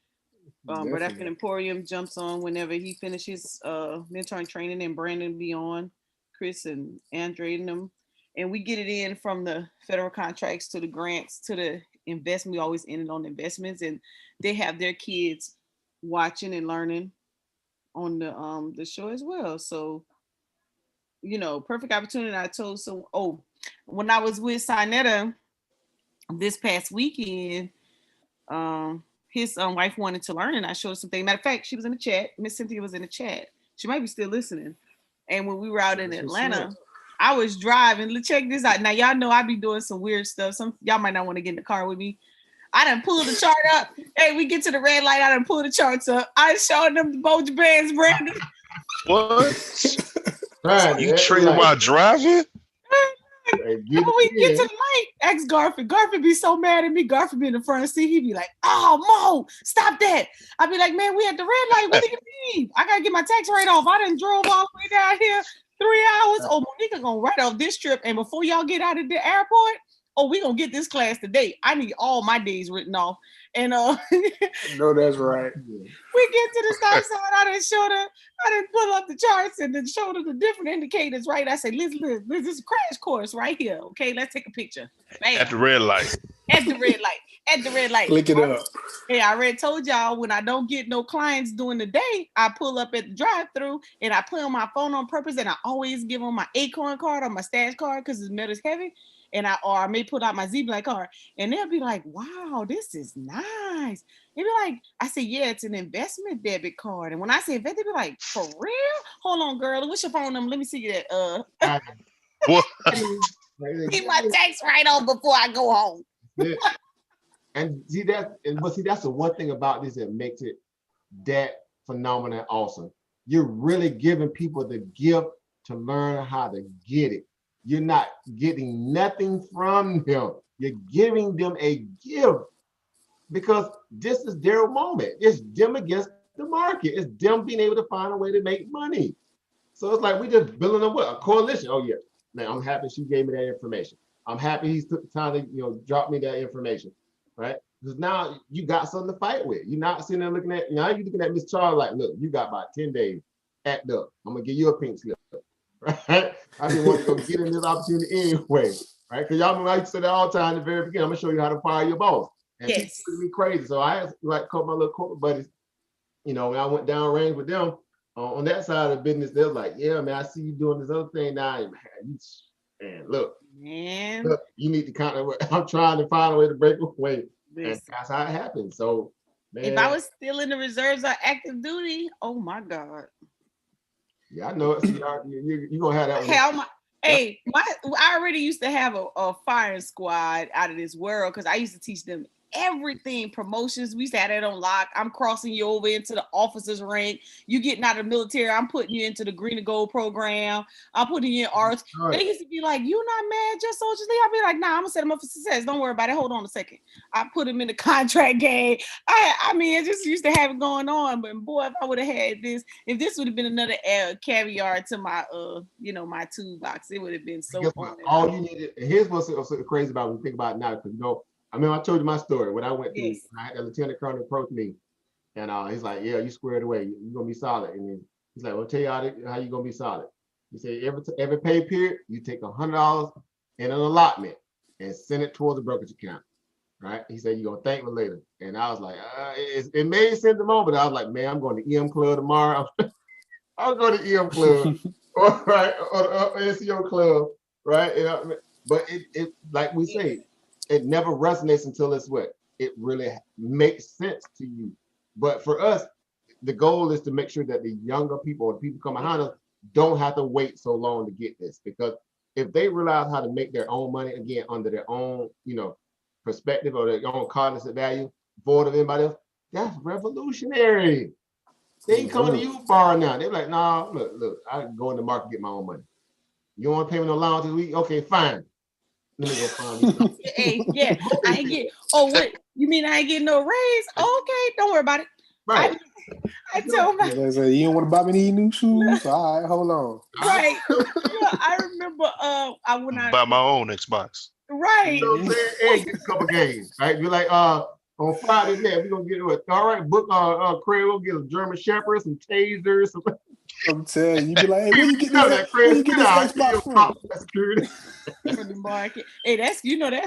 But African Emporium jumps on whenever he finishes mentoring training, and Brandon be on, Chris and Andre and them, and we get it in from the federal contracts to the grants to the investment. We always end it on investments, and they have their kids watching and learning on the show as well. So perfect opportunity. I told when I was with Sinetta this past weekend, his wife wanted to learn, and I showed her something. Matter of fact, she was in the chat. Miss Cynthia was in the chat. She might be still listening. And when we were out in Atlanta, I was driving. Check this out. Now y'all know I be doing some weird stuff. Some y'all might not want to get in the car with me. I done pulled the chart up. Hey, we get to the red light. I done pulled the charts up. I showed them the Bolger bands, Brandon. What? You trading while driving? When we get to the light, ask Garfield. Garfield be so mad at me. Garfield be in the front seat. He be like, "Oh, Mo, stop that!" I be like, "Man, we at the red light. What do you mean? I gotta get my tax rate off. I done drove all the way down here 3 hours. Oh, Monika gonna write off this trip, and before y'all get out of the airport, we gonna get this class today. I need all my days written off." And no, that's right. We get to the stop sign. I didn't pull up the charts and then showed her the different indicators, right? I said, listen, this is a crash course right here. Okay, let's take a picture. Bam. At the red light. At the red light. At the red light. Click it up. Hey, I already told y'all, when I don't get no clients during the day, I pull up at the drive-thru and I play on my phone on purpose, and I always give them my Acorn card or my Stash card because the metal's heavy. And I may put out my Z-Black card, and they'll be like, "Wow, this is nice." They be like, I say, "Yeah, it's an investment debit card." And when I say investment, they be like, "For real? Hold on, girl. What's your phone number? Let me see that." What? Get my tax right on before I go home. Yeah. And see that's the one thing about this that makes it that phenomenal awesome. You're really giving people the gift to learn how to get it. You're not getting nothing from them. You're giving them a gift, because this is their moment. It's them against the market. It's them being able to find a way to make money. So it's like we just building a coalition. Oh yeah, man, I'm happy she gave me that information. I'm happy he took the time to drop me that information, right? Because now you got something to fight with. You're not sitting there looking at you're looking at Miss Charles like, look, you got about 10 days. Act up. I'm gonna give you a pink slip. Right? I didn't want to go get in this opportunity anyway, right? Because y'all remember I used to say that all the time at the very beginning. I'm gonna show you how to fire your boss. And yes, people be crazy. So I had to call my little corporate buddies. When I went down range with them on that side of the business, they're like, "Yeah, man, I see you doing this other thing now. Man, look, you need to kind of. I'm trying to find a way to break away, and that's how it happens. So, man, if I was still in the reserves or active duty, oh my God. Yeah, I know it. So you're gonna have that one. I already used to have a firing squad out of this world, because I used to teach them everything. Promotions, we used to have that on lock. I'm crossing you over into the officer's rank. You getting out of the military, I'm putting you into the green and gold program. I'm putting you in arts. Right. They used to be like, "You not mad, just soldiers leave?" I'll be like, "Nah, I'm gonna set them up for success. Don't worry about it. Hold on a second." I put them in the contract game. I mean, I just used to have it going on. But boy, if I would have had this, if this would have been another caviar to my my toolbox, it would have been so fun. All you needed. Here's what's so crazy about when you think about it now, because I told you my story when I went through. I had a lieutenant colonel approach me, And he's like, yeah, you squared away. You're gonna be solid. And then he's like, well, tell you how you gonna be solid. He said every pay period, you take $100 in an allotment and send it towards the brokerage account. Right? He said, you're gonna thank me later. And I was like, it made sense at the moment. I was like, man, I'm going to EM Club tomorrow. I'll go to EM Club, or NCO Club, right? But it like we say, it never resonates until it's what it really makes sense to you. But for us, the goal is to make sure that the younger people or the people come behind us don't have to wait so long to get this, because if they realize how to make their own money again under their own, perspective or their own cognizant value, void of anybody else, that's revolutionary. They ain't coming to you borrow now. They're like, nah, look, I can go in the market and get my own money. You want to pay me no allowance this week? Okay, fine. Let me go find me something. Hey, yeah, I ain't get. Oh, what? You mean I ain't getting no raise? Okay, don't worry about it. Right. I told my. You don't want to buy me any new shoes? All right, hold on. Right. I remember. I went out. Buy my own Xbox. Right. You know what I'm saying? And get a couple games. Right. You're like, on Friday night, we're gonna get it. All right, book Craig, we'll get a German Shepherd, some tasers, some. I'm telling you, be like, hey, where you get this Xbox from? Security. From the market. Hey, that's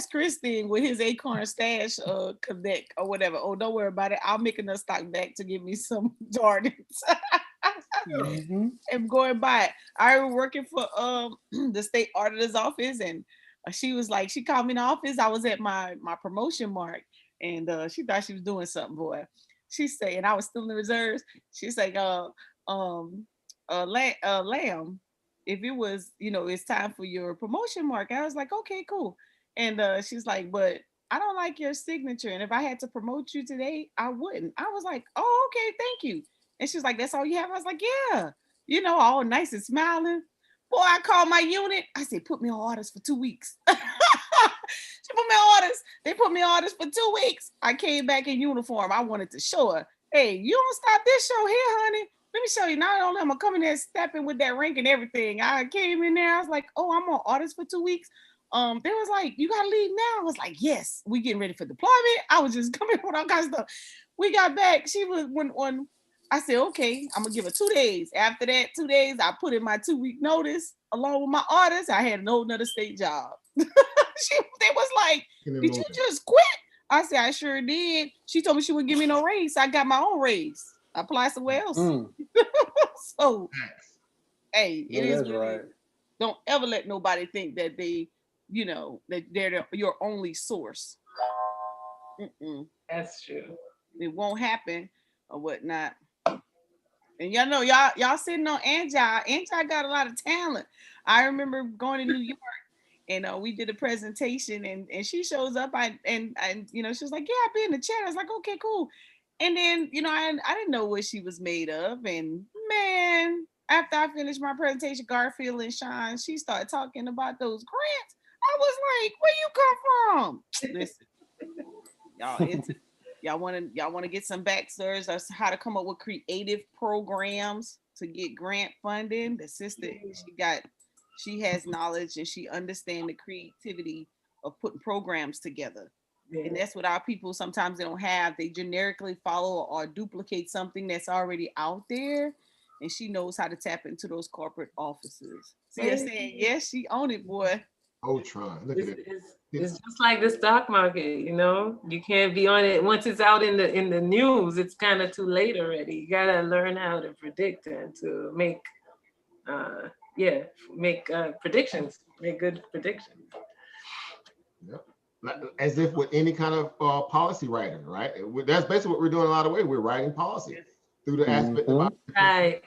Chris thing with his Acorn Stash connect or whatever. Oh, don't worry about it. I'll make enough stock back to give me some Jordans. And going by. I was working for the state auditor's office, and she was like, she called me in the office. I was at my promotion mark, and she thought she was doing something, boy. She said, and I was still in the reserves. She's like, Lamb, if it was, it's time for your promotion mark. I was like, okay, cool. And she's like, but I don't like your signature. And if I had to promote you today, I wouldn't. I was like, oh, okay, thank you. And she's like, that's all you have? I was like, yeah. All nice and smiling. Boy, I called my unit. I said, put me on orders for 2 weeks. She put me on orders. They put me on orders for 2 weeks. I came back in uniform. I wanted to show her, hey, you don't stop this show here, honey. Let me show you. Not only am I coming there stepping with that rank and everything. I came in there. I was like, oh, I'm on orders for 2 weeks. They was like, you gotta leave now. I was like, yes, we getting ready for deployment. I was just coming with all kinds of stuff. We got back. She was when I said, okay, I'm gonna give her 2 days. After that 2 days, I put in my 2-week notice along with my orders. I had another state job. They was like, did you just quit? I said, I sure did. She told me she wouldn't give me no raise. So I got my own raise. I applied somewhere else. So, hey, it is right. Don't ever let nobody think that they, that they're your only source. That's true. It won't happen or whatnot. And y'all sitting on Anjai. Anjai got a lot of talent. I remember going to New York, and we did a presentation, and she shows up. And she was like, yeah, I'll be in the chat. I was like, okay, cool. And then, I didn't know what she was made of. And man, after I finished my presentation, Garfield and Sean, she started talking about those grants. I was like, where you come from? Listen, y'all want to get some backstories as how to come up with creative programs to get grant funding. The sister, she has knowledge and she understands the creativity of putting programs together. Yeah. And that's what our people sometimes they don't have. They generically follow or duplicate something that's already out there. And she knows how to tap into those corporate offices. See her saying, yes, she owned it, boy. Ultron. Look at it. It's just like the stock market, You can't be on it once it's out in the news. It's kind of too late already. You gotta learn how to predict and to make predictions, make good predictions. Yep. As if with any kind of policy writing, right? That's basically what we're doing a lot of ways. We're writing policy through the aspect of right.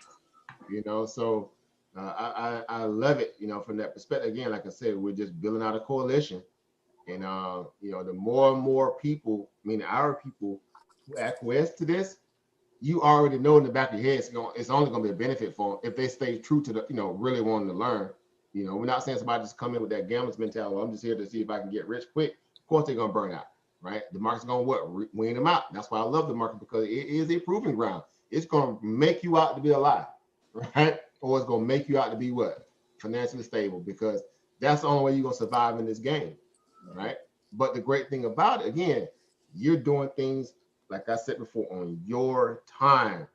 So I love it, from that perspective. Again, like I said, we're just building out a coalition, and the more and more people, meaning our people, who acquiesce to this, you already know in the back of your head it's only going to be a benefit for them if they stay true to the, really wanting to learn. We're not saying somebody just come in with that gambler's mentality. Well, I'm just here to see if I can get rich quick. Of course, they're going to burn out, right? The market's going to wean them out. That's why I love the market, because it is a proving ground. It's going to make you out to be a lie, right? Or it's going to make you out to be what? Financially stable, because that's the only way you're going to survive in this game, right? But the great thing about it, again, you're doing things like I said before, on your time,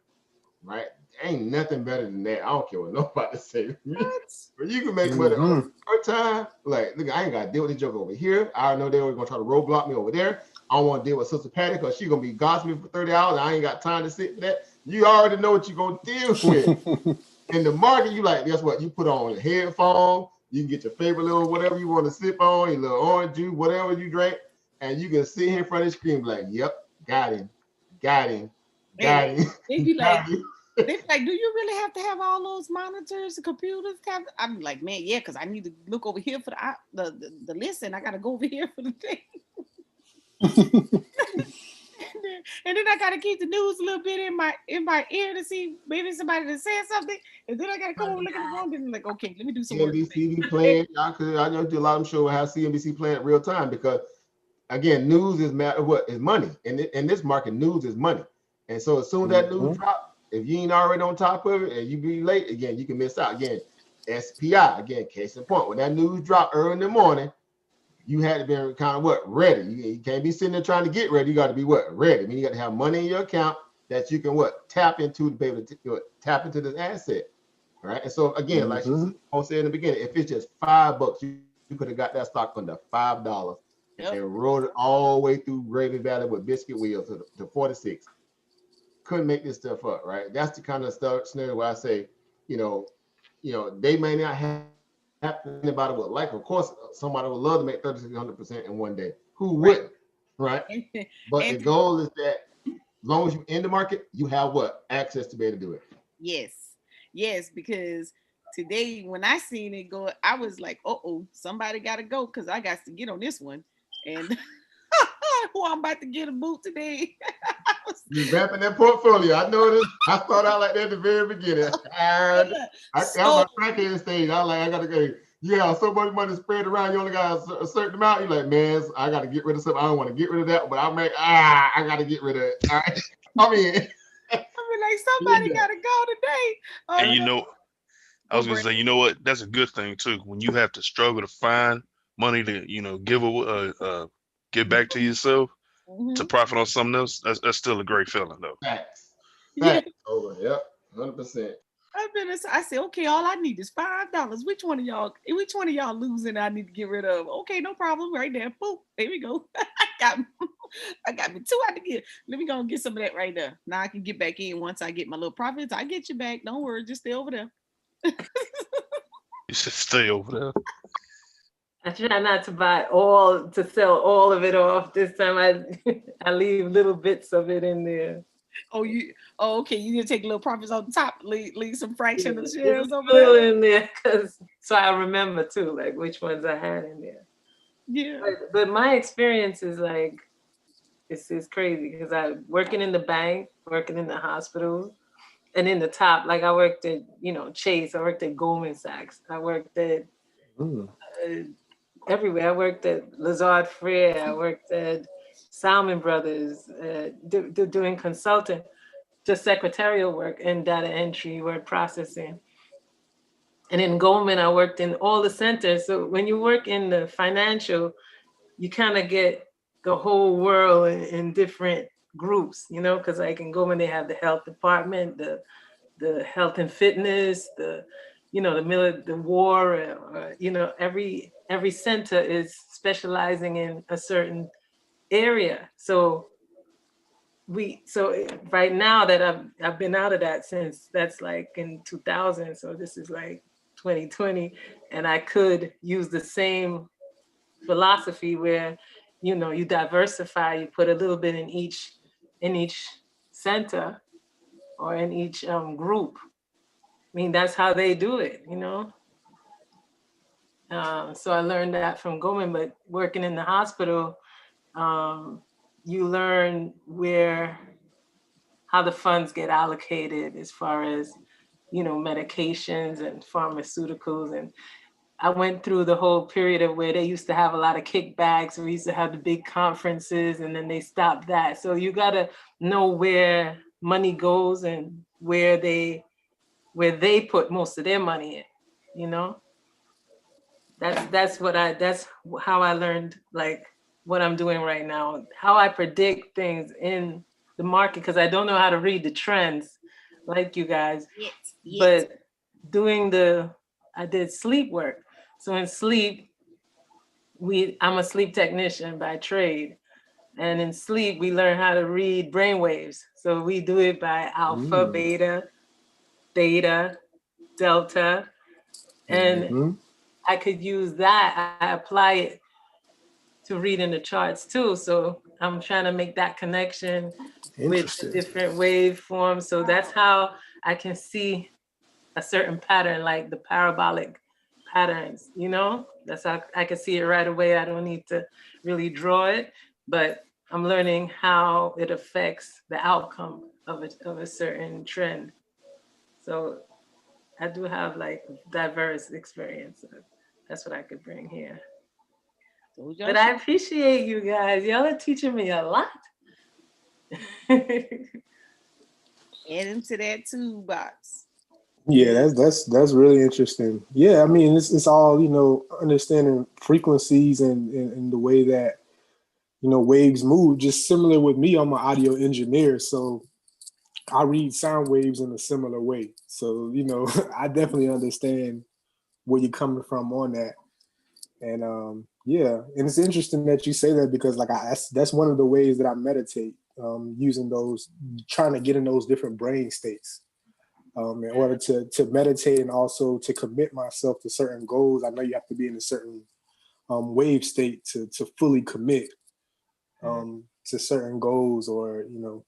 right? Ain't nothing better than that. I don't care what nobody say. But you can make money on your time. Like, look, I ain't got to deal with this joke over here. I know they were going to try to roadblock me over there. I don't want to deal with Sister Patty because she's going to be gossiping for 30 hours. I ain't got time to sit for that. You already know what you're going to deal with. In the market, you like, guess what? You put on your headphone. You can get your favorite little whatever you want to sip on, your little orange juice, whatever you drink. And you can sit here in front of the screen like, yep, got him. They be like, do you really have to have all those monitors, the computers? I'm like, man, yeah, because I need to look over here for the listen. I got to go over here for the thing. and then I got to keep the news a little bit in my ear to see maybe somebody that said something. And then I got to come over and look at the phone and like, okay, let me do some work. CNBC be playing. I know do a lot of them shows how CNBC playing real time because, again, news is money. In this market, news is money. And so as soon as that news drop, if you ain't already on top of it and you be late, again, you can miss out. Again, SPI, again, case in point. When that news dropped early in the morning, you had to be kind of ready. You can't be sitting there trying to get ready. You got to be ready. I mean, you got to have money in your account that you can tap into to be able to tap into this asset. Right. And so again, like she said in the beginning, if it's just $5, you could have got that stock under $5 and rode it all the way through Gravy Valley with biscuit wheels to 46. Couldn't make this stuff up, right? That's the kind of scenario where I say, they may not have anybody would like. Of course, somebody would love to make 3,600% in one day. Who wouldn't, right? But the goal is that as long as you're in the market, you have access to be able to do it. Yes, because today when I seen it go, I was like, somebody got to go because I got to get on this one. And who I'm about to get a boot today. You're wrapping that portfolio. I know this. I started out like that at the very beginning. I got my crackhead stage. I got to go. You have so much money spread around. You only got a certain amount. You're like, man, I got to get rid of something. I don't want to get rid of that, but I got to get rid of it. All right. I mean, like somebody got to go today. And I was gonna say, you know what? That's a good thing too. When you have to struggle to find money to, give back to yourself to profit on something else, that's still a great feeling though. Facts. Over. Yep. 100%. I said, okay, all I need is $5. Which one of y'all losing I need to get rid of? Okay, no problem. Right there. Boom. There we go. I got me two out to get. Let me go and get some of that right there. Now I can get back in once I get my little profits. I get you back. Don't worry. Just stay over there. You should stay over there. I try not to sell all of it off. This time I leave little bits of it in there. Okay. You need to take little profits on the top, leave some fraction of shares over there in there, so I remember too, like which ones I had in there. Yeah. But my experience is like it's crazy because I working in the bank, working in the hospital, and in the top, like I worked at Chase, I worked at Goldman Sachs, I worked at everywhere. I worked at Lazard Frere, I worked at Salmon Brothers, doing consulting, just secretarial work and data entry, word processing. And in Goldman, I worked in all the centers. So when you work in the financial, you kind of get the whole world in different groups, because like in Goldman, they have the health department, the health and fitness, the war, every center is specializing in a certain area. So right now that I've been out of that since that's like in 2000. So this is like 2020, and I could use the same philosophy where, you diversify, you put a little bit in each center or in each group. I mean, that's how they do it, So I learned that from Goldman, but working in the hospital, you learn how the funds get allocated as far as, medications and pharmaceuticals. And I went through the whole period of where they used to have a lot of kickbacks. We used to have the big conferences and then they stopped that. So you got to know where money goes and where they put most of their money in, That's how I learned, like what I'm doing right now, how I predict things in the market because I don't know how to read the trends like you guys. Yes. But I did sleep work. So in sleep, I'm a sleep technician by trade. And in sleep, we learn how to read brainwaves. So we do it by alpha, beta, theta, delta. And I could use that. I apply it to reading the charts too. So I'm trying to make that connection with the different waveforms. So that's how I can see a certain pattern, like the parabolic patterns, you know? That's how I can see it right away. I don't need to really draw it, but I'm learning how it affects the outcome of a certain trend. So I do have like diverse experience. That's what I could bring here. But I appreciate you guys. Y'all are teaching me a lot. Add into that toolbox. Yeah, that's really interesting. Yeah, I mean, it's all, you know, understanding frequencies and the way that, you know, waves move. Just similar with me, I'm an audio engineer, so I read sound waves in a similar way. So, you know, I definitely understand where you're coming from on that. And yeah, and it's interesting that you say that because like that's one of the ways that I meditate, using those, trying to get in those different brain states. In order to meditate and also to commit myself to certain goals, I know you have to be in a certain wave state to fully commit to certain goals, or, you know,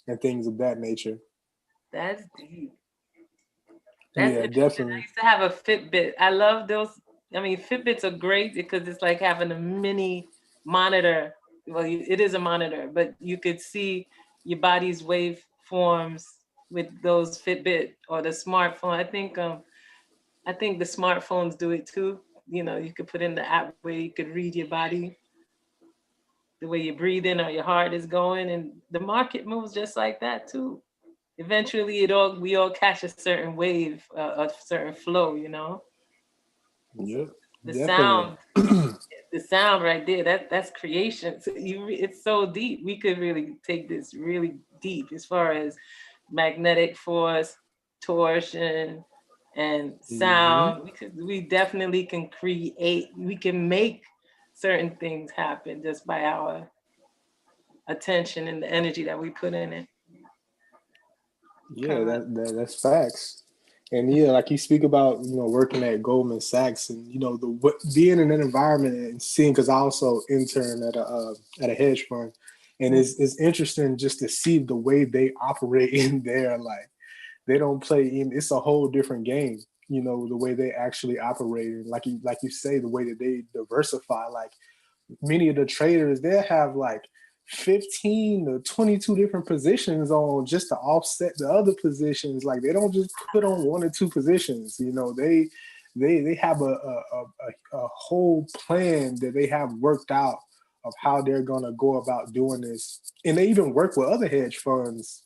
and things of that nature. That's deep. That's yeah, interesting. definitely. I used to have a Fitbit. I love those. I mean, Fitbits are great because it's like having a mini monitor. Well, it is a monitor, but you could see your body's waveforms with those Fitbit or the smartphone. I think the smartphones do it too. You know, you could put in the app where you could read your body, the way you're breathing or your heart is going, and the market moves just like that too. Eventually, we all catch a certain wave, a certain flow. You know. Yeah, The definitely. sound right there, that's creation. So it's so deep. We could really take this really deep as far as magnetic force, torsion, and sound. We definitely can create, we can make certain things happen just by our attention and the energy that we put in it. Yeah, that's facts. And yeah, like you speak about, you know, working at Goldman Sachs, and, you know, being in an environment and seeing, because I also intern at a hedge fund, and it's interesting just to see the way they operate in there. Like, they don't play in. It's a whole different game. You know, the way they actually operate, and like you say, the way that they diversify. Like, many of the traders, they'll have like 15 to 22 different positions on just to offset the other positions. Like, they don't just put on one or two positions. You know, they have a whole plan that they have worked out of how they're gonna go about doing this, and they even work with other hedge funds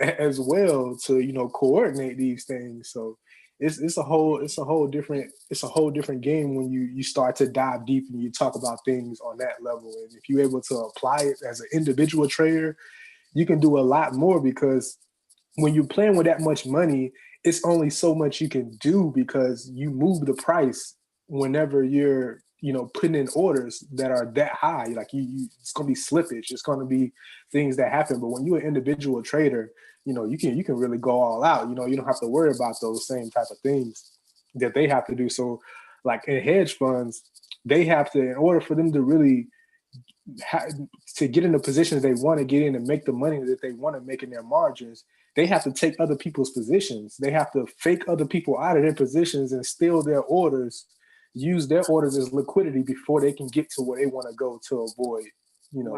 as well to, you know, coordinate these things. So it's a whole different game when you start to dive deep and you talk about things on that level. And if you're able to apply it as an individual trader, you can do a lot more, because when you're playing with that much money, it's only so much you can do, because you move the price whenever you're, you know, putting in orders that are that high. Like, you it's going to be slippage. It's going to be things that happen. But when you're an individual trader, you know, you can really go all out. You know, you don't have to worry about those same type of things that they have to do. So, like, in hedge funds, they have to, in order for them to really to get in the positions they want to get in and make the money that they want to make in their margins, they have to take other people's positions. They have to fake other people out of their positions and steal their orders, use their orders as liquidity before they can get to where they want to go, to avoid, you know,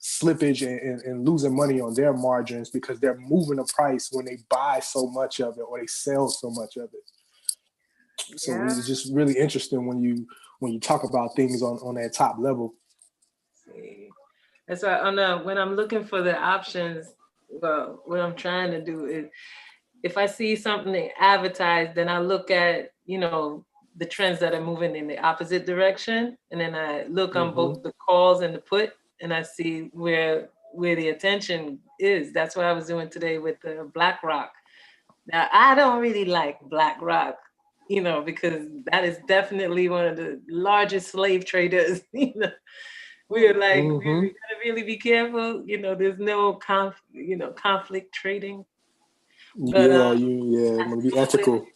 slippage and losing money on their margins, because they're moving the price when they buy so much of it or they sell so much of it. So it's just really interesting when you talk about things on that top level. That's why when I'm looking for the options, well, what I'm trying to do is, if I see something advertised, then I look at, you know, the trends that are moving in the opposite direction, and then I look on both the calls and the put, and I see where where the attention is. That's what I was doing today with the BlackRock. Now, I don't really like BlackRock, you know, because that is definitely one of the largest slave traders. You know, we're like, we gotta really be careful. You know, there's no conflict trading. But, I'm gonna be ethical.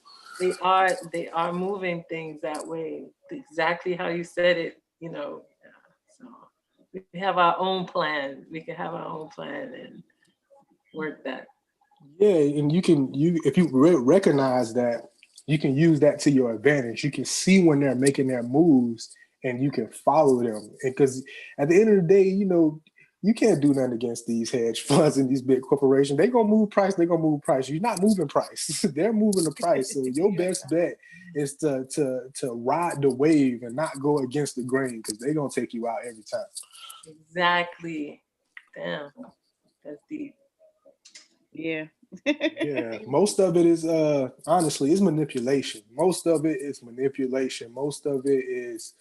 They are moving things that way, exactly how you said it. You know, so we have our own plan. We can have our own plan and work that. Yeah, and if you recognize that, you can use that to your advantage. You can see when they're making their moves, and you can follow them. Because at the end of the day, you know, you can't do nothing against these hedge funds and these big corporations. They're gonna move price. They're gonna move price. You're not moving price. They're moving the price. So your best bet is to ride the wave and not go against the grain, because they're gonna take you out every time. Exactly. Damn, that's deep. Yeah. Yeah, most of it is honestly is manipulation. Most of it is manipulation. Most of it is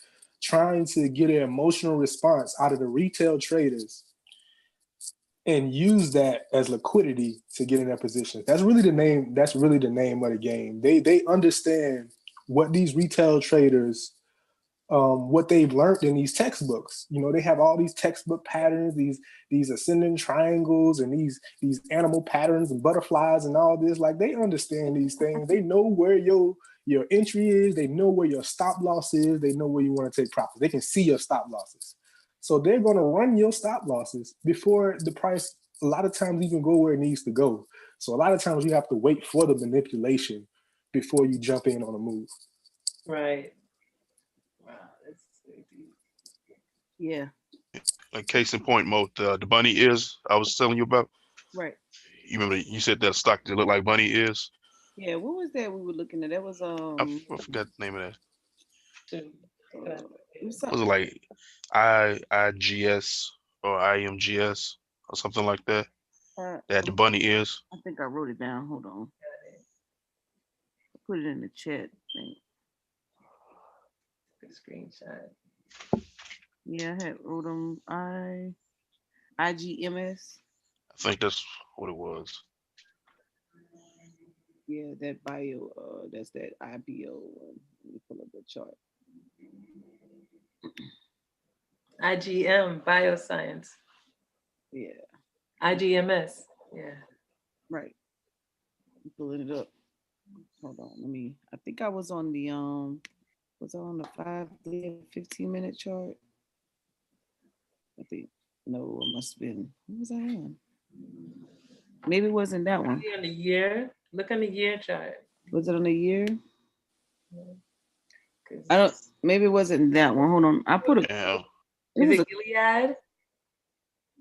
trying to get an emotional response out of the retail traders and use that as liquidity to get in their positions. That's really the name. That's really the name of the game. They understand what these retail traders, what they've learned in these textbooks. You know, they have all these textbook patterns, these ascending triangles, and these animal patterns and butterflies and all this. Like, they understand these things. They know where your entry is. They know where your stop loss is. They know where you want to take profits. They can see your stop losses. So they're going to run your stop losses before the price a lot of times even go where it needs to go. So a lot of times you have to wait for the manipulation before you jump in on a move. Right. Wow, that's yeah. Like case in point, Mo, the bunny ears I was telling you about. Right. You remember you said that stock that looked like bunny ears? Yeah, what was that we were looking at? That was I forgot the name of that. Was it like IGS or IMGS or something like that? They had the bunny ears. I think I wrote it down. Hold on. I put it in the chat thing. Good screenshot. Yeah, I had wrote them IGMS. I think that's what it was. Yeah, that bio, that's that IBO. Let me pull up the chart. IGM, bioscience. Yeah. IGMS. Yeah. Right. I'm pulling it up. Hold on. I think I was on the was I on the 5-day 15-minute chart? I think no, it must have been. What was I on? Maybe it wasn't that one. On the year. Look on the year chart. Was it on the year? I don't. Maybe it wasn't that one. Hold on. I put a. Yeah. Is it Gilead?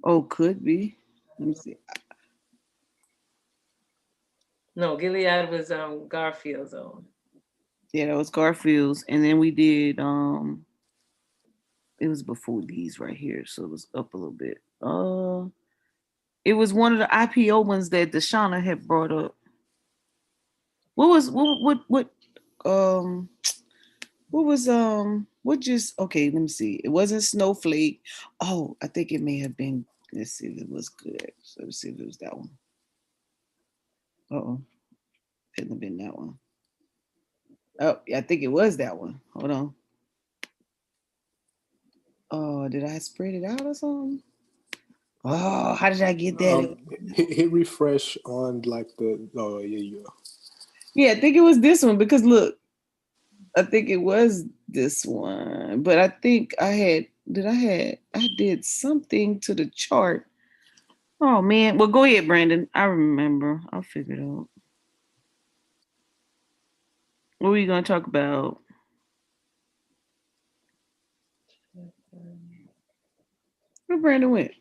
Oh, could be. Let me see. No, Gilead was Garfield's own. Yeah, that was Garfield's, and then we did. It was before these right here, so it was up a little bit. It was one of the IPO ones that Deshauna had brought up. What just okay, let me see. It wasn't Snowflake. Oh, I think it may have been. Let's see if it was good. So let's see if it was that one. Couldn't have been that one. Oh, yeah, I think it was that one. Hold on. Oh, did I spread it out or something? Oh, how did I get that? Hit refresh on like the. Oh, yeah, you go. Yeah, I think it was this one because look, I think it was this one, but I think I did something to the chart. Oh man, well go ahead, Brandon. I remember. I'll figure it out. What were you gonna talk about? Where Brandon went?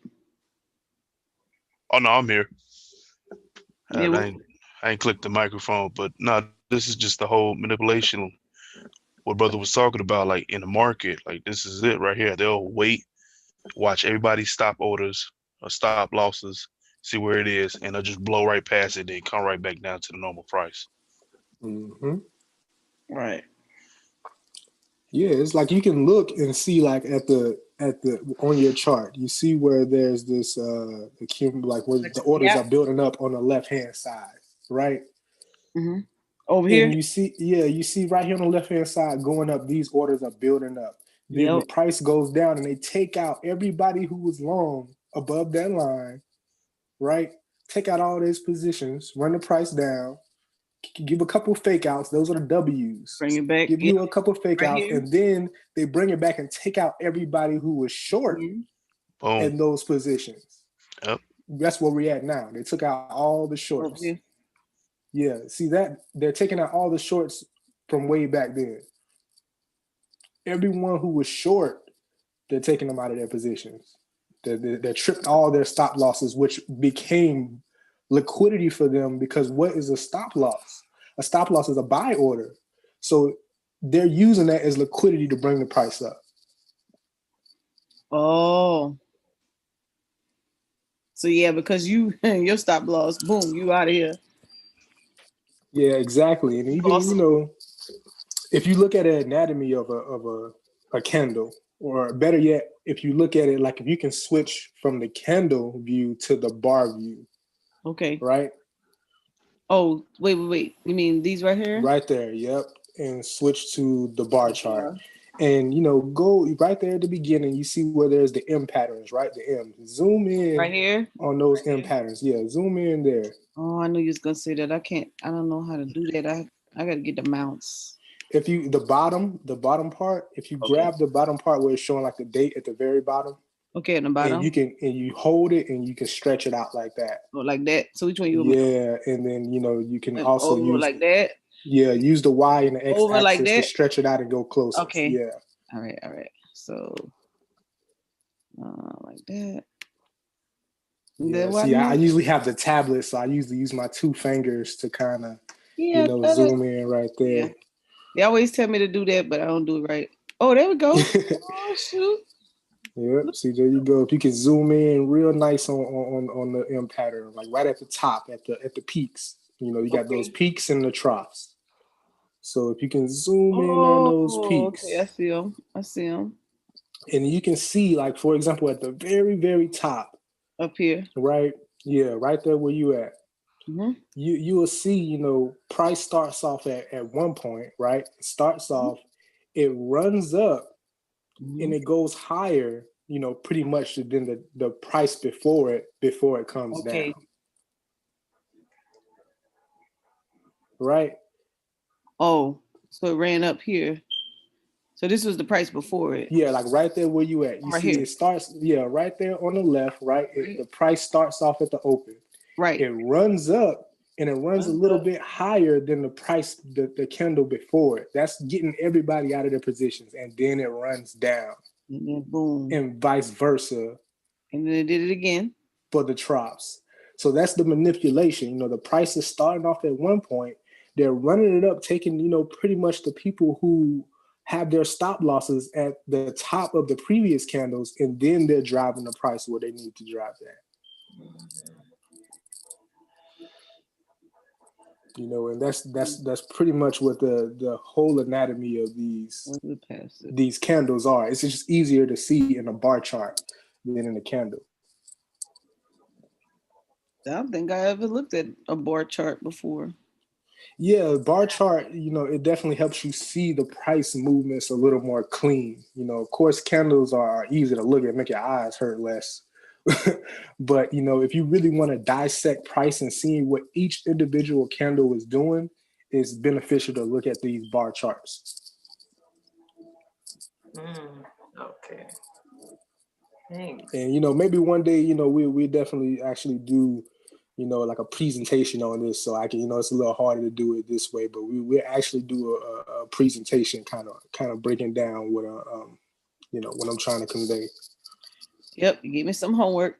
Oh no, I'm here. Yeah, I ain't clicked the microphone, but no, this is just the whole manipulation. What brother was talking about, like in the market, like this is it right here. They'll wait, watch everybody's stop orders or stop losses, see where it is, and they'll just blow right past it, then come right back down to the normal price. Mm-hmm. Right. Yeah, it's like you can look and see like at the on your chart, you see where there's this like where the orders are building up on the left hand side, right? Mm-hmm. Over and here, you see right here on the left hand side going up. These orders are building up. Then the price goes down, and they take out everybody who was long above that line, right? Take out all these positions, run the price down, give a couple fake outs. Those are the W's. Bring it back. Give you a couple fake outs, and then they bring it back and take out everybody who was short in those positions. Yep. That's where we're at now. They took out all the shorts. Okay. Yeah, see that? They're taking out all the shorts from way back then. Everyone who was short, they're taking them out of their positions. They tripped all their stop losses, which became liquidity for them, because what is a stop loss? A stop loss is a buy order. So they're using that as liquidity to bring the price up. Oh. So yeah, because your stop loss, boom, you out of here. Yeah, exactly. And even, if you look at an anatomy of a candle, or better yet, if you look at it, like if you can switch from the candle view to the bar view. Okay. Right? Oh, wait. You mean these right here? Right there, yep. And switch to the bar chart. And, go right there at the beginning, you see where there's the M patterns, right? The M. Zoom in right here on those M patterns. Yeah, zoom in there. Oh, I knew you was going to say that. I don't know how to do that. I got to get the mounts. If you, the bottom part, if you grab the bottom part where it's showing like the date at the very bottom. Okay, at the bottom. And you hold it and you can stretch it out like that. Oh, like that? So which one you and then, you can also use. like that? Yeah, use the Y and the X over axis like that? to stretch it out and go closer. Okay. Yeah. All right. So, like that. Yeah, see, I usually have the tablet, so I usually use my two fingers to kind of, zoom in right there. Yeah. They always tell me to do that, but I don't do it right. Oh, there we go. Oh, shoot. Yep. See, there you go. If you can zoom in real nice on the M pattern, like right at the top, at the peaks. You got those peaks and the troughs. So if you can zoom in on those peaks. Okay, I see them. And you can see, like, for example, at the very, very top. Up here. Right? Yeah, right there where you at. Mm-hmm. You will see, price starts off at one point, right? It starts off, it runs up, and it goes higher, pretty much than the price before it comes down. Right? Oh, so it ran up here. So this was the price before it. Yeah, like right there where you at. You right see here. It starts, right there on the left, right? The price starts off at the open. Right. It runs up, and it runs a little bit higher than the price, the candle before it. That's getting everybody out of their positions. And then it runs down. And then boom. And vice versa. And then it did it again. For the troughs. So that's the manipulation. The price is starting off at one point. They're running it up, taking, pretty much the people who have their stop losses at the top of the previous candles, and then they're driving the price where they need to drive that. And that's pretty much what the whole anatomy of these candles are. It's just easier to see in a bar chart than in a candle. I don't think I ever looked at a bar chart before. Yeah, bar chart, it definitely helps you see the price movements a little more clean. Of course, candles are easy to look at, make your eyes hurt less. But, if you really want to dissect price and see what each individual candle is doing, it's beneficial to look at these bar charts. Okay. Thanks. And, maybe one day, we definitely actually do, like a presentation on this, so I can, it's a little harder to do it this way, but we actually do a presentation kind of breaking down what what I'm trying to convey. Yep, you gave me some homework.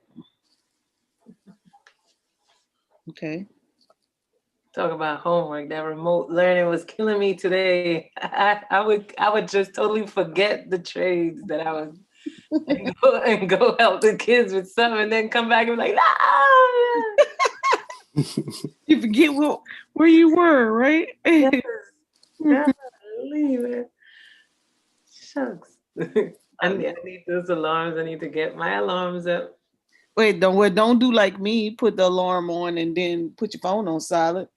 Okay. Talk about homework. That remote learning was killing me today. I would just totally forget the trades that I was and go help the kids with some, and then come back and be like, no. You forget where you were, right? Yes. Golly, man. shucks. I need those alarms. I need to get my alarms up. Wait, don't do like me. Put the alarm on and then put your phone on silent.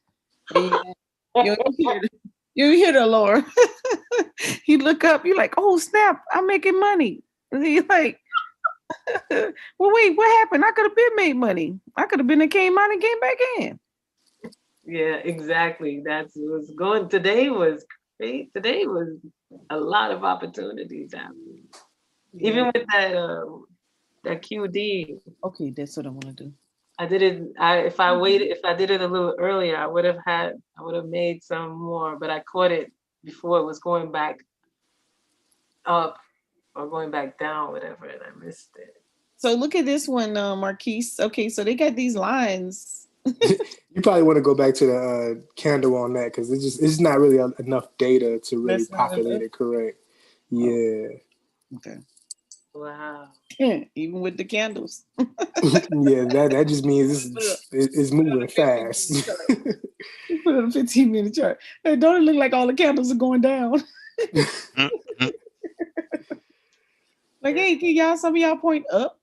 And you hear the alarm. You look up. You're like, oh snap! I'm making money. And you're like, well, wait, what happened? I could have been made money. I could have been and came out and came back in. Yeah, exactly. That's what's going. Today was great. Today was a lot of opportunities happening. Yeah. Even with that QD. Okay, that's what I want to do. I did it. If I did it a little earlier, I would have made some more, but I caught it before it was going back up or going back down, whatever, and I missed it. So look at this one, Marquise. Okay, so they got these lines. You probably want to go back to the candle on that because it's not really enough data to really populate it correct. Yeah. Okay. Wow. Even with the candles. Yeah, that just means it's moving fast. Put on a 15-minute chart. Hey, don't it look like all the candles are going down? Like, hey, can y'all some of y'all point up?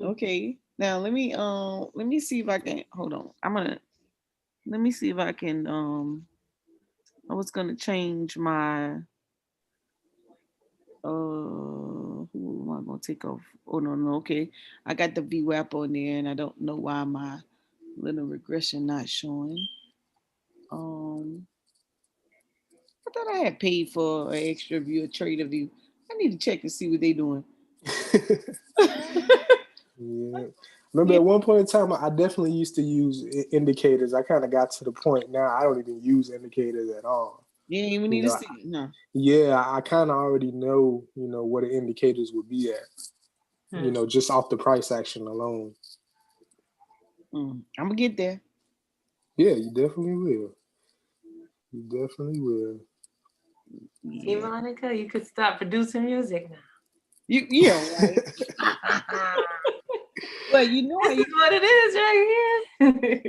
Okay. Now let me see if I can hold on. Let me see if I can I was gonna change my who am I gonna take off? Oh no, okay. I got the VWAP on there and I don't know why my little regression not showing. I thought I had paid for an extra view of Traderview. I need to check and see what they doing. Yeah. Remember at one point in time, I definitely used to use indicators. I kind of got to the point now I don't even use indicators at all. You didn't even need to see it, no. Yeah, I kind of already know, what the indicators would be at, just off the price action alone. I'm going to get there. Yeah, you definitely will. You definitely will. See, Monica, you could start producing music now. Yeah, right. But you know, this is what it is right here.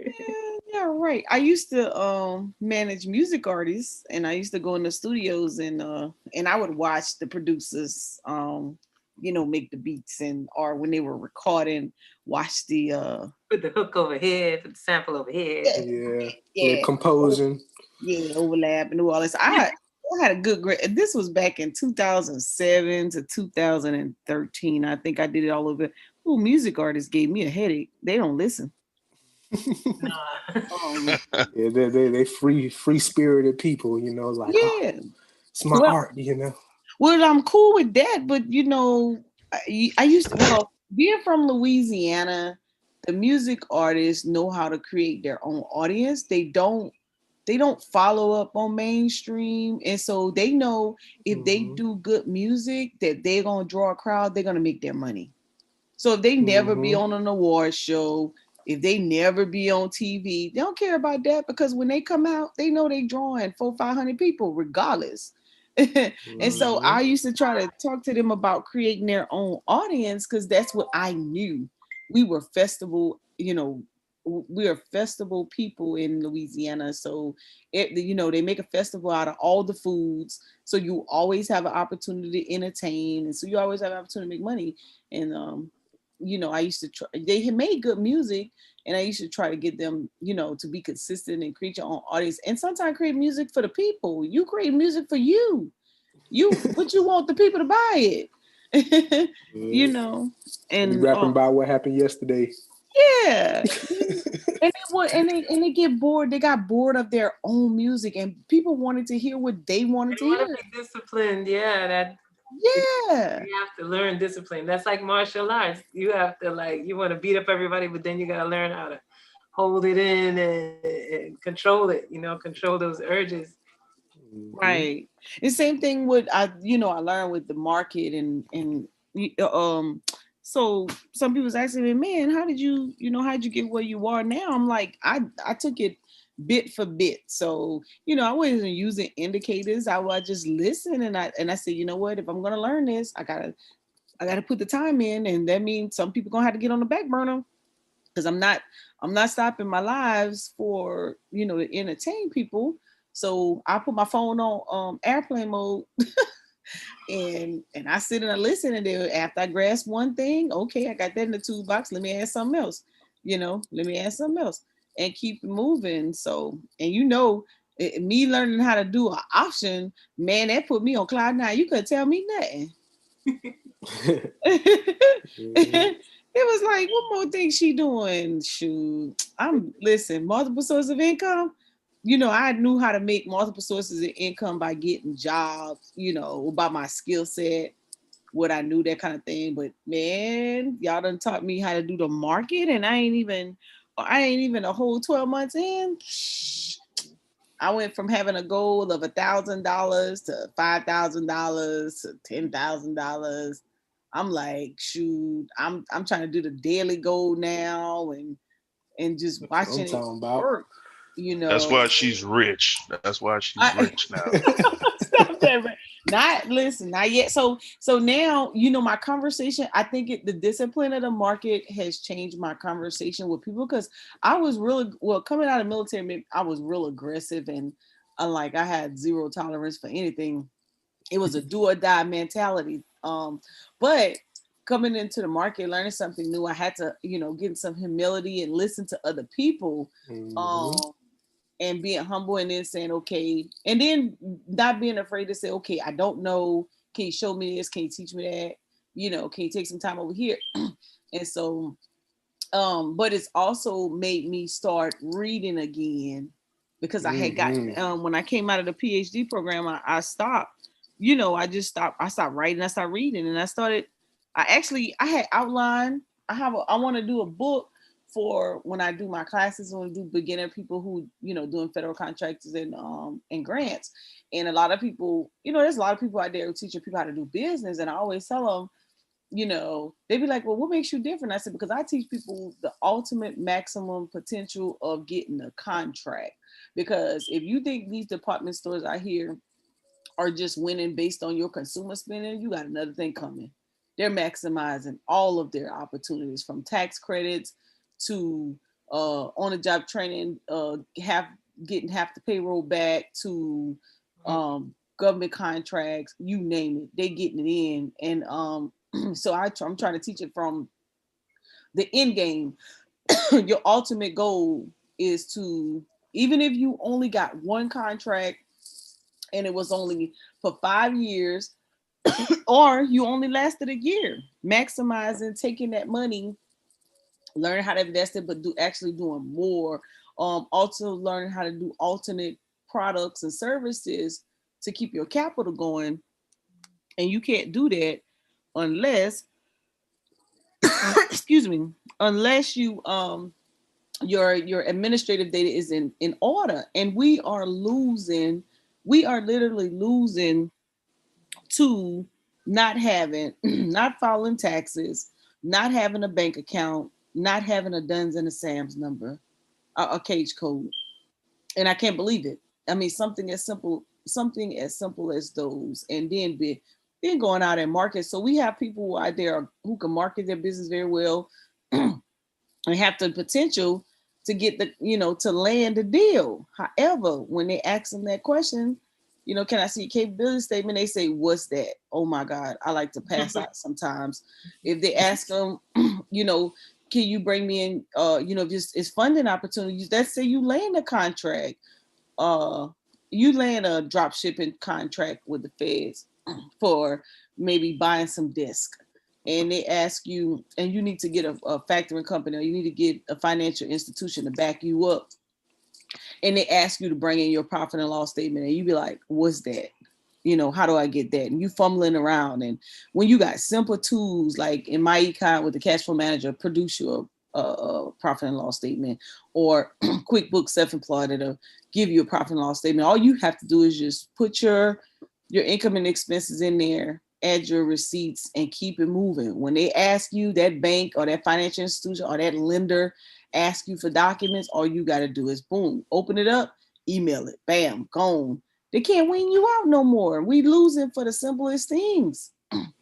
Yeah, right. I used to manage music artists, and I used to go in the studios and I would watch the producers make the beats or when they were recording, watch the put the hook over here, put the sample over here. Yeah. Composing. Yeah, overlap and do all this. I had a good grade. This was back in 2007 to 2013. I think I did it all over. Ooh, music artists gave me a headache. They don't listen. Yeah, they free spirited people, like it's my art, Well, I'm cool with that, but I used to being from Louisiana, the music artists know how to create their own audience. They don't follow up on mainstream, and so they know if they do good music that they're gonna draw a crowd, they're gonna make their money. So if they never be on an award show, if they never be on TV, they don't care about that because when they come out, they know they drawing 400-500 people regardless. And so I used to try to talk to them about creating their own audience because that's what I knew. We were festival, we are festival people in Louisiana. So they make a festival out of all the foods. So you always have an opportunity to entertain. And so you always have an opportunity to make money. And I used to try, they had made good music and I used to try to get them, to be consistent and create your own audience. And sometimes create music for the people. You create music for you. But you want the people to buy it. And you rapping about what happened yesterday. Yeah. and they get bored. They got bored of their own music and people wanted to hear what they wanted to hear. Be disciplined. Yeah, you have to learn discipline. That's like martial arts. You have to you want to beat up everybody, but then you got to learn how to hold it in and control it, control those urges. Right. The same thing with I learned with the market and so some people's asking me, man, how'd you get where you are now? I'm like, I took it bit for bit. So, I wasn't using indicators. I would just listen and I said, you know what, if I'm gonna learn this, I gotta put the time in, and that means some people gonna have to get on the back burner because I'm not stopping my lives for to entertain people. So I put my phone on airplane mode And I sit and I listen, and then after I grasp one thing, okay, I got that in the toolbox. Let me add something else. Let me add something else and keep it moving. So, and me learning how to do an option, man, that put me on cloud nine. You couldn't tell me nothing. It was like, what more thing she doing? Shoot, multiple sources of income. I knew how to make multiple sources of income by getting jobs, by my skill set, what I knew, that kind of thing. But man, y'all done taught me how to do the market, and I ain't even a whole 12 months in. I went from having a goal of $1,000 to $5,000 to $10,000. I'm like, shoot, I'm trying to do the daily goal now, and just watching it work. That's why she's rich. That's why she's rich now. Stop that, man. Not yet. So now, my conversation, I think the discipline of the market has changed my conversation with people, because I was really, coming out of military, I was real aggressive, and I had zero tolerance for anything. It was a do or die mentality. But coming into the market, learning something new, I had to, get some humility and listen to other people. And being humble, and then saying, okay, and then not being afraid to say, okay, I don't know. Can you show me this? Can you teach me that? Can you take some time over here? And so, but it's also made me start reading again, because I had gotten, when I came out of the PhD program, I stopped, I stopped writing, I started reading, and I had outlined, I want to do a book for when I do my classes, when I do beginner people who, doing federal contractors and grants. And a lot of people, there's a lot of people out there who teaching people how to do business. And I always tell them, they be like, well, what makes you different? I said, because I teach people the ultimate maximum potential of getting a contract. Because if you think these department stores out here are just winning based on your consumer spending, you got another thing coming. They're maximizing all of their opportunities, from tax credits to on-the-job training, getting half the payroll back, to government contracts, you name it, they getting it in. And so I'm trying to teach it from the end game. Your ultimate goal is to, even if you only got one contract and it was only for 5 years, or you only lasted a year, maximizing, taking that money, learning how to invest it, but actually doing more. Also learning how to do alternate products and services to keep your capital going. And you can't do that unless, excuse me, unless you your administrative data is in order. And we are literally losing to not filing taxes, not having a bank account, not having a Duns and a Sam's number, a cage code. And I can't believe it. I mean, something as simple as those, and then going out and market. So we have people out there who can market their business very well and have the potential to get to land a deal. However, when they ask them that question, can I see a capability statement? They say, what's that? Oh my God, I like to pass out sometimes. If they ask them, can you bring me in, just it's funding opportunities. Let's say you land a contract, you land a drop shipping contract with the feds for maybe buying some disc. And they ask you, and you need to get a factoring company, or you need to get a financial institution to back you up. And they ask you to bring in your profit and loss statement, and you be like, what's that? How do I get that? And you fumbling around. And when you got simple tools like in my econ with the cash flow manager, produce your profit and loss statement, or QuickBooks Self-Employed, that'll give you a profit and loss statement. All you have to do is just put your income and expenses in there, add your receipts, and keep it moving. When they ask you, that bank or that financial institution or that lender ask you for documents, all you got to do is boom, open it up, email it, bam, gone. They can't wean you out no more. We losing for the simplest things.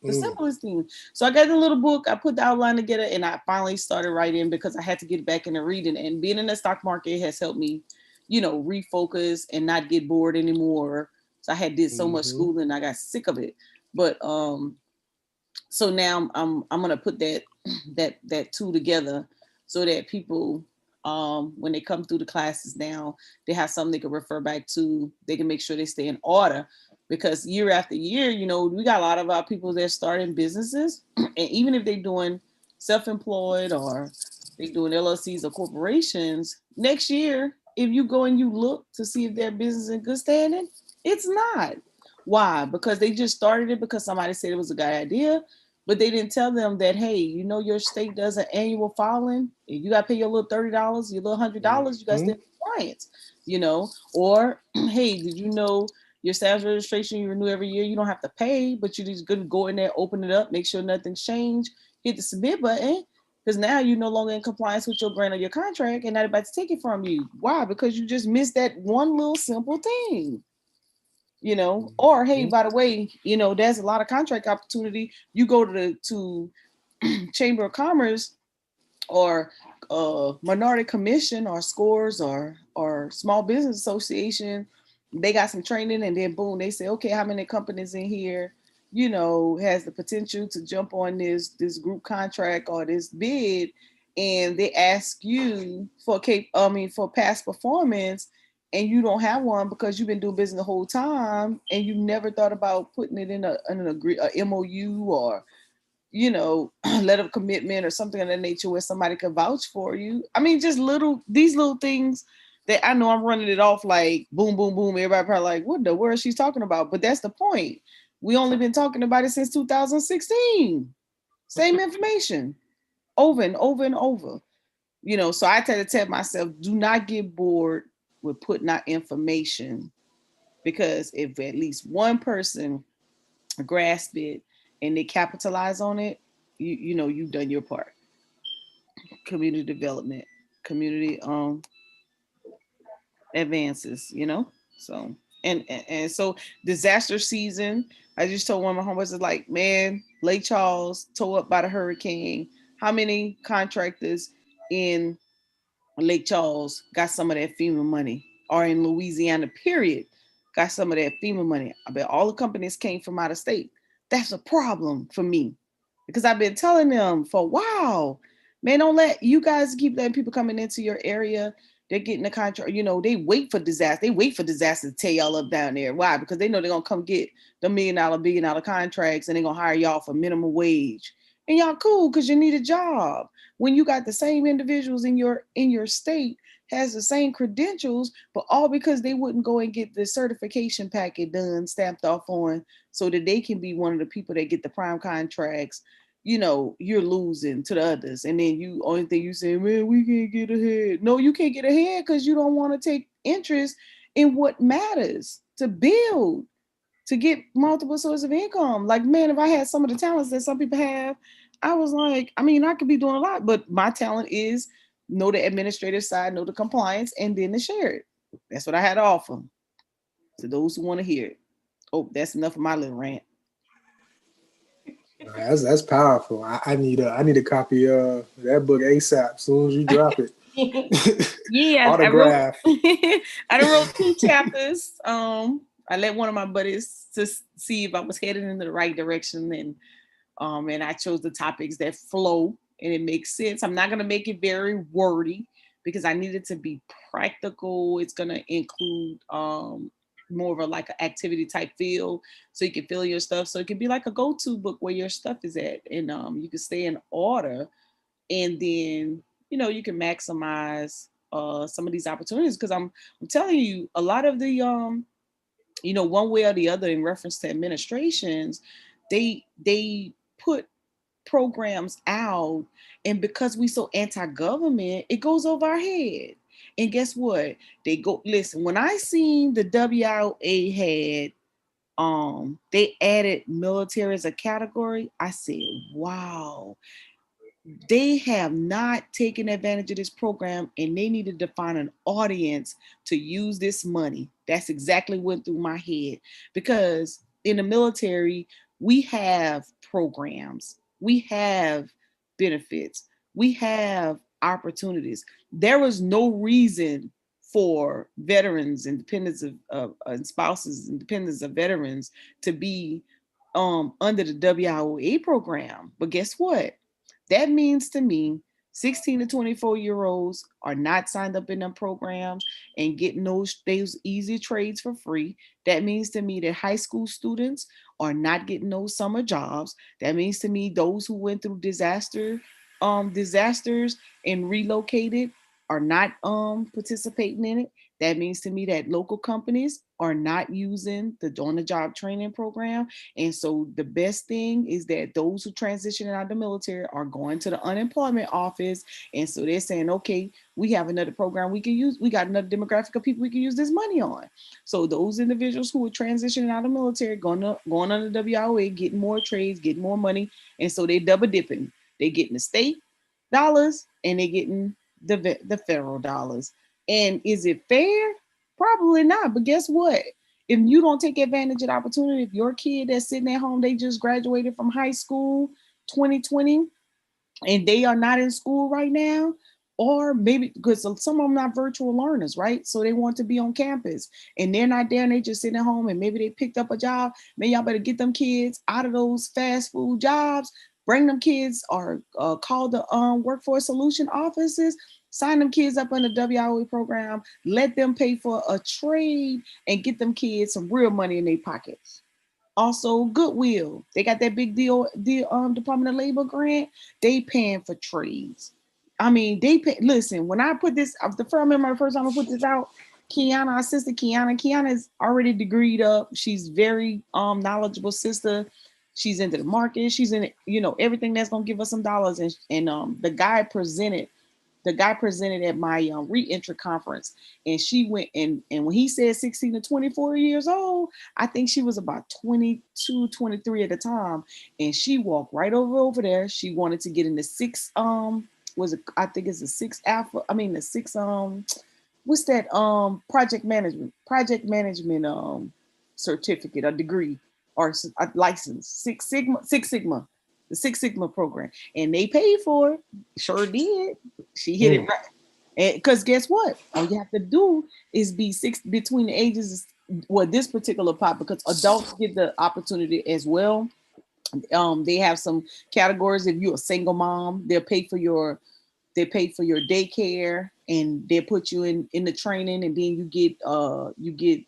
Simplest things. So I got the little book, I put the outline together, and I finally started writing because I had to get back into reading. And being in the stock market has helped me, refocus and not get bored anymore. So I had did so much schooling, I got sick of it. But so now I'm gonna put that tool together so that people when they come through the classes now, they have something they can refer back to. They can make sure they stay in order, because year after year, you know, we got a lot of our people that starting businesses, and even if they're doing self-employed or they doing LLCs or corporations, next year, if you go and you look to see if their business is in good standing, it's not. Why? Because they just started it because somebody said it was a good idea, but they didn't tell them that, hey, you know, your state does an annual filing. You got to pay your little $30, your little $100. You got to stay in compliance, you know. Or, hey, did you know your sales registration you renew every year? You don't have to pay, but you just gonna go in there, open it up, make sure nothing's changed, hit the submit button, because now you're no longer in compliance with your grant or your contract, and not about to take it from you. Why? Because you just missed that one little simple thing. You know, or hey, by the way, you know, there's a lot of contract opportunity. You go to Chamber of Commerce or Minority Commission or Scores or Small Business Association, they got some training, and then boom, they say, okay, how many companies in here, you know, has the potential to jump on this group contract or this bid, and they ask you for for past performance, and you don't have one because you've been doing business the whole time, and you never thought about putting it in a MOU or, you know, letter of commitment or something of that nature where somebody could vouch for you. I mean, just these little things that I know I'm running it off like boom, boom, boom. Everybody probably like, what the world she's talking about? But that's the point. We only been talking about it since 2016. Same information over and over and over. You know, so I try to tell myself, do not get bored with putting out information, because if at least one person grasp it and they capitalize on it, you know, you've done your part. Community development, community advances, you know. So and so disaster season, I just told one of my homeboys, like, man, Lake Charles tore up by the hurricane. How many contractors in Lake Charles got some of that FEMA money, or in Louisiana, period, got some of that FEMA money? I bet all the companies came from out of state. That's a problem for me, because I've been telling them for a while, man, don't let you guys keep letting people coming into your area. They're getting the contract, you know, they wait for disaster. They wait for disaster to tear y'all up down there. Why? Because they know they're gonna come get the $1 million, $1 billion contracts, and they're gonna hire y'all for minimum wage. And y'all cool because you need a job. When you got the same individuals in your state has the same credentials, but all because they wouldn't go and get the certification packet done, stamped off on, so that they can be one of the people that get the prime contracts, you know, you're losing to the others. And then you only thing you say, man, we can't get ahead. No, you can't get ahead because you don't want to take interest in what matters to build, to get multiple sources of income. Like, man, if I had some of the talents that some people have, I was like, I mean, I could be doing a lot, but my talent is know the administrative side, know the compliance, and then to share it. That's what I had to offer to those who want to hear it. Oh, that's enough of my little rant. That's powerful. I need a copy of that book ASAP as soon as you drop it. Yeah, autograph. I wrote 2 chapters. I let one of my buddies to see if I was headed in the right direction, and I chose the topics that flow and it makes sense. I'm not gonna make it very wordy because I need it to be practical. It's gonna include more of a like an activity type feel, so you can feel your stuff. So it can be like a go-to book where your stuff is at, and you can stay in order, and then you know you can maximize some of these opportunities. Because I'm telling you, a lot of the you know, one way or the other in reference to administrations, they put programs out, and because we so anti-government, it goes over our head. And guess what? They go, listen, when I seen the WIA had they added military as a category, I said, wow, they have not taken advantage of this program, and they need to define an audience to use this money. That's exactly what went through my head, because in the military, we have programs, we have benefits, we have opportunities. There was no reason for veterans and dependents of and spouses and dependents of veterans to be under the WIOA program. But guess what? That means to me, 16 to 24-year-olds are not signed up in them programs and getting those easy trades for free. That means to me that high school students are not getting those summer jobs. That means to me those who went through disasters and relocated are not participating in it. That means to me that local companies are not using the on-the-job training program. And so the best thing is that those who transition out of the military are going to the unemployment office. And so they're saying, okay, we have another program we can use. We got another demographic of people we can use this money on. So those individuals who are transitioning out of the military, going under the WIOA, getting more trades, getting more money. And so they're double dipping. They're getting the state dollars and they're getting the federal dollars. And is it fair? Probably not. But guess what? If you don't take advantage of the opportunity, if your kid that's sitting at home, they just graduated from high school 2020 and they are not in school right now, or maybe because some of them are virtual learners, right? So they want to be on campus and they're not there and they just sitting at home and maybe they picked up a job. Maybe y'all better get them kids out of those fast food jobs, bring them kids or call the workforce solution offices, sign them kids up on the WIOA program, let them pay for a trade and get them kids some real money in their pockets. Also, Goodwill, they got that big deal, Department of Labor grant. They paying for trades. I mean, they pay. Listen, when I put this, I remember the first time I put this out, Kiana, our sister Kiana is already degreed up. She's very knowledgeable sister. She's into the market. She's in, everything that's gonna give us some dollars. And the guy presented at my re-entry conference, and she went and when he said 16 to 24 years old, I think she was about 22, 23 at the time, and she walked right over there. She wanted to get in the six what's that project management certificate, a degree or a license, Six Sigma, the Six Sigma program, and they paid for it. Sure did. She hit it right. Because guess what? All you have to do is be between the ages, this particular part, because adults get the opportunity as well. They have some categories. If you're a single mom, they pay for your daycare and they put you in the training, and then you get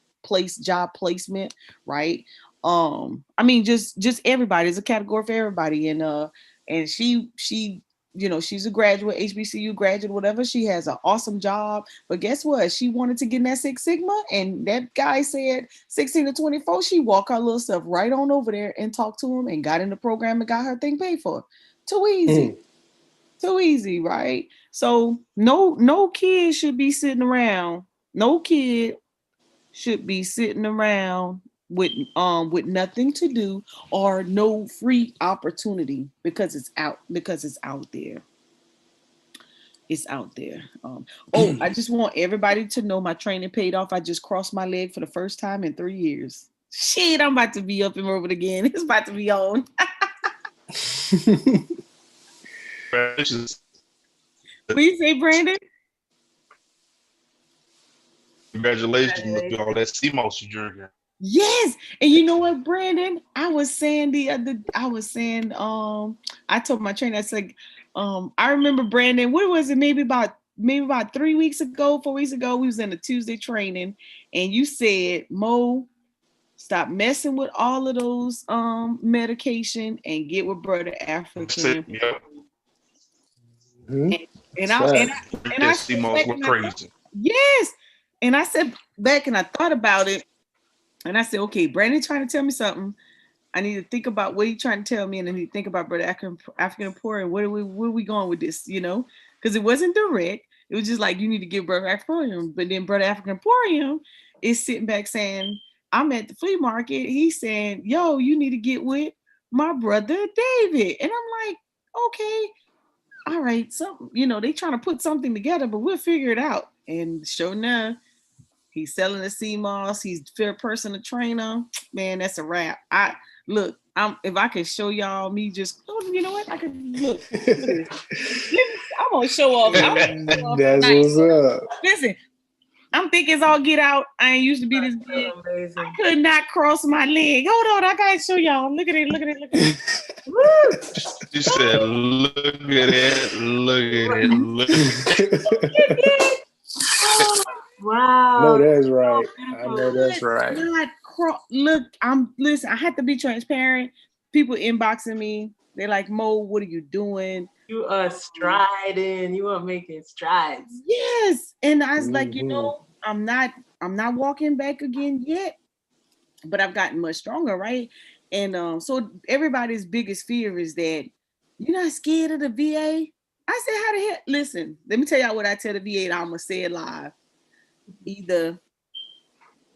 job placement, right? I mean, just everybody. There's a category for everybody, and she she's a graduate, HBCU graduate, whatever. She has an awesome job, but guess what? She wanted to get in that Six Sigma, and that guy said 16 to 24. She walked her little stuff right on over there and talked to him and got in the program and got her thing paid for. Too easy. Too easy, right? So no kid should be sitting around. No kid should be sitting around with nothing to do or no free opportunity because it's out there. It's out there. I just want everybody to know my training paid off. I just crossed my leg for the first time in 3 years. Shit, I'm about to be up and over again. It's about to be on. Congratulations. What you say, Brandon? Congratulations with all that CMOS you drinking. Yes, and you know what, Brandon? I told my trainer, I said, I remember, Brandon, what was it? Maybe about 4 weeks ago, we was in a Tuesday training, and you said, Mo, stop messing with all of those medication and get with Brother African. Yep. And I said back and crazy. Yes. And I said back and I thought about it. And I said, okay, Brandon trying to tell me something. I need to think about what he's trying to tell me, and I need to think about Brother African Poor and where are we going with this, Because it wasn't direct. It was just like, you need to give Brother African. But then Brother African Emporium is sitting back saying, I'm at the flea market. He's saying, yo, you need to get with my brother David. And I'm like, okay, all right. So, they trying to put something together, but we'll figure it out. And sure enough, he's selling the CMOS. He's fair personal trainer. Man, that's a wrap. If I could show y'all me just, you know what? I could look. I'm gonna show off. That's what's up. Listen, I'm thick as all get out. I ain't used to be this big. I could not cross my leg. Hold on, I gotta show y'all. Look at it, look at it, look at it. Woo! You said, look at it, look at it, look at it. Wow. No, that's right. I know that's right. Look, listen, I have to be transparent. People inboxing me. They're like, Mo, what are you doing? You are striding. You are making strides. Yes. And I was like, you know, I'm not walking back again yet, but I've gotten much stronger, right? And so everybody's biggest fear is that you're not scared of the VA. I said, how the hell? Listen, let me tell y'all what I tell the VA, and I'm gonna say it live. Either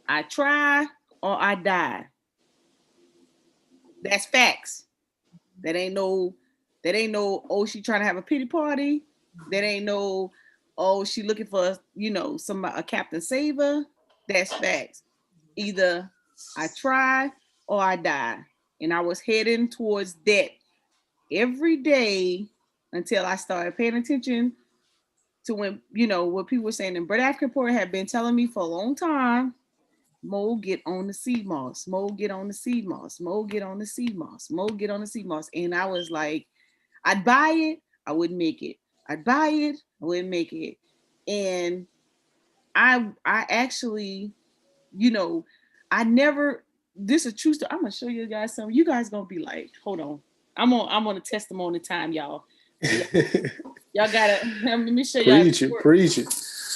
I try or I die. That's facts. That ain't no, oh, she trying to have a pity party. That ain't no, oh, she looking for, you know, a Captain Saver. That's facts. Either I try or I die. And I was heading towards that every day until I started paying attention to when, you know, what people were saying. And Brett African Porter had been telling me for a long time, Mo, get on the CMOS. Mo, get on the CMOS. Mo, get on the CMOS. Mo, get on the CMOS. And I was like, I'd buy it, I wouldn't make it. I'd buy it, I wouldn't make it. And I actually, you know, I never, this is a true story. I'm gonna show you guys something. You guys gonna be like, hold on. I'm on a testimony time, y'all. Y'all gotta, let me show y'all. Preach it.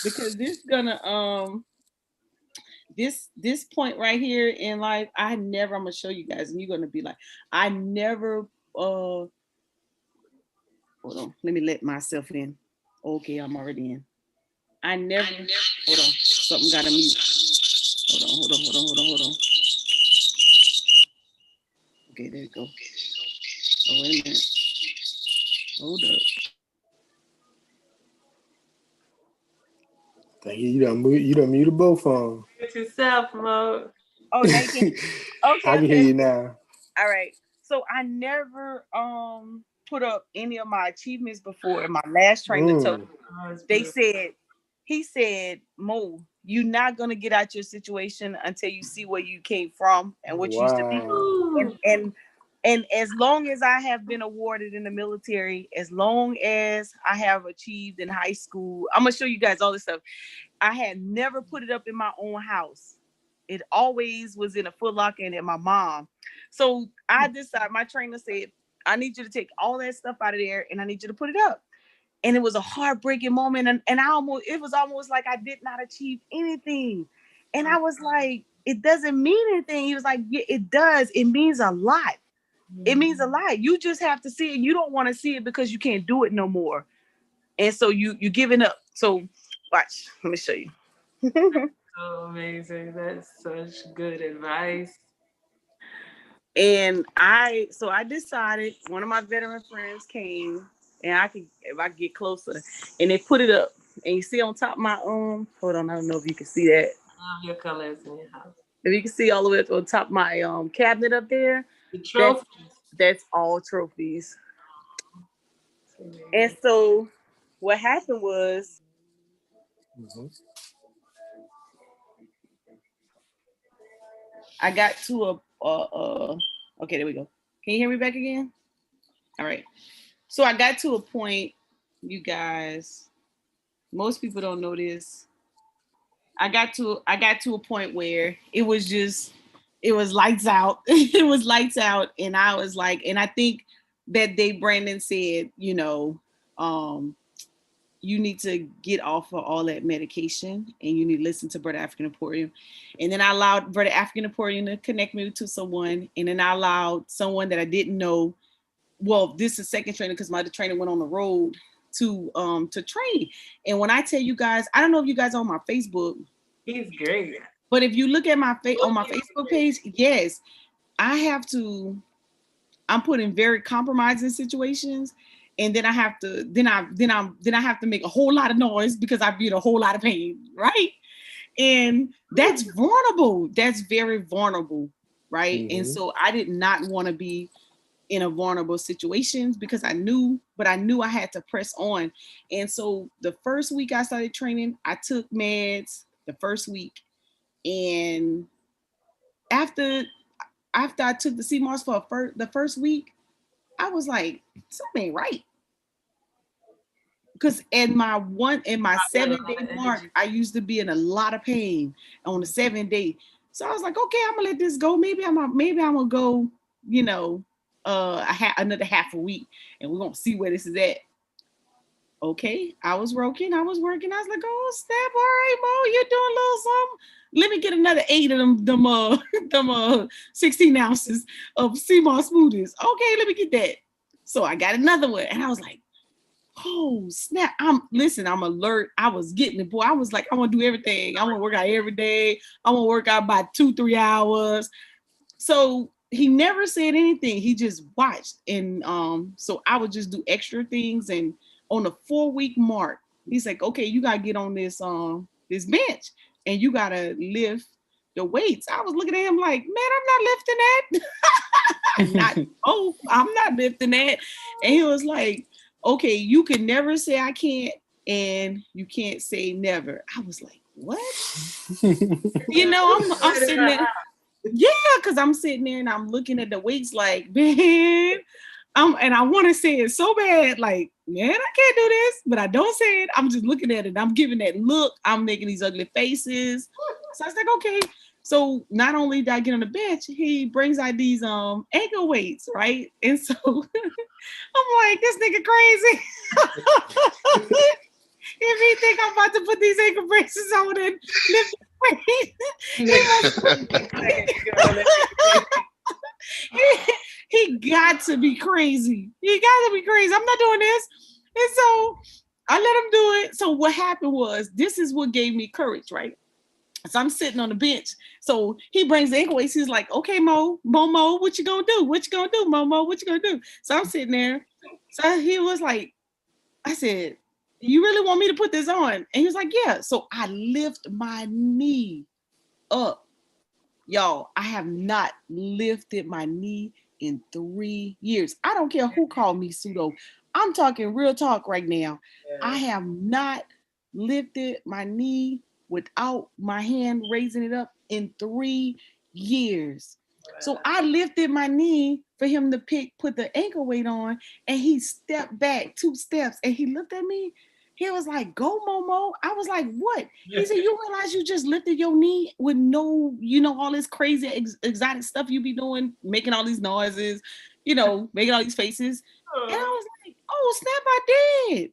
Because this gonna, this point right here in life, I'm gonna show you guys, and you're gonna be like, I never, hold on, let me let myself in. Okay, I'm already in. Hold on, something gotta mute. Hold on. Okay, there you go. Oh, wait a minute. Hold up. Thank you. You done muted both of them. Get yourself, Mo. Oh, okay. I can hear you now. All right. So I never put up any of my achievements before. My last trainer told me, he said, Mo, you're not gonna get out your situation until you see where you came from and what you used to be. And as long as I have been awarded in the military, as long as I have achieved in high school, I'm gonna show you guys all this stuff. I had never put it up in my own house. It always was in a Foot Locker and at my mom. So I decided, my trainer said, I need you to take all that stuff out of there and I need you to put it up. And it was a heartbreaking moment. And it was almost like I did not achieve anything. And I was like, it doesn't mean anything. He was like, yeah, it does. It means a lot. It means a lot. You just have to see it. You don't want to see it because you can't do it no more. And so you're giving up. So watch, let me show you. So amazing. That's such good advice. And I decided, one of my veteran friends came, and if I get closer, and they put it up. And you see on top of my hold on, I don't know if you can see that. Your colors in your house. If you can see all the way up on top of my cabinet up there, the trophies. That's all trophies. And so what happened was, I got to okay, there we go. Can you hear me back again? All right. So I got to a point, you guys, most people don't know this. I got to a point where it was lights out. It was lights out. And I was like, and I think that day Brandon said, you know, you need to get off of all that medication and you need to listen to Brother African Emporium. And then I allowed Brother African Emporium to connect me to someone. And then I allowed someone that I didn't know. Well, this is second trainer because my other trainer went on the road to train. And when I tell you guys, I don't know if you guys are on my Facebook. He's great. But if you look at my on my Facebook page, yes, I'm put in very compromising situations. And then I have to, then I have to make a whole lot of noise because I be in a whole lot of pain, right? And that's vulnerable. That's very vulnerable, right? Mm-hmm. And so I did not want to be in a vulnerable situations because I knew I had to press on. And so the first week I started training, I took meds the first week. And after I took the CMOS for the first week, I was like, something ain't right. Because in my 7-day mark, I used to be in a lot of pain on the 7-day. So I was like, okay, I'm gonna let this go. Maybe I'm gonna go, another half a week, and we're gonna see where this is at. Okay, I was working. I was like, oh snap! All right, Mo, you're doing a little something. Let me get another 8 of them 16 ounces of CMOS smoothies. Okay, let me get that. So I got another one, and I was like, oh snap! I'm alert. I was getting it, boy. I was like, I want to do everything. I want to work out every day. I want to work out by 2-3 hours. So he never said anything. He just watched, and so I would just do extra things. And on the 4-week mark, he's like, okay, you gotta get on this this bench, and you gotta lift the weights. I was looking at him like, man, I'm not lifting that. I'm not lifting that. And he was like, okay, you can never say I can't, and you can't say never. I was like, what? I'm sitting there. Yeah, because I'm sitting there and I'm looking at the weights like, man, and I want to say it so bad, like, man, I can't do this, but I don't say it. I'm just looking at it. I'm giving that look. I'm making these ugly faces. So I was like, okay. So not only did I get on the bench, he brings out these ankle weights, right? And so I'm like, this nigga crazy. If he think I'm about to put these ankle braces on and lift he got to be crazy. He got to be crazy. I'm not doing this. And so I let him do it. So what happened was, this is what gave me courage, right? So I'm sitting on the bench. So he brings the ankle weights. He's like, okay, Mo, what you gonna do? What you gonna do, Mo? What you gonna do? So I'm sitting there. So he was like, I said, you really want me to put this on? And he was like, yeah. So I lift my knee up. Y'all, I have not lifted my knee in 3 years. I don't care who called me pseudo. I'm talking real talk right now. Yeah. I have not lifted my knee without my hand raising it up in 3 years. So I lifted my knee for him to put the ankle weight on, and he stepped back 2 steps, and he looked at me. He was like, go, Momo. I was like, what? He said, you realize you just lifted your knee with no, all this crazy exotic stuff you be doing, making all these noises, making all these faces. And I was like, oh, snap, I did.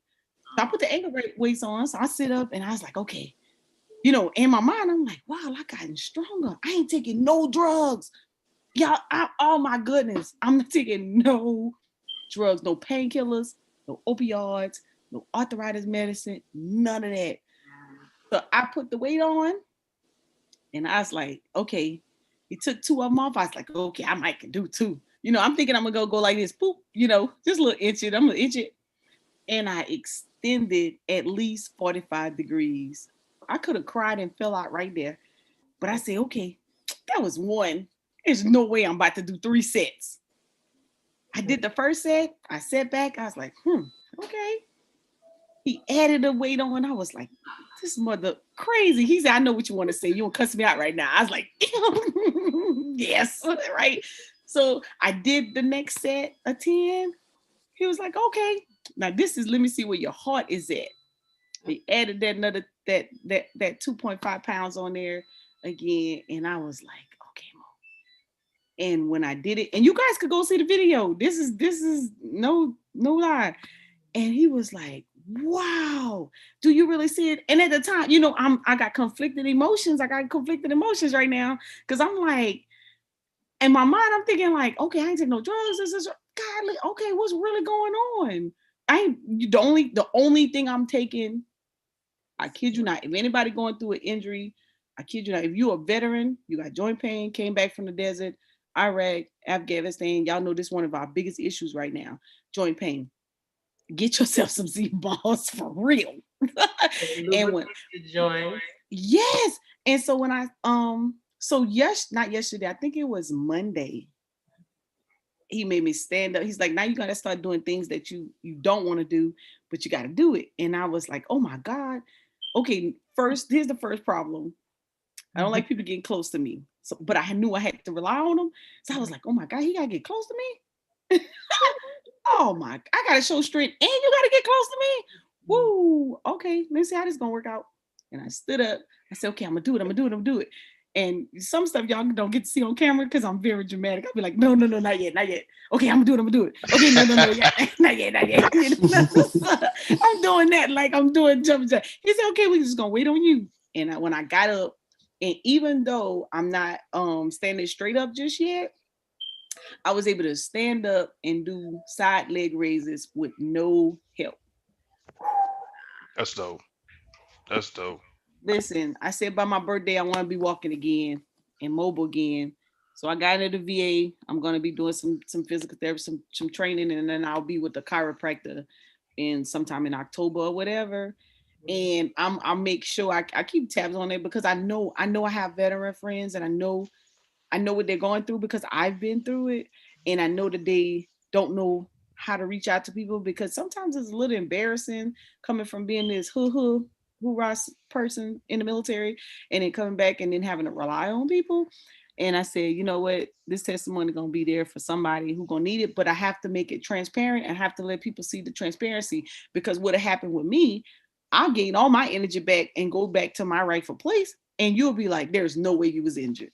So I put the ankle weights on. So I sit up and I was like, okay. In my mind, I'm like, wow, I gotten stronger. I ain't taking no drugs. Y'all, oh my goodness. I'm not taking no drugs, no painkillers, no opioids, no arthritis medicine, none of that. So I put the weight on, and I was like, okay. He took 2 of them off. I was like, okay, I might can do 2. I'm thinking I'm gonna go like this, boop, just a little inch it. I'm gonna inch it. And I extended at least 45 degrees. I could have cried and fell out right there. But I said, okay, that was 1. There's no way I'm about to do 3 sets. I did the first set. I sat back. I was like, okay. He added a weight on. I was like, this mother crazy. He said, I know what you want to say. You want to cuss me out right now. I was like, yes, right. So I did the next set, a 10. He was like, okay. Now this is, let me see where your heart is at. He added that 2.5 pounds on there again. And I was like, okay, Mo. And when I did it, and you guys could go see the video. This is no lie. And he was like, wow, do you really see it? And at the time, I got conflicted emotions. I got conflicted emotions right now. Cause I'm like, in my mind, I'm thinking like, okay, I ain't taking no drugs. This is godly. Okay, what's really going on? The only thing I'm taking, I kid you not, if anybody going through an injury, I kid you not, if you're a veteran, you got joint pain, came back from the desert, Iraq, Afghanistan, y'all know this is one of our biggest issues right now, joint pain. Get yourself some Z-balls for real. And when yes, and so when I not yesterday, I think it was Monday. He made me stand up. He's like, now you gotta start doing things that you don't want to do, but you gotta do it. And I was like, oh my God. okay, first, here's the first problem. I don't like people getting close to me. So, but I knew I had to rely on them. So I was like, oh my God, he gotta get close to me. Oh my, I gotta show strength and you gotta get close to me. Woo, okay, let's see how this is gonna work out. And I stood up. I said, okay, I'm gonna do it. And some stuff y'all don't get to see on camera because I'm very dramatic. I'll be like, no, not yet. Okay, I'm gonna do it. Okay, no, yeah, not yet. You know? I'm doing that like I'm doing jumping jack. He said, okay, we're just gonna wait on you. And when I got up, and even though I'm not standing straight up just yet, I was able to stand up and do side leg raises with no help. That's dope. Listen, I said by my birthday, I want to be walking again and mobile again. So I got into the VA. I'm going to be doing some physical therapy, some training, and then I'll be with the chiropractor in sometime in October or whatever. And I'll make sure I keep tabs on it because I know I have veteran friends and I know what they're going through because I've been through it, and I know that they don't know how to reach out to people because sometimes it's a little embarrassing coming from being this hoorah person in the military and then coming back and then having to rely on people. And I said, you know what, this testimony gonna be there for somebody who gonna need it, but I have to make it transparent and have to let people see the transparency because what happened with me, I'll gain all my energy back and go back to my rightful place, and you'll be like, there's no way you was injured.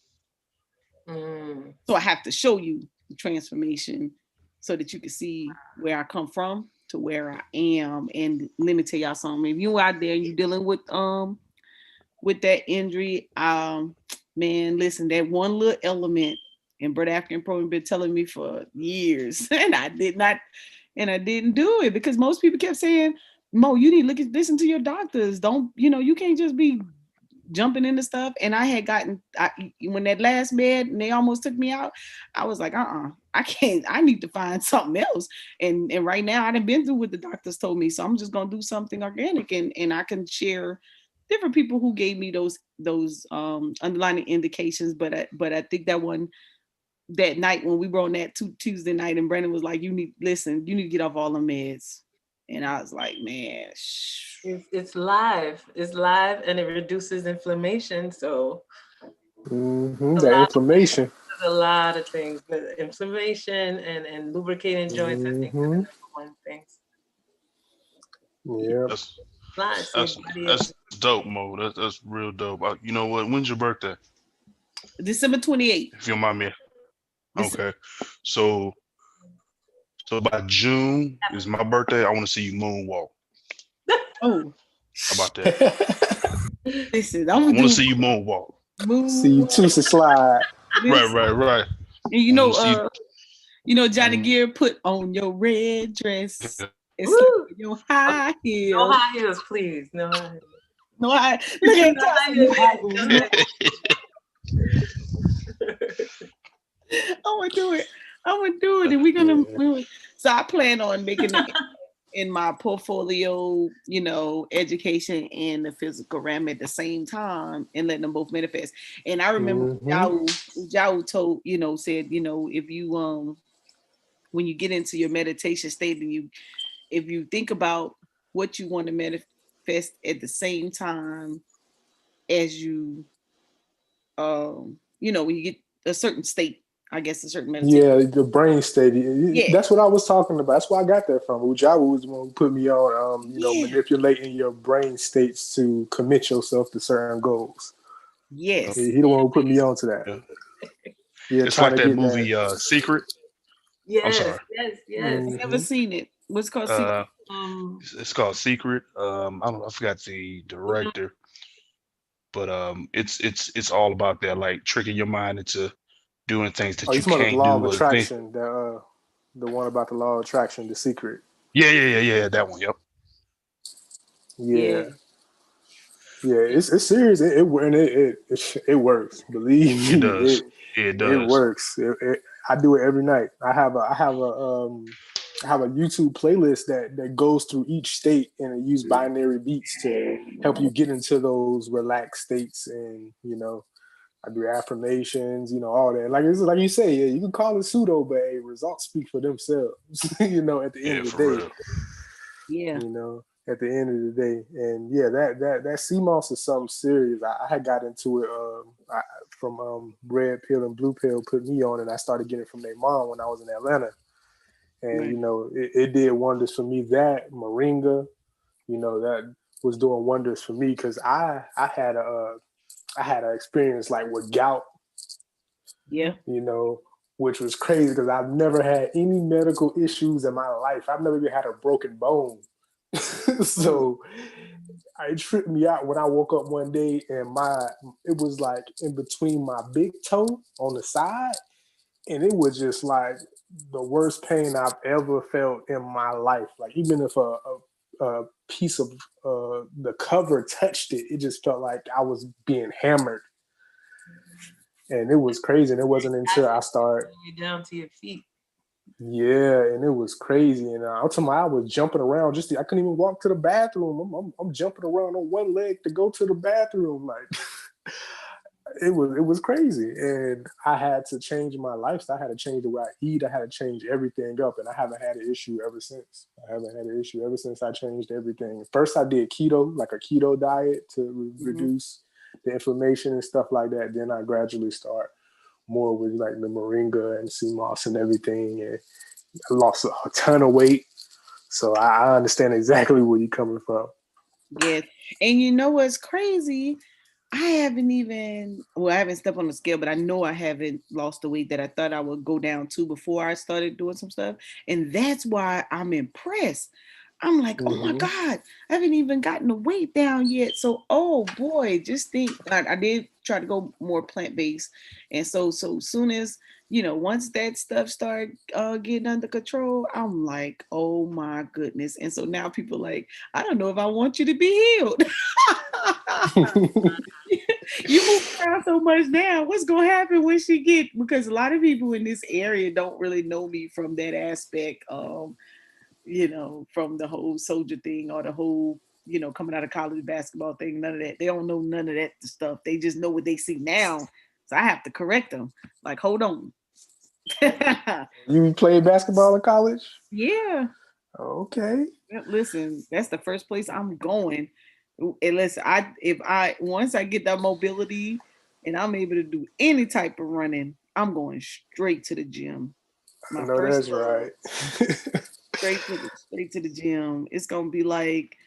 So I have to show you the transformation so that you can see where I come from to where I am. And let me tell y'all something. If you out there and you're dealing with that injury, man, listen, that one little element, and Brother African Pro been telling me for years, and I didn't do it because most people kept saying, Mo, you need to listen to your doctors. Don't, you can't just be jumping into stuff. And I had gotten, when that last med and they almost took me out, I was like, I can't, I need to find something else. And right now I done been through what the doctors told me. So I'm just going to do something organic and I can share different people who gave me those underlying indications. But I think that night when we were on that Tuesday night and Brandon was like, you need to get off all the meds. And I was like, man, it's live, and it reduces inflammation. So that inflammation. A lot of things, but inflammation and lubricating joints. I think are the number one things. Yeah, that's dope, Mo. That's real dope. You know what? When's your birthday? December 28th. If you don't mind me. Okay, so by June is my birthday. I want to see you moonwalk. Oh, how about that? Listen, I want to see you moonwalk. See you twist and slide. Right. And Johnny Gear put on your red dress. Your high heels. No high heels, please. No high heels. No high. Look at that. I'm gonna do it, and we're gonna. So I plan on making it in my portfolio, education and the physical realm at the same time, and letting them both manifest. And I remember Jau told, said, if you when you get into your meditation state, and if you think about what you want to manifest at the same time as you, when you get a certain state. I guess a certain meditation. Yeah, the brain state. Yeah. That's what I was talking about. That's where I got that from. Ujawa was the one who put me on, manipulating your brain states to commit yourself to certain goals. Yes. He the one who put me on to that. Yeah, it's like that movie Secret. Yes, I'm sorry. Yes. I've never seen it. What's called Secret? It's called Secret. I forgot the director, but it's all about that, like tricking your mind into doing things that you can't do. Law of Attraction, the one about the Law of Attraction, The Secret. Yeah, that one. Yep. Yeah. It's serious. It works. Believe me, it does. It does. It works. I do it every night. I have a YouTube playlist that goes through each state and it uses binary beats to help you get into those relaxed states, and I do affirmations, all that. Like it's like you say, you can call it pseudo, but results speak for themselves. At the end of the day, yeah, at the end of the day. And yeah, that CMOS is something serious. I had got into it from Red Pill and Blue Pill put me on, and I started getting it from their mom when I was in Atlanta. And, you know, it did wonders for me. That Moringa, you know, that was doing wonders for me because I had an experience like with gout. Yeah. You know, which was crazy because I've never had any medical issues in my life. I've never even had a broken bone. So it tripped me out when I woke up one day and it was like in between my big toe on the side, and it was just like the worst pain I've ever felt in my life. Like even if a piece of the cover touched it, it just felt like I was being hammered. And it was crazy. And it wasn't until I started down to your feet. Yeah, and it was crazy. And ultimately, I was jumping around. I couldn't even walk to the bathroom. I'm jumping around on one leg to go to the bathroom. Like it was crazy. And I had to change my lifestyle. I had to change the way I eat. I had to change everything up. And I haven't had an issue ever since. I changed everything. First, I did keto, like a keto diet to reduce the inflammation and stuff like that. Then I gradually start more with like the Moringa and CMOS and everything, and I lost a ton of weight. So I understand exactly where you're coming from. Yes, and you know what's crazy? I haven't stepped on the scale, but I know I haven't lost the weight that I thought I would go down to before I started doing some stuff, and that's why I'm impressed. I'm like, oh my God, I haven't even gotten the weight down yet. So, oh boy, just think, I did try to go more plant-based. And so soon as, you know, once that stuff started getting under control, I'm like, oh my goodness. And so now people are like, I don't know if I want you to be healed. You move around so much now. What's going to happen when she get, because a lot of people in this area don't really know me from that aspect. You know, from the whole soldier thing or the whole, you know, coming out of college basketball thing, none of that. They don't know none of that stuff. They just know what they see now. So I have to correct them. Like, hold on. You played basketball in college? Yeah. Okay. Listen, that's the first place I'm going. Unless once I get that mobility and I'm able to do any type of running, I'm going straight to the gym. I know that's right. straight to the gym. It's gonna be like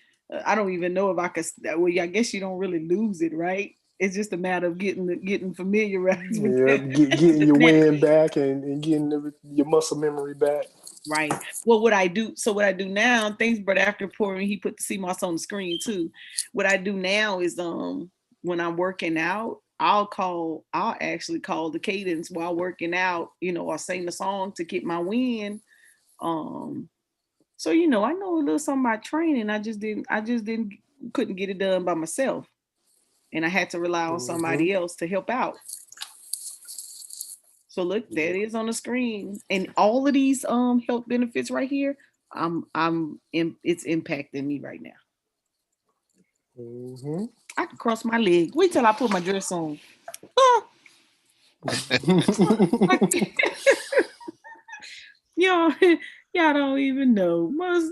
I don't even know if I could. Well, I guess you don't really lose it, right? It's just a matter of getting familiarized with getting your wind back and getting your muscle memory back. Right. Well, what I do now, thanks, brother. After pouring, he put the CMOS on the screen too. What I do now is when I'm working out, I'll actually call the cadence while working out, you know, or sing the song to get my wind. So, you know, I know a little something about training. I just couldn't get it done by myself. And I had to rely on somebody else to help out. So look, that is on the screen. And all of these health benefits right here, it's impacting me right now. I can cross my leg. Wait till I put my dress on. Y'all don't even know. Plus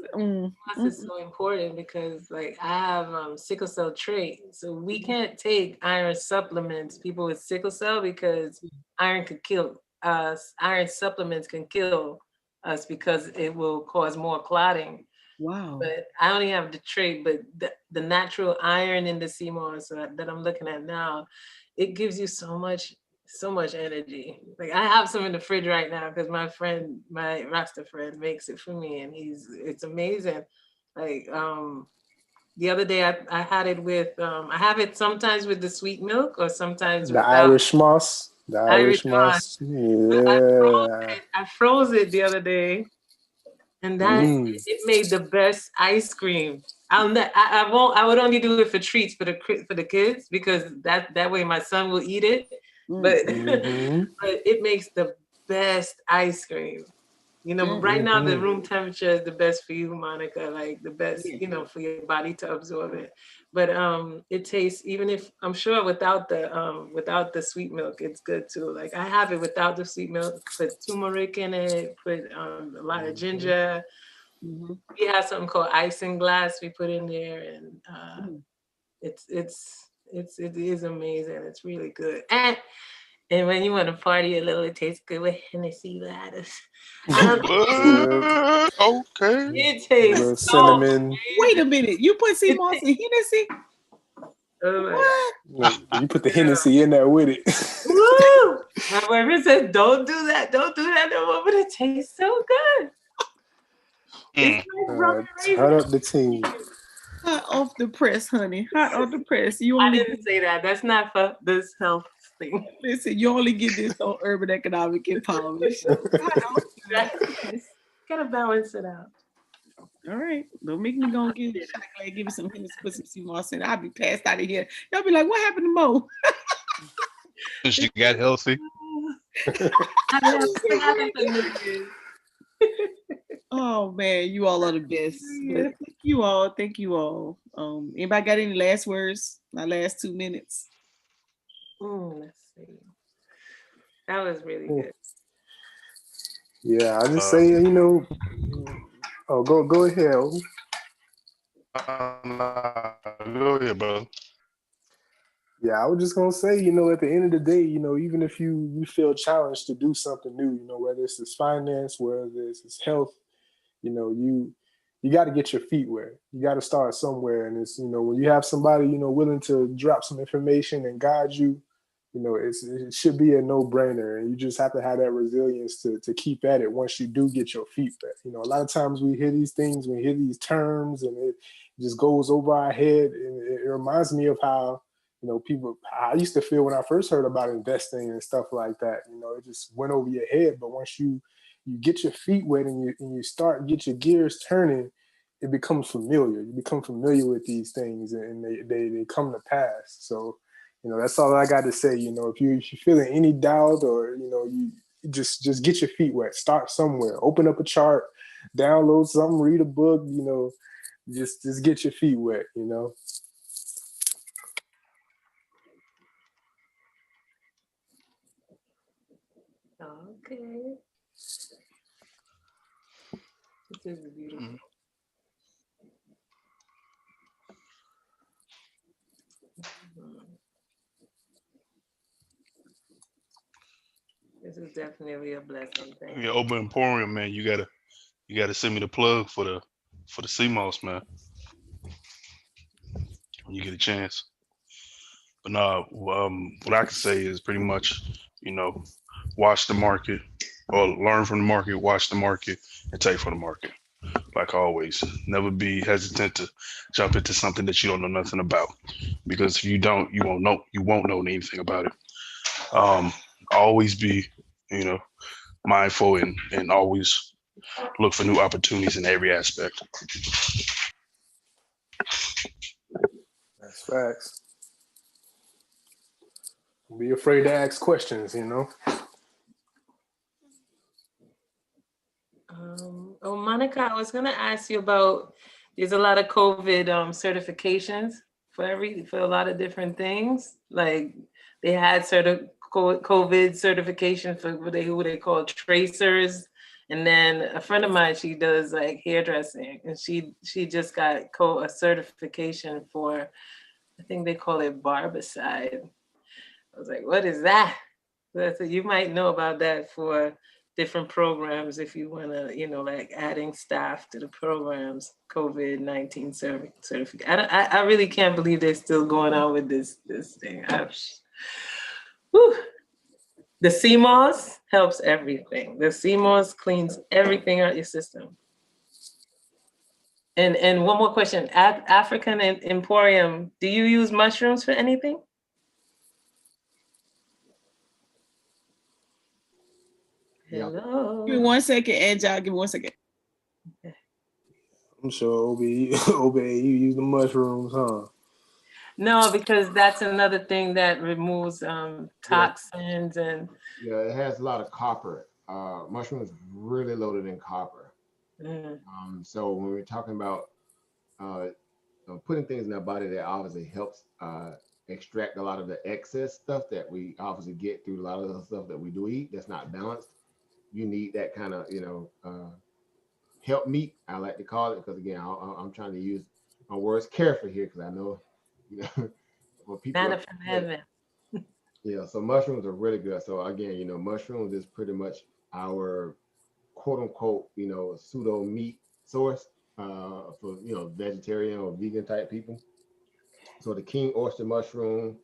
is so important because like I have sickle cell trait, so we can't take iron supplements, people with sickle cell, because iron could kill us. Iron supplements can kill us because it will cause more clotting. Wow. But I only have the trait, but the natural iron in the CMOS that I'm looking at now, it gives you so much energy. Like I have some in the fridge right now because my Rasta friend makes it for me, and it's amazing. Like the other day I had it with I have it sometimes with the sweet milk or sometimes the Irish moss. The Irish moss. Yeah. I froze it the other day, and it made the best ice cream. I would only do it for treats for the kids because that way my son will eat it. But but it makes the best ice cream. You know, right now the room temperature is the best for you, Monica, like the best, you know, for your body to absorb it. But it tastes, even if I'm sure without the sweet milk, it's good too. Like I have it without the sweet milk, put turmeric in it, put a lot of ginger, We have something called isinglass we put in there, and it is amazing. It's really good. And when you want to party a little, it tastes good with Hennessy lettuce. Okay. It tastes cinnamon. Wait a minute. You put sea moss in Hennessy? What? You put the Hennessy in there with it. Woo! My boyfriend said, "Don't do that. Don't do that no more." But it tastes so good. It's like rum and Turn up the team. Hot off the press, honey. Hot off the press. You I only didn't say that. That's not for this health thing. listen. You only get this on Urban Economic Empowerment Show. Gotta balance it out. All right, don't make me go get shot glass, give me some Hennessy, put some sea moss in. I'll be passed out of here. Y'all be like, "What happened to Mo?" She got healthy. Oh man, you all are the best. But thank you all. Thank you all. Anybody got any last words? My last 2 minutes. Let's see. That was really good. Yeah, I just say, you know, go ahead. Go ahead, bro. Yeah, I was just gonna say, you know, at the end of the day, you know, even if you feel challenged to do something new, you know, whether it's finance, whether it's health, you know, you got to get your feet wet. You got to start somewhere, and it's, you know, when you have somebody, you know, willing to drop some information and guide you, you know, it should be a no-brainer, and you just have to have that resilience to keep at it once you do get your feet wet. You know, a lot of times we hear these things, we hear these terms, and it just goes over our head, and it reminds me of how, you know, I used to feel when I first heard about investing and stuff like that. You know, it just went over your head, but once you get your feet wet and you start get your gears turning, it becomes familiar. You become familiar with these things, and they come to pass. So, you know, that's all I got to say. You know, if you're feeling any doubt, or, you know, you just get your feet wet. Start somewhere. Open up a chart, download something, read a book. You know, just get your feet wet. You know. Okay. This is beautiful. This is definitely a blessing. Thank Yeah, Open Emporium, man. You gotta send me the plug for the CMOS, man, when you get a chance. But no, what I can say is pretty much, you know, watch the market, or learn from the market, watch the market, and take from the market. Like always, never be hesitant to jump into something that you don't know nothing about, because if you don't, you won't know anything about it. Always be, you know, mindful and always look for new opportunities in every aspect. That's facts. Be afraid to ask questions, you know. Monica, I was gonna ask you about, there's a lot of COVID certifications for a lot of different things. Like they had COVID certification for what they call tracers. And then a friend of mine, she does like hairdressing, and she just got a certification for, I think they call it barbicide. I was like, what is that? So you might know about that for different programs if you want to, you know, like adding staff to the programs, COVID-19 certificate. I really can't believe they're still going on with this thing. The CMOS helps everything. The CMOS cleans everything out your system. And one more question, African Emporium, do you use mushrooms for anything? Hello. Give me 1 second, Agile. Give me 1 second. I'm sure Obey, you use the mushrooms, huh? No, because that's another thing that removes toxins and. Yeah, it has a lot of copper. Mushroom is really loaded in copper. So when we're talking about putting things in our body, that obviously helps extract a lot of the excess stuff that we obviously get through a lot of the stuff that we do eat that's not balanced. You need that kind of, you know, help meat, I like to call it, because again, I'm trying to use my words carefully here, because I know, you know, when people Manna from heaven. Yeah, so mushrooms are really good. So again, mushrooms is pretty much our quote unquote, pseudo meat source for vegetarian or vegan type people. So the king oyster mushroom,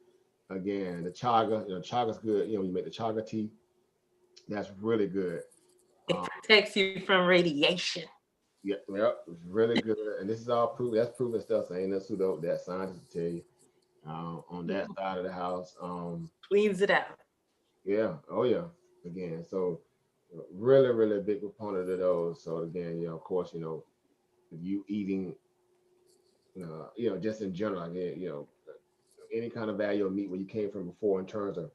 again, the chaga, chaga's good. You make the chaga tea. That's really good. It protects you from radiation. Yeah, it's really good. And this is all proven. That's proven stuff. So ain't no pseudo that scientists tell you on that side of the house. Cleans it out. Yeah. Oh yeah. Again, so really, really big proponent of those. So again, of course, if you eating, just in general, again, any kind of value of meat where you came from before in terms of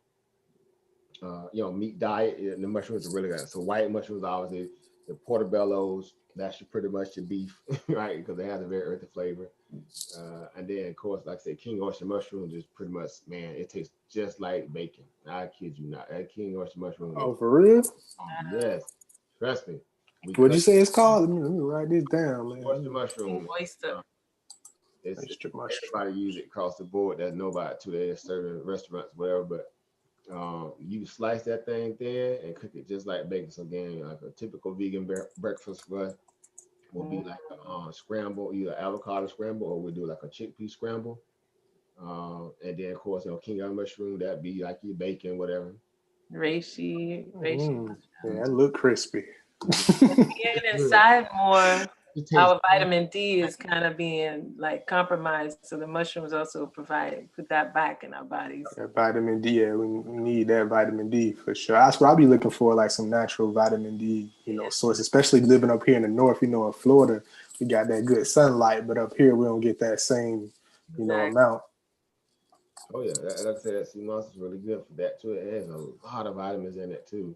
meat diet, the mushrooms are really good. So white mushrooms, obviously, the portobellos, that's pretty much your beef, right? Because they have a very earthy flavor. And then, of course, like I said, king oyster mushrooms is pretty much, man, it tastes just like bacon. I kid you not. That king oyster mushroom. Oh, for real? Yes. Trust me. What'd you say it's called? Let me write this down, man. Oyster mushroom. Oyster. Everybody use it across the board. There's nobody to there serving restaurants, whatever, but you slice that thing thin and cook it just like bacon. So again, like a typical vegan breakfast for us will be like a scramble, either avocado scramble, or we do like a chickpea scramble. And then of course, king eye mushroom, that'd be like your bacon, whatever. Reishi. Yeah, that look crispy. Being inside more, our vitamin D is kind of being like compromised. So the mushrooms also put that back in our bodies. That vitamin D, yeah, we need that vitamin D for sure. That's what I'll be looking for, like some natural vitamin D, source, especially living up here in the north. In Florida, we got that good sunlight, but up here we don't get that same, amount. Oh yeah, like I said, sea moss is really good for that too. It has a lot of vitamins in it too.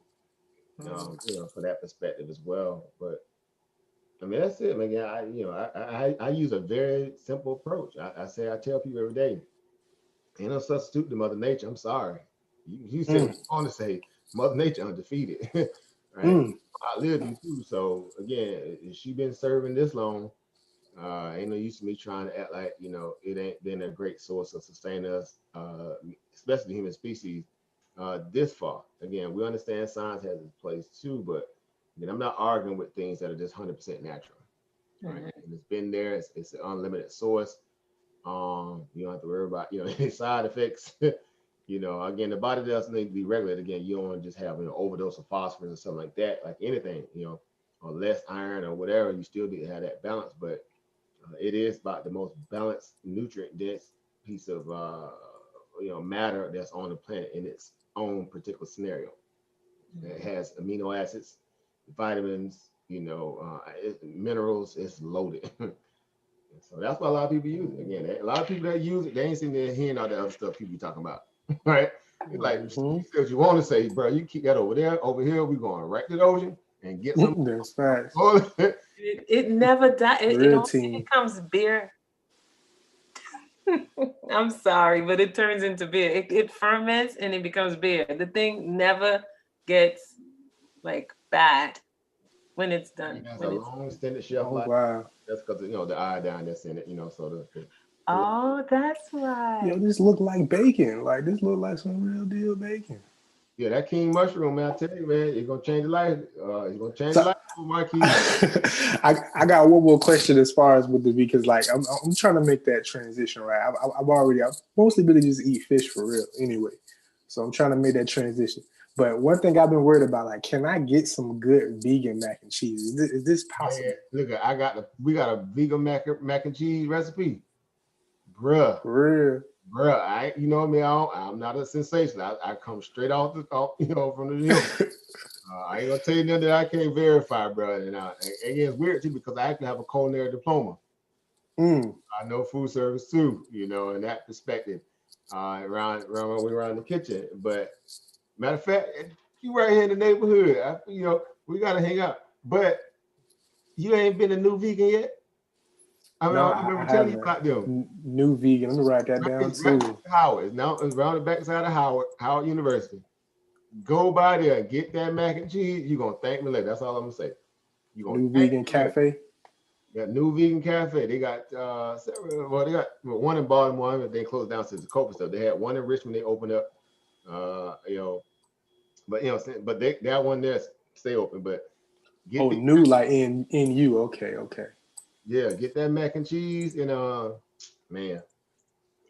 For that perspective as well. But I mean, that's it, man. I use a very simple approach. I tell people every day, ain't no substitute to Mother Nature. I'm sorry. You said what you want to say. Mother Nature undefeated, right? I live you too. So again, if she been serving this long, ain't no use to me trying to act like it ain't been a great source of sustaining us, especially the human species, this far. Again, we understand science has its place too, but I'm not arguing with things that are just 100% natural. Right? And it's been there. It's an unlimited source. You don't have to worry about any side effects. Again, the body doesn't need to be regulated. Again, you don't want to just have an overdose of phosphorus or something like that. Like anything, or less iron or whatever, you still need to have that balance. But it is about the most balanced, nutrient dense piece of matter that's on the planet in its own particular scenario. It has amino acids, vitamins, minerals. It's loaded. So that's why a lot of people use it. Again, a lot of people that use it, they ain't sitting there hearing all the other stuff people be talking about, right? It's like, you say what you want to say, bro. You keep that over there. Over here, we going right to the ocean and get some. That's facts. It never dies. It becomes beer. I'm sorry, but it turns into beer. It ferments and it becomes beer. The thing never gets like bad when it's done. It has a long extended shelf life. Wow. That's because the iodine that's in it, so that's right. Yo, this look like bacon. Like this look like some real deal bacon. Yeah, that king mushroom, man. I tell you, man, it's gonna change your life. It's gonna change your life, Marquis. I got one more question as far as with because like I'm trying to make that transition, right? I've mostly really just eat fish for real anyway, so I'm trying to make that transition. But one thing I've been worried about, like, can I get some good vegan mac and cheese? Is this possible? Man, look, we got a vegan mac and cheese recipe, bruh. For real. Bruh, you know me, I'm not a sensation. I come straight off from the hill. I ain't gonna tell you nothing that I can't verify, bro. And it's weird too because I actually have a culinary diploma. I know food service too, in that perspective. Around the kitchen. But matter of fact, you right here in the neighborhood. We gotta hang out. But you ain't been a new vegan yet. I remember telling you about them. New vegan. Let me write that down too. Howard. Now it's around the backside of Howard University. Go by there and get that mac and cheese. You're gonna thank me later. That's all I'm gonna say. New Vegan Cafe. Got New Vegan Cafe. They got several, they got one in Baltimore, but they closed down since the COVID stuff. They had one in Richmond. They opened up. But but that one there stay open. But new like in you. Okay. Yeah, get that mac and cheese and man.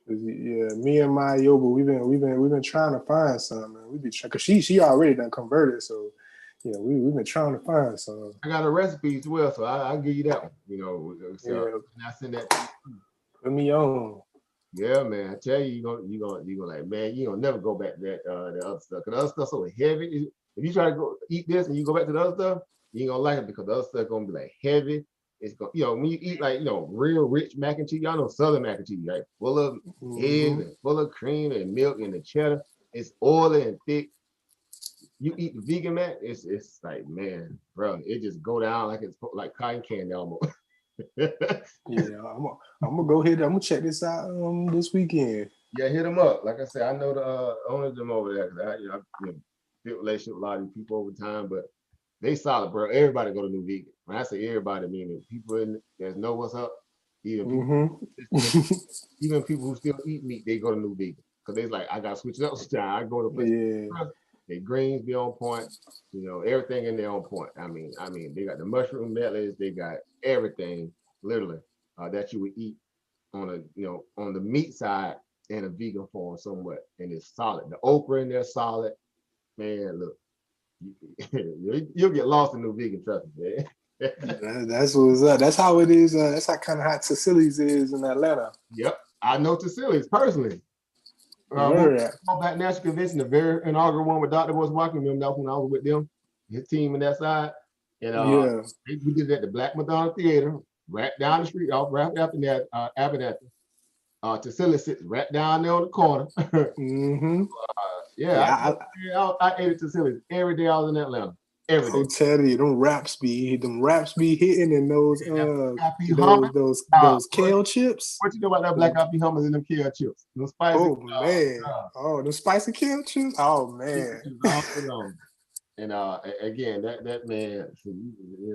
Yeah, me and my Yoba, we've been trying to find some, man. We be trying, cause she already done converted, so we've been trying to find some. I got a recipe as well, so I'll give you that one. So I send that to you. Put me on. Yeah, man. I tell you, you gonna like, man, you gonna never go back to that the other stuff. Cause the other stuff's so heavy. If you try to go eat this and you go back to the other stuff, you ain't gonna like it because the other stuff gonna be like heavy. It's going, when you eat like real rich mac and cheese, y'all know Southern mac and cheese, right? Full of eggs and full of cream and milk and the cheddar. It's oily and thick. You eat the vegan mac, it's like, man, bro, it just go down like it's like cotton candy almost. Yeah, I'm gonna go ahead. I'm gonna check this out this weekend. Yeah, hit them up. Like I said, I know the owners of them over there because I built relationship with a lot of these people over time, but they solid, bro. Everybody go to New Vegan. When I say everybody, meaning people that know what's up. Even people who still eat meat, they go to New Vegan because they's like, I gotta switch it up. I go to place. Their greens be on point. Everything in there on point. I mean, they got the mushroom medleys. They got everything, literally, that you would eat on on the meat side in a vegan form somewhat, and it's solid. The okra in there solid. Man, look. You'll get lost in New Vegan, trust me. That's what's up. That's how it is. That's how kind of hot Tassili's is in Atlanta. Yep, I know Tassili's personally. Back National Convention, the very inaugural one with Dr. was walking. Remember that when I was with them, his team on that side, and we did it at the Black Madonna Theater, right down the street, right after that, Abernathy. Tassili sits right down there on the corner. I ate at Tassili's every day I was in Atlanta. Every day. I'll tell you, them raps be hitting in those kale chips. What you know about that black eyed pea hummus and them kale chips? Them spicy. Oh man. The spicy kale chips. Oh man. And again, that man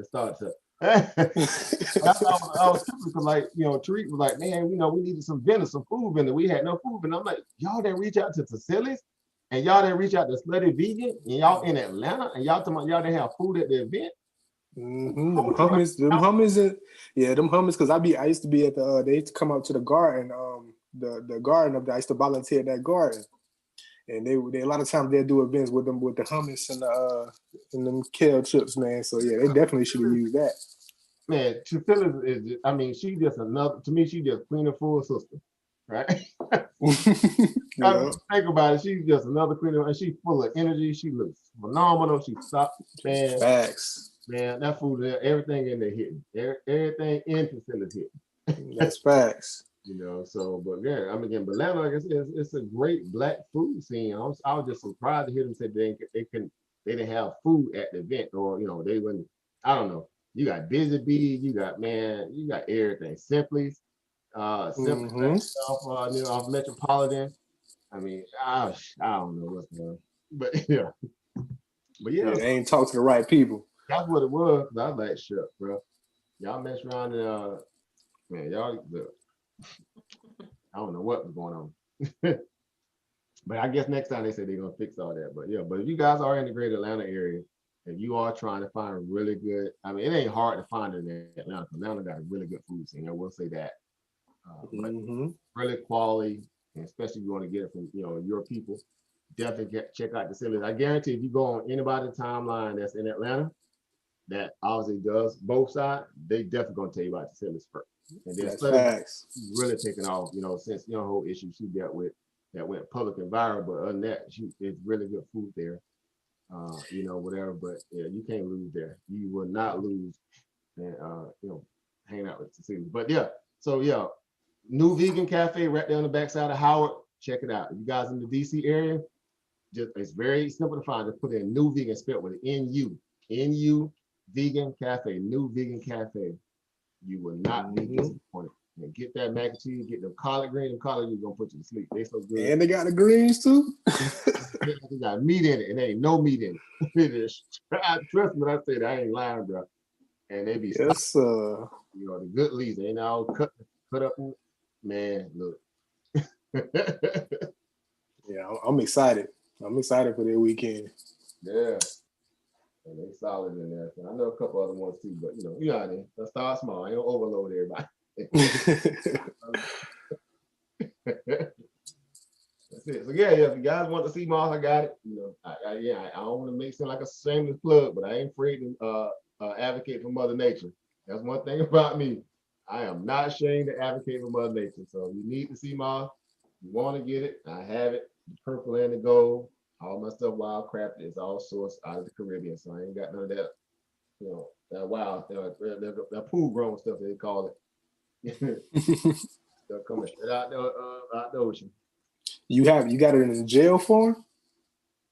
started to. That's why I was typical, like Tariq was like, man, we needed some vendor, some food vendor. We had no food, and I'm like, y'all didn't reach out to Tassili's, and y'all didn't reach out to Slutty Vegan, and y'all in Atlanta, and y'all talking about y'all didn't have food at the event. Them hummus, because I used to be at the they used to come up to the garden, the garden up there. I used to volunteer at that garden. And they a lot of times they'll do events with them with the hummus and them kale chips, man. So yeah, they definitely should have used that. Man, Tassili is she just another, to me, she just cleaner full sister, right? Think about it, she's just another cleaner, and she's full of energy. She looks phenomenal. She stopped, man. Facts. Man, that food there, everything in there hitting. Everything in Tassili's hitting. That's facts. But yeah, but Atlanta, like I said, it's a great black food scene. I was just surprised to hear them say they didn't have food at the event, or they wouldn't. I don't know. You got Busy Bee, you got everything. Simply's, stuff, off Metropolitan. I mean, I don't know what's going on, but yeah, they ain't talk to the right people. That's what it was. I was like, shut, bro. Y'all mess around and man, y'all. I don't know what was going on. But I guess next time they say they're gonna fix all that. But if you guys are in the greater Atlanta area, and you are trying to find really good, it ain't hard to find it in Atlanta. Atlanta got a really good food scene. I will say that. But really quality, and especially if you want to get it from your people, definitely check out Tassili's. I guarantee if you go on anybody's timeline that's in Atlanta, that obviously does both sides, they definitely gonna tell you about Tassili's first. And then facts. Really taking off, since whole issue she dealt with that went public and viral. But other than that, it's really good food there. Whatever. But yeah, you can't lose there. You will not lose, and hanging out with Tassili's. But yeah, so yeah, New Vegan Cafe right there on the backside of Howard. Check it out. If you guys in the DC area, it's very simple to find. Just put in New Vegan, spelled with an NU Vegan Cafe, New Vegan Cafe. You will not be disappointed. And get that mac and cheese, get them collard greens, and collard greens gonna put you to sleep. They so good. And they got the greens too. They got meat in it, and there ain't no meat in it. Trust me when I say that, I ain't lying, bro. and they be yes, you know, the good leads. They ain't all cut up. Man, look. yeah, I'm excited. I'm excited for their weekend. Yeah. And they solid in there. So I know a couple other ones too, but you know how they. Let's start small. I don't overload everybody. That's it. So yeah, if you guys want to see Moss, I got it. You know, I don't want to make it sound like a shameless plug, but I ain't afraid to advocate for Mother Nature. That's one thing about me. I am not ashamed to advocate for Mother Nature. So if you need to see Moss, you want to get it, I have it. The purple and the gold. All my stuff wildcrafted is all sourced out of the Caribbean. So I ain't got none of that, you know, that wild, that pool grown stuff they call it. Stuff coming straight out the ocean. You got it in jail form?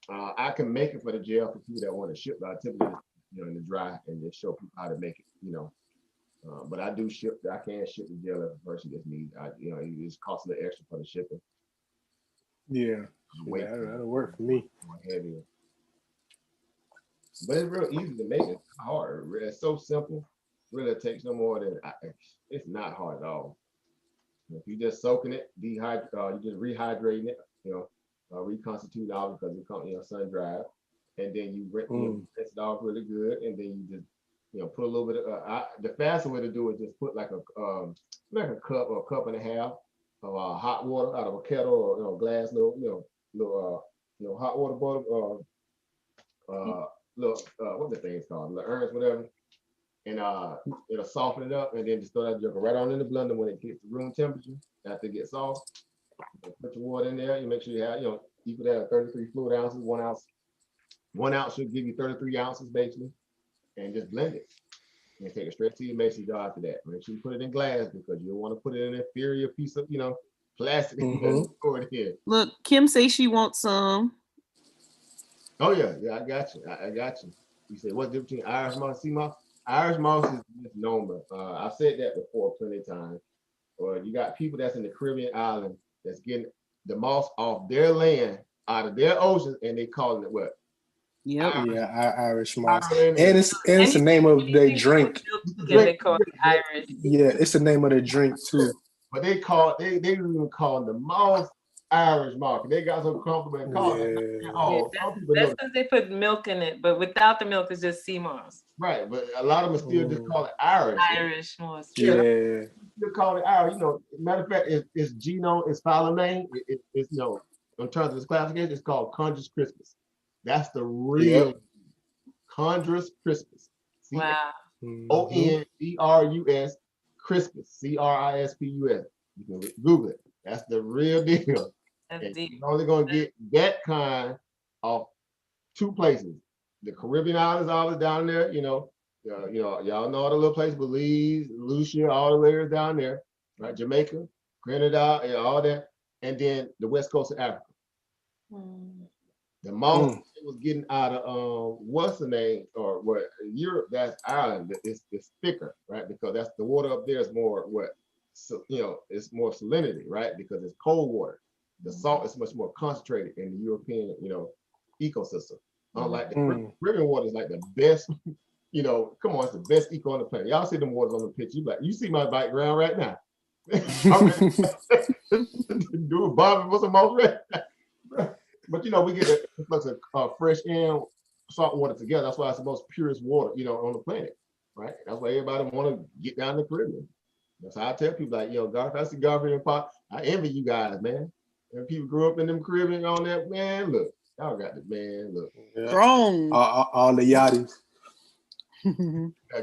I can make it for the jail for people that want to ship, but I typically, you know, in the dry and just show people how to make it, you know. But I do ship. I can ship to jail if a person just needs. You know, it just costs a little extra for the shipping. Yeah, that'll work for me. Heavier. But it's real easy to make. It's hard. It's so simple. Really, it takes no more than. It's not hard at all. If you just soaking it, you just rehydrating it. You know, reconstitute it out because it comes, you know, sun dried, and then you rinse it off really good, and then you just, you know, put a little bit of. The faster way to do it, just put like a cup or a cup and a half of hot water out of a kettle or, you know, glass little hot water bottle what the thing's called, the urns, whatever, and it'll soften it up, and then just throw that joker right on in the blender when it gets to room temperature. After it gets soft, you put your water in there. You make sure you have, you know, you could have 33 fluid ounces. 1 ounce. 1 ounce should give you 33 ounces basically, and just blend it. And take it straight to your mason jar after that. Make sure you put it in glass because you don't want to put it in an inferior piece of, you know, plastic. Pour it in. Look, Kim says she wants some. Oh yeah, I got you. I got you. You say what's the difference between Irish moss and sea moss? Irish moss is misnomer. I've said that before plenty of times. Or you got people that's in the Caribbean island that's getting the moss off their land, out of their oceans, and they calling it what? Yep. Irish moss. And it's the name of their drink. They call it Irish. Yeah, it's the name of their drink too. But they even call the moss Irish moss. They got so comfortable and call it. That's because they put milk in it, but without the milk, it's just sea moss. Right, but a lot of them still just call it Irish. Irish moss. Yeah. Still call it Irish. You know, matter of fact, its genome, its file name, it's, you know, in terms of its classification, it's called Chondrus crispus. That's the real Chondrus crispus. Wow. Ondrus crispus. Crispus. You can Google it. That's the real deal. And you're only gonna get that kind of 2 places. The Caribbean islands, all down there, you know, y'all know all the little places, Belize, Lucia, all the layers down there, right? Jamaica, Grenada, all that, and then the west coast of Africa. The moss it was getting out of what's the name, or what, Europe, that's Ireland. It's thicker, right? Because that's the water up there is more so, you know, it's more salinity, right? Because it's cold water. The salt is much more concentrated in the European, you know, ecosystem. Unlike the Caribbean water is like the best, you know, come on, it's the best eco on the planet. Y'all see them waters on the picture. You see my background right now. Do a Bobby with some moss. But you know, we get a influx of fresh and salt water together. That's why it's the most purest water, you know, on the planet, right? That's why everybody want to get down the Caribbean. That's how I tell people, like, yo, Garth, I see Garfield and Pop. I envy you guys, man. And people grew up in them Caribbean on that, man. Look, y'all got the man. Look, strong. All the yachties.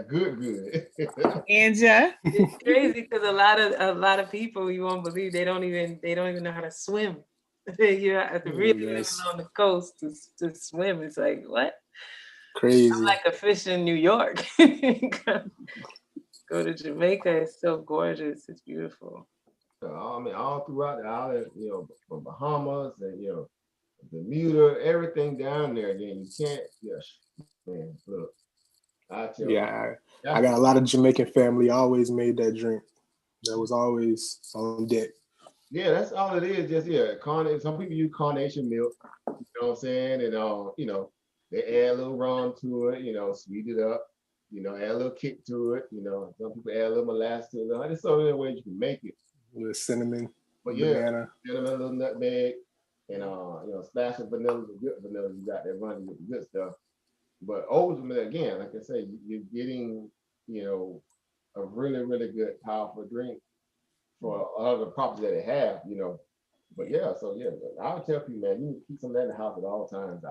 Good. Anja. It's crazy because a lot of people, you won't believe, they don't even know how to swim. You have to really live on the coast to swim. It's like, what? Crazy. I'm like a fish in New York. Go to Jamaica, it's so gorgeous. It's beautiful. I mean, all throughout the island, you know, from Bahamas and, you know, Bermuda, everything down there. Again, you can't. Man, look. I tell you. I got a lot of Jamaican family. Always made that drink. That was always on deck. Yeah, that's all it is. Just some people use carnation milk. You know what I'm saying? And you know, they add a little rum to it. You know, sweeten it up. You know, add a little kick to it. You know, some people add a little molasses to it. There's so many ways you can make it. A little cinnamon, but banana. Cinnamon, a little nutmeg, and you know, splash of vanilla, the good vanilla you got that running with the good stuff. But ultimately, again, like I say, you're getting, you know, a really, really good, powerful drink for a lot of the properties that they have, you know. But yeah, so yeah, I would tell people, man, you need to keep some of that in the house at all times. You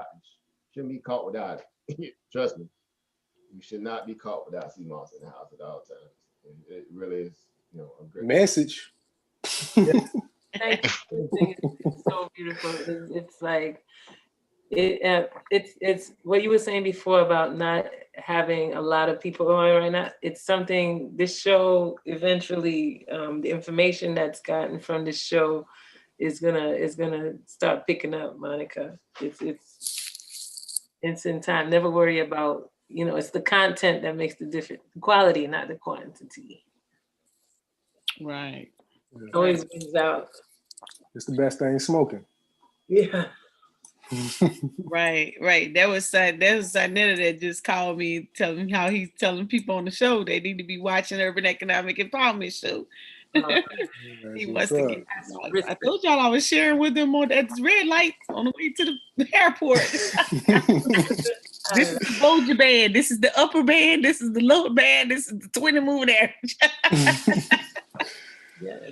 shouldn't be caught without it. Trust me, you should not be caught without sea moss in the house at all times. It really is, you know, a great message. Thank you. It's so beautiful. It's like it's what you were saying before about not having a lot of people on right now. It's something this show eventually, the information that's gotten from this show is gonna start picking up, Monica. It's in time. Never worry about, you know, it's the content that makes the difference. The quality, not the quantity. Right. Always wins out. It's the best thing smoking. Yeah. Right. That was Sarnetta that just called me, telling how he's telling people on the show they need to be watching Urban Economic Empowerment Show. He wants to get. I told y'all I was sharing with him on that red light on the way to the airport. This is the Bolger band. This is the upper band. This is the lower band. This is the 20 moving average. Yes.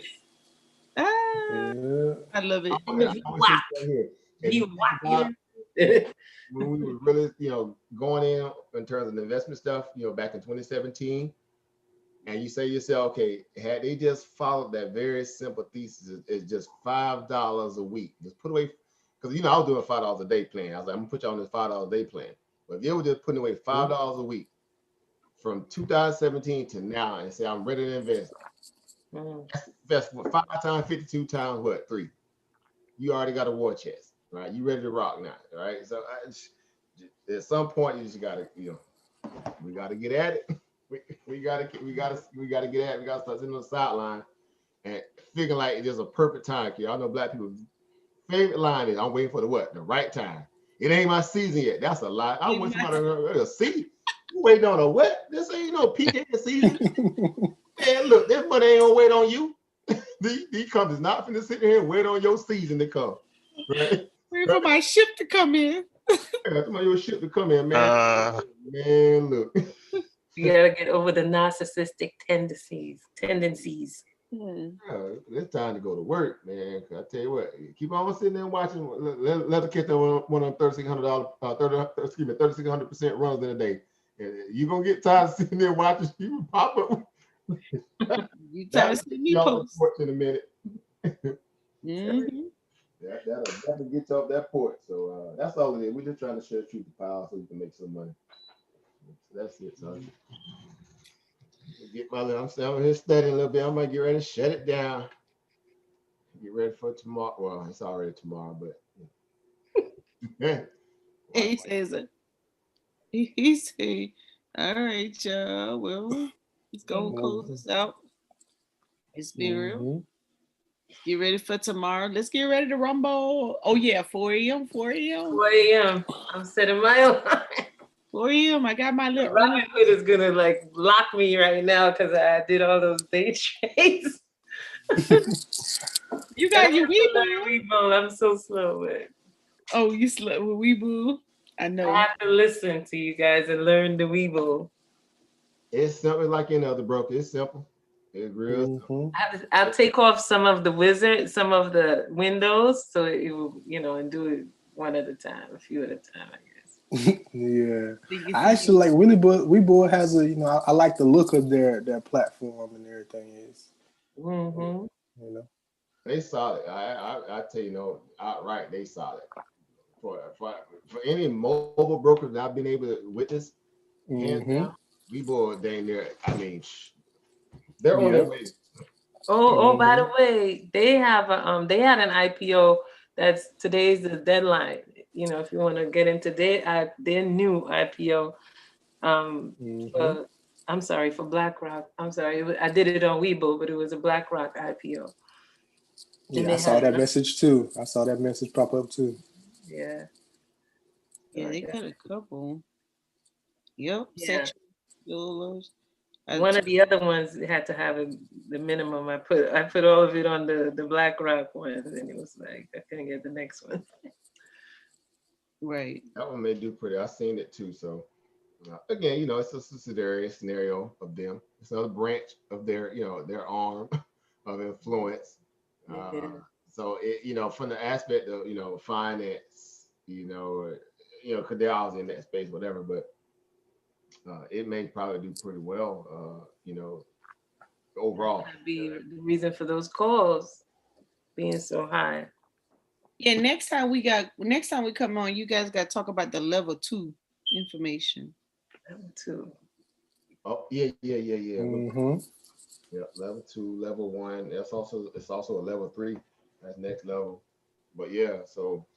I love it. When we were really, you know, going in terms of the investment stuff, you know, back in 2017, and you say to yourself, okay, had they just followed that very simple thesis, it's just $5 a week. Just put away, because, you know, I was doing $5 a day plan. I was like, I'm gonna put you on this $5 a day plan. But if you were just putting away $5 a week from 2017 to now and say, I'm ready to invest, that's 5 times 52 times what? 3. You already got a war chest, right? You ready to rock now, right? So at some point, you just gotta, you know, we gotta get at it. We gotta get at it. We gotta start sitting on the sideline and figuring like there's a perfect time. Y'all know black people's favorite line is, "I'm waiting for the what? The right time." It ain't my season yet. That's a lie. I want somebody to see. You waiting on a what? This ain't no peak season. Man, look, this money ain't gonna wait on you. These companies not finna sit here and wait on your season to come. Right? Wait for my ship to come in. Your ship to come in, man. Man, look. You gotta get over the narcissistic tendencies. Yeah, it's time to go to work, man. I tell you what, keep on sitting there and watching. Let the catch one of them $3,600, 3,600% runs in a day. You gonna get tired of sitting there watching you pop up. You tired of seeing me post in a minute. That'll definitely get you off that port. So that's all it is. We're just trying to share truth to power so you can make some money. So that's it, son. I'm here studying a little bit. I might get ready to shut it down. Get ready for tomorrow. Well, it's already tomorrow, but he says it. He say, all right, y'all. Well, let's go close this out. It's been real. Get ready for tomorrow. Let's get ready to rumble. Oh yeah, 4 a.m. 4 a.m. 4 a.m. I'm setting my alarm. 4 a.m. I got my little Robinhood is gonna like block me right now because I did all those day trades. You got your weBull. I'm so slow with it. Oh, you slow with weBull? I know. I have to listen to you guys and learn the weBull. It's something like any other broker. It's simple. It's real simple. I'll take off some of the windows, so it will, you know, and do it one at a time, a few at a time, I guess. Yeah, I actually like weBull has a, you know, I like the look of their platform and everything is. You know, they solid. I tell you, no, outright they solid. For any mobile broker that I've been able to witness, weBull dang near. I mean, they're on their way. Oh, by the way, they have they had an IPO. Today's the deadline. You know, if you want to get into their new IPO. I'm sorry, for BlackRock. I'm sorry, I did it on weBull, but it was a BlackRock IPO. Yeah, I saw that message too. I saw that message pop up too. Yeah. Yeah, they got a couple. Yep. Yeah. One of the other ones had to have the minimum. I put all of it on the BlackRock one, and it was like I couldn't get the next one. Right. That one may do pretty. I've seen it too. So again, you know, it's a subsidiary scenario of them. It's another branch of their, you know, their arm of influence. So it, you know, from the aspect of, you know, finance, you know, because they're always in that space, whatever. But it may probably do pretty well, you know, overall. That'd be the reason for those calls being so high. Yeah, next time we come on, you guys got to talk about the level 2 information. Level 2. Oh yeah. Mm-hmm. Yeah, level 2, level 1. It's also a level 3. That's next level. But yeah, so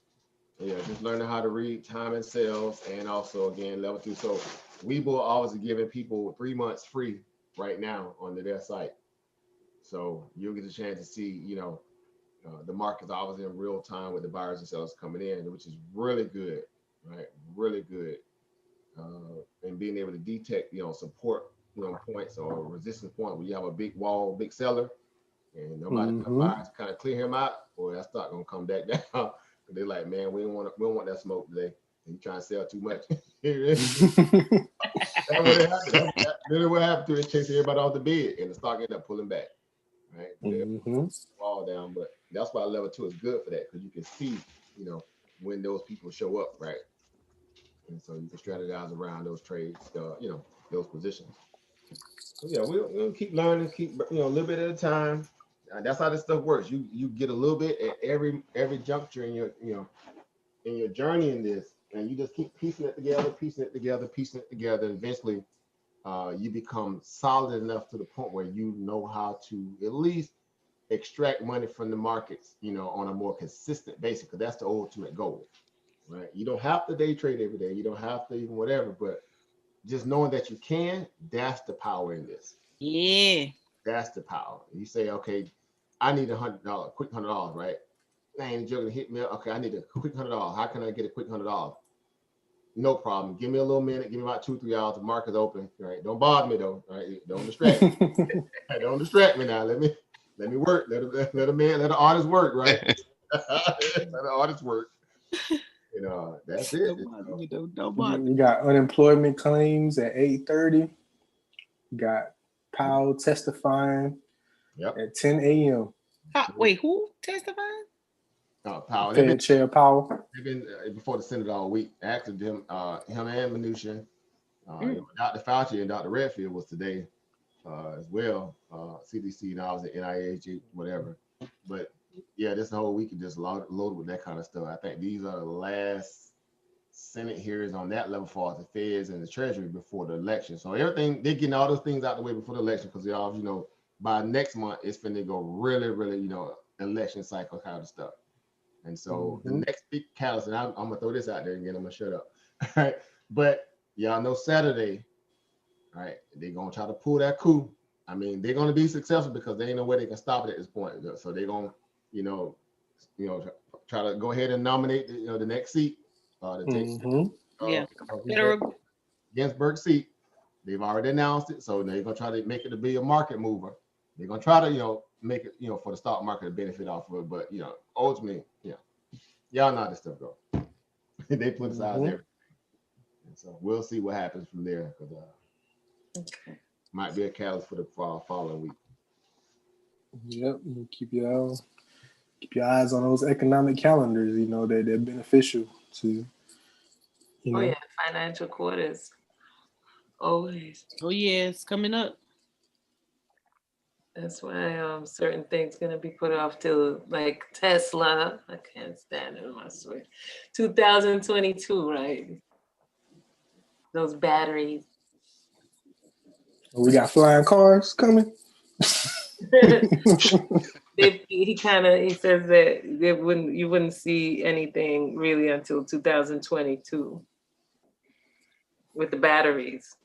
yeah, just learning how to read time and sales, and also again level 2. So weBull always giving people 3 months free right now on their site. So you'll get a chance to see, you know, the market's always in real time with the buyers and sellers coming in, which is really good, right? Really good. And being able to detect, you know, support, you know, points or resistance point when you have a big wall, big seller, and nobody buys, kind of clear him out, or that stock gonna come back down. They're like, man, we don't want that smoke today. And you trying to sell too much. That's what it happened. That's really what happened to it. Chase everybody off the bed, and the stock ended up pulling back. Right? Fall down, but that's why level 2 is good for that, because you can see, you know, when those people show up, right? And so you can strategize around those trades, you know, those positions. So yeah, we'll keep learning, keep, you know, a little bit at a time. That's how this stuff works. You get a little bit at every juncture in your, you know, in your journey in this, and you just keep piecing it together. Eventually, you become solid enough to the point where you know how to at least extract money from the markets, you know, on a more consistent basis, because that's the ultimate goal, right? You don't have to day trade every day. You don't have to even whatever, but just knowing that you can, that's the power in this. Yeah. That's the power. You say, okay, I need $100, quick $100, right? I ain't joking, hit me up. Okay, I need a quick $100. How can I get a quick $100? No problem. Give me a little minute. Give me about 2-3 hours. The market's open. Right? Don't bother me though. Right? Don't distract me. Don't distract me now. Let me work. Let the artist work. Right? Let the artist work. You know, that's it. Don't bother. You got unemployment claims at 8:30. You got Powell testifying at 10 a.m. Wait, who testifying? Powell. Fed Chair Powell. They've been before the Senate all week. After him and Mnuchin, Dr. Fauci and Dr. Redfield was today as well. CDC and I was at NIH, whatever. But yeah, this whole week is just loaded with that kind of stuff. I think these are the last Senate hearings on that level for the Feds and the Treasury before the election. So everything, they're getting all those things out the way before the election, because they all, you know, by next month it's finna go really, really, you know, election cycle kind of stuff. And so the next big catalyst, and I'm gonna throw this out there again, I'm gonna shut up. All right. But y'all know Saturday, right? They're gonna try to pull that coup. I mean, they're gonna be successful because there ain't no way they can stop it at this point. So they're gonna, you know, try to go ahead and nominate the next seat. Ginsburg seat. They've already announced it, so they're gonna try to make it to be a market mover. They're gonna try to, make it, for the stock market to benefit off of it. But ultimately, y'all know how this stuff goes. They politicize everything. And so we'll see what happens from there, because might be a catalyst for the following week. Yep, keep your eyes on those economic calendars. They're beneficial to. Oh yeah, financial quarters. Always. Oh yeah, it's coming up. That's why certain things gonna be put off till like Tesla. I can't stand it. I swear. 2022, right? Those batteries. We got flying cars coming. He says that you wouldn't see anything really until 2022 with the batteries.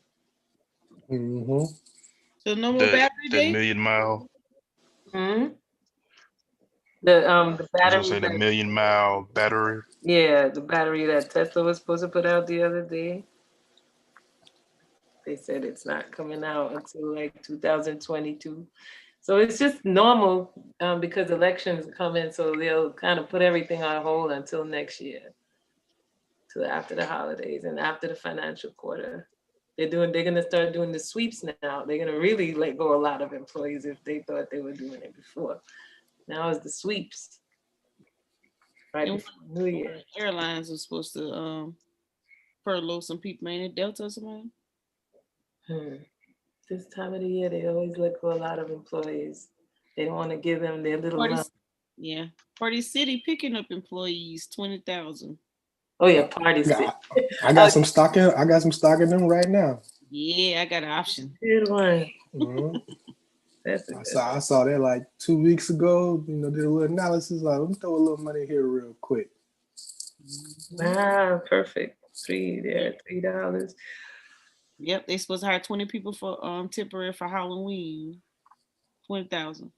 So no more battery days? That million mile. The battery. The million mile battery. Yeah, the battery that Tesla was supposed to put out the other day. They said it's not coming out until like 2022. So it's just normal because elections come in, so they'll kind of put everything on hold until next year, till after the holidays and after the financial quarter. They're gonna start doing the sweeps now. They're gonna really let go a lot of employees if they thought they were doing it before. Now it's the sweeps. Right before New Year. Airlines are supposed to furlough some people, ain't it? Delta or something? This time of the year, they always let go a lot of employees. They don't want to give them their little love. Yeah. Party City picking up employees, 20,000. Oh yeah, Party City. I got some stock in. I got some stock in them right now. Yeah, I got an option. Good one. I saw that like 2 weeks ago. You know, did a little analysis. Like, let me throw a little money here real quick. Wow, perfect. $3. Yep, they supposed to hire 20 people for temporary for Halloween. 20,000.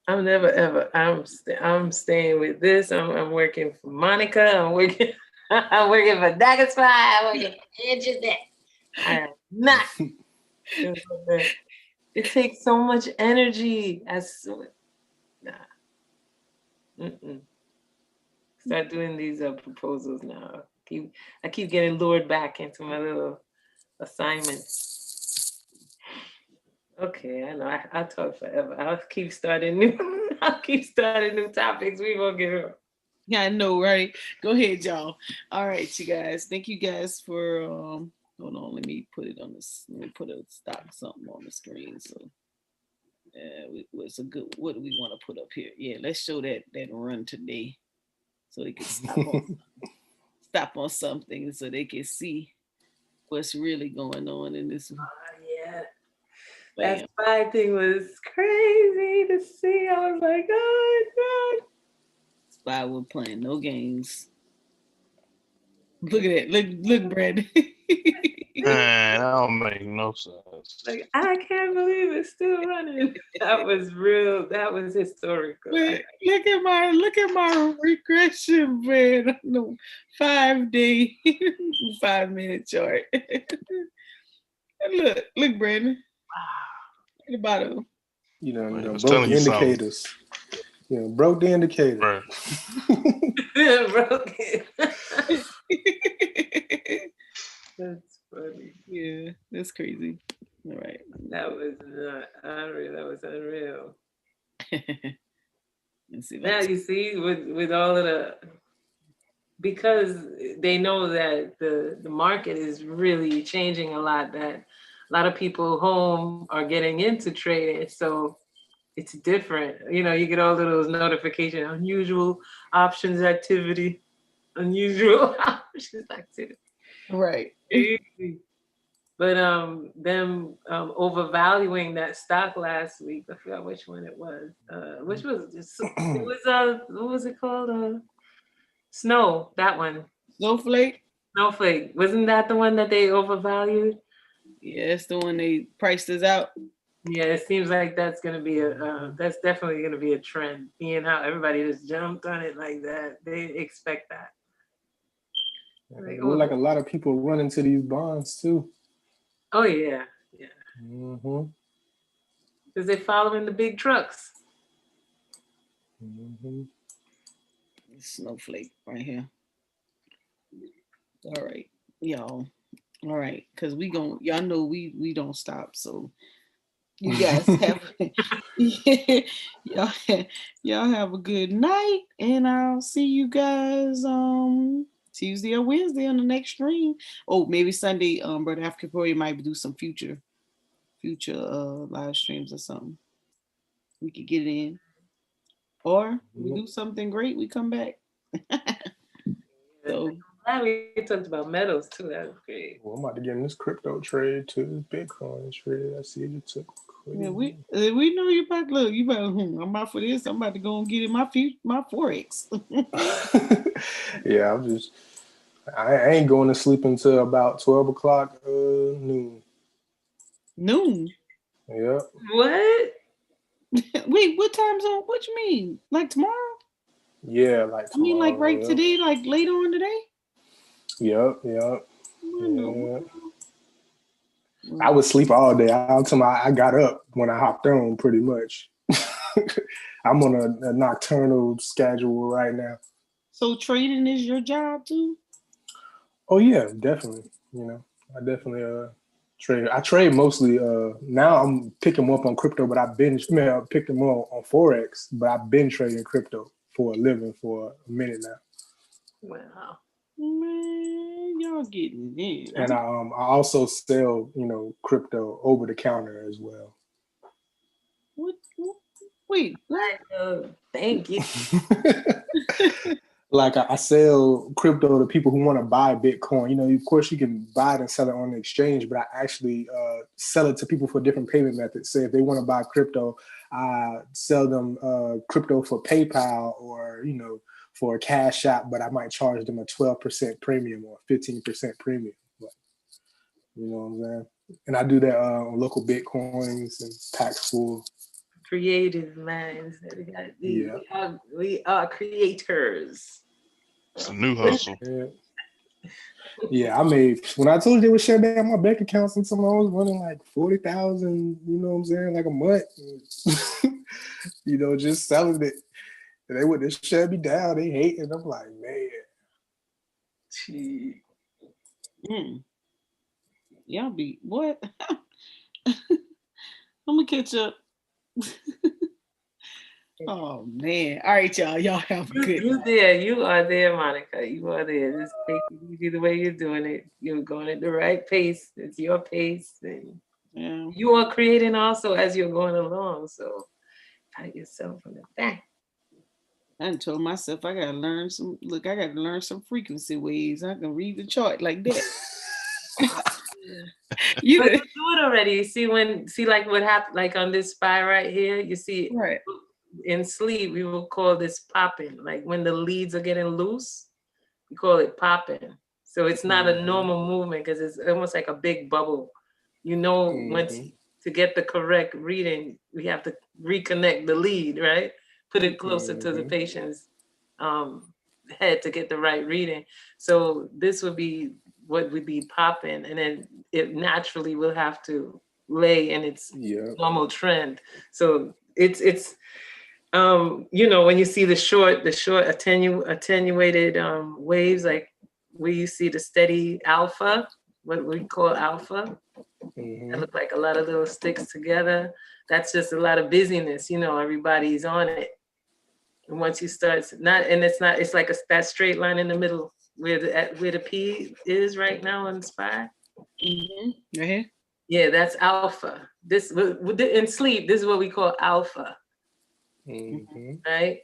I'm never ever. I'm staying with this. I'm working for Monica. I'm working for Dagger Spy. I'm working for Internet. I am not. It takes so much energy. Start doing these proposals now. I keep getting lured back into my little assignments. Okay, I know. I'll talk forever. I'll keep starting new topics. We won't get up. Yeah, I know, right? Go ahead, y'all. All right, you guys. Thank you guys for hold on, let me put it on this. Let me put a stock something on the screen. So what's a good, what do we want to put up here? Yeah, let's show that run today. So they can stop on something so they can see what's really going on in this one. Yeah. That SPY thing was crazy to see. I was like, oh God. SPY was playing no games. Look at that. Look, Brandon. Man, that don't make no sense. Like, I can't believe it's still running. That was real. That was historical. Man, look at my regression, man. No 5-day, 5-minute chart. Look, Brandon. At the bottom. You know, broke the indicators. You know, broke the indicator. Right. Broke it. That's funny. Yeah, that's crazy. All right. That was not unreal. That was unreal. Let's see. Now you see with all of the, because they know that the market is really changing a lot, that a lot of people home are getting into trading. So it's different. You know, you get all of those notifications, unusual options activity, unusual options activity. Right. But them overvaluing that stock last week. I forgot which one it was. Which was it was what was it called? Snow. That one. Snowflake. Wasn't that the one that they overvalued? Yeah, it's the one they priced us out. Yeah, it seems like that's gonna be that's definitely gonna be a trend. Seeing how everybody just jumped on it like that, they expect that. It look like a lot of people run into these bonds too. Oh yeah. Mm-hmm. Because they're following the big trucks. Mm-hmm. Snowflake right here. All right, y'all. All right, because y'all know we don't stop. So you guys have y'all have a good night, and I'll see you guys Tuesday or Wednesday on the next stream. Oh, maybe Sunday. Brother African Poet might do some future live streams or something. We could get it in, or we do something great. We come back. So glad we talked about metals too. That was great. Well, I'm about to get in this crypto trade too. Bitcoin trade. I see you took. Yeah, we know you about to look. You better. I'm about for this. I'm about to go and get in my forex. Yeah, I ain't going to sleep until about 12 o'clock noon. Noon. Yep. What? Wait, what time zone? What you mean? Like tomorrow? Yeah, like tomorrow. I mean, like right today, like later on today? Yep. No. I would sleep all day. I got up when I hopped on, pretty much. I'm on a nocturnal schedule right now. So trading is your job too? Oh yeah, definitely. I definitely trade. I trade mostly. Now I'm picking them up on crypto, but I picked them up on Forex, but I've been trading crypto for a living for a minute now. Wow. Man, y'all getting in. And I also sell, crypto over the counter as well. What? Wait, what? Thank you. Like I sell crypto to people who want to buy Bitcoin. Of course you can buy it and sell it on the exchange, but I actually sell it to people for different payment methods. Say if they want to buy crypto, I sell them crypto for PayPal or, for a cashapp, but I might charge them a 12% premium or 15% premium. You know what I'm saying? And I do that on local Bitcoins and packs full. Creative minds. We are creators. It's a new hustle. Yeah, I made, when I told you they were shutting down my bank account, since I was running like 40,000, you know what I'm saying, like a month, just selling it. And they would just shut me down. They hate it. I'm like, man. Gee. Y'all be what? I'm gonna catch up. Oh man. All right, y'all. Y'all have a good night. You are there, Monica. You are there. Just take it easy the way you're doing it. You're going at the right pace. It's your pace. And you are creating also as you're going along. So pat yourself on the back. I told myself I gotta learn some frequency waves. I can read the chart like that. You do it already. See like what happened, like on this SPY right here, you see right in sleep, we will call this popping. Like when the leads are getting loose, we call it popping. So it's not a normal movement because it's almost like a big bubble. Once to get the correct reading, we have to reconnect the lead, right? Put it closer to the patient's head to get the right reading. So this would be what would be popping, and then it naturally will have to lay in its normal trend. So it's when you see the short attenuated waves, like where you see the steady alpha, what we call alpha, that look like a lot of little sticks together. That's just a lot of busyness. Everybody's on it. And once you start, it's like that straight line in the middle where the P is right now on the SPY. Right here. Yeah, that's alpha. This in sleep, this is what we call alpha. Right?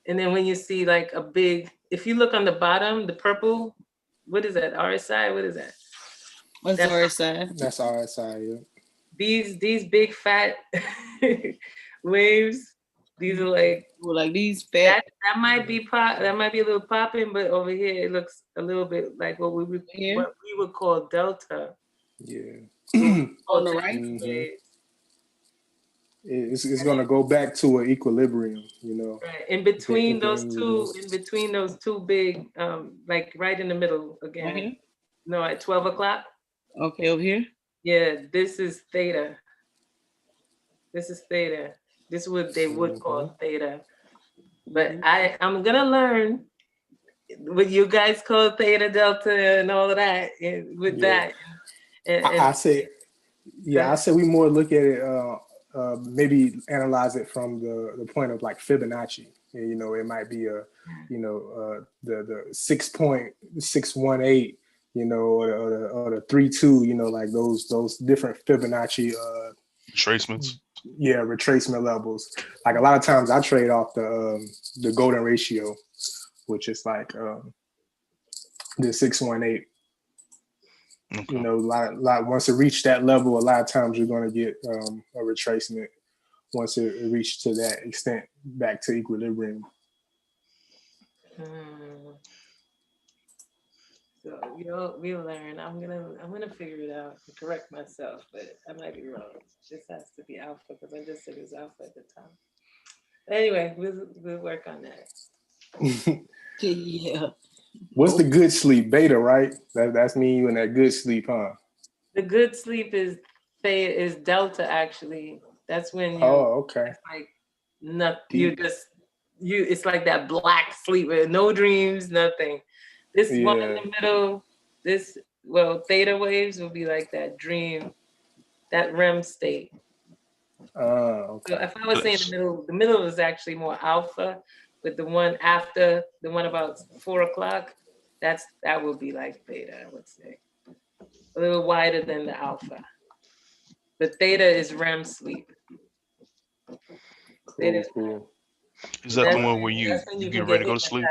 And then when you see like a big, if you look on the bottom, the purple, what is that? RSI? What is that? What's RSI? That's RSI, yeah. These big fat waves, these are like these fat. That might be a little popping, but over here it looks a little bit like what we would call delta. Yeah. On the right. It's gonna go back to an equilibrium, Right. In between those two big, like right in the middle again. Right here? No, at 12 o'clock. Okay, over here. Yeah, this is theta. This is theta. This is what they would call theta. But I'm gonna learn what you guys call theta, delta, and all of that. And with that, I say we more look at it. Maybe analyze it from the point of like Fibonacci. It might be the 6.618, or the 3.2, like those different Fibonacci retracements. Yeah, retracement levels. Like a lot of times I trade off the golden ratio, which is like the 618. Okay. A lot once it reached that level, a lot of times you're going to get a retracement once it reached to that extent back to equilibrium. So we'll learn. I'm gonna figure it out and correct myself, but I might be wrong. This has to be alpha because I just said it was alpha at the time. Anyway, we'll work on that. Yeah. What's the good sleep? Beta, right? That's me you in that good sleep, huh? The good sleep is delta actually. That's when you. Okay. It's like nothing. It's like that black sleep with no dreams, nothing. This one in the middle, theta waves will be like that dream, that REM state. Okay. So if I was saying the middle is actually more alpha, but the one after, the one about 4 o'clock, that would be like theta, I would say. A little wider than the alpha. But theta is REM sleep. Cool. Is that the one where you get ready to go to sleep?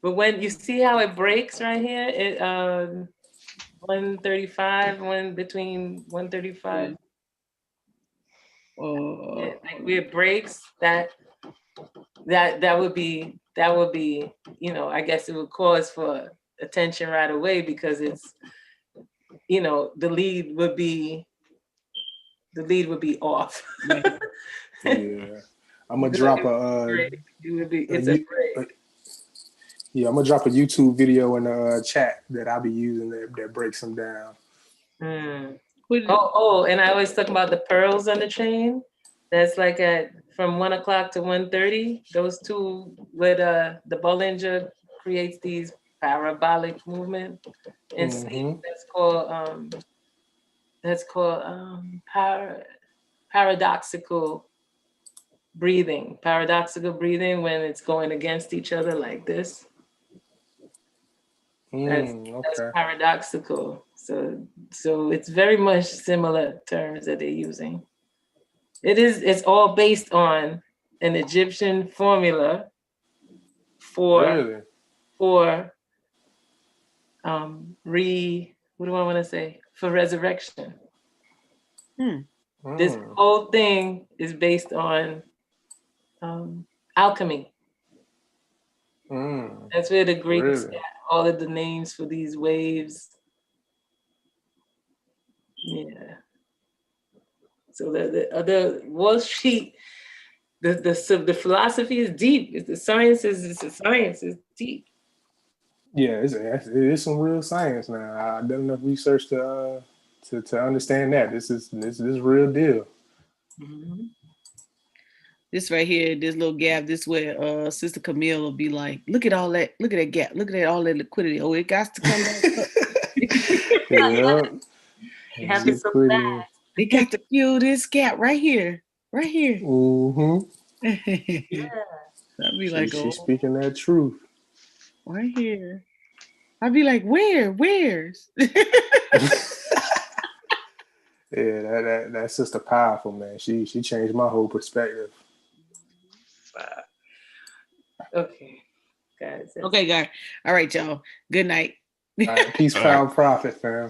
But when you see how it breaks right here, it 135, between 135. Like where it breaks, that would be, I guess it would cause for attention right away because it's, the lead would be off. Yeah. I'm gonna drop I'm gonna drop a YouTube video in the chat that I'll be using that breaks them down. And I always talk about the pearls on the chain. That's like from 1 o'clock to 1:30. Those two, where the Bollinger creates these parabolic movement and sleep. That's called paradoxical breathing. Paradoxical breathing when it's going against each other like this. That's paradoxical. So it's very much similar terms that they're using. It's all based on an Egyptian formula for resurrection. This whole thing is based on alchemy. That's where the Greeks got all of the names for these waves. Yeah. So the Wall Street, the philosophy is deep. The science is deep. Yeah, it is some real science now. I've done enough research to understand that this is real deal. Mm-hmm. This right here, this little gap, this where Sister Camille will be like, look at all that, look at that gap, look at all that liquidity. Oh, it got to come back up. You have to survive. They got to fill this gap right here. Right here. Mm-hmm. I'd be like, she's speaking that truth. Right here. I'd be like, where's? Yeah, that sister powerful, man. She changed my whole perspective. Okay, guys. Okay, guys. All right, y'all. Good night. All right, peace, power, profit, fam.